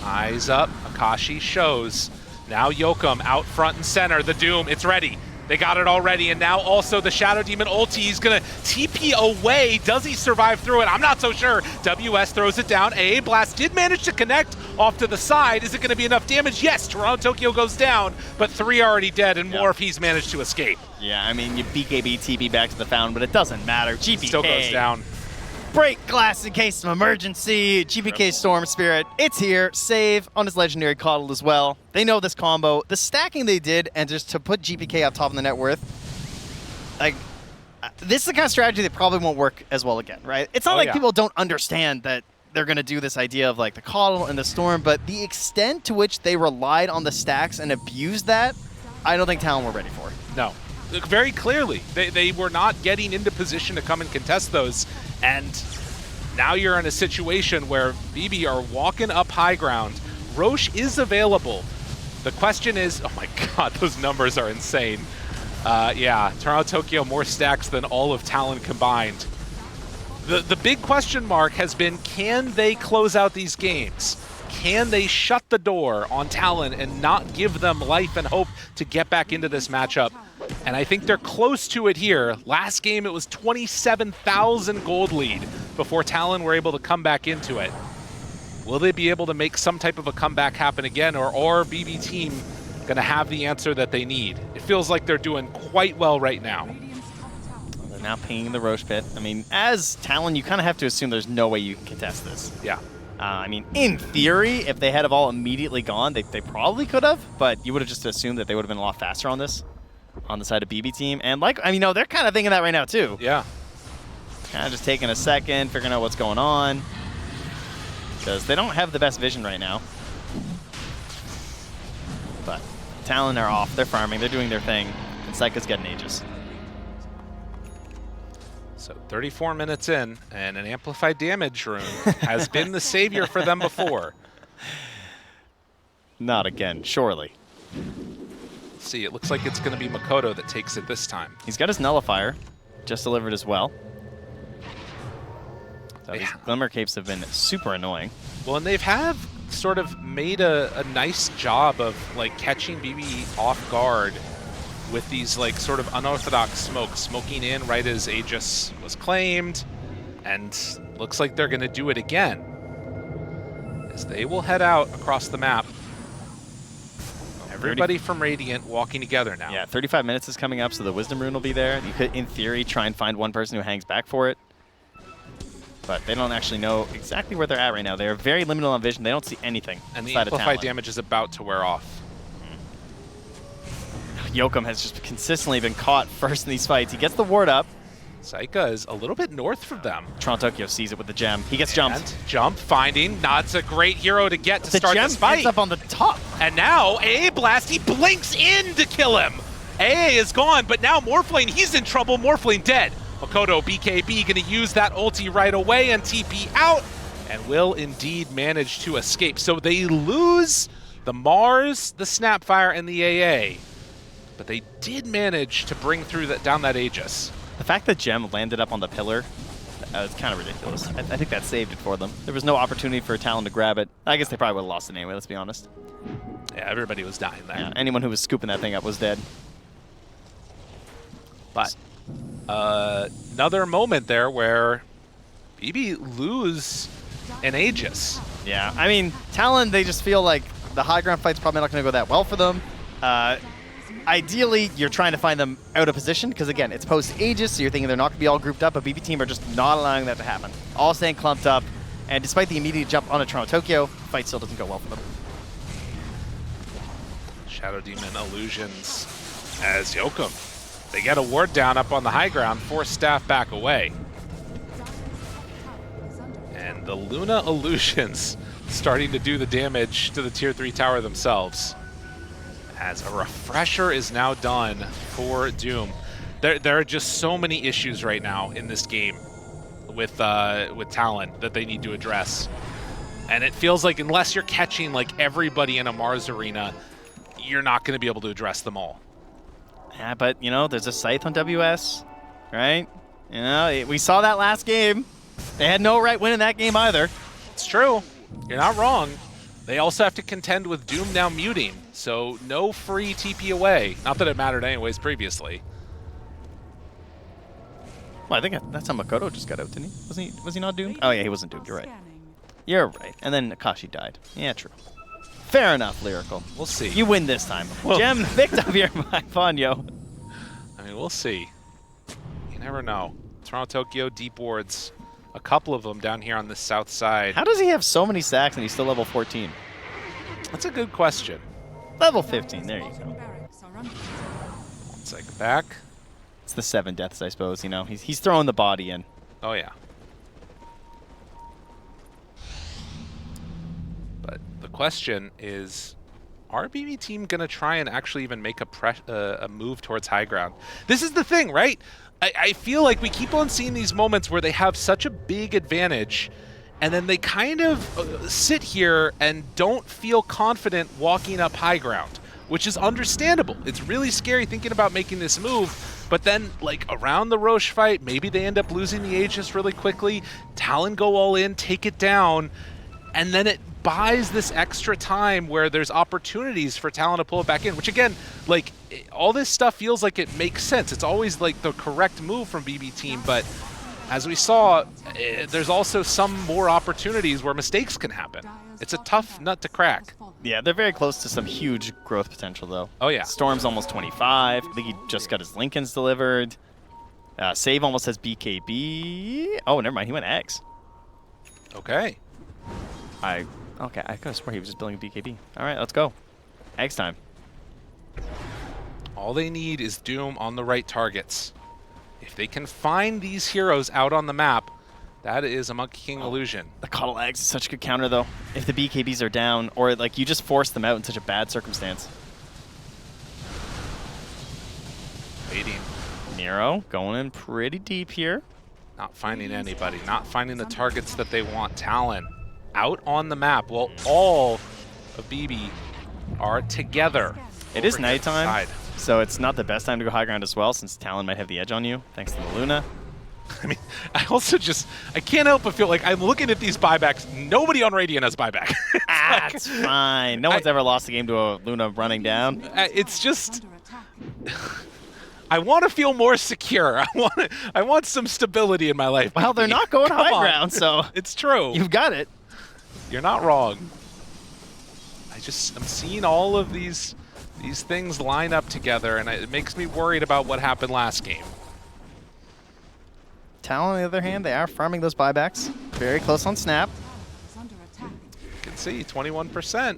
Eyes up, Akashi shows. Now Yokum out front and center, the Doom, it's ready. They got it already, and now also the Shadow Demon ulti. He's gonna TP away. Does he survive through it? I'm not so sure. WS throws it down. AA Blast did manage to connect off to the side. Is it gonna be enough damage? Yes, Toronto Tokyo goes down, but 3 already dead, and Morph, he's managed to escape. Yeah, I mean, you BKB TP back to the fountain, but it doesn't matter. GPK still goes down. Break glass in case of emergency. GPK Storm Spirit, it's here. Save on his legendary Coddle as well. They know this combo. The stacking they did, and just to put GPK up top in the net worth, like, this is the kind of strategy that probably won't work as well again, right? It's not like people don't understand that they're going to do this idea of like the Coddle and the Storm, but the extent to which they relied on the stacks and abused that, I don't think Talon were ready for. No. Very clearly, they were not getting into position to come and contest those, and now you're in a situation where BB are walking up high ground. Roche is available. The question is, oh my god, those numbers are insane. Yeah, Toronto Tokyo more stacks than all of Talon combined. The big question mark has been, can they close out these games? Can they shut the door on Talon and not give them life and hope to get back into this matchup? And I think they're close to it here. Last game, it was 27,000 gold lead before Talon were able to come back into it. Will they be able to make some type of a comeback happen again, or BB team going to have the answer that they need? It feels like they're doing quite well right now. They're now pinging the Roche pit. I mean, as Talon, you kind of have to assume there's no way you can contest this. Yeah. I mean, in theory, if they had have all immediately gone, they probably could have, but you would have just assumed that they would have been a lot faster on this, on the side of BB team. And like, I mean, no, they're kind of thinking that right now too. Yeah. Kind of just taking a second, figuring out what's going on, because they don't have the best vision right now. But Talon are off. They're farming. They're doing their thing. And Psycho's getting Aegis. So 34 minutes in, and an amplified damage rune has been the savior for them before. Not again, surely. See, it looks like it's going to be Makoto that takes it this time. He's got his nullifier, just delivered as well. So these Glimmer Capes have been super annoying. Well, and they've sort of made a nice job of like catching BB off guard with these like sort of unorthodox smokes, smoking in right as Aegis was claimed, and looks like they're going to do it again as they will head out across the map. Everybody from Radiant walking together now. Yeah, 35 minutes is coming up, so the Wisdom Rune will be there. You could, in theory, try and find one person who hangs back for it. But they don't actually know exactly where they're at right now. They're very limited on vision. They don't see anything. And the amplified damage is about to wear off. Yoakum has just consistently been caught first in these fights. He gets the ward up. Saika is a little bit north from them. Treant Protector sees it with the gem. He gets jumped. Jump, finding. Nod's a great hero to get to start this fight. The gem up on the top. And now, AA Blast, he blinks in to kill him. AA is gone, but now Morphling, he's in trouble. Morphling dead. Makoto, BKB, going to use that ulti right away and TP out, and will indeed manage to escape. So they lose the Mars, the Snapfire, and the AA. But they did manage to bring through down that Aegis. The fact that Gem landed up on the pillar is kind of ridiculous. I think that saved it for them. There was no opportunity for Talon to grab it. I guess they probably would have lost it anyway, let's be honest. Yeah, everybody was dying there. Yeah, anyone who was scooping that thing up was dead. But another moment there where BB lose an Aegis. Yeah, I mean, Talon, they just feel like the high ground fight's probably not going to go that well for them. Ideally, you're trying to find them out of position, because again, it's post-Aegis, so you're thinking they're not going to be all grouped up, but BB team are just not allowing that to happen. All staying clumped up, and despite the immediate jump on a Treant Protector, fight still doesn't go well for them. Shadow Demon illusions as Yoakum. They get a ward down up on the high ground, force staff back away. And the Luna illusions starting to do the damage to the tier 3 tower themselves. As a refresher is now done for Doom. There are just so many issues right now in this game with Talon that they need to address. And it feels like unless you're catching like everybody in a Mars arena, you're not going to be able to address them all. Yeah, but you know, there's a Scythe on WS, right? You know, we saw that last game. They had no right win in that game either. It's true. You're not wrong. They also have to contend with Doom now muting, so no free TP away. Not that it mattered anyways previously. Well, I think that's how Makoto just got out, didn't he? Was he not doomed? Oh yeah, he wasn't doomed. You're right. You're right. And then Akashi died. Yeah, true. Fair enough, Lyrical. We'll see. You win this time. Gem picked up here by Ponyo. I mean, we'll see. You never know. Treant Protector deep wards. A couple of them down here on the south side. How does he have so many stacks and he's still level 14? That's a good question. Level 15, there you go. One second back. It's the 7 deaths, I suppose, you know. He's throwing the body in. Oh, yeah. But the question is, are BB team going to try and actually even make a move towards high ground? This is the thing, right? I feel like we keep on seeing these moments where they have such a big advantage, and then they kind of sit here and don't feel confident walking up high ground. which is understandable. It's really scary thinking about making this move, but then like around the Roche fight, maybe they end up losing the Aegis really quickly. Talon go all in, take it down, and then it buys this extra time where there's opportunities for Talon to pull it back in, which again, like all this stuff feels like it makes sense. It's always like the correct move from BB team, but as we saw, there's also some more opportunities where mistakes can happen. It's a tough nut to crack. Yeah, they're very close to some huge growth potential, though. Oh, yeah. Storm's almost 25. I think he just got his Lincolns delivered. Save almost has BKB. Oh, never mind. He went X. Okay. Okay, I could have sworn he was just building a BKB. All right, let's go. X time. All they need is Doom on the right targets. If they can find these heroes out on the map, that is a Monkey King illusion. The Coddle Eggs is such a good counter, though. If the BKBs are down, or like you just force them out in such a bad circumstance. Waiting. Nero going in pretty deep here. Not finding anybody, not finding the targets that they want. Talon out on the map. Well, all of BB are together. It is nighttime, so it's not the best time to go high ground as well, since Talon might have the edge on you, thanks to the Luna. I mean, I can't help but feel like I'm looking at these buybacks. Nobody on Radiant has buyback. That's fine. No one's ever lost a game to a Luna running down. It's just... I want to feel more secure. I want some stability in my life. Well, they're not going high ground, so... It's true. You've got it. You're not wrong. I'm seeing all of these things line up together, and it makes me worried about what happened last game. Talon, on the other hand, they are farming those buybacks. Very close on snap. You can see 21%.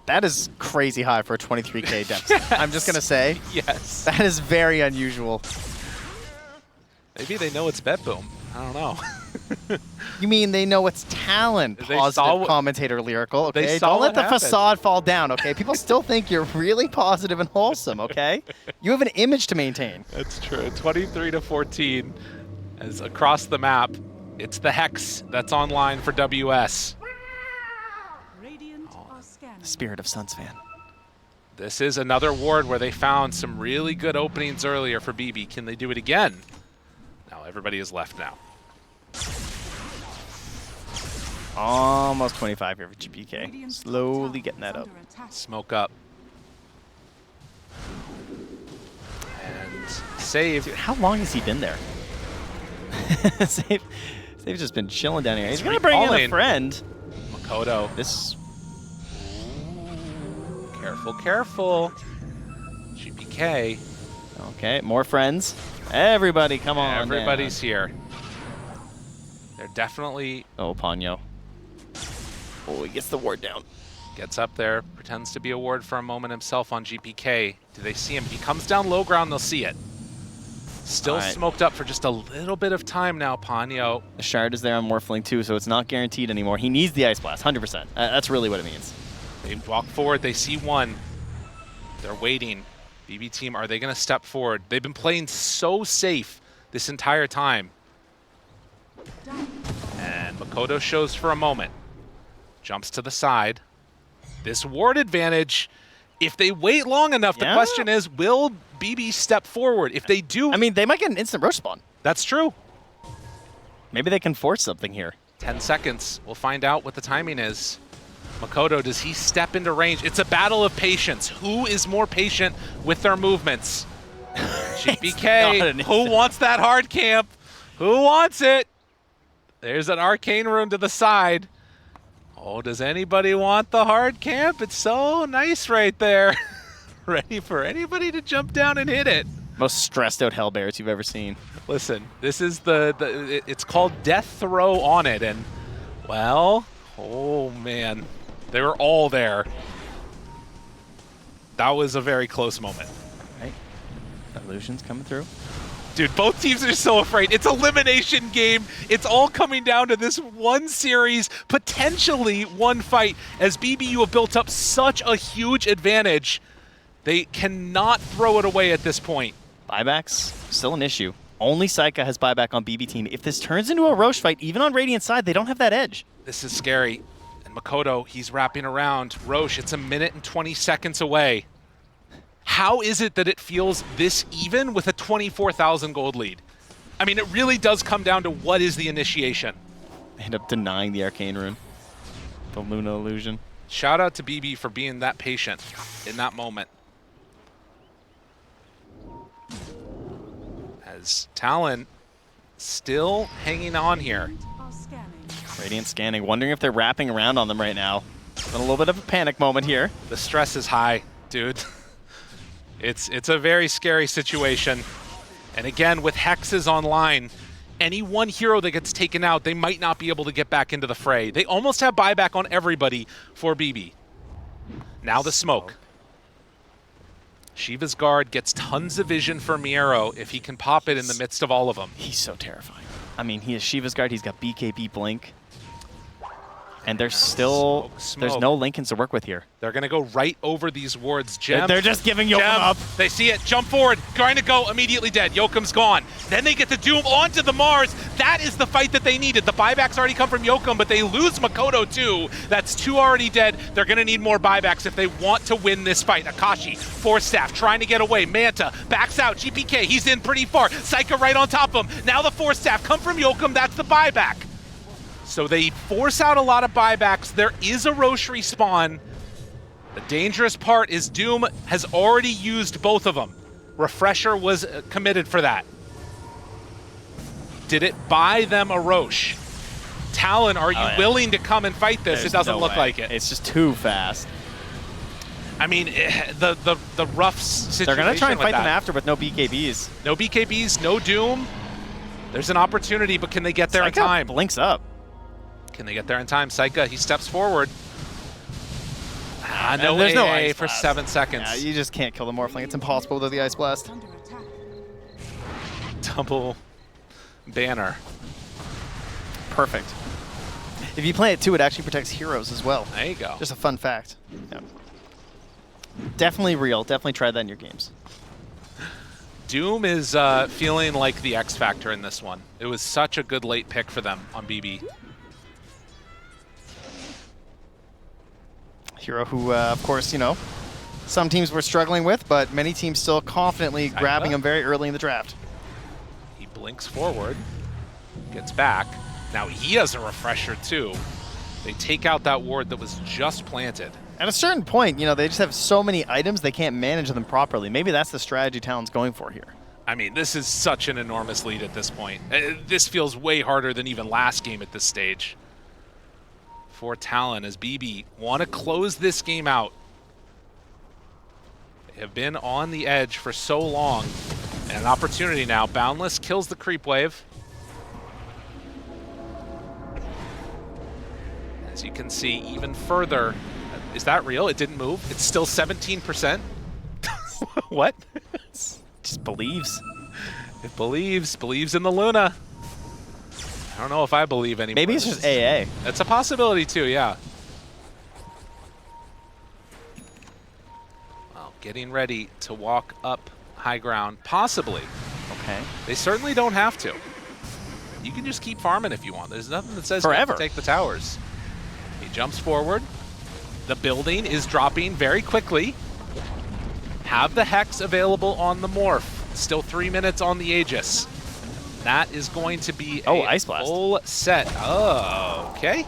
That is crazy high for a 23k depth. Yes. I'm just going to say. Yes. That is very unusual. Maybe they know it's Bet Boom. I don't know. You mean they know it's Talon? Positive commentator lyrical, okay? Don't let the facade fall down, okay? People still think you're really positive and wholesome, okay? You have an image to maintain. That's true. 23-14. As across the map, it's the Hex that's online for WS. Spirit of Suns fan. This is another ward where they found some really good openings earlier for BB. Can they do it again? No, everybody is left now. Almost 25 here for GPK. Slowly getting that up. Smoke up. And save. Dude, how long has he been there? Save just been chilling down here. He's going to bring in a friend. Makoto. This. Careful, careful. GPK. Okay, more friends. Everybody, come on. Everybody's here. They're definitely... Oh, Ponyo. Oh, he gets the ward down. Gets up there, pretends to be a ward for a moment himself on GPK. Do they see him? If he comes down low ground, they'll see it. Still smoked up for just a little bit of time now, Ponyo. The Shard is there on Morphling too, so it's not guaranteed anymore. He needs the Ice Blast, 100%. That's really what it means. They walk forward, they see one. They're waiting. BB team, are they going to step forward? They've been playing so safe this entire time. And Makoto shows for a moment. Jumps to the side. This ward advantage, if they wait long enough, the question is, will BB step forward? If they do... I mean, they might get an instant Roche spawn. That's true. Maybe they can force something here. 10 seconds. We'll find out what the timing is. Makoto, does he step into range? It's a battle of patience. Who is more patient with their movements? GPK, who wants that hard camp? Who wants it? There's an arcane rune to the side. Oh, does anybody want the hard camp? It's so nice right there. Ready for anybody to jump down and hit it. Most stressed out Hellbears you've ever seen. Listen, this is it's called Death Throw on it, and well, oh man, they were all there. That was a very close moment. Right. Illusions coming through. Dude, both teams are so afraid. It's elimination game. It's all coming down to this one series, potentially one fight, as BBU have built up such a huge advantage. They cannot throw it away at this point. Buybacks, still an issue. Only Saika has buyback on BB team. If this turns into a Roche fight, even on Radiant side, they don't have that edge. This is scary. And Makoto, he's wrapping around. Roche, it's 1 minute and 20 seconds away. how is it that it feels this even with a 24,000 gold lead? I mean, it really does come down to what is the initiation. They end up denying the Arcane Rune. The Luna illusion. Shout out to BB for being that patient in that moment. As Talon still hanging on here. Radiant scanning, wondering if they're wrapping around on them right now. A little bit of a panic moment here. The stress is high, dude. It's a very scary situation. And again, with hexes online, any one hero that gets taken out, they might not be able to get back into the fray. They almost have buyback on everybody for BB. Now the smoke. Shiva's Guard gets tons of vision for Miero if he can pop it in the midst of all of them. He's so terrifying. I mean, he has Shiva's Guard, he's got BKB Blink. And there's still, there's no Lincolns to work with here. They're going to go right over these wards. Gem. They're just giving Yokum up. They see it. Jump forward. Trying to go. Immediately dead. Yokum's gone. Then they get the Doom onto the Mars. That is the fight that they needed. The buybacks already come from Yokum, but they lose Makoto too. That's 2 already dead. They're going to need more buybacks if they want to win this fight. Akashi, Force Staff, trying to get away. Manta backs out. GPK, he's in pretty far. Psycha right on top of him. Now the Force Staff come from Yokum. That's the buyback. So they force out a lot of buybacks. There is a Roche respawn. The dangerous part is Doom has already used both of them. Refresher was committed for that. Did it buy them a Roche? Talon, are you willing to come and fight this? It doesn't look like it. It's just too fast. I mean, the rough situation. They're going to try and fight them after with no BKBs. No BKBs, no Doom. There's an opportunity, but can they get there in time? Blinks up. Can they get there in time? Psycha, he steps forward. No there's no AA Ice for Blast. 7 seconds. Yeah, you just can't kill the Morphling. It's impossible without the Ice Blast. Double banner. Perfect. If you play it too, it actually protects heroes as well. There you go. Just a fun fact. Yeah. Definitely real. Definitely try that in your games. Doom is feeling like the X factor in this one. It was such a good late pick for them on BB. Hero who, of course, you know, some teams were struggling with, but many teams still confidently grabbing him very early in the draft. He blinks forward, gets back. Now he has a refresher too. They take out that ward that was just planted. At a certain point, you know, they just have so many items, they can't manage them properly. Maybe that's the strategy Talon's going for here. I mean, this is such an enormous lead at this point. This feels way harder than even last game at this stage. For Talon, as BB want to close this game out. They have been on the edge for so long. And an opportunity now. Boundless kills the creep wave. As you can see, even further. Is that real? It didn't move? It's still 17%? What? Just believes. It believes in the Luna. I don't know if I believe anymore. Maybe it's just AA. That's a possibility too, yeah. Well, getting ready to walk up high ground, possibly. Okay. They certainly don't have to. You can just keep farming if you want. There's nothing that says Forever. you have to take the towers. He jumps forward. The building is dropping very quickly. Have the Hex available on the Morph. Still 3 minutes on the Aegis. That is going to be a Ice Blast. full set. Oh, okay.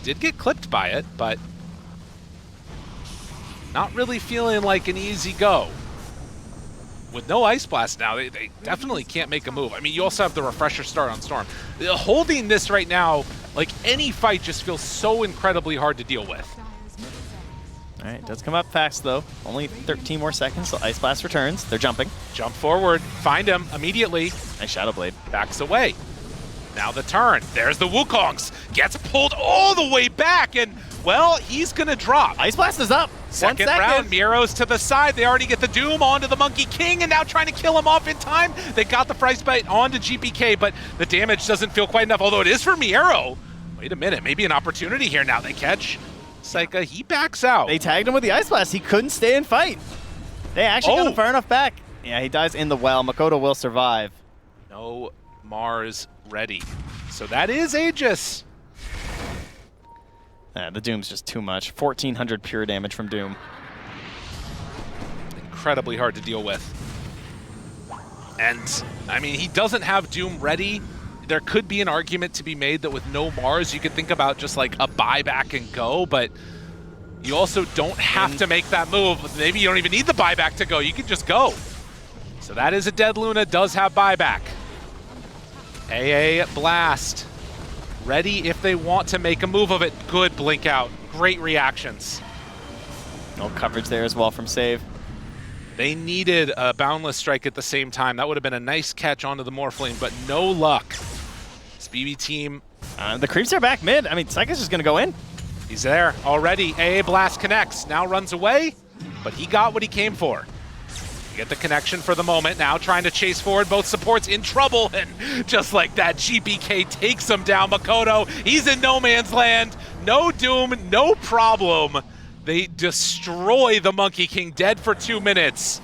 Did get clipped by it, but not really feeling like an easy go. With no Ice Blast now, they definitely can't make a move. I mean, you also have the refresher start on Storm. Holding this right now, like any fight, just feels so incredibly hard to deal with. All right, does come up fast though. Only 13 more seconds, so Ice Blast returns. They're jumping. Jump forward, find him immediately. Nice Shadow Blade. Backs away. Now the turn. There's the Wukongs. Gets pulled all the way back, and well, he's gonna drop. Ice Blast is up. Second round, Miero's to the side. They already get the Doom onto the Monkey King, and now trying to kill him off in time. They got the Frostbite onto GPK, but the damage doesn't feel quite enough, although it is for Miero. Wait a minute, maybe an opportunity here now they catch. Psycha, he backs out. They tagged him with the Ice Blast. He couldn't stay and fight. They actually got him far enough back. Yeah, he dies in the well. Makoto will survive. No Mars ready. So that is Aegis. The Doom's just too much. 1,400 pure damage from Doom. incredibly hard to deal with. And, I mean, he doesn't have Doom ready. There could be an argument to be made that with no Mars, you could think about just like a buyback and go, but you also don't have to make that move. Maybe you don't even need the buyback to go. You can just go. So that is a dead Luna, does have buyback. AA Blast. Ready if they want to make a move of it. Good blink out. Great reactions. No coverage there as well from Save. They needed a Boundless Strike at the same time. That would have been a nice catch onto the Morphling, but no luck. This BB team... the creeps are back mid. I mean, Psycho's just going to go in. He's there already. AA Blast connects. Now runs away, but he got what he came for. Get the connection for the moment. Now trying to chase forward. Both supports in trouble, and just like that, GPK takes him down. Makoto, he's in no man's land. No Doom, no problem. They destroy the Monkey King, dead for 2 minutes.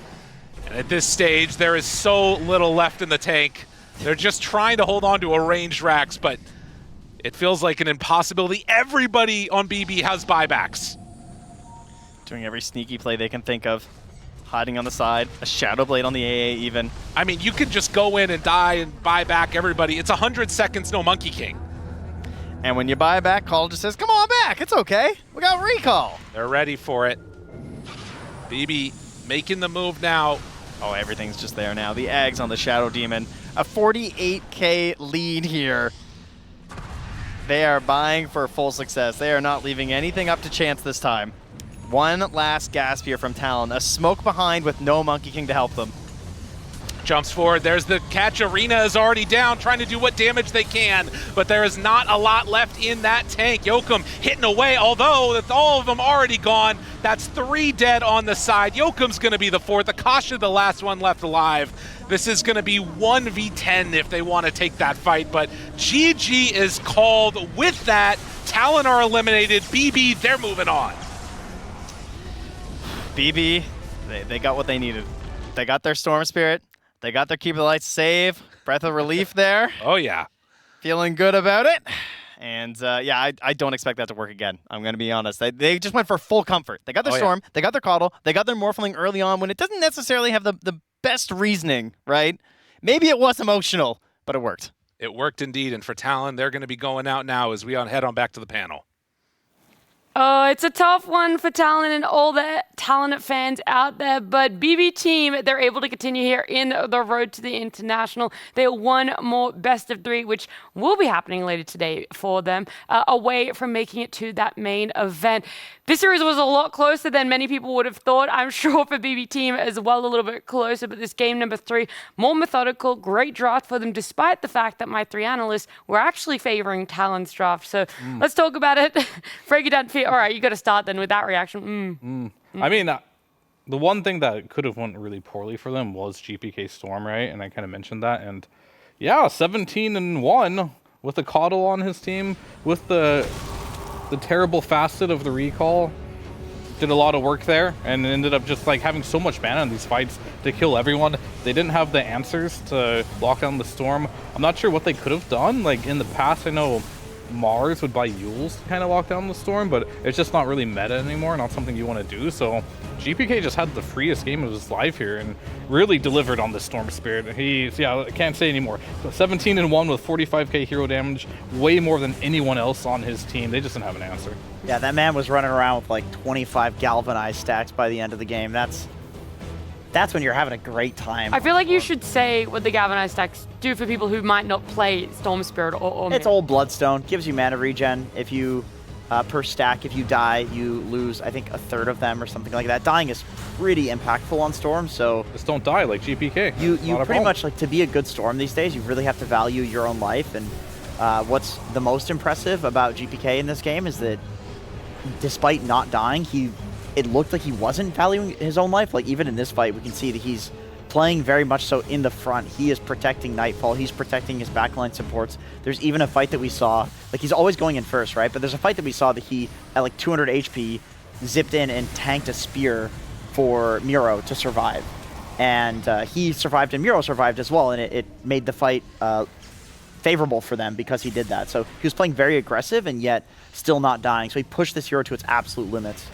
And at this stage, there is so little left in the tank. They're just trying to hold on to a ranged Rax, but it feels like an impossibility. Everybody on BB has buybacks. Doing every sneaky play they can think of. Hiding on the side, a Shadow Blade on the AA even. I mean, you can just go in and die and buy back everybody. It's 100 seconds, no Monkey King. And when you buy back, Call just says, come on back, it's okay. We got recall. They're ready for it. BB making the move now. Oh, everything's just there now. The eggs on the Shadow Demon. A 48k lead here. They are buying for full success. They are not leaving anything up to chance this time. One last gasp here from Talon. A smoke behind with no Monkey King to help them. Jumps forward. There's the catch. Arena is already down, trying to do what damage they can, but there is not a lot left in that tank. Yokum hitting away, although with all of them already gone. That's 3 dead on the side. Yokum's going to be the 4th. Akasha, the last one left alive. This is going to be 1v10 if they want to take that fight, but GG is called. With that, Talon are eliminated. BB, they're moving on. BB, they got what they needed. They got their Storm Spirit. They got their Keep the Lights save. Breath of relief there. Oh, yeah. Feeling good about it. And, yeah, I don't expect that to work again. I'm going to be honest. They just went for full comfort. They got their Storm. Yeah. They got their Coddle. They got their Morphling early on when it doesn't necessarily have the best reasoning, right? Maybe it was emotional, but it worked. It worked indeed. And for Talon, they're going to be going out now as we head on back to the panel. Oh, it's a tough one for Talon and all the Talon fans out there, but BB team, they're able to continue here in the road to the International. They are one more best of 3, which will be happening later today for them, away from making it to that main event. This series was a lot closer than many people would have thought. I'm sure for BB team as well, a little bit closer, but this game number 3, more methodical, great draft for them, despite the fact that my 3 analysts were actually favoring Talon's draft. So let's talk about it. Break it down for you. All right, you got to start then with that reaction. I mean, the one thing that could have went really poorly for them was GPK Storm, right? And I kind of mentioned that. And yeah, 17-1 with the Coddle on his team, with the terrible facet of the recall. Did a lot of work there and ended up just like having so much mana in these fights to kill everyone. They didn't have the answers to lock down the Storm. I'm not sure what they could have done. Like in the past, I know Mars would buy Yules to kind of lock down the Storm, but it's just not really meta anymore, not something you want to do. So GPK just had the freest game of his life here and really delivered on the Storm Spirit. I can't say anymore. 17-1 with 45k hero damage, way more than anyone else on his team. They just didn't have an answer. Yeah, that man was running around with like 25 galvanized stacks by the end of the game. That's when you're having a great time. I feel like you should say what the galvanized stacks do for people who might not play Storm Spirit or It's old Bloodstone, gives you mana regen. If you, per stack, if you die, you lose, I think, 1/3 of them or something like that. Dying is pretty impactful on Storm, so... Just don't die like GPK. You pretty much, like, to be a good Storm these days, you really have to value your own life, and what's the most impressive about GPK in this game is that despite not dying, it looked like he wasn't valuing his own life. Like, even in this fight, we can see that he's playing very much so in the front. He is protecting Nightfall. He's protecting his backline supports. There's even a fight that we saw, like, he's always going in first, right? But there's a fight that we saw that he, at like 200 HP, zipped in and tanked a spear for Miro to survive. And he survived and Miro survived as well, and it made the fight favorable for them because he did that. So he was playing very aggressive and yet still not dying. So he pushed this hero to its absolute limits.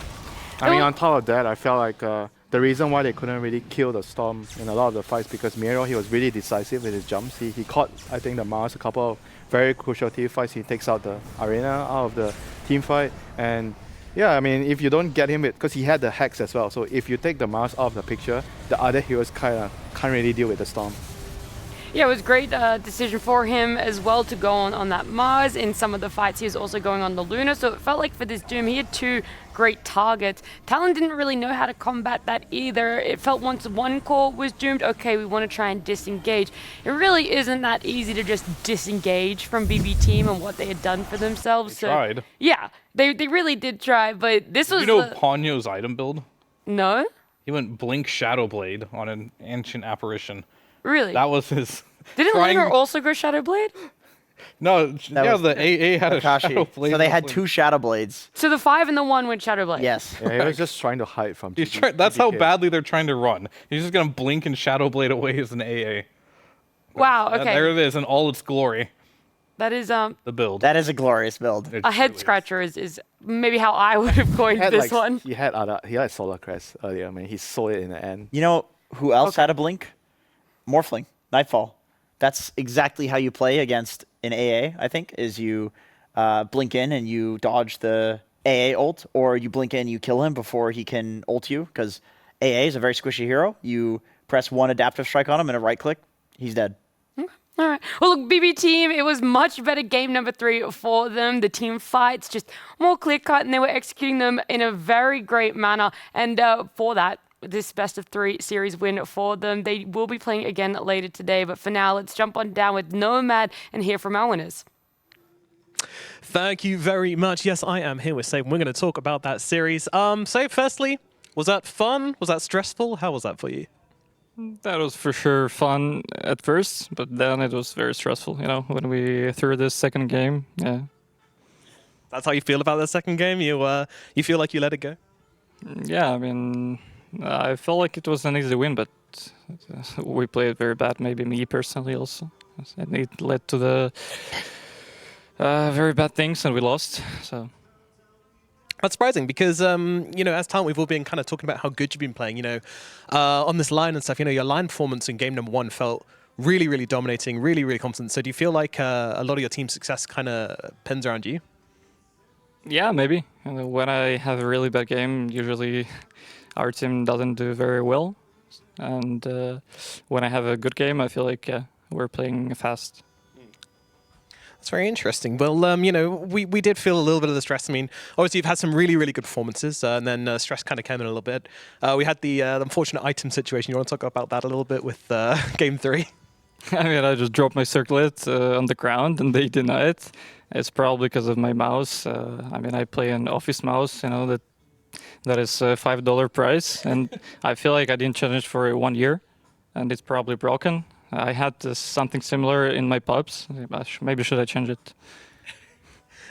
I mean, on top of that, I felt like the reason why they couldn't really kill the Storm in a lot of the fights because Miro, he was really decisive with his jumps. He caught, I think, the Mars a couple of very crucial team fights. He takes out the arena out of the team fight. And yeah, I mean, if you don't get him, because he had the Hex as well. So if you take the Mars off the picture, the other heroes kind of can't really deal with the Storm. Yeah, it was a great decision for him as well to go on that Mars. In some of the fights, he was also going on the Luna, so it felt like for this Doom, he had two great targets. Talon didn't really know how to combat that either. It felt once one core was doomed, okay, we want to try and disengage. It really isn't that easy to just disengage from BB Team and what they had done for themselves. They tried. Yeah, they really did try, but this was Ponyo's item build? No? He went Blink Shadowblade on an Ancient Apparition. Really? That was his... Didn't Lunar also go Shadowblade? No, the AA had a Shadowblade. So they had two Shadowblades. So the 5 and the 1 went Shadowblade? Yes. Yeah, he was just trying to hide from That's how badly they're trying to run. He's just going to blink and Shadowblade away as an AA. Wow, okay. There it is in all its glory. That is the build. That is a glorious build. A head scratcher is maybe how I would have coined this one. He had Solar Crest earlier. I mean, he sold it in the end. You know who else had a blink? Morphling, Nightfall. That's exactly how you play against an AA, I think, is you blink in and you dodge the AA ult, or you blink in and you kill him before he can ult you, because AA is a very squishy hero. You press one adaptive strike on him and a right click, he's dead. All right. Well, look, BB Team, it was much better game number 3 for them. The team fights just more clear-cut, and they were executing them in a very great manner. And for that, this best of 3 series win for them. They will be playing again later today, but for now, let's jump on down with Nomad and hear from our winners. Thank you very much. Yes, I am here with Save. We're going to talk about that series. Save, firstly, was that fun? Was that stressful? How was that for you? That was for sure fun at first, but then it was very stressful, you know, when we threw this second game. Yeah. That's how you feel about the second game? You feel like you let it go? Yeah, I mean, I felt like it was an easy win, but we played very bad. Maybe me personally also. And it led to the very bad things, and we lost. So that's surprising because, as Talon, we've all been kind of talking about how good you've been playing, on this line and stuff. Your line performance in game number 1 felt really, really dominating, really, really confident. So do you feel like a lot of your team's success kind of pins around you? Yeah, maybe. When I have a really bad game, usually our team doesn't do very well. And when I have a good game, I feel like we're playing fast. That's very interesting. Well, we did feel a little bit of the stress. I mean, obviously you've had some really, really good performances, and then stress kind of came in a little bit. We had the unfortunate item situation. You want to talk about that a little bit with Game 3? I mean, I just dropped my circlet on the ground, and they deny it. It's probably because of my mouse. I mean, I play an office mouse, that is a $5 price, and I feel like I didn't change it for 1 year, and it's probably broken. I had something similar in my pubs. Maybe should I change it?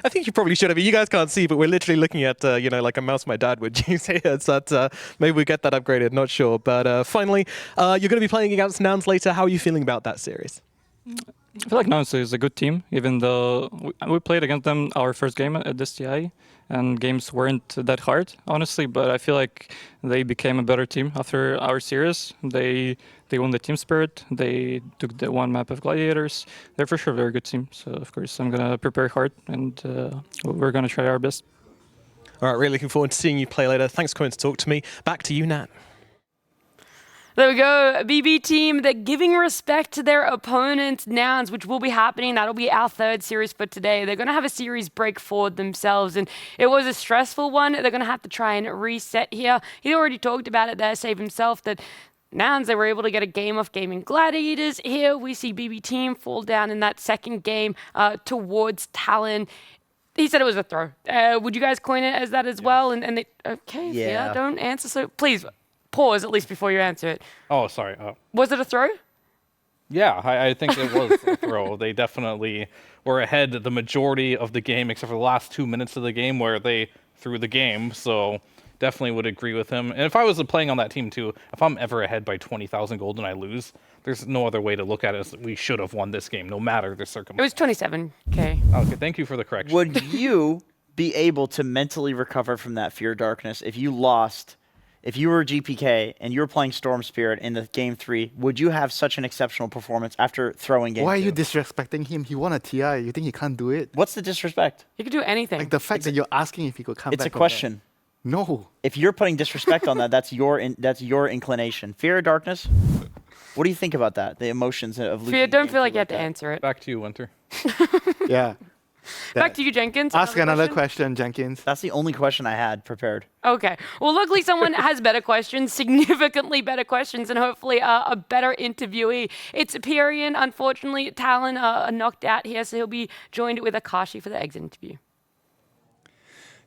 I think you probably should. I mean, you guys can't see, but we're literally looking at, like a mouse my dad would use here. So maybe we get that upgraded, not sure. But finally, you're going to be playing against Nouns later. How are you feeling about that series? I feel like Nouns is a good team, even though we played against them our first game at this TI, and games weren't that hard, honestly, but I feel like they became a better team after our series. They won the team spirit, they took the one map of Gladiators. They're for sure a very good team, so of course I'm going to prepare hard, and we're going to try our best. All right, really looking forward to seeing you play later. Thanks for coming to talk to me. Back to you, Nat. There we go, BB Team, they're giving respect to their opponents, Nouns, which will be happening. That'll be our 3rd series for today. They're going to have a series break for themselves, and it was a stressful one. They're going to have to try and reset here. He already talked about it there, Save himself, that Nouns, they were able to get a game off game in Gladiators. Here we see BB Team fall down in that second game towards Talon. He said it was a throw. Would you guys coin it as that as well? And they, okay, yeah, don't answer. So please, pause at least before you answer it. Oh, sorry. Was it a throw? Yeah, I think it was a throw. They definitely were ahead the majority of the game, except for the last 2 minutes of the game where they threw the game. So definitely would agree with him. And if I was playing on that team too, if I'm ever ahead by 20,000 gold and I lose, there's no other way to look at it as we should have won this game, no matter the circumstances. It was 27K. Okay, thank you for the correction. Would you be able to mentally recover from that fear darkness if you lost if you were GPK and you were playing Storm Spirit in the game 3, would you have such an exceptional performance after throwing game 2? Why are you disrespecting him? He won a TI. You think he can't do it? What's the disrespect? He could do anything. Like the fact that you're asking if he could come back. It's a question. No. If you're putting disrespect on that, that's your inclination. Fear or darkness? What do you think about that? The emotions of losing. Fear, don't feel like you have to answer it. Back to you, Winter. Yeah. Back to you, Jenkins. Ask another question, Jenkins. That's the only question I had prepared. Okay. Well, luckily someone has better questions, significantly better questions, and hopefully a better interviewee. It's Pyrian. Unfortunately, Talon knocked out here, so he'll be joined with Akashi for the exit interview.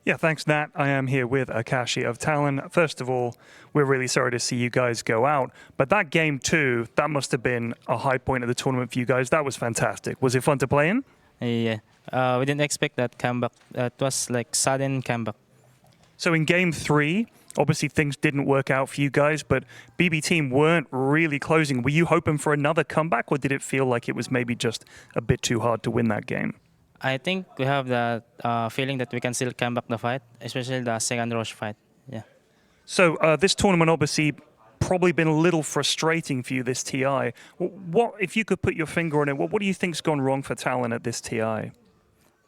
Yeah, thanks, Nat. I am here with Akashi of Talon. First of all, we're really sorry to see you guys go out, but that game 2, that must have been a high point of the tournament for you guys. That was fantastic. Was it fun to play in? Yeah. We didn't expect that comeback. It was like sudden comeback. So in game 3, obviously things didn't work out for you guys, but BB team weren't really closing. Were you hoping for another comeback, or did it feel like it was maybe just a bit too hard to win that game? I think we have that feeling that we can still come back the fight, especially the second rush fight. Yeah. So this tournament obviously probably been a little frustrating for you, this TI. What, if you could put your finger on it, what do you think's gone wrong for Talon at this TI?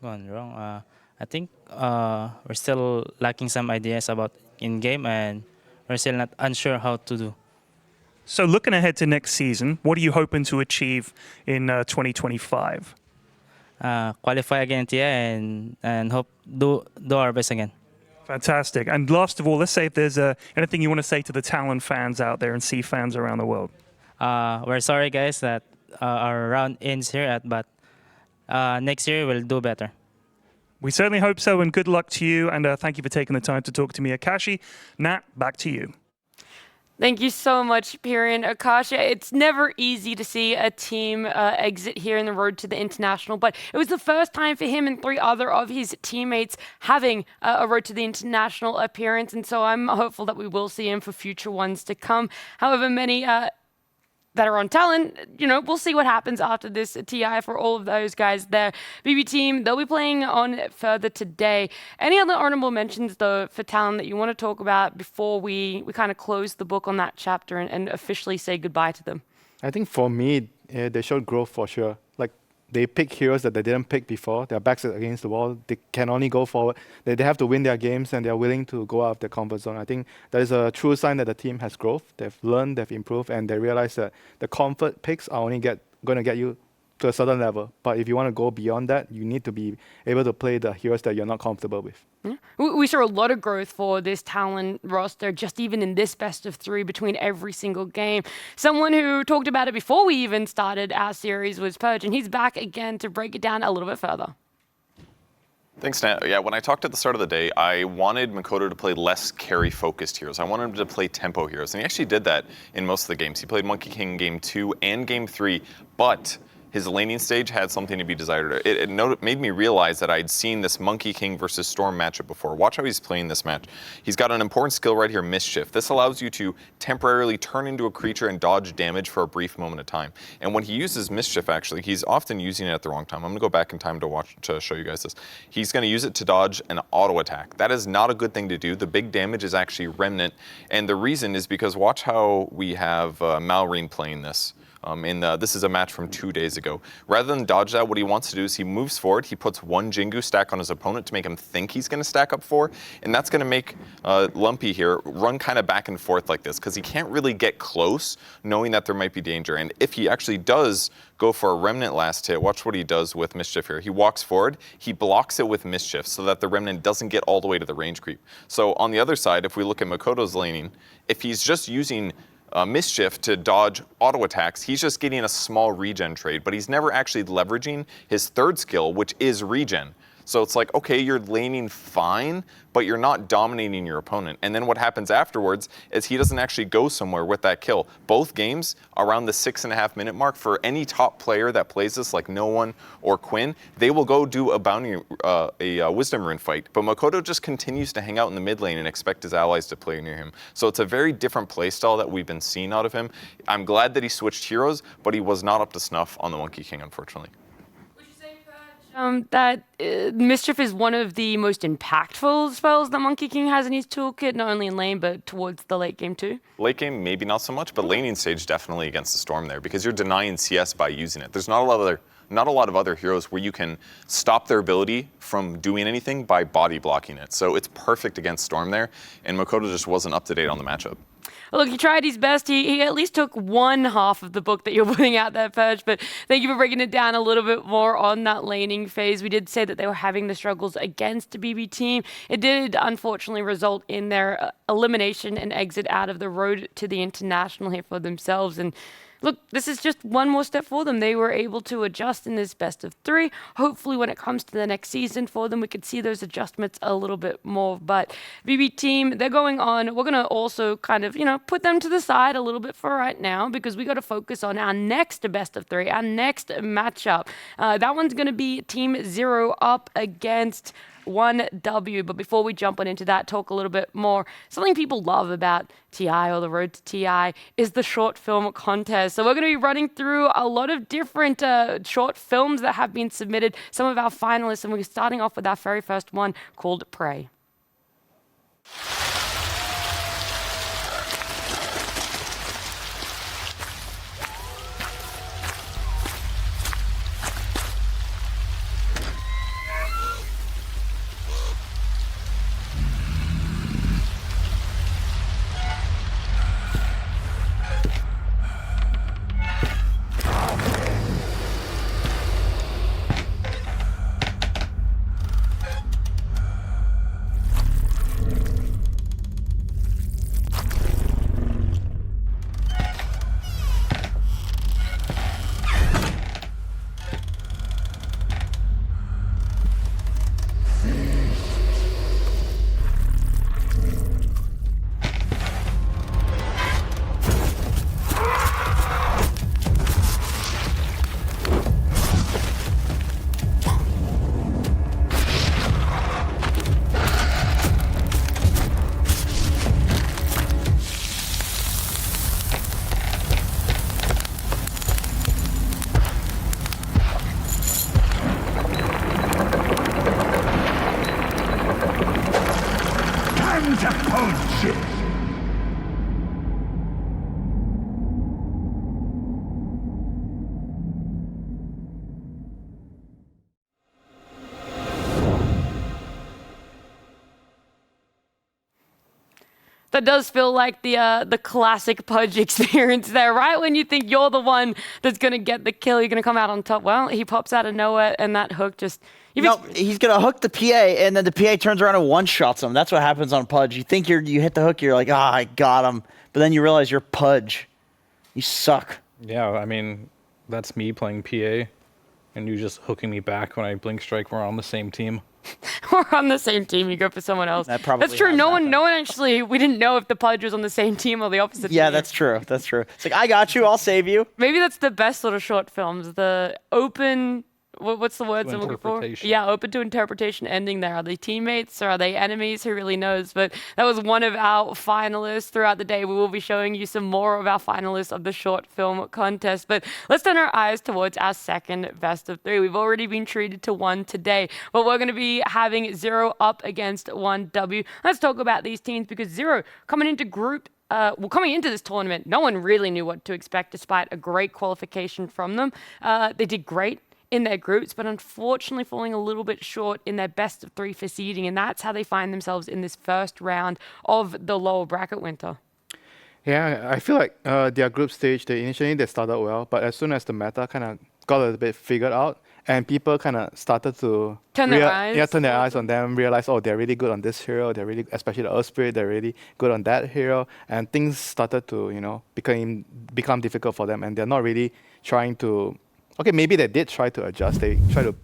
Gone wrong? I think we're still lacking some ideas about in-game, and we're still not unsure how to do. So looking ahead to next season, what are you hoping to achieve in 2025? Qualify again in TI and hope do our best again. Fantastic. And last of all, let's say if there's anything you want to say to the Talon fans out there and C fans around the world. We're sorry, guys, that our round ends here, but next year we'll do better. We certainly hope so, and good luck to you, and thank you for taking the time to talk to me, Akashi. Nat, back to you. Thank you so much, Pyrian. Akashi, it's never easy to see a team exit here in the road to the international, but it was the first time for him and 3 other of his teammates having a road to the international appearance, and so I'm hopeful that we will see him for future ones to come. However many that are on Talon, we'll see what happens after this TI for all of those guys there. BB team, they'll be playing on further today. Any other honorable mentions, though, for Talon that you want to talk about before we kind of close the book on that chapter and officially say goodbye to them? I think for me, they showed growth for sure. Like, they pick heroes that they didn't pick before. Their backs are against the wall. They can only go forward. They have to win their games, and they're willing to go out of their comfort zone. I think that is a true sign that the team has growth. They've learned, they've improved, and they realize that the comfort picks are only going to get you to a certain level. But if you want to go beyond that, you need to be able to play the heroes that you're not comfortable with. Yeah. We saw a lot of growth for this Talon roster, just even in this best of 3 between every single game. Someone who talked about it before we even started our series was Purge, and he's back again to break it down a little bit further. Thanks, Nat. Yeah, when I talked at the start of the day, I wanted Makoto to play less carry-focused heroes. I wanted him to play tempo heroes, and he actually did that in most of the games. He played Monkey King in Game 2 and Game 3, but his laning stage had something to be desired. It made me realize that I'd seen this Monkey King versus Storm matchup before. Watch how he's playing this match. He's got an important skill right here, Mischief. This allows you to temporarily turn into a creature and dodge damage for a brief moment of time. And when he uses Mischief, actually, he's often using it at the wrong time. I'm going to go back in time to show you guys this. He's going to use it to dodge an auto attack. That is not a good thing to do. The big damage is actually Remnant. And the reason is because watch how we have Malrine playing this. This is a match from 2 days ago. Rather than dodge that, what he wants to do is he moves forward, he puts 1 Jingu stack on his opponent to make him think he's going to stack up 4, and that's going to make Lumpy here run kind of back and forth like this, because he can't really get close knowing that there might be danger. And if he actually does go for a Remnant last hit, watch what he does with Mischief here. He walks forward, he blocks it with Mischief so that the Remnant doesn't get all the way to the range creep. So on the other side, if we look at Makoto's laning, if he's just using Mischief to dodge auto attacks, he's just getting a small regen trade, but he's never actually leveraging his 3rd skill, which is regen. So it's like, okay, you're laning fine, but you're not dominating your opponent. And then what happens afterwards is he doesn't actually go somewhere with that kill. Both games, around the 6.5 minute mark, for any top player that plays this, like No One or Quinn, they will go do a bounty, a Wisdom Rune fight. But Makoto just continues to hang out in the mid lane and expect his allies to play near him. So it's a very different playstyle that we've been seeing out of him. I'm glad that he switched heroes, but he was not up to snuff on the Monkey King, unfortunately. Would you say, Purge, That Mischief is one of the most impactful spells that Monkey King has in his toolkit, not only in lane, but towards the late game too. Late game, maybe not so much, but laning stage definitely against the Storm there because you're denying CS by using it. There's not a lot of other heroes where you can stop their ability from doing anything by body blocking it. So it's perfect against Storm there, and Makoto just wasn't up to date on the matchup. Look, he tried his best. He at least took one half of the book that you're putting out there, Purge, but thank you for breaking it down a little bit more on that laning phase. We did say that they were having the struggles against the BB team. It did unfortunately result in their elimination and exit out of the road to the international here for themselves. And look, this is just one more step for them. They were able to adjust in this best of 3. Hopefully when it comes to the next season for them, we could see those adjustments a little bit more. But BB team, they're going on. We're going to also kind of, put them to the side a little bit for right now because we got to focus on our next best of 3, our next matchup. That one's going to be Team 0 up against 1W. But before we jump on into that, talk a little bit more. Something people love about TI or the road to TI is the short film contest. So we're going to be running through a lot of different short films that have been submitted, some of our finalists, and we're starting off with our very first one called Prey. That does feel like the classic Pudge experience there, right? When you think you're the one that's going to get the kill, you're going to come out on top. Well, he pops out of nowhere, and that hook just... No, he's going to hook the PA, and then the PA turns around and one-shots him. That's what happens on Pudge. You think you hit the hook, you're like, I got him. But then you realize you're Pudge. You suck. Yeah, I mean, that's me playing PA, and you just hooking me back when I blink strike. We're on the same team. We're on the same team. You go for someone else. That's true. No one actually. We didn't know if the Pudge was on the same team or the opposite. Yeah, team. That's true. That's true. It's like, I got you. I'll save you. Maybe that's the best sort of short films. The open. What's the words I'm looking for? Yeah, open to interpretation ending there. Are they teammates or are they enemies? Who really knows? But that was one of our finalists. Throughout the day, we will be showing you some more of our finalists of the short film contest. But let's turn our eyes towards our second best of 3. We've already been treated to 1 today, but we're going to be having 0 up against 1W. Let's talk about these teams because 0 coming into coming into this tournament, no one really knew what to expect despite a great qualification from them. They did great in their groups, but unfortunately falling a little bit short in their best of 3 for seeding, and that's how they find themselves in this first round of the lower bracket winter. Yeah, I feel like their group stage, they started well, but as soon as the meta kind of got a bit figured out, and people kind of started to turn their eyes on them, realize, oh, they're really good on this hero, especially the Earth Spirit, they're really good on that hero, and things started to, become difficult for them, and they're not really trying to. Okay, maybe they did try to adjust. They try to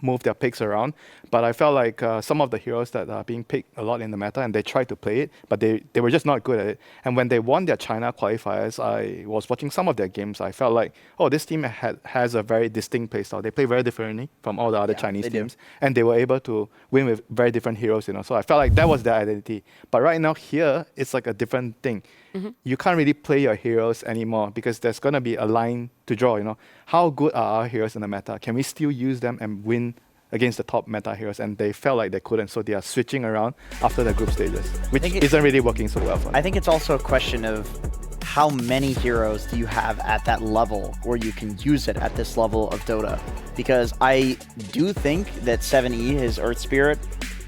move their picks around, but I felt like some of the heroes that are being picked a lot in the meta, and they tried to play it, but they were just not good at it. And when they won their China qualifiers, I was watching some of their games. I felt like, oh, this team has a very distinct playstyle. They play very differently from all the other Chinese teams, and they were able to win with very different heroes. So I felt like that was their identity. But right now here, it's like a different thing. Mm-hmm. You can't really play your heroes anymore because there's going to be a line to draw. How good are our heroes in the meta? Can we still use them and win against the top meta heroes, and they felt like they couldn't, so they are switching around after the group stages, which isn't really working so well for them. I think it's also a question of how many heroes do you have at that level where you can use it at this level of Dota? Because I do think that 7E, his Earth Spirit,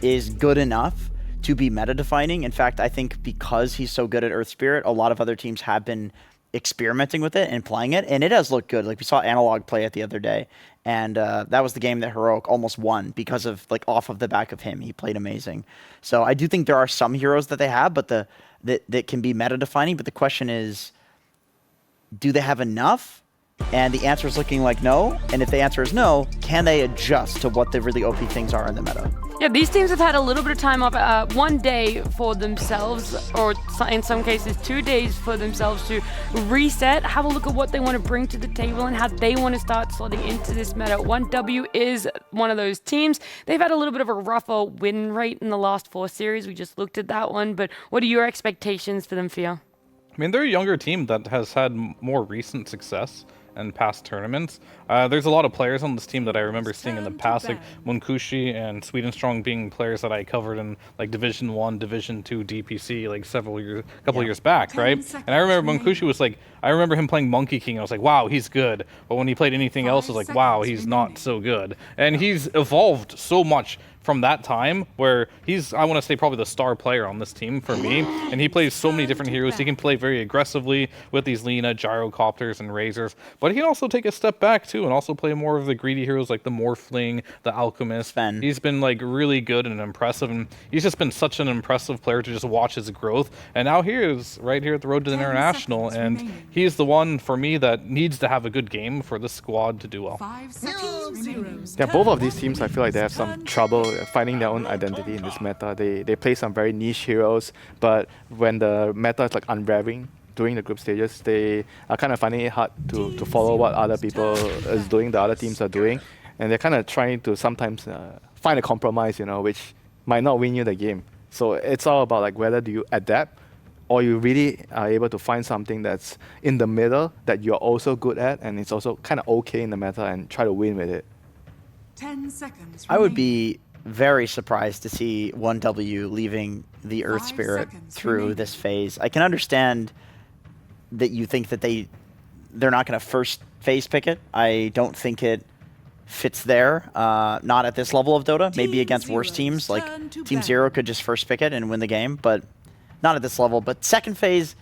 is good enough to be meta-defining. In fact, I think because he's so good at Earth Spirit, a lot of other teams have been experimenting with it and playing it, and it does look good. Like we saw Analog play it the other day, and that was the game that Heroic almost won because of off of the back of him. He played amazing. So I do think there are some heroes that they have, but that can be meta-defining. But the question is, do they have enough? And the answer is looking like no. And if the answer is no, can they adjust to what the really OP things are in the meta? Yeah, these teams have had a little bit of time off, 1 day for themselves, or in some cases 2 days for themselves to reset, have a look at what they want to bring to the table and how they want to start slotting into this meta. 1W is one of those teams. They've had a little bit of a rougher win rate in the last 4 series. We just looked at that one, but what are your expectations for them, Fio? I mean, they're a younger team that has had more recent success in past tournaments. There's a lot of players on this team that I remember seeing in the past, like Munkushi and Sweden Strong being players that I covered in like Division 1, Division 2 DPC like a couple years back, right? And I remember Munkushi was like, I remember him playing Monkey King. I was like, wow, he's good. But when he played anything else, I was like, wow, he's not so good. And he's evolved so much from that time, where he's, I want to say, probably the star player on this team for me. And he plays so many different heroes. He can play very aggressively with these Lina, Gyrocopters, and Razors. But he can also take a step back, too, and also play more of the greedy heroes like the Morphling, the Alchemist. He's been, like, really good and impressive. And he's just been such an impressive player to just watch his growth. And now he is right here at the road to the International. And he's the one, for me, that needs to have a good game for the squad to do well. Yeah, both of these teams, I feel like they have some trouble finding their own identity in this meta. They play some very niche heroes, but when the meta is like unraveling during the group stages, they are kind of finding it hard to follow what other people is doing, the other teams are doing, and they're kind of trying to sometimes find a compromise, you know, which might not win you the game. So it's all about like whether do you adapt, or you really are able to find something that's in the middle that you're also good at, and it's also kind of okay in the meta, and try to win with it. 10 seconds. I would be very surprised to see 1W leaving the Earth Spirit through this phase. I can understand that you think that they're not going to first phase pick it. I don't think it fits there. Not at this level of Dota. Maybe against worse teams, like Team Zero could just first pick it and win the game, but not at this level. But second phase,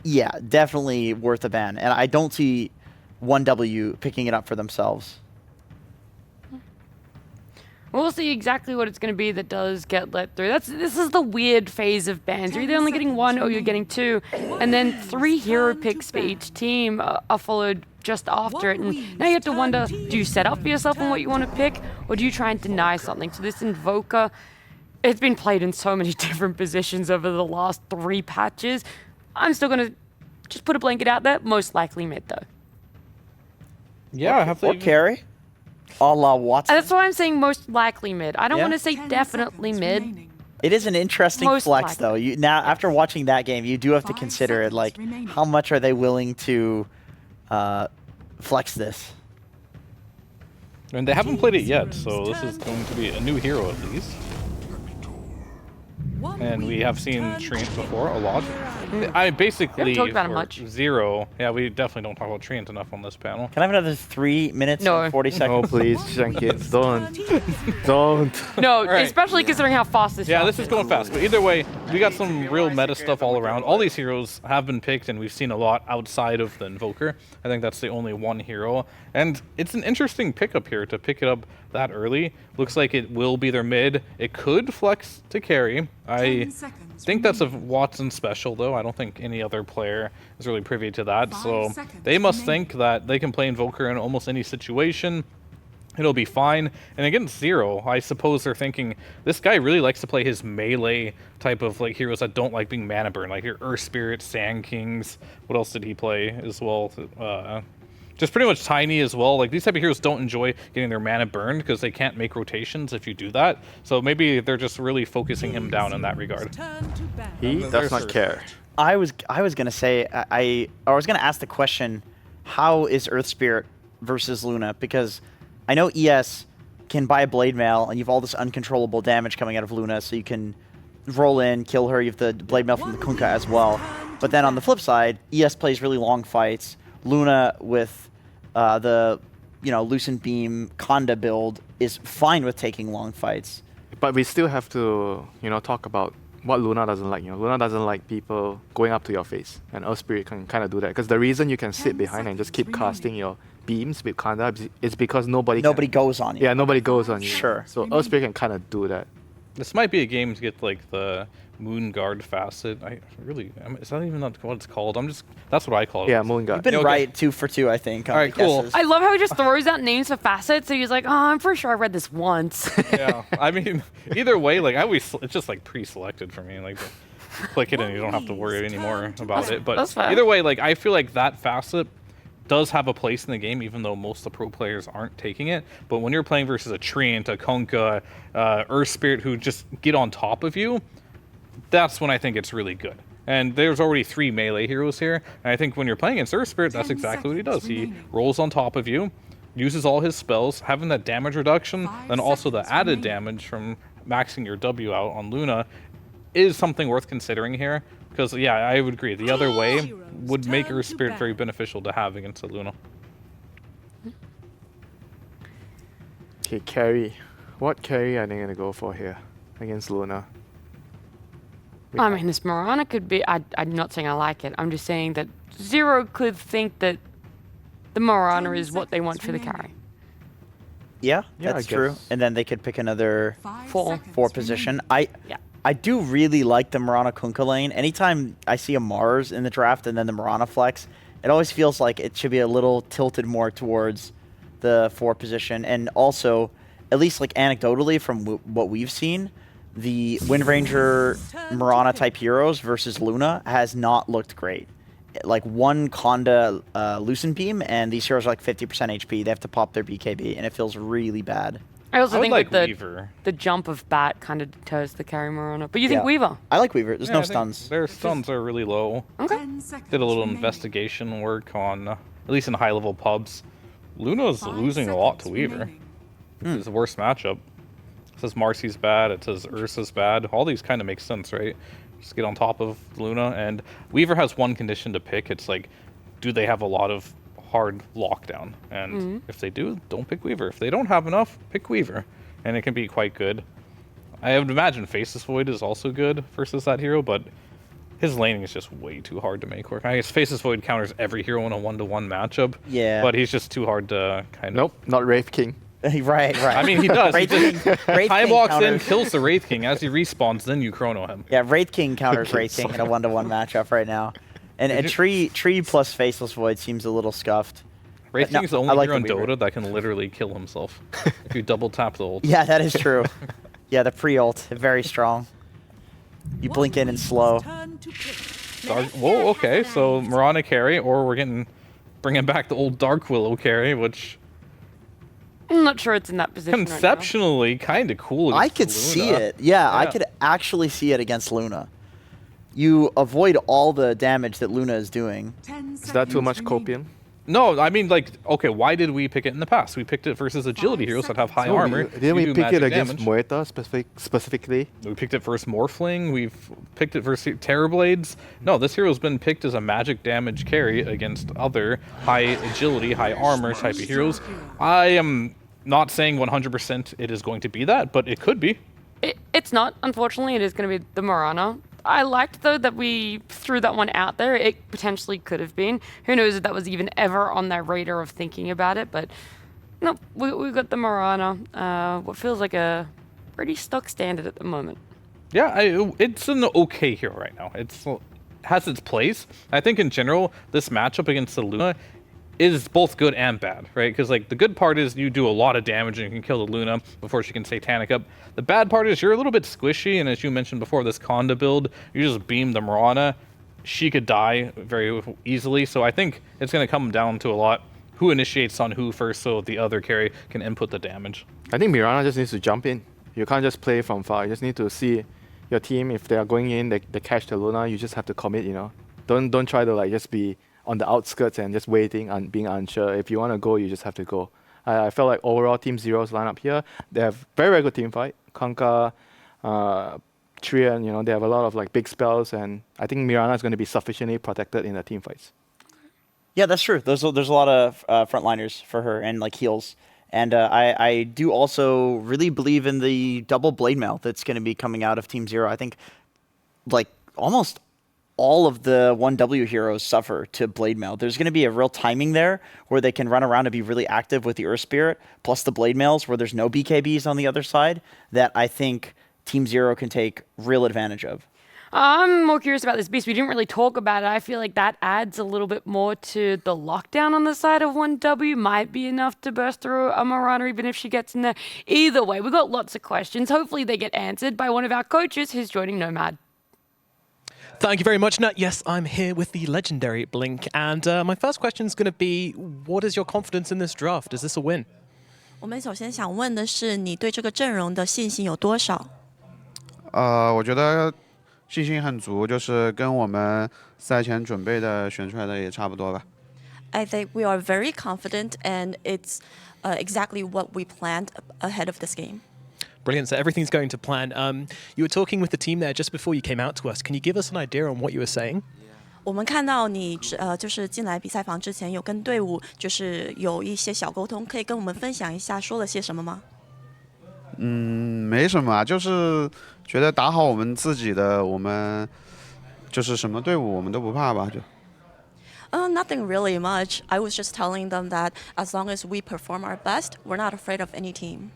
yeah, definitely worth a ban. And I don't see 1W picking it up for themselves. We'll see exactly what it's going to be that does get let through. This is the weird phase of bans. You're either only getting 1 or you're getting 2, and then 3 hero picks for each team are followed just after it. And now you have to wonder, do you set up for yourself on what you want to pick, or do you try and deny something? So this Invoker, it's been played in so many different positions over the last 3 patches. I'm still going to just put a blanket out there, most likely mid though. Yeah, I have to. Or carry. A la Watson. That's why I'm saying most likely mid. I don't want to say definitely mid. It is an interesting Most flex, though. Now, after watching that game, you do have to consider it. Like, how much are they willing to flex this? And they haven't played it yet, so this is going to be a new hero at least. And we have seen Treant before a lot. I basically talked about him much. Zero. Yeah, we definitely don't talk about Treant enough on this panel. Can I have another 3 minutes and 40 seconds? No, please, Shankit, don't. No, especially considering how fast this. Yeah, this is going fast. But either way, we got some real meta stuff all around. All these heroes have been picked, and we've seen a lot outside of the Invoker. I think that's the only one hero, and it's an interesting pickup here to pick it up that early. Looks like it will be their mid. It could flex to carry. I think that's a Watson special, though. I don't think any other player is really privy to that. So they must think that they can play Invoker in almost any situation. It'll be fine. And against Zero, I suppose they're thinking, this guy really likes to play his melee type of like heroes that don't like being mana burn, like your Earth Spirit, Sand Kings. What else did he play as well? Just pretty much Tiny as well. Like, these type of heroes don't enjoy getting their mana burned because they can't make rotations if you do that. So maybe they're just really focusing him down in that regard. He does not care. I was gonna say I was gonna ask the question, how is Earth Spirit versus Luna? Because I know ES can buy a Blade Mail, and you have all this uncontrollable damage coming out of Luna, so you can roll in, kill her. You have the Blade Mail from the Kunkka as well. But then on the flip side, ES plays really long fights. Luna with the Lucent Beam Conda build is fine with taking long fights. But we still have to, talk about what Luna doesn't like. Luna doesn't like people going up to your face, and Earth Spirit can kind of do that. Because the reason you can sit behind and just keep casting your beams with Conda is because nobody goes on you. Yeah, nobody goes on you. Sure. So Earth Spirit can kind of do that. This might be a game to get like the Moon Guard facet. Is that even not what it's called? That's what I call it. Yeah, Moon Guard. You've been right 2 for 2, I think. All right, cool. I love how he just throws out names for facets. So he's like, oh, I'm pretty sure I read this once. Yeah, I mean, either way, like it's just like pre-selected for me. Like, click it and you don't have to worry anymore about it. But that's fine. Either way, like I feel like that facet does have a place in the game, even though most of the pro players aren't taking it. But when you're playing versus a Treant, a Kunkka, Earth Spirit, who just get on top of you, that's when I think it's really good. And there's already 3 melee heroes here, and I think when you're playing against Earth Spirit, that's exactly what he does. He rolls on top of you, uses all his spells, having that damage reduction, and also the added damage from maxing your W out on Luna is something worth considering here. Because, yeah, I would agree. The other way would make Earth Spirit very beneficial to have against a Luna. Okay, carry. What carry are they going to go for here against Luna? I mean, this Mirana could be... I'm not saying I like it. I'm just saying that Zero could think that the Mirana is what they want for the carry. Yeah, that's true. And then they could pick another 4 position. I do really like the Mirana Kunkka lane. Anytime I see a Mars in the draft and then the Mirana flex, it always feels like it should be a little tilted more towards the 4 position. And also, at least like anecdotally from what we've seen, the Wind Ranger Mirana type heroes versus Luna has not looked great. Like one Conda Lucent Beam, and these heroes are like 50% HP. They have to pop their BKB, and it feels really bad. I also think like that Weaver. the jump of Bat kind of deters the carry Mirana. But you think Weaver? I like Weaver. There's Yeah, no I think stuns. Their stuns are really low. Okay. Did a little investigation work on, at least in high-level pubs. Luna's losing a lot to Weaver. This is the worst matchup. It says Marcy's bad, it says Ursa's bad. All these kind of make sense, right? Just get on top of Luna, and Weaver has one condition to pick. It's like, do they have a lot of hard lockdown? And if they do, don't pick Weaver. If they don't have enough, pick Weaver. And it can be quite good. I would imagine Faceless Void is also good versus that hero, but his laning is just way too hard to make work. I guess Faceless Void counters every hero in a 1-to-1 matchup. Yeah. But he's just too hard to kind of... Nope, not Wraith King. right. I mean, he does. Wraith He just Wraith time King walks in, counters- kills the Wraith King. As he respawns, then you chrono him. Yeah, Wraith King counters Wraith King in a 1-to-1 matchup right now. And a tree plus Faceless Void seems a little scuffed. Wraith No, King's the I only like hero in the Weaver. Dota that can literally kill himself if you double tap the ult. Yeah, that is true. Yeah, the pre-ult, very strong. You blink in and slow. Whoa, okay, so Mirana carry, or we're bringing back the old Dark Willow carry, which I'm not sure it's in that position conceptually kind of cool. I could against see Luna. it. Yeah, I could actually see it against Luna. You avoid all the damage that Luna is doing. Is that too much copium? No, I mean, like, okay, why did we pick it in the past? We picked it versus agility heroes that have high armor. Didn't we do pick it magic against damage. Moeta specifically? We picked it versus Morphling. We've picked it versus Terrorblades. No, this hero's been picked as a magic damage carry against other high agility, high armor type of heroes. I am not saying 100% it is going to be that, but it could be. It's not, unfortunately. It is going to be the Mirana. I liked, though, that we threw that one out there. It potentially could have been. Who knows if that was even ever on their radar of thinking about it. But, no, we got the Mirana. What feels like a pretty stock standard at the moment. Yeah, it's an okay hero right now. It has its place. I think in general, this matchup against the Luna is both good and bad, right? Because like the good part is you do a lot of damage and you can kill the Luna before she can Satanic up. The bad part is you're a little bit squishy, and as you mentioned before, this Conda build, you just beam the Mirana, she could die very easily. So I think it's going to come down to a lot who initiates on who first, so the other carry can input the damage. I think Mirana just needs to jump in. You can't just play from far. You just need to see your team. If they are going in, they catch the Luna. You just have to commit. Don't try to like just be on the outskirts and just waiting and being unsure. If you want to go, you just have to go. I felt like overall Team Zero's lineup here, they have very, very good team fight. Kanka, Treant, you know, they have a lot of like big spells, and I think Mirana is going to be sufficiently protected in the team fights. Yeah, that's true. There's a lot of frontliners for her and like heals. And I do also really believe in the double blade mail that's going to be coming out of Team Zero. I think like almost all of the 1W heroes suffer to blade mail. There's going to be a real timing there where they can run around and be really active with the Earth Spirit, plus the blade mails where there's no BKBs on the other side that I think Team Zero can take real advantage of. I'm more curious about this beast. We didn't really talk about it. I feel like that adds a little bit more to the lockdown on the side of 1W. Might be enough to burst through a Mirana even if she gets in there. Either way, we've got lots of questions. Hopefully they get answered by one of our coaches who's joining Nomad. Thank you very much, Nat. Yes, I'm here with the legendary Blink. And my first question is going to be, what is your confidence in this draft? Is this a win? 我们首先想问的是，你对这个阵容的信心有多少？我觉得信心很足，就是跟我们赛前准备的选出来的也差不多吧。I think we are very confident, and it's exactly what we planned ahead of this game. Brilliant. So everything's going to plan. You were talking with the team there just before you came out to us. Can you give us an idea on what you were saying? 我们看到你就是进来比赛房之前有跟队伍就是有一些小沟通，可以跟我们分享一下说了些什么吗？没什么啊，就是觉得打好我们自己的，我们就是什么队伍我们都不怕吧，就。Nothing really much. I was just telling them that as long as we perform our best, we're not afraid of any team.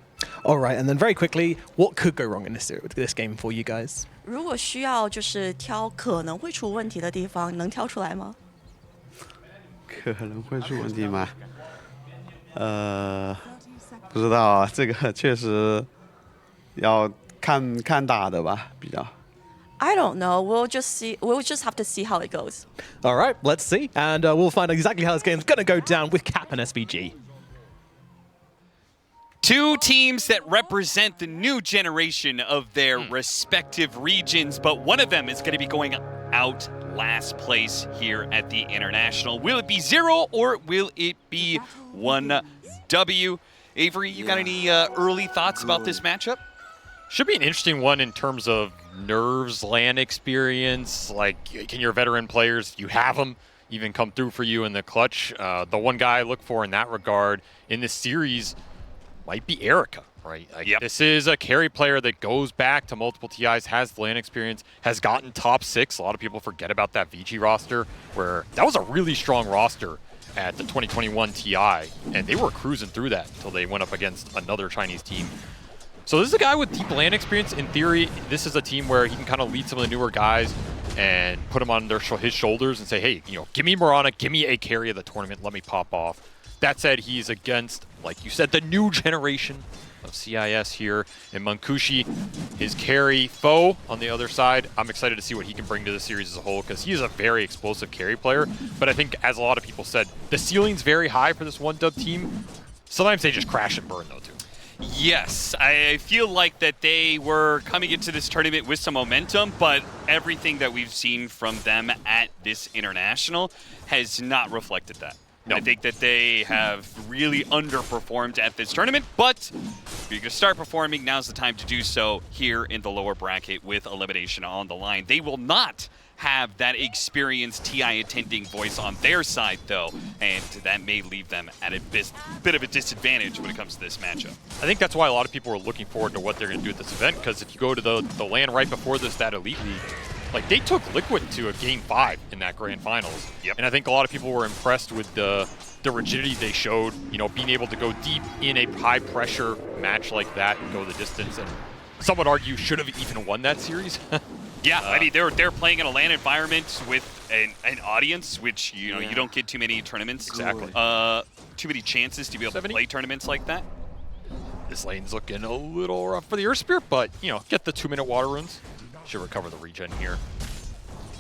All right, and then very quickly, what could go wrong in this game for you guys? 如果需要就是挑可能会出问题的地方，能挑出来吗？可能会出问题吗？不知道啊，这个确实要看打的吧，比较。I don't know. We'll just see. We'll just have to see how it goes. All right, let's see, and we'll find out exactly how this game's going to go down with Cap and SVG. Two teams that represent the new generation of their respective regions, but one of them is going to be going out last place here at the International. Will it be Zero or will it be 1W? Avery, you got any early thoughts about this matchup? Should be an interesting one in terms of nerves, LAN experience. Like, can your veteran players, you have them, even come through for you in the clutch? The one guy I look for in that regard in this series might be Erica, right? Like, this is a carry player that goes back to multiple TIs, has the LAN experience, has gotten top 6. A lot of people forget about that VG roster, where that was a really strong roster at the 2021 TI, and they were cruising through that until they went up against another Chinese team. So this is a guy with deep LAN experience. In theory, this is a team where he can kind of lead some of the newer guys and put them on his shoulders and say, hey, you know, give me Mirana, give me a carry of the tournament, let me pop off. That said, he's against, like you said, the new generation of CIS here in Munkushi, his carry foe on the other side. I'm excited to see what he can bring to the series as a whole, because he is a very explosive carry player. But I think, as a lot of people said, the ceiling's very high for this 1W team. Sometimes they just crash and burn, though, too. Yes, I feel like that they were coming into this tournament with some momentum, but everything that we've seen from them at this International has not reflected that. No. I think that they have really underperformed at this tournament, but if you're going to start performing, now's the time to do so here in the lower bracket with elimination on the line. They will not have that experienced TI attending voice on their side, though, and that may leave them at a bit of a disadvantage when it comes to this matchup. I think that's why a lot of people are looking forward to what they're going to do at this event, because if you go to the LAN right before this, that Elite League, like, they took Liquid to a Game 5 in that Grand Finals. Yep. And I think a lot of people were impressed with the rigidity they showed, you know, being able to go deep in a high-pressure match like that and go the distance, and some would argue should have even won that series. Yeah, I mean, they're playing in a LAN environment with an audience, which, you know, you don't get too many tournaments. Exactly. Too many chances to be able to play tournaments like that. This lane's looking a little rough for the Earth Spirit, but, you know, get the 2-minute water runes. Should recover the regen here.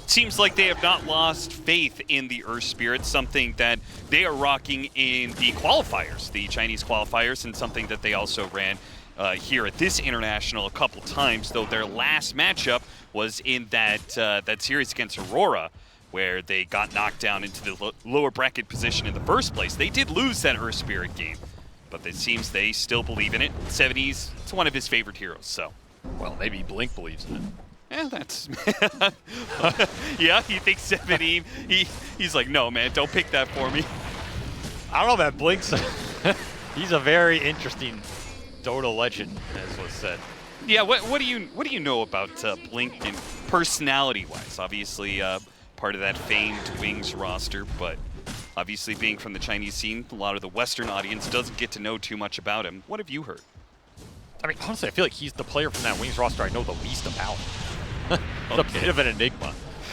Seems like they have not lost faith in the Earth Spirit, something that they are rocking in the qualifiers, the Chinese qualifiers, and something that they also ran here at this International a couple times, though their last matchup was in that series against Aurora, where they got knocked down into the lower bracket position in the first place. They did lose that Earth Spirit game. but it seems they still believe in it. 70s, it's one of his favorite heroes, so. Well, maybe Blink believes in it. Yeah, that's... yeah, he thinks 70, he's like, no, man, don't pick that for me. I don't know, man. Blink's... he's a very interesting Dota legend, as was said. Yeah, what do you know about Blink and personality-wise? Obviously, part of that famed Wings roster, but obviously being from the Chinese scene, a lot of the Western audience doesn't get to know too much about him. What have you heard? I mean, honestly, I feel like he's the player from that Wings roster I know the least about. It's a bit of an enigma.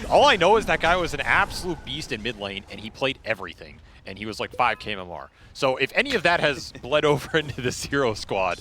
All I know is that guy was an absolute beast in mid lane, and he played everything, and he was like 5k MMR. So if any of that has bled over into the Zero squad,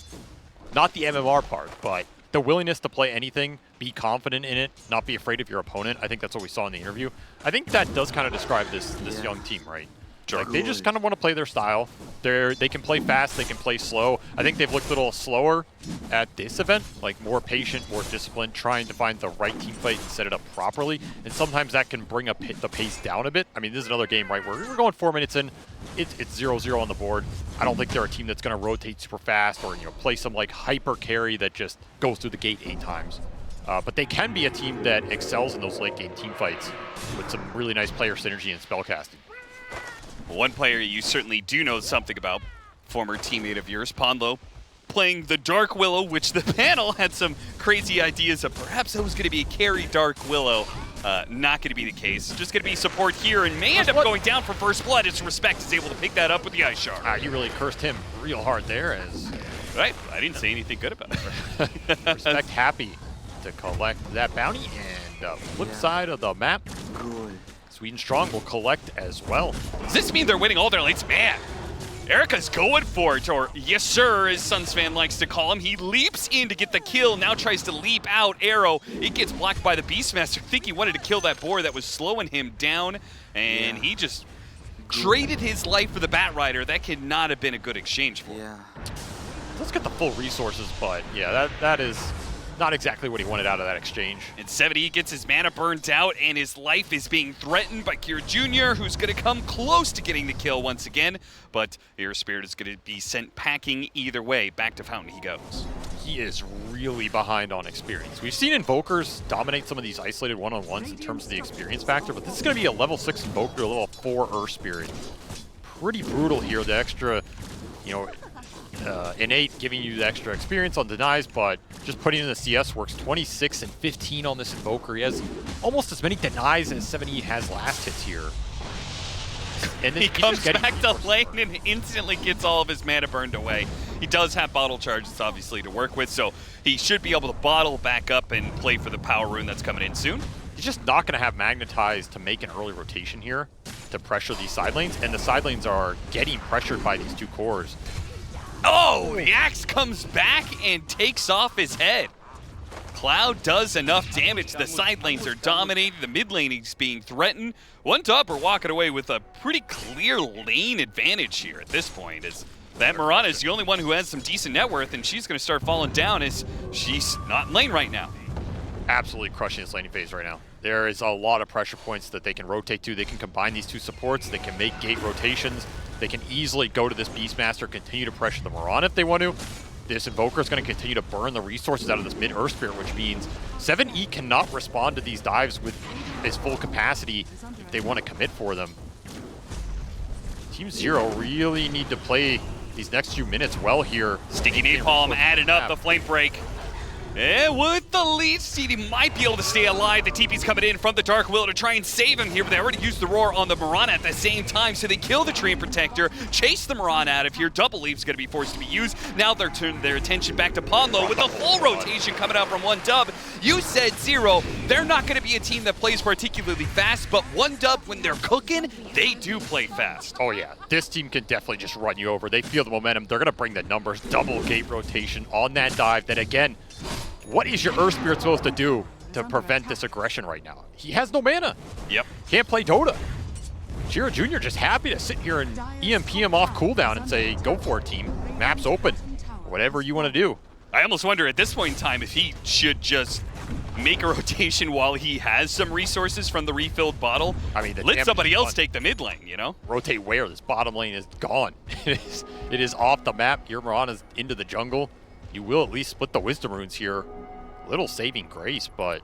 not the MMR part, but the willingness to play anything, be confident in it, not be afraid of your opponent, I think that's what we saw in the interview. I think that does kind of describe this young team, right? Like, they just kind of want to play their style. They can play fast, they can play slow. I think they've looked a little slower at this event, like more patient, more disciplined, trying to find the right team fight and set it up properly. And sometimes that can bring the pace down a bit. I mean, this is another game, right, where we're going 4 minutes in, it's 0-0 on the board. I don't think they're a team that's going to rotate super fast or play some like hyper carry that just goes through the gate 8 times. But they can be a team that excels in those late game team fights with some really nice player synergy and spellcasting. One player you certainly do know something about, former teammate of yours, Ponlo, playing the Dark Willow, which the panel had some crazy ideas of perhaps that was going to be a carry Dark Willow. Not going to be the case. Just going to be support here and may end up going down for first blood as Respect is able to pick that up with the Ice Shard. You really cursed him real hard there as... Right, I didn't say anything good about it. Respect happy to collect that bounty, and flip side of the map. Sweden Strong will collect as well. Does this mean they're winning all their lanes? Man, Erica's going for it, or yes sir, as Sunsfan likes to call him. He leaps in to get the kill, now tries to leap out. Arrow, it gets blocked by the Beastmaster. I think he wanted to kill that boar that was slowing him down, and he just traded his life for the Bat Rider. That could not have been a good exchange for him. Let's get the full resources, but yeah, that is not exactly what he wanted out of that exchange. And 70 gets his mana burnt out, and his life is being threatened by Kira Jr., who's going to come close to getting the kill once again. But Air Spirit is going to be sent packing either way. Back to Fountain he goes. He is really behind on experience. We've seen Invokers dominate some of these isolated one-on-ones in terms of the experience factor, but this is going to be a level 6 Invoker, a level 4 Earth Spirit. Pretty brutal here, the extra, innate giving you the extra experience on denies, but just putting in the CS works. 26 and 15 on this Invoker. He has almost as many denies as 70 has last hits here. And then he comes back to lane and instantly gets all of his mana burned away. He does have bottle charges, obviously, to work with, so he should be able to bottle back up and play for the power rune that's coming in soon. He's just not going to have Magnetize to make an early rotation here to pressure these side lanes, and the side lanes are getting pressured by these two cores. Oh, the axe comes back and takes off his head. Cloud does enough damage. The side lanes are dominating. The mid lane is being threatened. One top are walking away with a pretty clear lane advantage here at this point. As that Mirana is the only one who has some decent net worth, and she's going to start falling down as she's not in lane right now. Absolutely crushing this laning phase right now. There is a lot of pressure points that they can rotate to. They can combine these two supports. They can make gate rotations. They can easily go to this Beastmaster, continue to pressure the Mirana if they want to. This Invoker is going to continue to burn the resources out of this mid-Earth Spirit, which means 7E cannot respond to these dives with his full capacity if they want to commit for them. Team Zero really need to play these next few minutes well here. Sticky Napalm adding up the flame break. And with the lead seed, he might be able to stay alive. The TP's coming in from the Dark Willow to try and save him here, but they already used the Roar on the Mirana at the same time, so they kill the Treant Protector, chase the Mirana out of here. Double Leaf's going to be forced to be used. Now they're turning their attention back to Ponlo with a full rotation coming out from 1Dub. You said Zero, they're not going to be a team that plays particularly fast, but 1Dub, when they're cooking, they do play fast. Oh yeah, this team can definitely just run you over. They feel the momentum. They're going to bring the numbers. Double gate rotation on that dive. That again, what is your Earth Spirit supposed to do to prevent this aggression right now? He has no mana. Yep. Can't play Dota. Jiro Jr. just happy to sit here and EMP him off cooldown and say, go for it, team. Map's open. Whatever you want to do. I almost wonder at this point in time if he should just make a rotation while he has some resources from the refilled bottle. I mean, let somebody else take the mid lane, you know? Rotate where? This bottom lane is gone. It is off the map. Your Mirana's into the jungle. You will at least split the Wisdom Runes here. Little saving grace, but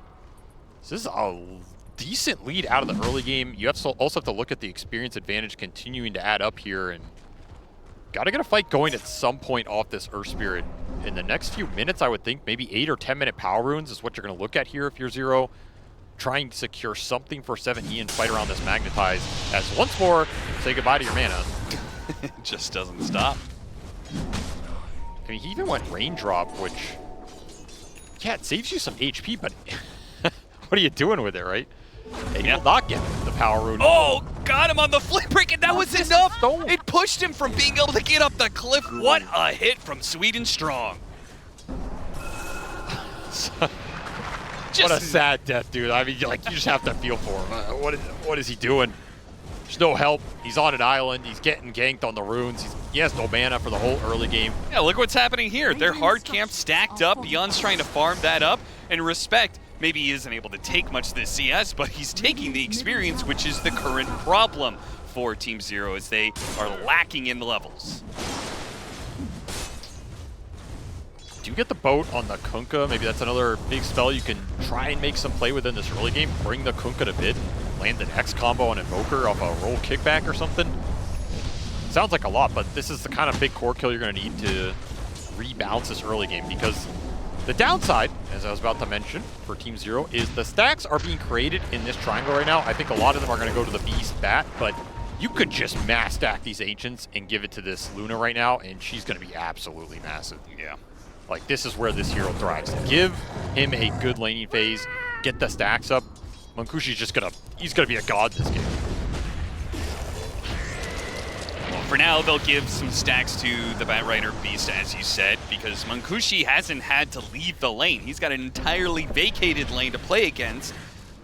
this is a decent lead out of the early game. You also have to look at the experience advantage continuing to add up here, and gotta get a fight going at some point off this Earth Spirit. In the next few minutes, I would think maybe 8 or 10-minute power runes is what you're going to look at here if you're Zero. Trying to secure something for 7E and fight around this Magnetize, as once more, say goodbye to your mana. It just doesn't stop. I mean, he even went Raindrop, which, yeah, it saves you some HP, but what are you doing with it, right? And you'll not get the power rune. Oh, got him on the flip break, and that was enough. It pushed him from being able to get up the cliff. What a hit from Sweden Strong. What a sad death, dude. I mean, like, you just have to feel for him. What is he doing? There's no help. He's on an island. He's getting ganked on the runes. He has no mana for the whole early game. Yeah, look what's happening here. Their hard camp stacked up. Beyond's trying to farm that up. And Respect, maybe he isn't able to take much of this CS, but he's taking the experience, which is the current problem for Team Zero, as they are lacking in the levels. Do you get the boat on the Kunkka? Maybe that's another big spell you can try and make some play within this early game. Bring the Kunkka to mid, land an X combo on Invoker off a roll kickback or something. Sounds like a lot, but this is the kind of big core kill you're going to need to rebalance this early game, because the downside, as I was about to mention, for Team Zero, is the stacks are being created in this triangle right now. I think a lot of them are going to go to the Beast Bat, but you could just mass stack these Ancients and give it to this Luna right now, and she's going to be absolutely massive. Yeah. Like, this is where this hero thrives. Give him a good laning phase, get the stacks up. Munkushi's just he's gonna be a god this game. Well, for now, they'll give some stacks to the Batrider Beast, as you said, because Munkushi hasn't had to leave the lane. He's got an entirely vacated lane to play against,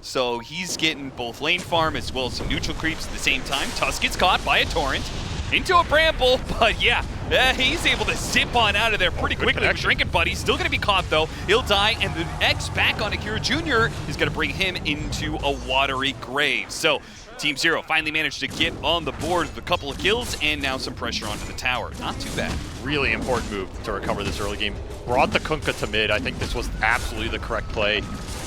so he's getting both lane farm as well as some neutral creeps at the same time. Tusk gets caught by a Torrent into a Bramble, but yeah, he's able to zip on out of there pretty quickly with Drinking Buddy. Still going to be caught, though. He'll die, and the X back on Akira Jr. is going to bring him into a watery grave. So Team Zero finally managed to get on the board with a couple of kills, and now some pressure onto the tower. Not too bad. Really important move to recover this early game. Brought the Kunkka to mid. I think this was absolutely the correct play,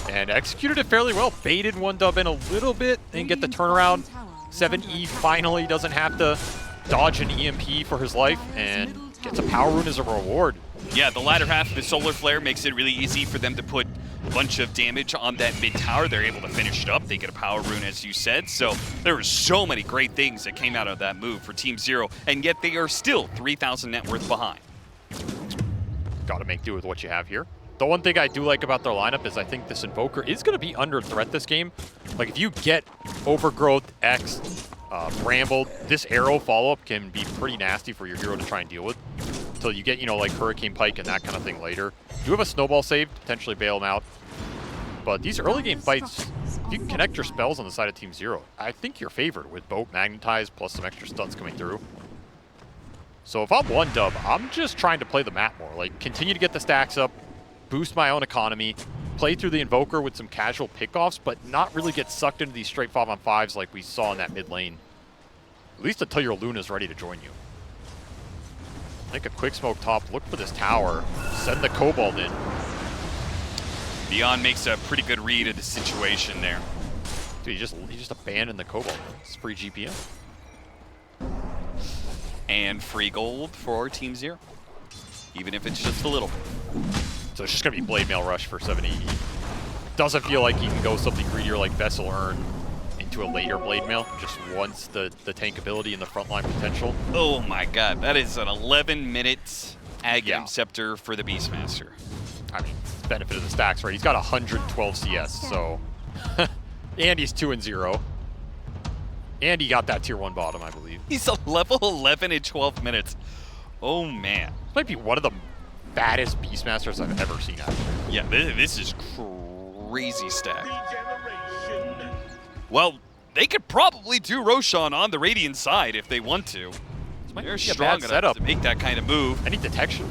and executed it fairly well. Baited one dub in a little bit and get the turnaround. 7E finally doesn't have to dodge an EMP for his life, and gets a power rune as a reward. Yeah, the latter half of the Solar Flare makes it really easy for them to put a bunch of damage on that mid tower. They're able to finish it up. They get a power rune, as you said. So there were so many great things that came out of that move for Team Zero, and yet they are still 3,000 net worth behind. Got to make do with what you have here. The one thing I do like about their lineup is I think this Invoker is going to be under threat this game. Like, if you get Overgrowth, X, Brambled, this arrow follow-up can be pretty nasty for your hero to try and deal with. Until you get, you know, like Hurricane Pike and that kind of thing later. You have a Snowball save, potentially bail him out. But these early game fights, if you can connect your spells on the side of Team Zero, I think you're favored with Boat, Magnetize, plus some extra stuns coming through. So if I'm one dub, I'm just trying to play the map more. Like, continue to get the stacks up, boost my own economy, play through the Invoker with some casual pickoffs, but not really get sucked into these straight 5-on-5s like we saw in that mid lane. At least until your Luna's ready to join you. Make a quick smoke top, look for this tower, send the Cobalt in. Beyond makes a pretty good read of the situation there. Dude, he just abandoned the Cobalt. It's free GPM. And free gold for Team Zero, even if it's just a little. So it's just going to be Blade Mail Rush for 780. Doesn't feel like he can go something greedier like Vessel Urn into a later Blade Mail, just wants the tank ability and the frontline potential. Oh my god, that is an 11-minute Agam Scepter for the Beastmaster. I mean, benefit of the stacks, right? He's got 112 CS, so... and he's 2-0. And he got that tier 1 bottom, I believe. He's a level 11 in 12 minutes. Oh man. This might be one of the baddest Beastmasters I've ever seen out there. Yeah, this is crazy stack. Well, they could probably do Roshan on the Radiant side if they want to. They're strong enough to make that kind of move. Any detection?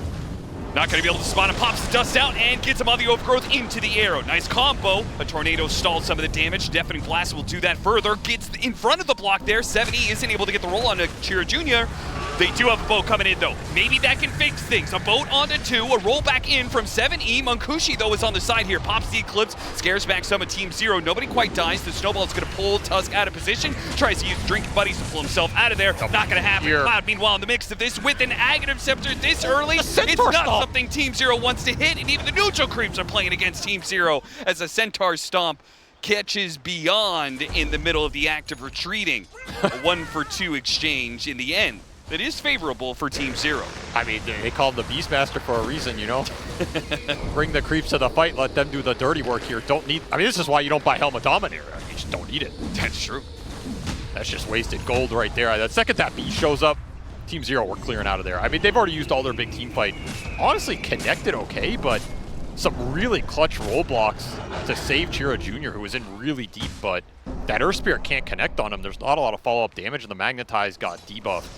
Not going to be able to spot him. Pops the dust out and gets him on the overgrowth into the arrow. Nice combo. A tornado stalled some of the damage. Deafening Blast will do that further. Gets in front of the block there. 7E isn't able to get the roll onto Chira Jr. They do have a boat coming in, though. Maybe that can fix things. A boat onto 2, a roll back in from 7E. Munkushi, though, is on the side here. Pops the Eclipse, scares back some of Team Zero. Nobody quite dies. The Snowball's going to pull Tusk out of position. Tries to use Drinking Buddies to pull himself out of there. Not going to happen. Here. Cloud, meanwhile, in the mix of this, with an Aghanim Scepter this early, it's not something Team Zero wants to hit, and even the neutral creeps are playing against Team Zero as a Centaur Stomp catches Beyond in the middle of the act of retreating. A 1-for-2 exchange in the end. That is favorable for Team Zero. I mean, they call him the Beastmaster for a reason, you know? Bring the creeps to the fight, let them do the dirty work here. Don't need, I mean, this is why you don't buy Helmet Dominator. You just don't need it. That's true. That's just wasted gold right there. The second that Beast shows up, Team Zero, we're clearing out of there. I mean, they've already used all their big team fight. Honestly, connected okay, but some really clutch roadblocks to save Chira Jr., who was in really deep, but that Earth Spirit can't connect on him. There's not a lot of follow-up damage, and the Magnetize got debuffed.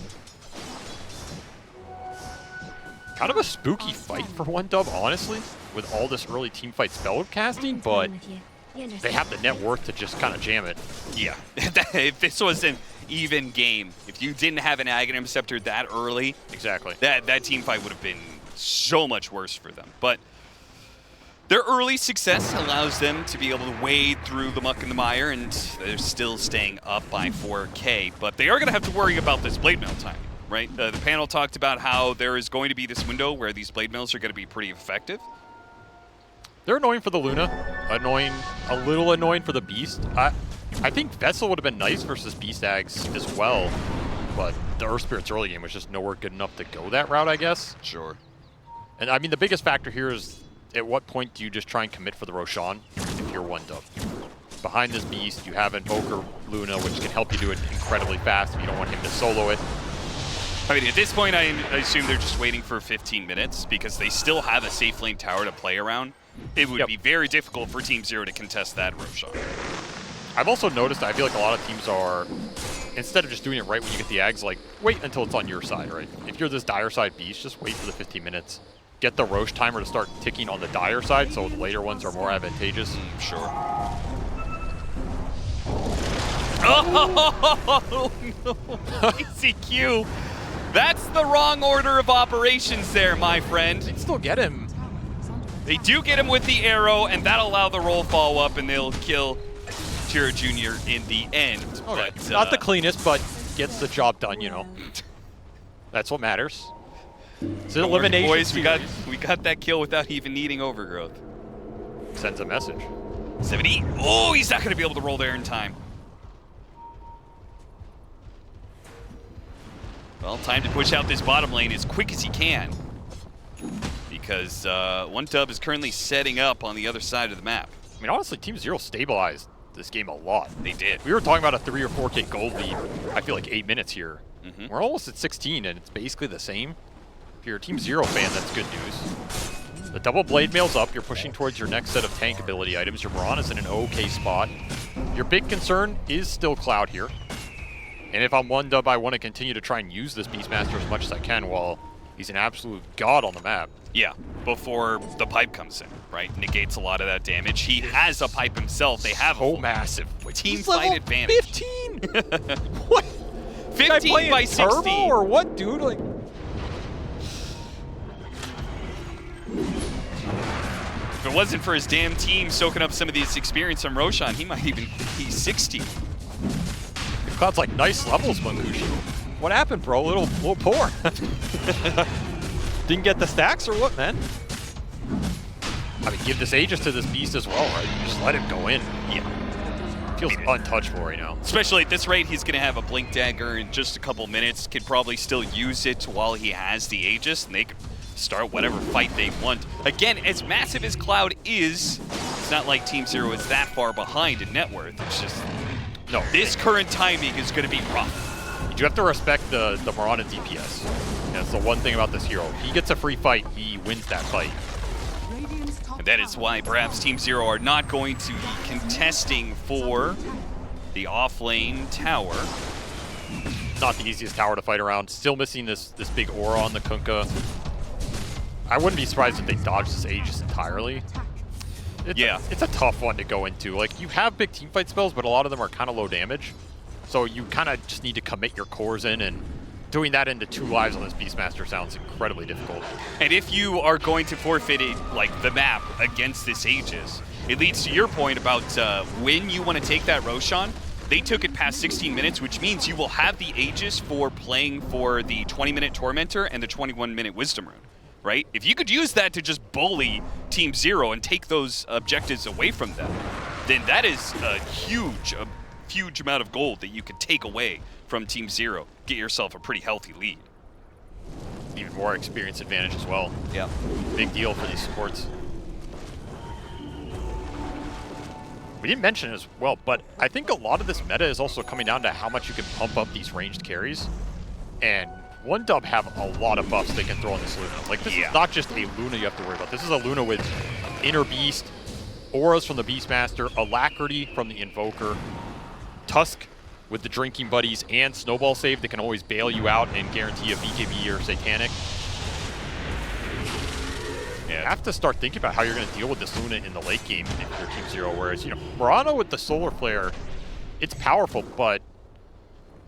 Kind of a spooky fight for 1-dub, honestly, with all this early team fight spell casting, but they have the net worth to just kind of jam it. Yeah, if this was an even game, if you didn't have an Aghanim Scepter that early, exactly, that team fight would have been so much worse for them. But their early success allows them to be able to wade through the muck and the mire, and they're still staying up by 4K. But they are going to have to worry about this Blade Mail time. Right? The panel talked about how there is going to be this window where these Blade Mails are going to be pretty effective. They're annoying for the Luna, a little annoying for the Beast. I think Vessel would have been nice versus Beast Ags as well, but the Earth Spirit's early game was just nowhere good enough to go that route, I guess. Sure. And I mean, the biggest factor here is at what point do you just try and commit for the Roshan if you're 1-dub? Behind this Beast, you have Invoker Luna, which can help you do it incredibly fast if you don't want him to solo it. I mean, at this point, I assume they're just waiting for 15 minutes because they still have a safe lane tower to play around. It would be very difficult for Team Zero to contest that Roshan. I've also noticed, I feel like a lot of teams are, instead of just doing it right when you get the Ags, like, wait until it's on your side, right? If you're this Dire side Beast, just wait for the 15 minutes. Get the Roche timer to start ticking on the Dire side so the later ones are more advantageous. Sure. Oh, no. Easy Q. That's the wrong order of operations there, my friend. They'd still get him. They do get him with the arrow, and that'll allow the roll follow up, and they'll kill Chira Jr. in the end. Okay. But, not the cleanest, but gets the job done, you know. That's what matters. It's an elimination. Boys, we got that kill without even needing overgrowth. Sends a message. 70. Oh, he's not going to be able to roll there in time. Well, time to push out this bottom lane as quick as he can. Because 1-dub is currently setting up on the other side of the map. I mean, honestly, Team Zero stabilized this game a lot. They did. We were talking about a 3 or 4K gold lead, I feel like 8 minutes here. We're almost at 16, and it's basically the same. If you're a Team Zero fan, that's good news. The double blade mail's up. You're pushing towards your next set of tank ability items. Your Mirana's in an okay spot. Your big concern is still Cloud here. And if I'm 1-dub, I want to continue to try and use this Beastmaster as much as I can while he's an absolute god on the map. Yeah, before the pipe comes in, right? Negates a lot of that damage. He has a pipe himself. They have a massive team he's fight level advantage. 15! What? 15 by 16. Turbo or what, dude? Like, if it wasn't for his damn team soaking up some of this experience from Roshan, he might even be 60. Cloud's like, nice levels, Munkushi. What happened, bro? A little poor. Didn't get the stacks or what, man? I mean, give this Aegis to this Beast as well, right? Just let him go in. Yeah. Feels untouchable right now. Especially at this rate, he's going to have a Blink Dagger in just a couple minutes. Could probably still use it while he has the Aegis, and they could start whatever fight they want. Again, as massive as Cloud is, it's not like Team Zero is that far behind in net worth. It's just, no, this current timing is going to be rough. You have to respect the Mirana DPS. That's the one thing about this hero. If he gets a free fight, he wins that fight. And that is why perhaps Team Zero are not going to be contesting for the off-lane tower. Not the easiest tower to fight around. Still missing this big aura on the Kunkka. I wouldn't be surprised if they dodged this Aegis entirely. It's a tough one to go into. Like, you have big teamfight spells, but a lot of them are kind of low damage. So you kind of just need to commit your cores in, and doing that into 2 lives on this Beastmaster sounds incredibly difficult. And if you are going to forfeit it, like the map against this Aegis, it leads to your point about when you want to take that Roshan. They took it past 16 minutes, which means you will have the Aegis for playing for the 20-minute Tormentor and the 21-minute Wisdom Rune, right? If you could use that to just bully Team Zero and take those objectives away from them, then that is a huge amount of gold that you could take away from Team Zero. Get yourself a pretty healthy lead. Even more experience advantage as well. Yeah. Big deal for these supports. We didn't mention it as well, but I think a lot of this meta is also coming down to how much you can pump up these ranged carries. And OneDub have a lot of buffs they can throw on this Luna. Like, this is not just a Luna you have to worry about. This is a Luna with Inner Beast, auras from the Beastmaster, Alacrity from the Invoker, Tusk with the Drinking Buddies, and Snowball Save that can always bail you out and guarantee a BKB or Satanic. Yeah, you have to start thinking about how you're going to deal with this Luna in the late game if you're Team Zero. Whereas, you know, Murano with the Solar Flare, it's powerful, but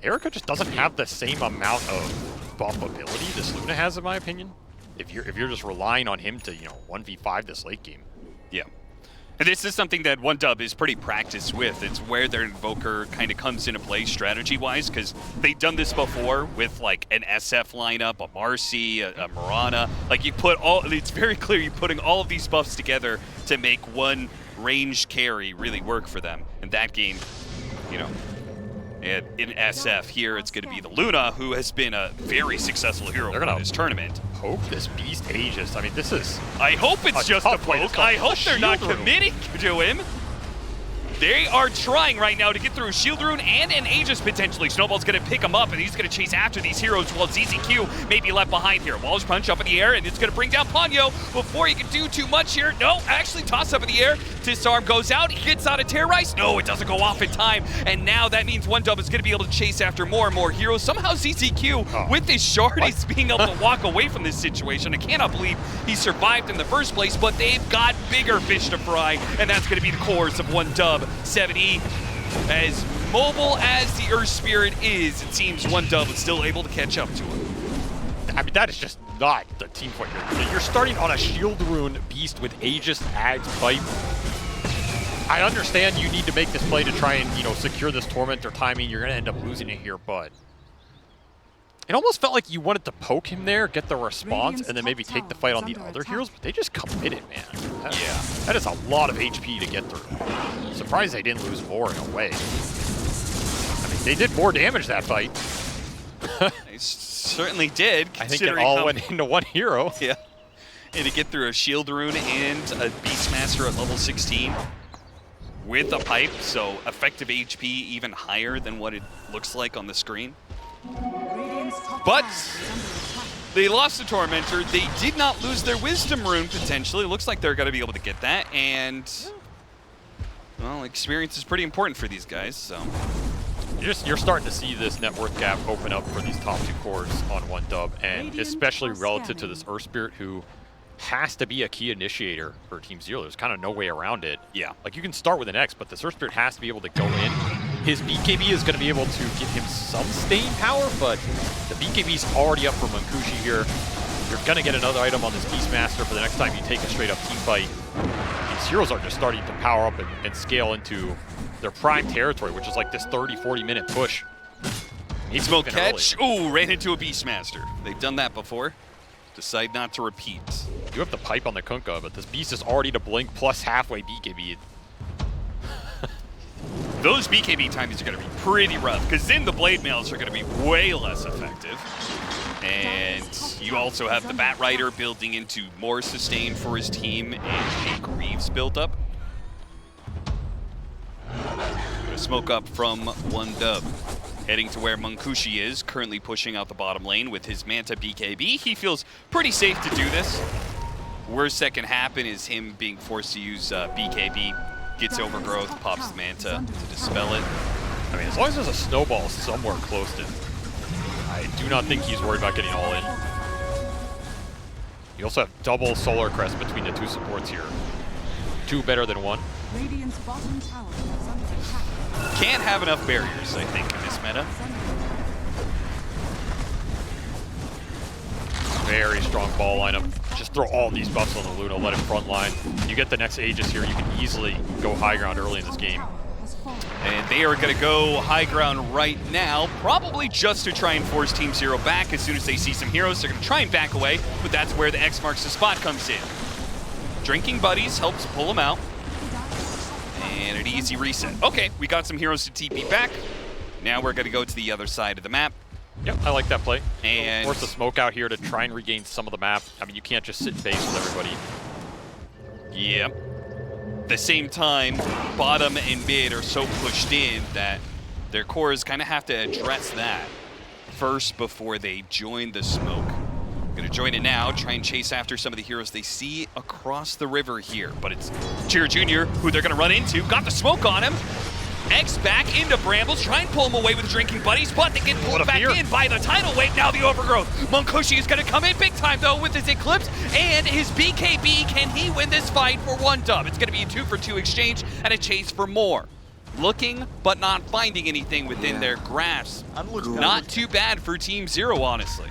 Erica just doesn't have the same amount of buff ability this Luna has, in my opinion. If you're just relying on him to, you know, 1v5 this late game. Yeah. And this is something that OneDub is pretty practiced with. It's where their Invoker kind of comes into play strategy-wise, because they've done this before with, like, an SF lineup, a Marcy, a Mirana. Like, you put all, it's very clear you're putting all of these buffs together to make one ranged carry really work for them. In that game, you know, in SF here, it's going to be the Luna, who has been a very successful hero in this tournament. Poke this Beast Aegis. I mean, this is... I hope it's just a poke. I hope they're not committing to him. They are trying right now to get through a Shield Rune and an Aegis potentially. Snowball's going to pick him up, and he's going to chase after these heroes while ZZQ may be left behind here. Walrus Punch up in the air, and it's going to bring down Ponyo before he can do too much here. No, actually toss up in the air. Disarm goes out. He gets out of Terrorize. No, it doesn't go off in time. And now that means OneDub is going to be able to chase after more and more heroes. Somehow ZZQ, with his shard, is being able to walk away from this situation. I cannot believe he survived in the first place, but they've got bigger fish to fry, and that's going to be the cores of OneDub. 7E, as mobile as the Earth Spirit is, it seems OneDub is still able to catch up to him. I mean, that is just not the team fight here. You're starting on a Shield Rune Beast with Aegis, Ags, Pipe. I understand you need to make this play to try and, you know, secure this Tormentor timing. You're going to end up losing it here, but it almost felt like you wanted to poke him there, get the response, and then maybe take the fight on the other heroes, but they just committed, man. That is a lot of HP to get through. Surprised they didn't lose more in a way. I mean, they did more damage that fight. They certainly did. I think it all went into one hero. Yeah. And to get through a Shield Rune and a Beastmaster at level 16 with a pipe, so effective HP even higher than what it looks like on the screen. But they lost the Tormentor. They did not lose their Wisdom Rune, potentially. It looks like they're going to be able to get that. And, well, experience is pretty important for these guys, so. You're starting to see this net worth gap open up for these top 2 cores on OneDub, and especially relative to this Earth Spirit, who has to be a key initiator for Team Zero. There's kind of no way around it. Yeah. Like, you can start with an X, but this Earth Spirit has to be able to go in. His BKB is going to be able to give him some staying power, but the BKB is already up for Mankushi here. You're going to get another item on this Beastmaster for the next time you take a straight-up team fight. These heroes are just starting to power up and scale into their prime territory, which is like this 30-40 minute push. Smoke catch. Ooh, ran into a Beastmaster. They've done that before. Decide not to repeat. You have the pipe on the Kunkka, but this Beast is already to blink plus halfway BKB. Those BKB timings are going to be pretty rough, because then the Blade Mails are going to be way less effective. And you also have the Bat Rider building into more sustain for his team and a Greaves build up. Gonna smoke up from OneDub. Heading to where Mankushi is, currently pushing out the bottom lane with his Manta BKB. He feels pretty safe to do this. Worst that can happen is him being forced to use BKB. Gets Overgrowth, pops the Manta to dispel it. I mean, as long as there's a Snowball somewhere close to him, I do not think he's worried about getting all in. You also have double Solar Crest between the two supports here. 2 better than 1. Radiant's bottom tower is under attack. Can't have enough barriers, I think, in this meta. Very strong ball lineup. Just throw all these buffs on the Luna, let him frontline. You get the next Aegis here, you can easily go high ground early in this game. And they are going to go high ground right now, probably just to try and force Team Zero back. As soon as they see some heroes, they're going to try and back away, but that's where the X marks the spot comes in. Drinking Buddies helps pull them out. And an easy reset. Okay, we got some heroes to TP back. Now we're going to go to the other side of the map. Yep, I like that play. And force the smoke out here to try and regain some of the map. I mean, you can't just sit in base with everybody. Yep. At the same time, bottom and mid are so pushed in that their cores kind of have to address that first before they join the smoke. Gonna join it now, try and chase after some of the heroes they see across the river here. But it's Cheer Jr. who they're gonna run into. Got the smoke on him. X back into Brambles, try and pull him away with Drinking Buddies, but they get pulled back in by the tidal wave. Now the Overgrowth. Munkushi is gonna come in big time though with his Eclipse and his BKB. Can he win this fight for 1 dub? It's gonna be a 2-for-2 exchange and a chase for more. Looking, but not finding anything within their grasp. Not too bad for Team Zero, honestly.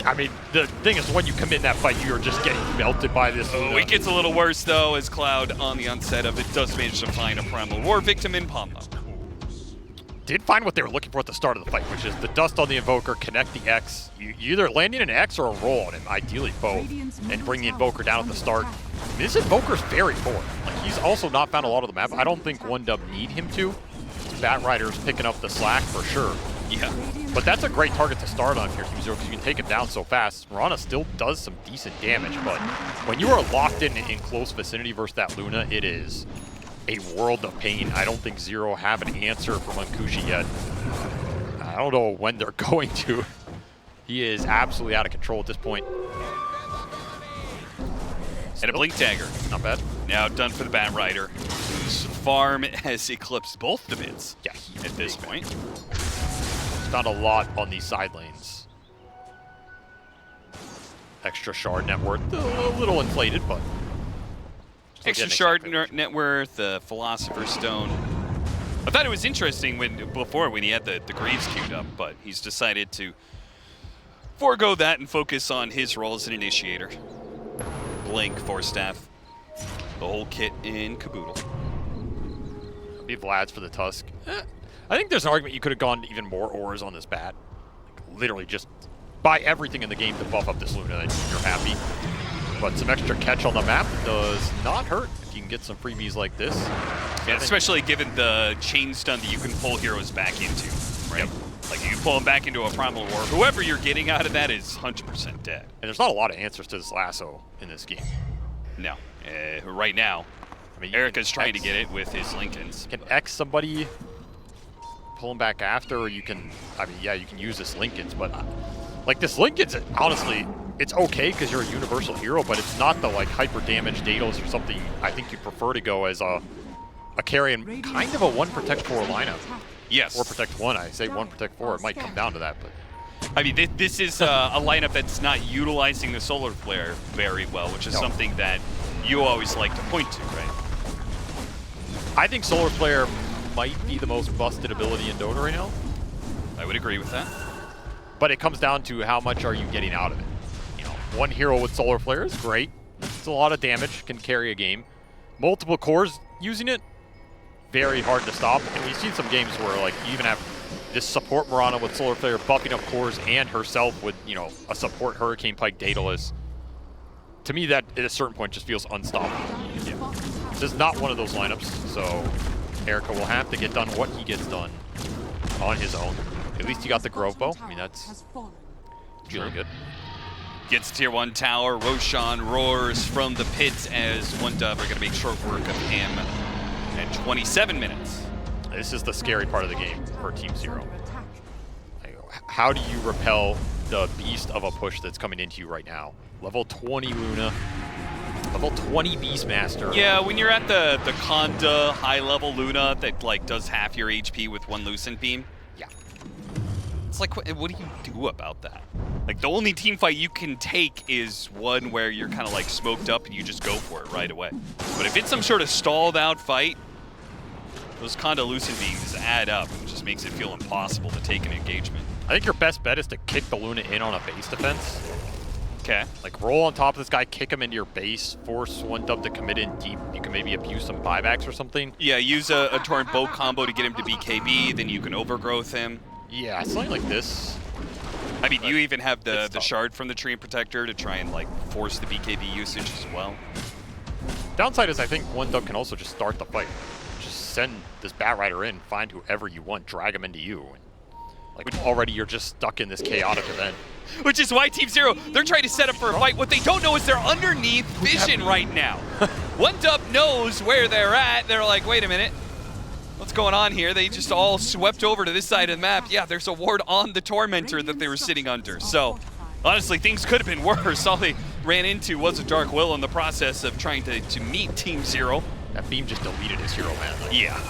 I mean, the thing is, when you come in that fight, you are just getting melted by this. Oh, it gets a little worse, though, as Cloud, on the onset of it, does manage to find a Primal War victim in Pomlo. Did find what they were looking for at the start of the fight, which is the dust on the Invoker, connect the X. You either landing an X or a roll on him, ideally both, and bring the Invoker down at the start. I mean, this Invoker's very poor. Like, he's also not found a lot of the map. I don't think 1dub need him to. Bat Rider's picking up the slack for sure. Yeah. But that's a great target to start on here, Team Zero, because you can take him down so fast. Mirana still does some decent damage, but when you are locked in close vicinity versus that Luna, it is a world of pain. I don't think Zero have an answer for Munkushi yet. I don't know when they're going to. He is absolutely out of control at this point. And a Blink Dagger. Not bad. Now done for the Bat Rider, whose farm has eclipsed both the mids at this point. Found a lot on these side lanes. Extra shard net worth, a little inflated, but extra shard net worth, the Philosopher's Stone. I thought it was interesting when he had the Greaves queued up, but he's decided to forego that and focus on his role as an initiator. Blink, Force Staff, the whole kit in caboodle. Be Vlad's for the Tusk. I think there's an argument you could have gone even more ores on this bat. Like, literally just buy everything in the game to buff up this Luna and you're happy. But some extra catch on the map does not hurt if you can get some freebies like this. Yeah, especially given the chain stun that you can pull heroes back into, right? Yep. Like, you can pull them back into a Primal War. Whoever you're getting out of that is 100% dead. And there's not a lot of answers to this lasso in this game. No. Right now, I mean, Erica's trying to get it with his Lincolns. Can X somebody pull him back after, or you can, I mean, yeah, you can use this Lincolns, but like this Lincolns, honestly, it's okay because you're a universal hero, but it's not the like hyper damage Daedalus or something. I think you prefer to go as a carry and kind of a 1 Protect 4 lineup. Yes. Or Protect 1, I say 1 Protect 4, it might come down to that, but. I mean, this is a lineup that's not utilizing the Solar Flare very well, which is something that you always like to point to, right? I think Solar Flare might be the most busted ability in Dota right now. I would agree with that. But it comes down to how much are you getting out of it. You know, one hero with Solar Flare is great. It's a lot of damage, can carry a game. Multiple cores using it, very hard to stop. And we've seen some games where like you even have this support Mirana with Solar Flare buffing up cores and herself with, you know, a support Hurricane Pike Daedalus. To me, that at a certain point just feels unstoppable. Yeah. This is not one of those lineups, so Erica will have to get done what he gets done on his own. At least he got the Grove Bow. I mean, that's really good. Gets tier 1 tower. Roshan roars from the pits as 1dub are going to make short work of him at 27 minutes. This is the scary part of the game for Team Zero. How do you repel the beast of a push that's coming into you right now? Level 20 Luna, level 20 Beastmaster. Yeah, when you're at the Conda high-level Luna that like does half your HP with 1 Lucent Beam. Yeah. It's like, what do you do about that? Like, the only team fight you can take is one where you're kind of like smoked up and you just go for it right away. But if it's some sort of stalled out fight, those convolution beams add up and just makes it feel impossible to take an engagement. I think your best bet is to kick the Luna in on a base defense. Okay. Like, roll on top of this guy, kick him into your base, force one dub to commit in deep. You can maybe abuse some buybacks or something. Yeah, use a torrent boat combo to get him to BKB, then you can overgrowth him. Yeah, something like this. I mean, you even have the shard from the Treant Protector to try and like force the BKB usage as well. Downside is I think one dub can also just start the fight. Just send this Bat Rider in, find whoever you want, drag him into you. Like, already you're just stuck in this chaotic event. Which is why Team Zero, they're trying to set up for a fight. What they don't know is they're underneath vision right now. One dub knows where they're at. They're like, wait a minute. What's going on here? They just all swept over to this side of the map. Yeah, there's a ward on the Tormentor that they were sitting under. So, honestly, things could have been worse. All they ran into was a Dark Will in the process of trying to meet Team Zero. That beam just deleted his hero, man. Like, yeah.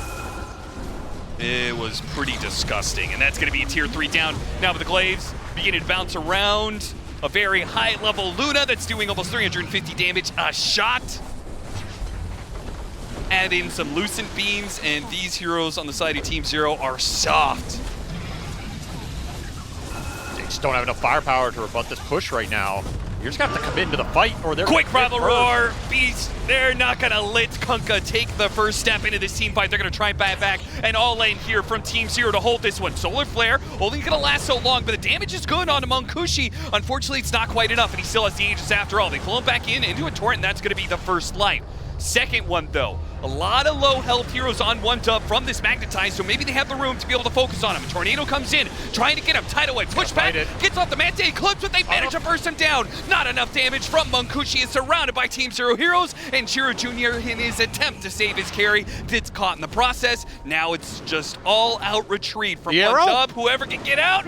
It was pretty disgusting, and that's going to be a tier 3 down. Now with the Glaives beginning to bounce around. A very high-level Luna that's doing almost 350 damage a shot. Add in some Lucent Beams, and these heroes on the side of Team Zero are soft. They just don't have enough firepower to rebut this push right now. You're just gonna have to come into the fight, or they're quick rival roar, Beast. They're not gonna let Kunkka take the first step into this team fight. They're gonna try and bat back, and all in here from Team Zero to hold this one. Solar Flare only gonna last so long, but the damage is good on Monkushi. Unfortunately, it's not quite enough, and he still has the Aegis after all. They pull him back in into a torrent, and that's gonna be the first life. Second one, though, a lot of low health heroes on one dub from this Magnetize, so maybe they have the room to be able to focus on him. Tornado comes in, trying to get him. Tidal Wave, push back, gets off the Mante Eclipse, but they manage to burst him down. Not enough damage from Monkushi. Is surrounded by Team Zero heroes, and Shiro Jr. in his attempt to save his carry gets caught in the process. Now it's just all-out retreat from one dub. Whoever can get out,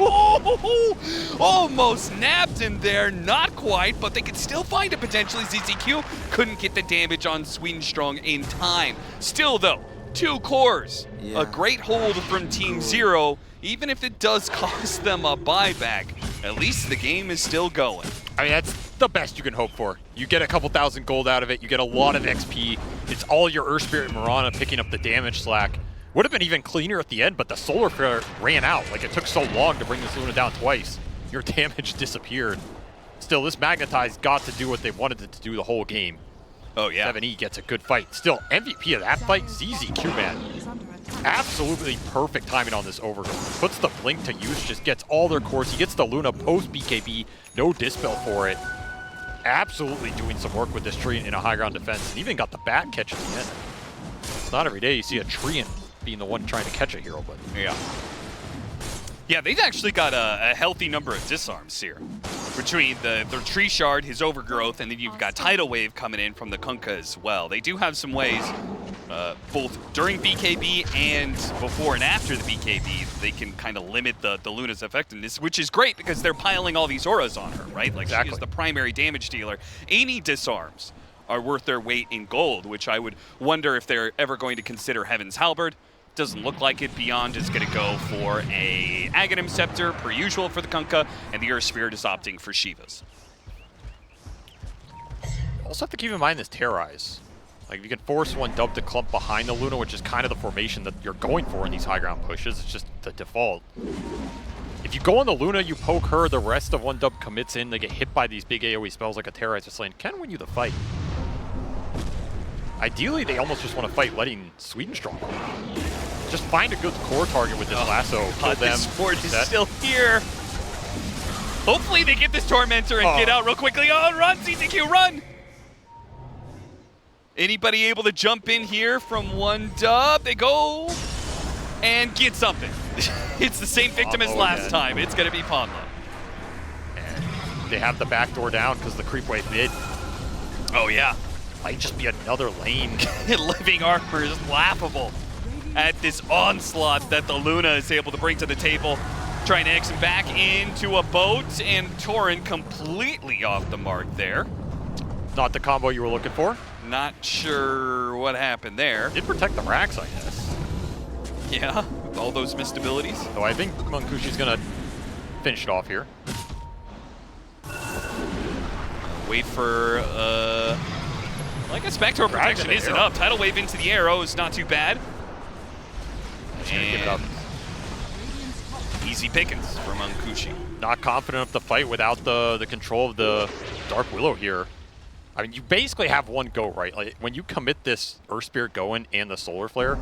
almost nabbed him there. Not quite, but they could still find it potentially. ZZQ couldn't get the damage on Swedenstrong in time. Still, though, 2 cores. Yeah. A great hold from Team Zero, even if it does cost them a buyback. At least the game is still going. I mean, that's the best you can hope for. You get a couple thousand gold out of it, you get a lot of XP. It's all your Earth Spirit and Mirana picking up the damage slack. Would have been even cleaner at the end, but the Solar Flare ran out. Like, it took so long to bring this Luna down twice. Your damage disappeared. Still, this Magnetize got to do what they wanted it to do the whole game. Oh, yeah. 7E gets a good fight. Still, MVP of that fight, ZZQ, man. Absolutely perfect timing on this overgrowth. Puts the Blink to use, just gets all their cores. He gets the Luna post BKB, no Dispel for it. Absolutely doing some work with this Treant in a high ground defense, and even got the bat catch at the end. It's not every day you see a Treant being the one trying to catch a hero, but yeah. Yeah, they've actually got a healthy number of disarms here. Between the Tree Shard, his Overgrowth, and then you've got Tidal Wave coming in from the Kunkka as well. They do have some ways, both during BKB and before and after the BKB, they can kind of limit the Luna's effectiveness, which is great because they're piling all these auras on her, right? Like, she is the primary damage dealer. Any disarms are worth their weight in gold, which I would wonder if they're ever going to consider Heaven's Halberd. Doesn't look like it. Beyond is going to go for a Aghanim Scepter, per usual for the Kunkka, and the Earth Spirit is opting for Shiva's. Also have to keep in mind this Terrorize. Like, if you can force one dub to clump behind the Luna, which is kind of the formation that you're going for in these high ground pushes, it's just the default. If you go on the Luna, you poke her, the rest of one dub commits in, they get hit by these big AoE spells like a Terrorize or Slain, can win you the fight. Ideally, they almost just want to fight letting Swedenstrong. Just find a good core target with this lasso. Kill them. This board is still here. Hopefully they get this Tormentor and get out real quickly. Oh, run, ZZQ, run! Anybody able to jump in here from one dub? They go and get something. It's the same victim as last time. It's going to be Ponlo. And they have the back door down because the creep wave mid. Oh, yeah. Might just be another lane. Living Armor is laughable at this onslaught that the Luna is able to bring to the table. Trying to X him back into a boat, and Torin completely off the mark there. Not the combo you were looking for? Not sure what happened there. Did protect the racks, I guess. Yeah, with all those missed abilities. So I think Monkushi's gonna finish it off here. Wait for, I guess backdoor protection isn't up. Tidal wave into the arrow is not too bad. Give it up. Easy pickings from Mancucci. Not confident enough to fight without the control of the Dark Willow here. I mean, you basically have one go, right? Like, when you commit this Earth Spirit going and the Solar Flare,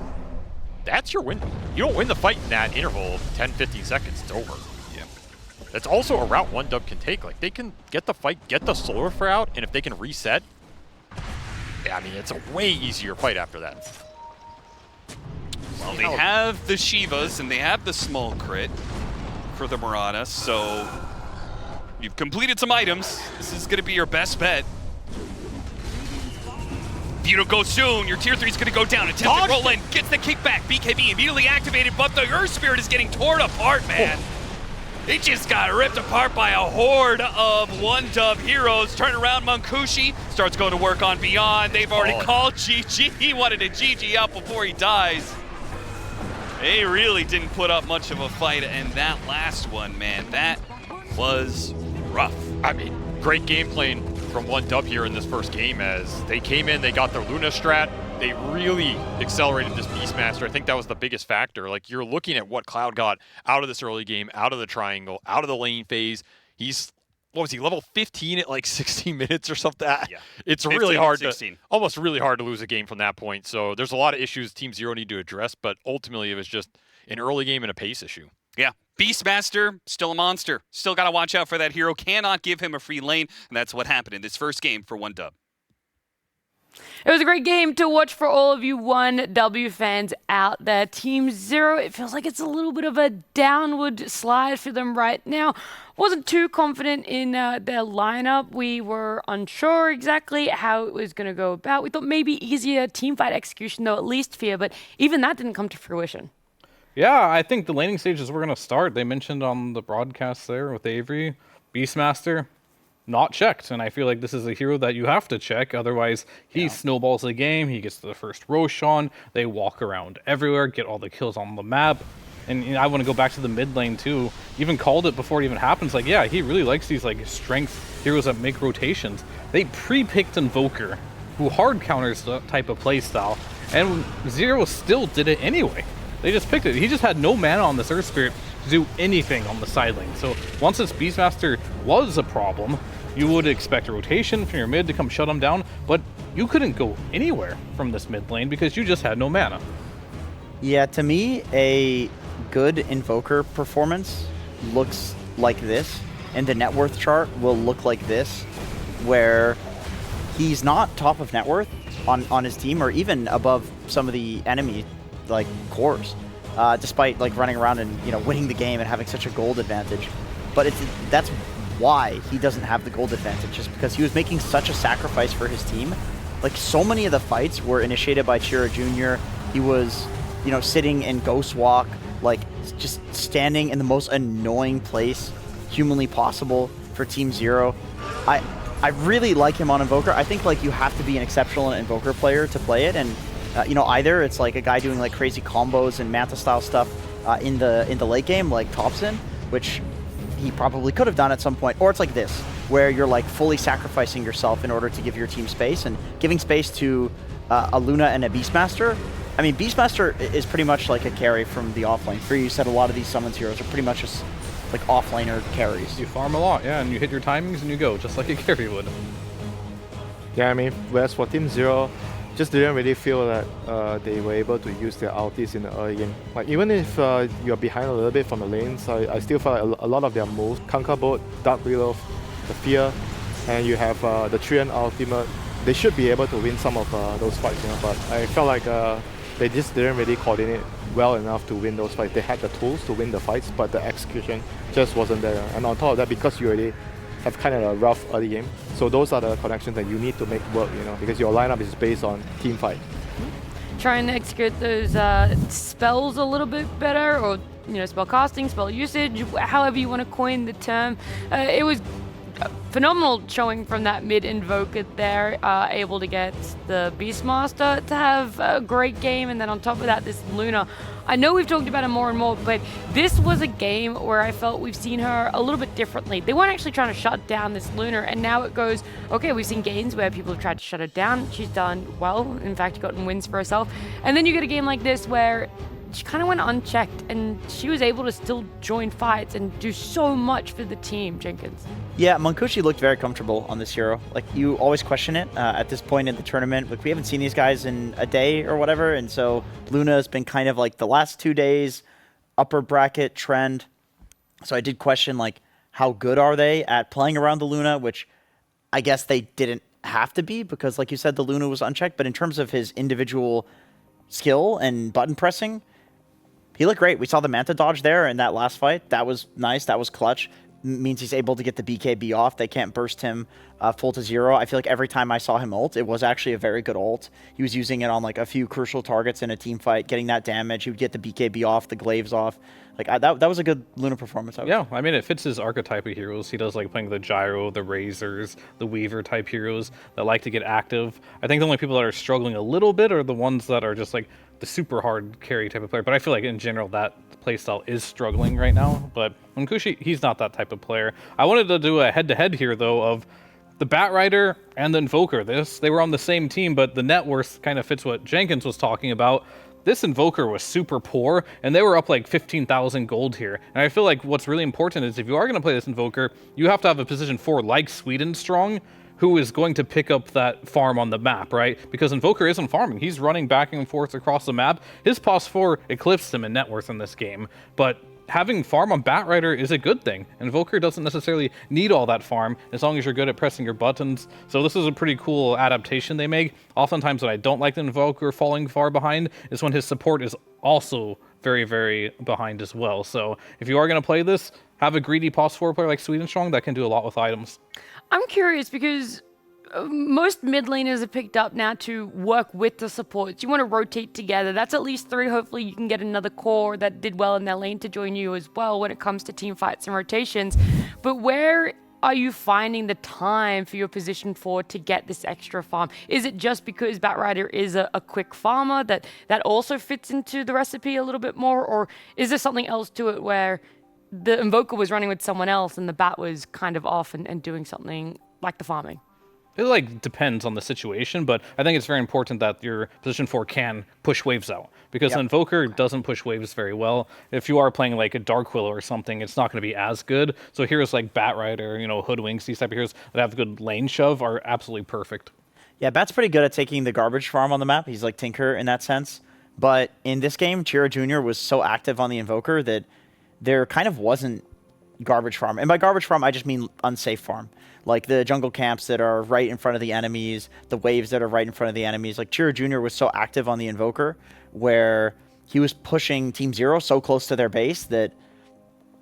that's your win. You don't win the fight in that interval of 10, 15 seconds. It's over. Yeah. That's also a route one dub can take. Like, they can get the fight, get the Solar Flare out, and if they can reset, yeah, I mean, it's a way easier fight after that. Well, they have the Shivas and they have the small crit for the Murata, so you've completed some items. This is going to be your best bet. If you don't go soon, your tier 3 is going to go down. Attempted roll in, gets the kickback. BKB immediately activated, but the Earth Spirit is getting torn apart, man. They just got ripped apart by a horde of one-dub heroes. Turn around, Mancucci starts going to work on Beyond. They've already called GG. He wanted to GG out before he dies. They really didn't put up much of a fight, and that last one, man, that was rough. I mean, great game playing from one dub here in this first game as they came in, they got their Luna strat. They really accelerated this Beastmaster. I think that was the biggest factor. Like, you're looking at what Cloud got out of this early game, out of the triangle, out of the lane phase. He's, what was he, level 15 at like 16 minutes or something? Yeah. It's really hard to, almost really hard to lose a game from that point. So there's a lot of issues Team Zero need to address, but ultimately it was just an early game and a pace issue. Yeah. Beastmaster, still a monster. Still got to watch out for that hero. Cannot give him a free lane, and that's what happened in this first game for one dub. It was a great game to watch for all of you 1W fans out there. Team Zero, it feels like it's a little bit of a downward slide for them right now. Wasn't too confident in their lineup. We were unsure exactly how it was going to go about. We thought maybe easier teamfight execution, though, at least Fear, but even that didn't come to fruition. Yeah, I think the laning stages were going to start. They mentioned on the broadcast there with Avery, Beastmaster, not checked. And I feel like this is a hero that you have to check. Otherwise, he snowballs the game. He gets the first Roshan. They walk around everywhere, get all the kills on the map. And you know, I want to go back to the mid lane too. Even called it before it even happens. Like, yeah, he really likes these like strength heroes that make rotations. They pre-picked Invoker, who hard counters the type of play style. And Zero still did it anyway. They just picked it. He just had no mana on this Earth Spirit to do anything on the side lane. So once this Beastmaster was a problem, you would expect a rotation from your mid to come shut him down, but you couldn't go anywhere from this mid lane because you just had no mana. Yeah, to me, a good Invoker performance looks like this, and the net worth chart will look like this, where he's not top of net worth on his team or even above some of the enemy like cores, despite like running around and winning the game and having such a gold advantage. But that's why he doesn't have the gold advantage, just because he was making such a sacrifice for his team. Like, so many of the fights were initiated by Chira Jr. He was, sitting in Ghost Walk, like just standing in the most annoying place humanly possible for Team Zero. I really like him on Invoker. I think like you have to be an exceptional Invoker player to play it, and either it's like a guy doing like crazy combos and Manta style stuff in the late game, like Thompson, which he probably could have done at some point, or it's like this, where you're like fully sacrificing yourself in order to give your team space, and giving space to a Luna and a Beastmaster. I mean, Beastmaster is pretty much like a carry from the offlane. For you said a lot of these summons heroes are pretty much just like offlaner carries. You farm a lot, yeah, and you hit your timings and you go, just like a carry would. Yeah, I mean, whereas for Team Zero, just didn't really feel that they were able to use their ultis in the early game. Like, even if you're behind a little bit from the lanes, I still felt like a lot of their moves, Kanka Boat, Dark Willow, the Fear, and you have the Treant ultimate, they should be able to win some of those fights, but I felt like they just didn't really coordinate well enough to win those fights. They had the tools to win the fights, but the execution just wasn't there. And on top of that, because you already have kind of a rough early game, so those are the connections that you need to make work, because your lineup is based on team fight. Trying to execute those spells a little bit better, or spell casting, spell usage, however you want to coin the term. It was phenomenal showing from that mid Invoker there, able to get the Beastmaster to have a great game, and then on top of that, this Luna. I know we've talked about it more and more, but this was a game where I felt we've seen her a little bit differently. They weren't actually trying to shut down this Luna, and now it goes, okay, we've seen games where people have tried to shut her down. She's done well, in fact, gotten wins for herself. And then you get a game like this where she kind of went unchecked, and she was able to still join fights and do so much for the team, Jenkins. Yeah, Munkushi looked very comfortable on this hero. Like, you always question it at this point in the tournament. Like, we haven't seen these guys in a day or whatever, and so Luna's been kind of like the last 2 days, upper bracket trend. So I did question, like, how good are they at playing around the Luna, which I guess they didn't have to be because, like you said, the Luna was unchecked. But in terms of his individual skill and button pressing, he looked great. We saw the Manta dodge there in that last fight. That was nice. That was clutch. Means he's able to get the BKB off. They can't burst him full to 0. I feel like every time I saw him ult, it was actually a very good ult. He was using it on like a few crucial targets in a team fight, getting that damage. He would get the BKB off, the glaives off. Like that was a good Luna performance. Yeah, I mean, it fits his archetype of heroes. He does like playing the Gyro, the Razors, the Weaver type heroes that like to get active. I think the only people that are struggling a little bit are the ones that are just like the super hard carry type of player. But I feel like in general that playstyle is struggling right now. But Munkushi, he's not that type of player. I wanted to do a head-to-head here though of the Batrider and the Invoker. They were on the same team, but the net worth kind of fits what Jenkins was talking about. This Invoker was super poor, and they were up like 15,000 gold here. And I feel like what's really important is if you are going to play this Invoker, you have to have a position 4 like Sweden strong, who is going to pick up that farm on the map, right? Because Invoker isn't farming. He's running back and forth across the map. His pos 4 eclipsed him in net worth in this game, but having farm on Batrider is a good thing. Invoker doesn't necessarily need all that farm as long as you're good at pressing your buttons. So this is a pretty cool adaptation they make. Oftentimes when I don't like the Invoker falling far behind is when his support is also very, very behind as well. So if you are going to play this, have a greedy pos 4 player like Sweden Strong that can do a lot with items. I'm curious because most mid laners have picked up now to work with the supports. You want to rotate together. That's at least 3. Hopefully you can get another core that did well in their lane to join you as well when it comes to team fights and rotations. But where are you finding the time for your position 4 to get this extra farm? Is it just because Batrider is a quick farmer that also fits into the recipe a little bit more? Or is there something else to it where the Invoker was running with someone else and the Bat was kind of off and doing something like the farming? It like depends on the situation, but I think it's very important that your position 4 can push waves out because Invoker doesn't push waves very well. If you are playing like a Dark Willow or something, it's not going to be as good. So heroes like Batrider, you know, Hoodwinks, these type of heroes that have good lane shove are absolutely perfect. Yeah, Bat's pretty good at taking the garbage farm on the map. He's like Tinker in that sense. But in this game, Chiro Jr. was so active on the Invoker that there kind of wasn't garbage farm. And by garbage farm, I just mean unsafe farm. Like the jungle camps that are right in front of the enemies, the waves that are right in front of the enemies. Like Chiro Jr. was so active on the Invoker where he was pushing Team Zero so close to their base that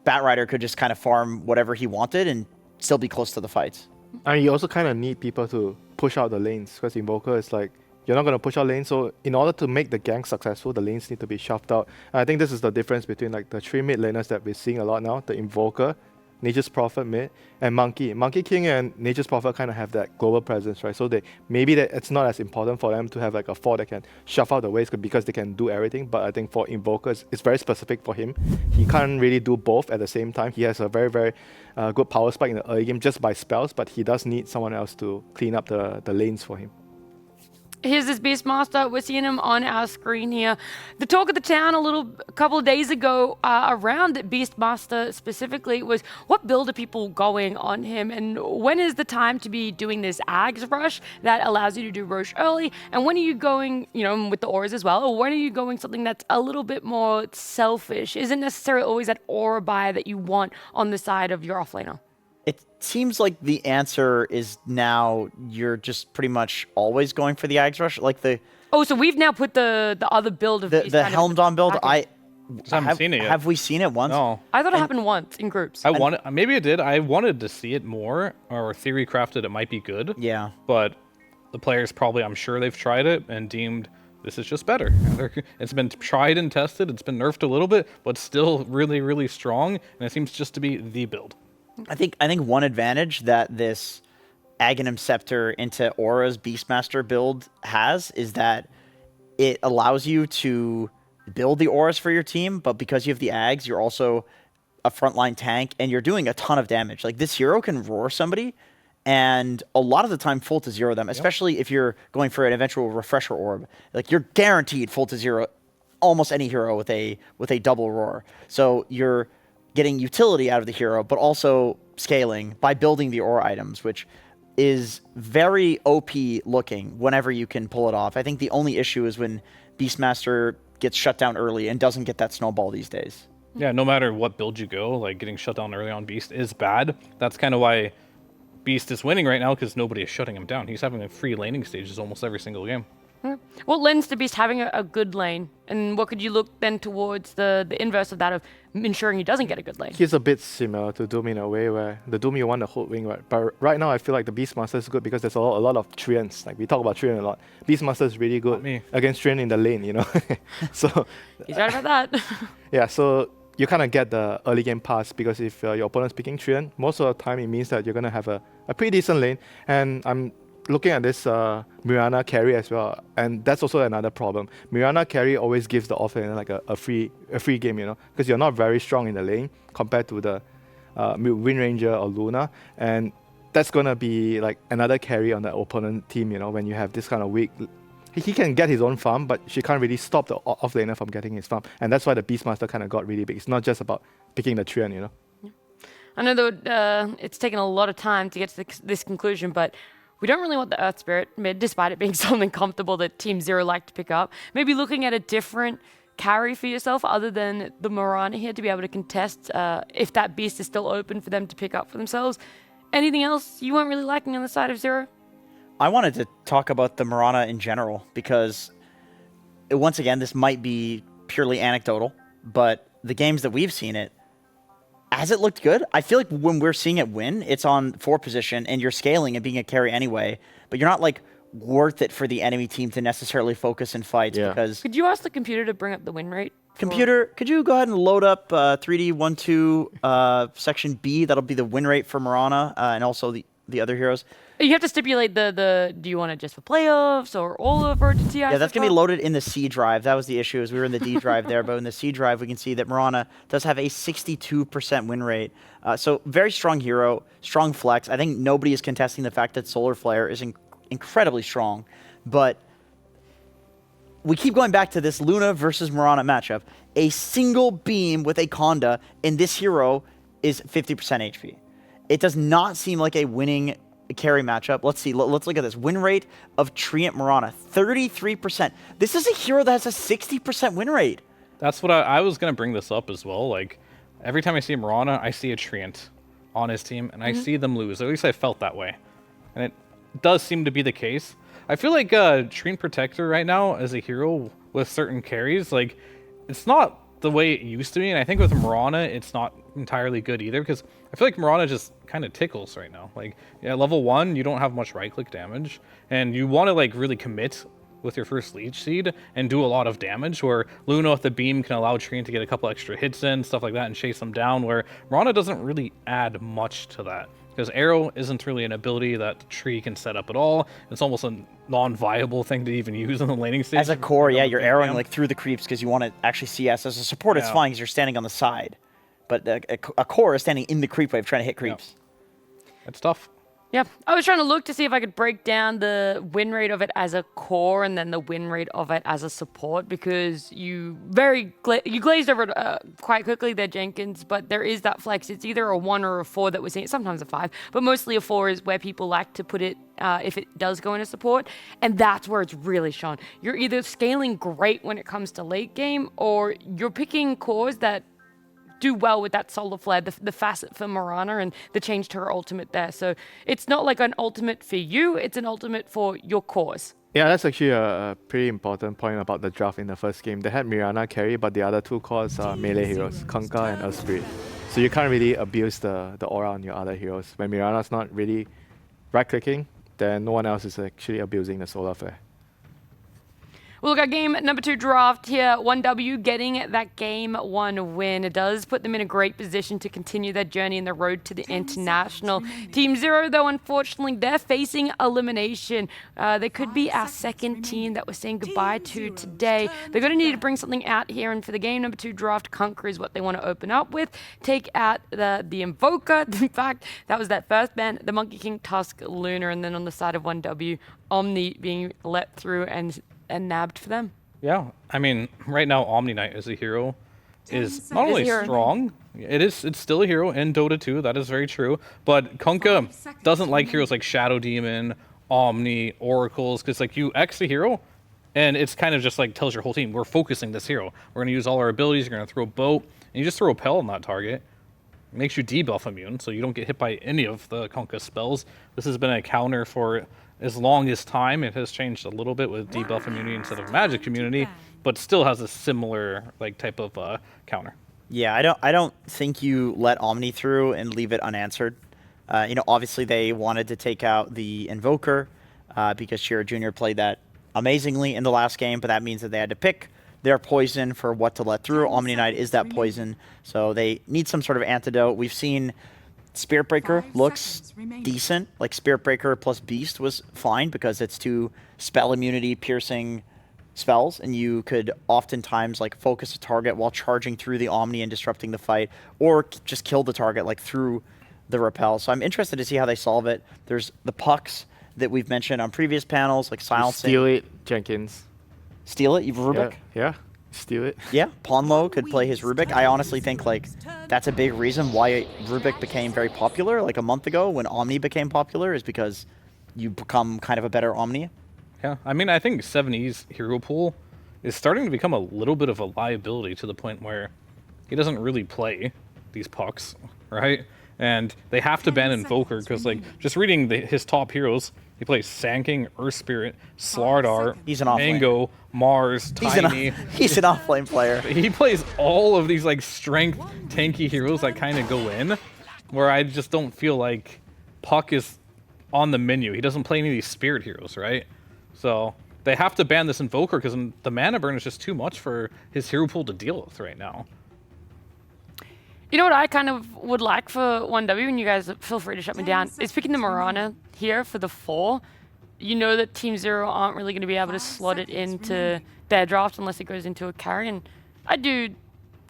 Batrider could just kind of farm whatever he wanted and still be close to the fights. And you also kind of need people to push out the lanes because Invoker is like, you're not going to push out lanes. So in order to make the gank successful, the lanes need to be shoved out. And I think this is the difference between like the 3 mid laners that we're seeing a lot now, the Invoker, Nature's Prophet mid, and Monkey. Monkey King and Nature's Prophet kind of have that global presence, right? So maybe that it's not as important for them to have like a 4 that can shove out the waves because they can do everything. But I think for Invokers, it's very specific for him. He can't really do both at the same time. He has a very, very good power spike in the early game just by spells, but he does need someone else to clean up the lanes for him. Here's this Beastmaster. We're seeing him on our screen here. The talk of the town a couple of days ago around Beastmaster specifically was what build are people going on him and when is the time to be doing this Ags rush that allows you to do Roche early, and when are you going, you know, with the auras as well, or when are you going something that's a little bit more selfish? Isn't necessarily always that aura buy that you want on the side of your offlaner. It seems like the answer is now you're just pretty much always going for the Ags Rush. Like the so we've now put the other build of the Helmdawn build. I haven't seen it yet. Have we seen it once? No. I thought it happened once in groups. Maybe it did. I wanted to see it more, or theory crafted it might be good. Yeah. But the players probably, I'm sure they've tried it and deemed this is just better. It's been tried and tested. It's been nerfed a little bit, but still really, really strong. And it seems just to be the build. I think one advantage that this Aghanim Scepter into Aura's Beastmaster build has is that it allows you to build the auras for your team, but because you have the Ags, you're also a frontline tank, and you're doing a ton of damage. Like, this hero can roar somebody, and a lot of the time full to zero them, especially if you're going for an eventual refresher orb. Like, you're guaranteed full to zero almost any hero with a double roar. So you're getting utility out of the hero, but also scaling by building the aura items, which is very OP looking whenever you can pull it off. I think the only issue is when Beastmaster gets shut down early and doesn't get that snowball these days. Yeah, no matter what build you go, like getting shut down early on Beast is bad. That's kind of why Beast is winning right now, because nobody is shutting him down. He's having free laning stages almost every single game. What lends to Beast having a good lane? And what could you look then towards the inverse of that of ensuring he doesn't get a good lane? He's a bit similar to Doom in a way where the Doom you want the whole wing, right? But right now I feel like the Beastmaster is good because there's a lot of Treants. Like we talk about Treant a lot. Beastmaster is really good against Treant in the lane, you know? So He's right about that. yeah, so you kind of get the early game pass because if your opponent's picking Treant, most of the time it means that you're going to have a pretty decent lane. And I'm looking at this Mirana carry as well, and that's also another problem. Mirana carry always gives the offlaner like a free game, you know, because you're not very strong in the lane compared to the Wind Ranger or Luna, and that's gonna be like another carry on the opponent team, you know, when you have this kind of weak. He can get his own farm, but she can't really stop the offlaner from getting his farm, and that's why the Beastmaster kind of got really big. It's not just about picking the Treant, you know. I know that it's taken a lot of time to get to this conclusion, but we don't really want the Earth Spirit mid, despite it being something comfortable that Team Zero like to pick up. Maybe looking at a different carry for yourself other than the Mirana here to be able to contest if that Beast is still open for them to pick up for themselves. Anything else you weren't really liking on the side of Zero? I wanted to talk about the Mirana in general because, once again, this might be purely anecdotal, but the games that we've seen it, has it looked good? I feel like when we're seeing it win, it's on 4 position and you're scaling and being a carry anyway, but you're not like worth it for the enemy team to necessarily focus in fights because... Could you ask the computer to bring up the win rate? Computer, could you go ahead and load up 3D12 section B? That'll be the win rate for Mirana and also the other heroes. You have to stipulate do you want it just for playoffs or all over to TI? Yeah, that's going to be loaded in the C drive. That was the issue, is we were in the D drive there, but in the C drive we can see that Mirana does have a 62% win rate. So very strong hero, strong flex. I think nobody is contesting the fact that Solar Flare is incredibly strong, but we keep going back to this Luna versus Mirana matchup. A single beam with a Conda in this hero is 50% HP. It does not seem like a winning carry matchup. Let's see. Let's look at this. Win rate of Treant Mirana, 33%. This is a hero that has a 60% win rate. That's what I was going to bring this up as well. Like, every time I see Mirana, I see a Treant on his team, and I see them lose. At least I felt that way. And it does seem to be the case. I feel like Treant Protector right now as a hero with certain carries, like, it's not the way it used to be. And I think with Mirana, it's not entirely good either, because I feel like Mirana just kind of tickles right now. Like, yeah, level 1, you don't have much right-click damage, and you want to like really commit with your first leech seed and do a lot of damage, where Luna with the beam can allow Treant to get a couple extra hits in, stuff like that, and chase them down, where Mirana doesn't really add much to that. Because Arrow isn't really an ability that the tree can set up at all. It's almost a non-viable thing to even use in the laning stage. As a core, yeah, you're arrowing like through the creeps because you want to actually CS. As a support, it's fine because you're standing on the side. But a core is standing in the creep wave trying to hit creeps. It's tough. Yeah, I was trying to look to see if I could break down the win rate of it as a core and then the win rate of it as a support, because you glazed over it quite quickly there, Jenkins, but there is that flex. It's either a 1 or a 4 that we're seeing, sometimes a 5, but mostly a 4 is where people like to put it if it does go into support, and that's where it's really shown. You're either scaling great when it comes to late game, or you're picking cores that do well with that Solar Flare, the facet for Mirana and the change to her ultimate there. So it's not like an ultimate for you, it's an ultimate for your cores. Yeah, that's actually a pretty important point about the draft in the first game. They had Mirana carry, but the other 2 cores are melee heroes, Kunkka and Earth Spirit. So you can't really abuse the aura on your other heroes. When Mirana's not really right-clicking, then no one else is actually abusing the Solar Flare. Well, look, our game number 2 draft here, 1W getting that game 1 win. It does put them in a great position to continue their journey in the road to the international. Team 0, though, unfortunately, they're facing elimination. They could be our second team that we're saying goodbye to today. They're going to need to bring something out here, and for the game number 2 draft, Conquer is what they want to open up with. Take out the Invoker. In fact, that was that first ban, the Monkey King, Tusk, Lunar, and then on the side of 1W, Omni being let through and nabbed for them. Yeah, I mean, right now Omni Knight as a hero is not only strong, it's still a hero in Dota 2, that is very true, but Kunkka doesn't like heroes like Shadow Demon, Omni, Oracles, because like you X the hero, and it's kind of just like tells your whole team, we're focusing this hero. We're going to use all our abilities, you're going to throw Boat, and you just throw a Pell on that target. It makes you debuff immune, so you don't get hit by any of the Kunkka spells. This has been a counter for as long as time. It has changed a little bit with debuff immunity instead of magic immunity, but still has a similar like type of counter. Yeah, I don't think you let Omni through and leave it unanswered. You know, obviously they wanted to take out the Invoker because Shiro Jr. played that amazingly in the last game, but that means that they had to pick their poison for what to let through. Omni Knight is that poison, so they need some sort of antidote. We've seen Spirit Breaker looks decent. Like Spirit Breaker plus Beast was fine because it's 2 spell immunity piercing spells, and you could oftentimes like focus a target while charging through the Omni and disrupting the fight, or just kill the target like through the repel. So I'm interested to see how they solve it. There's the pucks that we've mentioned on previous panels, like silencing. Steal it, Jenkins. Steal it? You've Rubik? Yeah. Steal it. Yeah, Ponlo could play his Rubik. I honestly think like that's a big reason why Rubik became very popular like a month ago when Omni became popular, is because you become kind of a better Omni. Yeah, I mean, I think 7E's hero pool is starting to become a little bit of a liability to the point where he doesn't really play these pucks, right? And they have to ban Invoker because like just reading his top heroes, he plays Sand King, Earth Spirit, Slardar, Mango, Mars, Tiny. He's an off-lane player. He plays all of these like strength tanky heroes that kind of go in, where I just don't feel like Puck is on the menu. He doesn't play any of these Spirit heroes, right? So they have to ban this Invoker because the mana burn is just too much for his hero pool to deal with right now. You know what I kind of would like for 1W, and you guys feel free to shut me down, is picking the Mirana here for the 4. You know that Team 0 aren't really going to be able to slot it into their draft unless it goes into a carry, and I do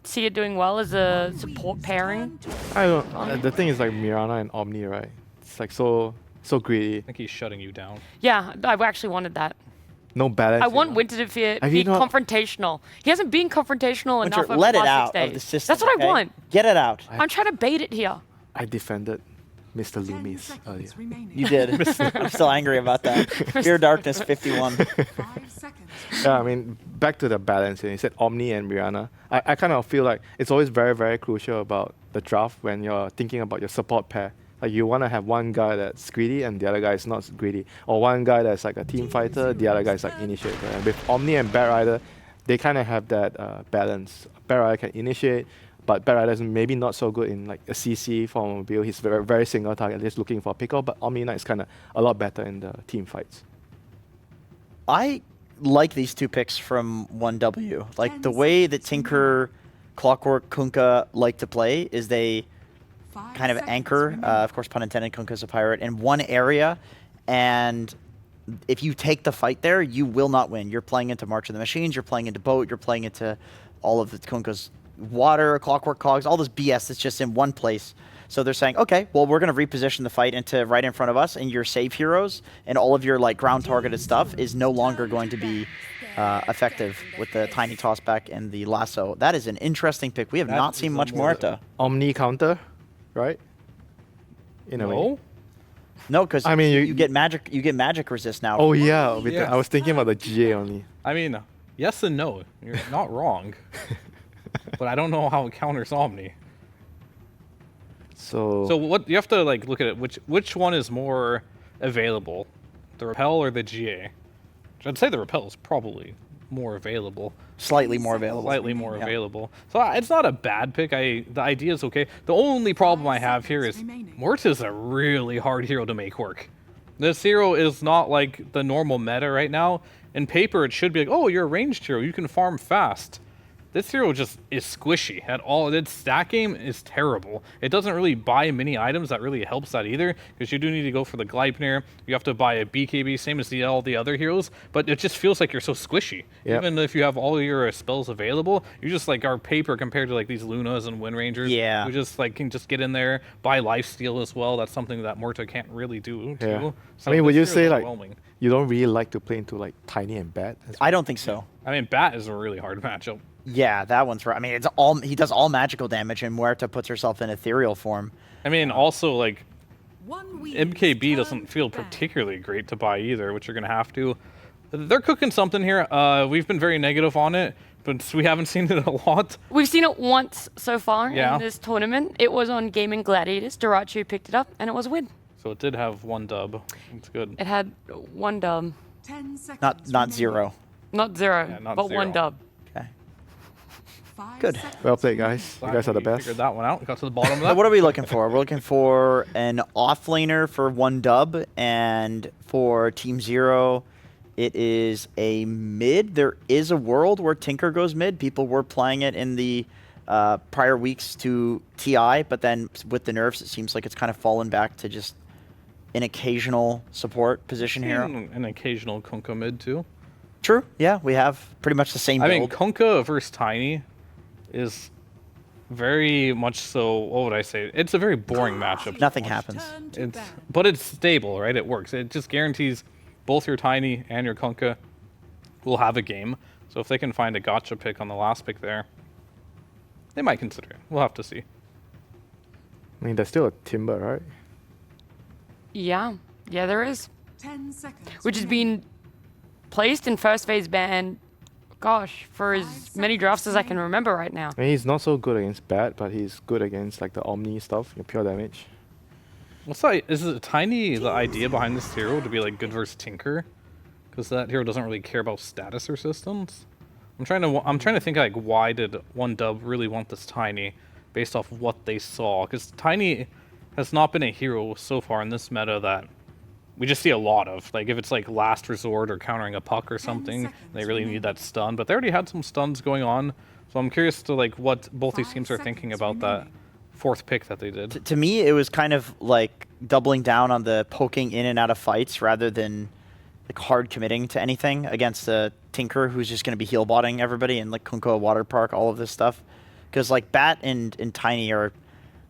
see it doing well as a support pairing. I don't. The thing is like Mirana and Omni, right? It's like so greedy. I think he's shutting you down. Yeah, I actually wanted that. No balance. I want Winter to be confrontational. He hasn't been confrontational enough over let the it last out 6 days. of the system. That's what I want. Get it out. I'm trying to bait it here. I defended Mr. Loomis earlier. You did. I'm still angry about that. Fear Darkness 51. Yeah, I mean, back to the balance. You said Omni and Mirana. I kind of feel like it's always very, very crucial about the draft when you're thinking about your support pair. Like you want to have one guy that's greedy and the other guy is not greedy, or one guy that's like a team fighter, the other guy is like initiator. And with Omni and Bat Rider, they kind of have that balance. Bat Rider can initiate, but Bat Rider is maybe not so good in like a CC form of build. He's very, very single target, just looking for a pick-up. But Omni Knight is kind of a lot better in the team fights. I like these 2 picks from 1W. Like the way that Tinker, Clockwork, Kunkka like to play is they kind of anchor, of course, pun intended, Kunkka's a pirate, in one area, and if you take the fight there, you will not win. You're playing into March of the Machines, you're playing into Boat, you're playing into all of the Kunkka's water, Clockwork Cogs, all this BS that's just in one place. So they're saying, okay, well, we're going to reposition the fight into right in front of us, and your save heroes and all of your like ground targeted stuff is no longer going to be effective with the Tiny Tossback and the Lasso. That is an interesting pick. We have not seen much Muerta. Omni counter, right? In a way. No, because I mean you get magic. You get magic resist now. Oh yeah, I was thinking about the GA only. I mean, yes and no. You're not wrong, but I don't know how it counters Omni. So what you have to like look at it. Which one is more available, the Repel or the GA? I'd say the Repel is probably more available. Slightly more available. Slightly more available. So it's not a bad pick. The idea is okay. The only problem I have here is Morta's a really hard hero to make work. This hero is not like the normal meta right now. In paper, it should be like, oh, you're a ranged hero, you can farm fast. This hero just is squishy at all. Its stat game is terrible. It doesn't really buy many items that really helps that either, because you do need to go for the Gleipnir. You have to buy a BKB, same as all the other heroes, but it just feels like you're so squishy. Yep. Even if you have all your spells available, you just like are paper compared to like these Lunas and Wind Rangers. Yeah. You just like can just get in there, buy lifesteal as well. That's something that Morta can't really do too. Yeah. So I mean, would you this say hero's like overwhelming. you don't really like to play into like Tiny and Bat? I don't think so. I mean, Bat is a really hard matchup. Yeah, that one's right. I mean, he does all magical damage, and Muerta puts herself in ethereal form. I mean, also like MKB doesn't feel particularly great to buy either, which you're gonna have to. They're cooking something here. We've been very negative on it, but we haven't seen it a lot. We've seen it once so far Yeah. in this tournament. It was on Gaming Gladiators. Darachu picked it up, and it was a win. So it did have one dub. It's good. It had one dub. 10 seconds. Not zero. Not zero, Yeah, not but zero. one dub. Good. Well played, guys. You guys are the We best. Figured that one out. Got to the bottom of So that. what are we looking for? We're looking for an offlaner for one dub, and for Team Zero, it is a mid. There is a world where Tinker goes mid. People were playing it in the prior weeks to TI, but then with the nerfs, it seems like it's kind of fallen back to just an occasional support position here. An occasional Kunkka mid too. True. Yeah, we have pretty much the same I build. mean, Kunkka versus Tiny is very much so. What would I say? It's a very boring matchup. Nothing happens. But it's stable, right? It works. It just guarantees both your Tiny and your Kunkka will have a game. So if they can find a gotcha pick on the last pick there, they might consider it. We'll have to see. I mean, there's still a Timber, right? Yeah, there is. 10 seconds. Which has been placed in first phase ban, gosh, for as many drafts as I can remember right now. I mean, he's not so good against Bat, but he's good against like the Omni stuff, your pure damage. What's that? Is it Tiny the idea behind this hero to be like good versus Tinker? Because that hero doesn't really care about status or systems. I'm trying to think like why did one dub really want this Tiny, based off what they saw? Because Tiny has not been a hero so far in this meta that we just see a lot of. Like if it's like last resort or countering a puck or something, they really need that stun. But they already had some stuns going on, so I'm curious to like what both these teams are thinking about that fourth pick that they did. To me, it was kind of like doubling down on the poking in and out of fights rather than like hard committing to anything against a Tinker who's just going to be heal botting everybody and like Kunkka Water Park, all of this stuff. Because like Bat and Tiny are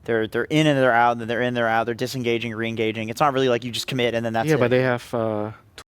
they're in and they're out, and then they're in, they're out, they're disengaging, re-engaging. It's not really like you just commit and then that's it. Yeah, but they have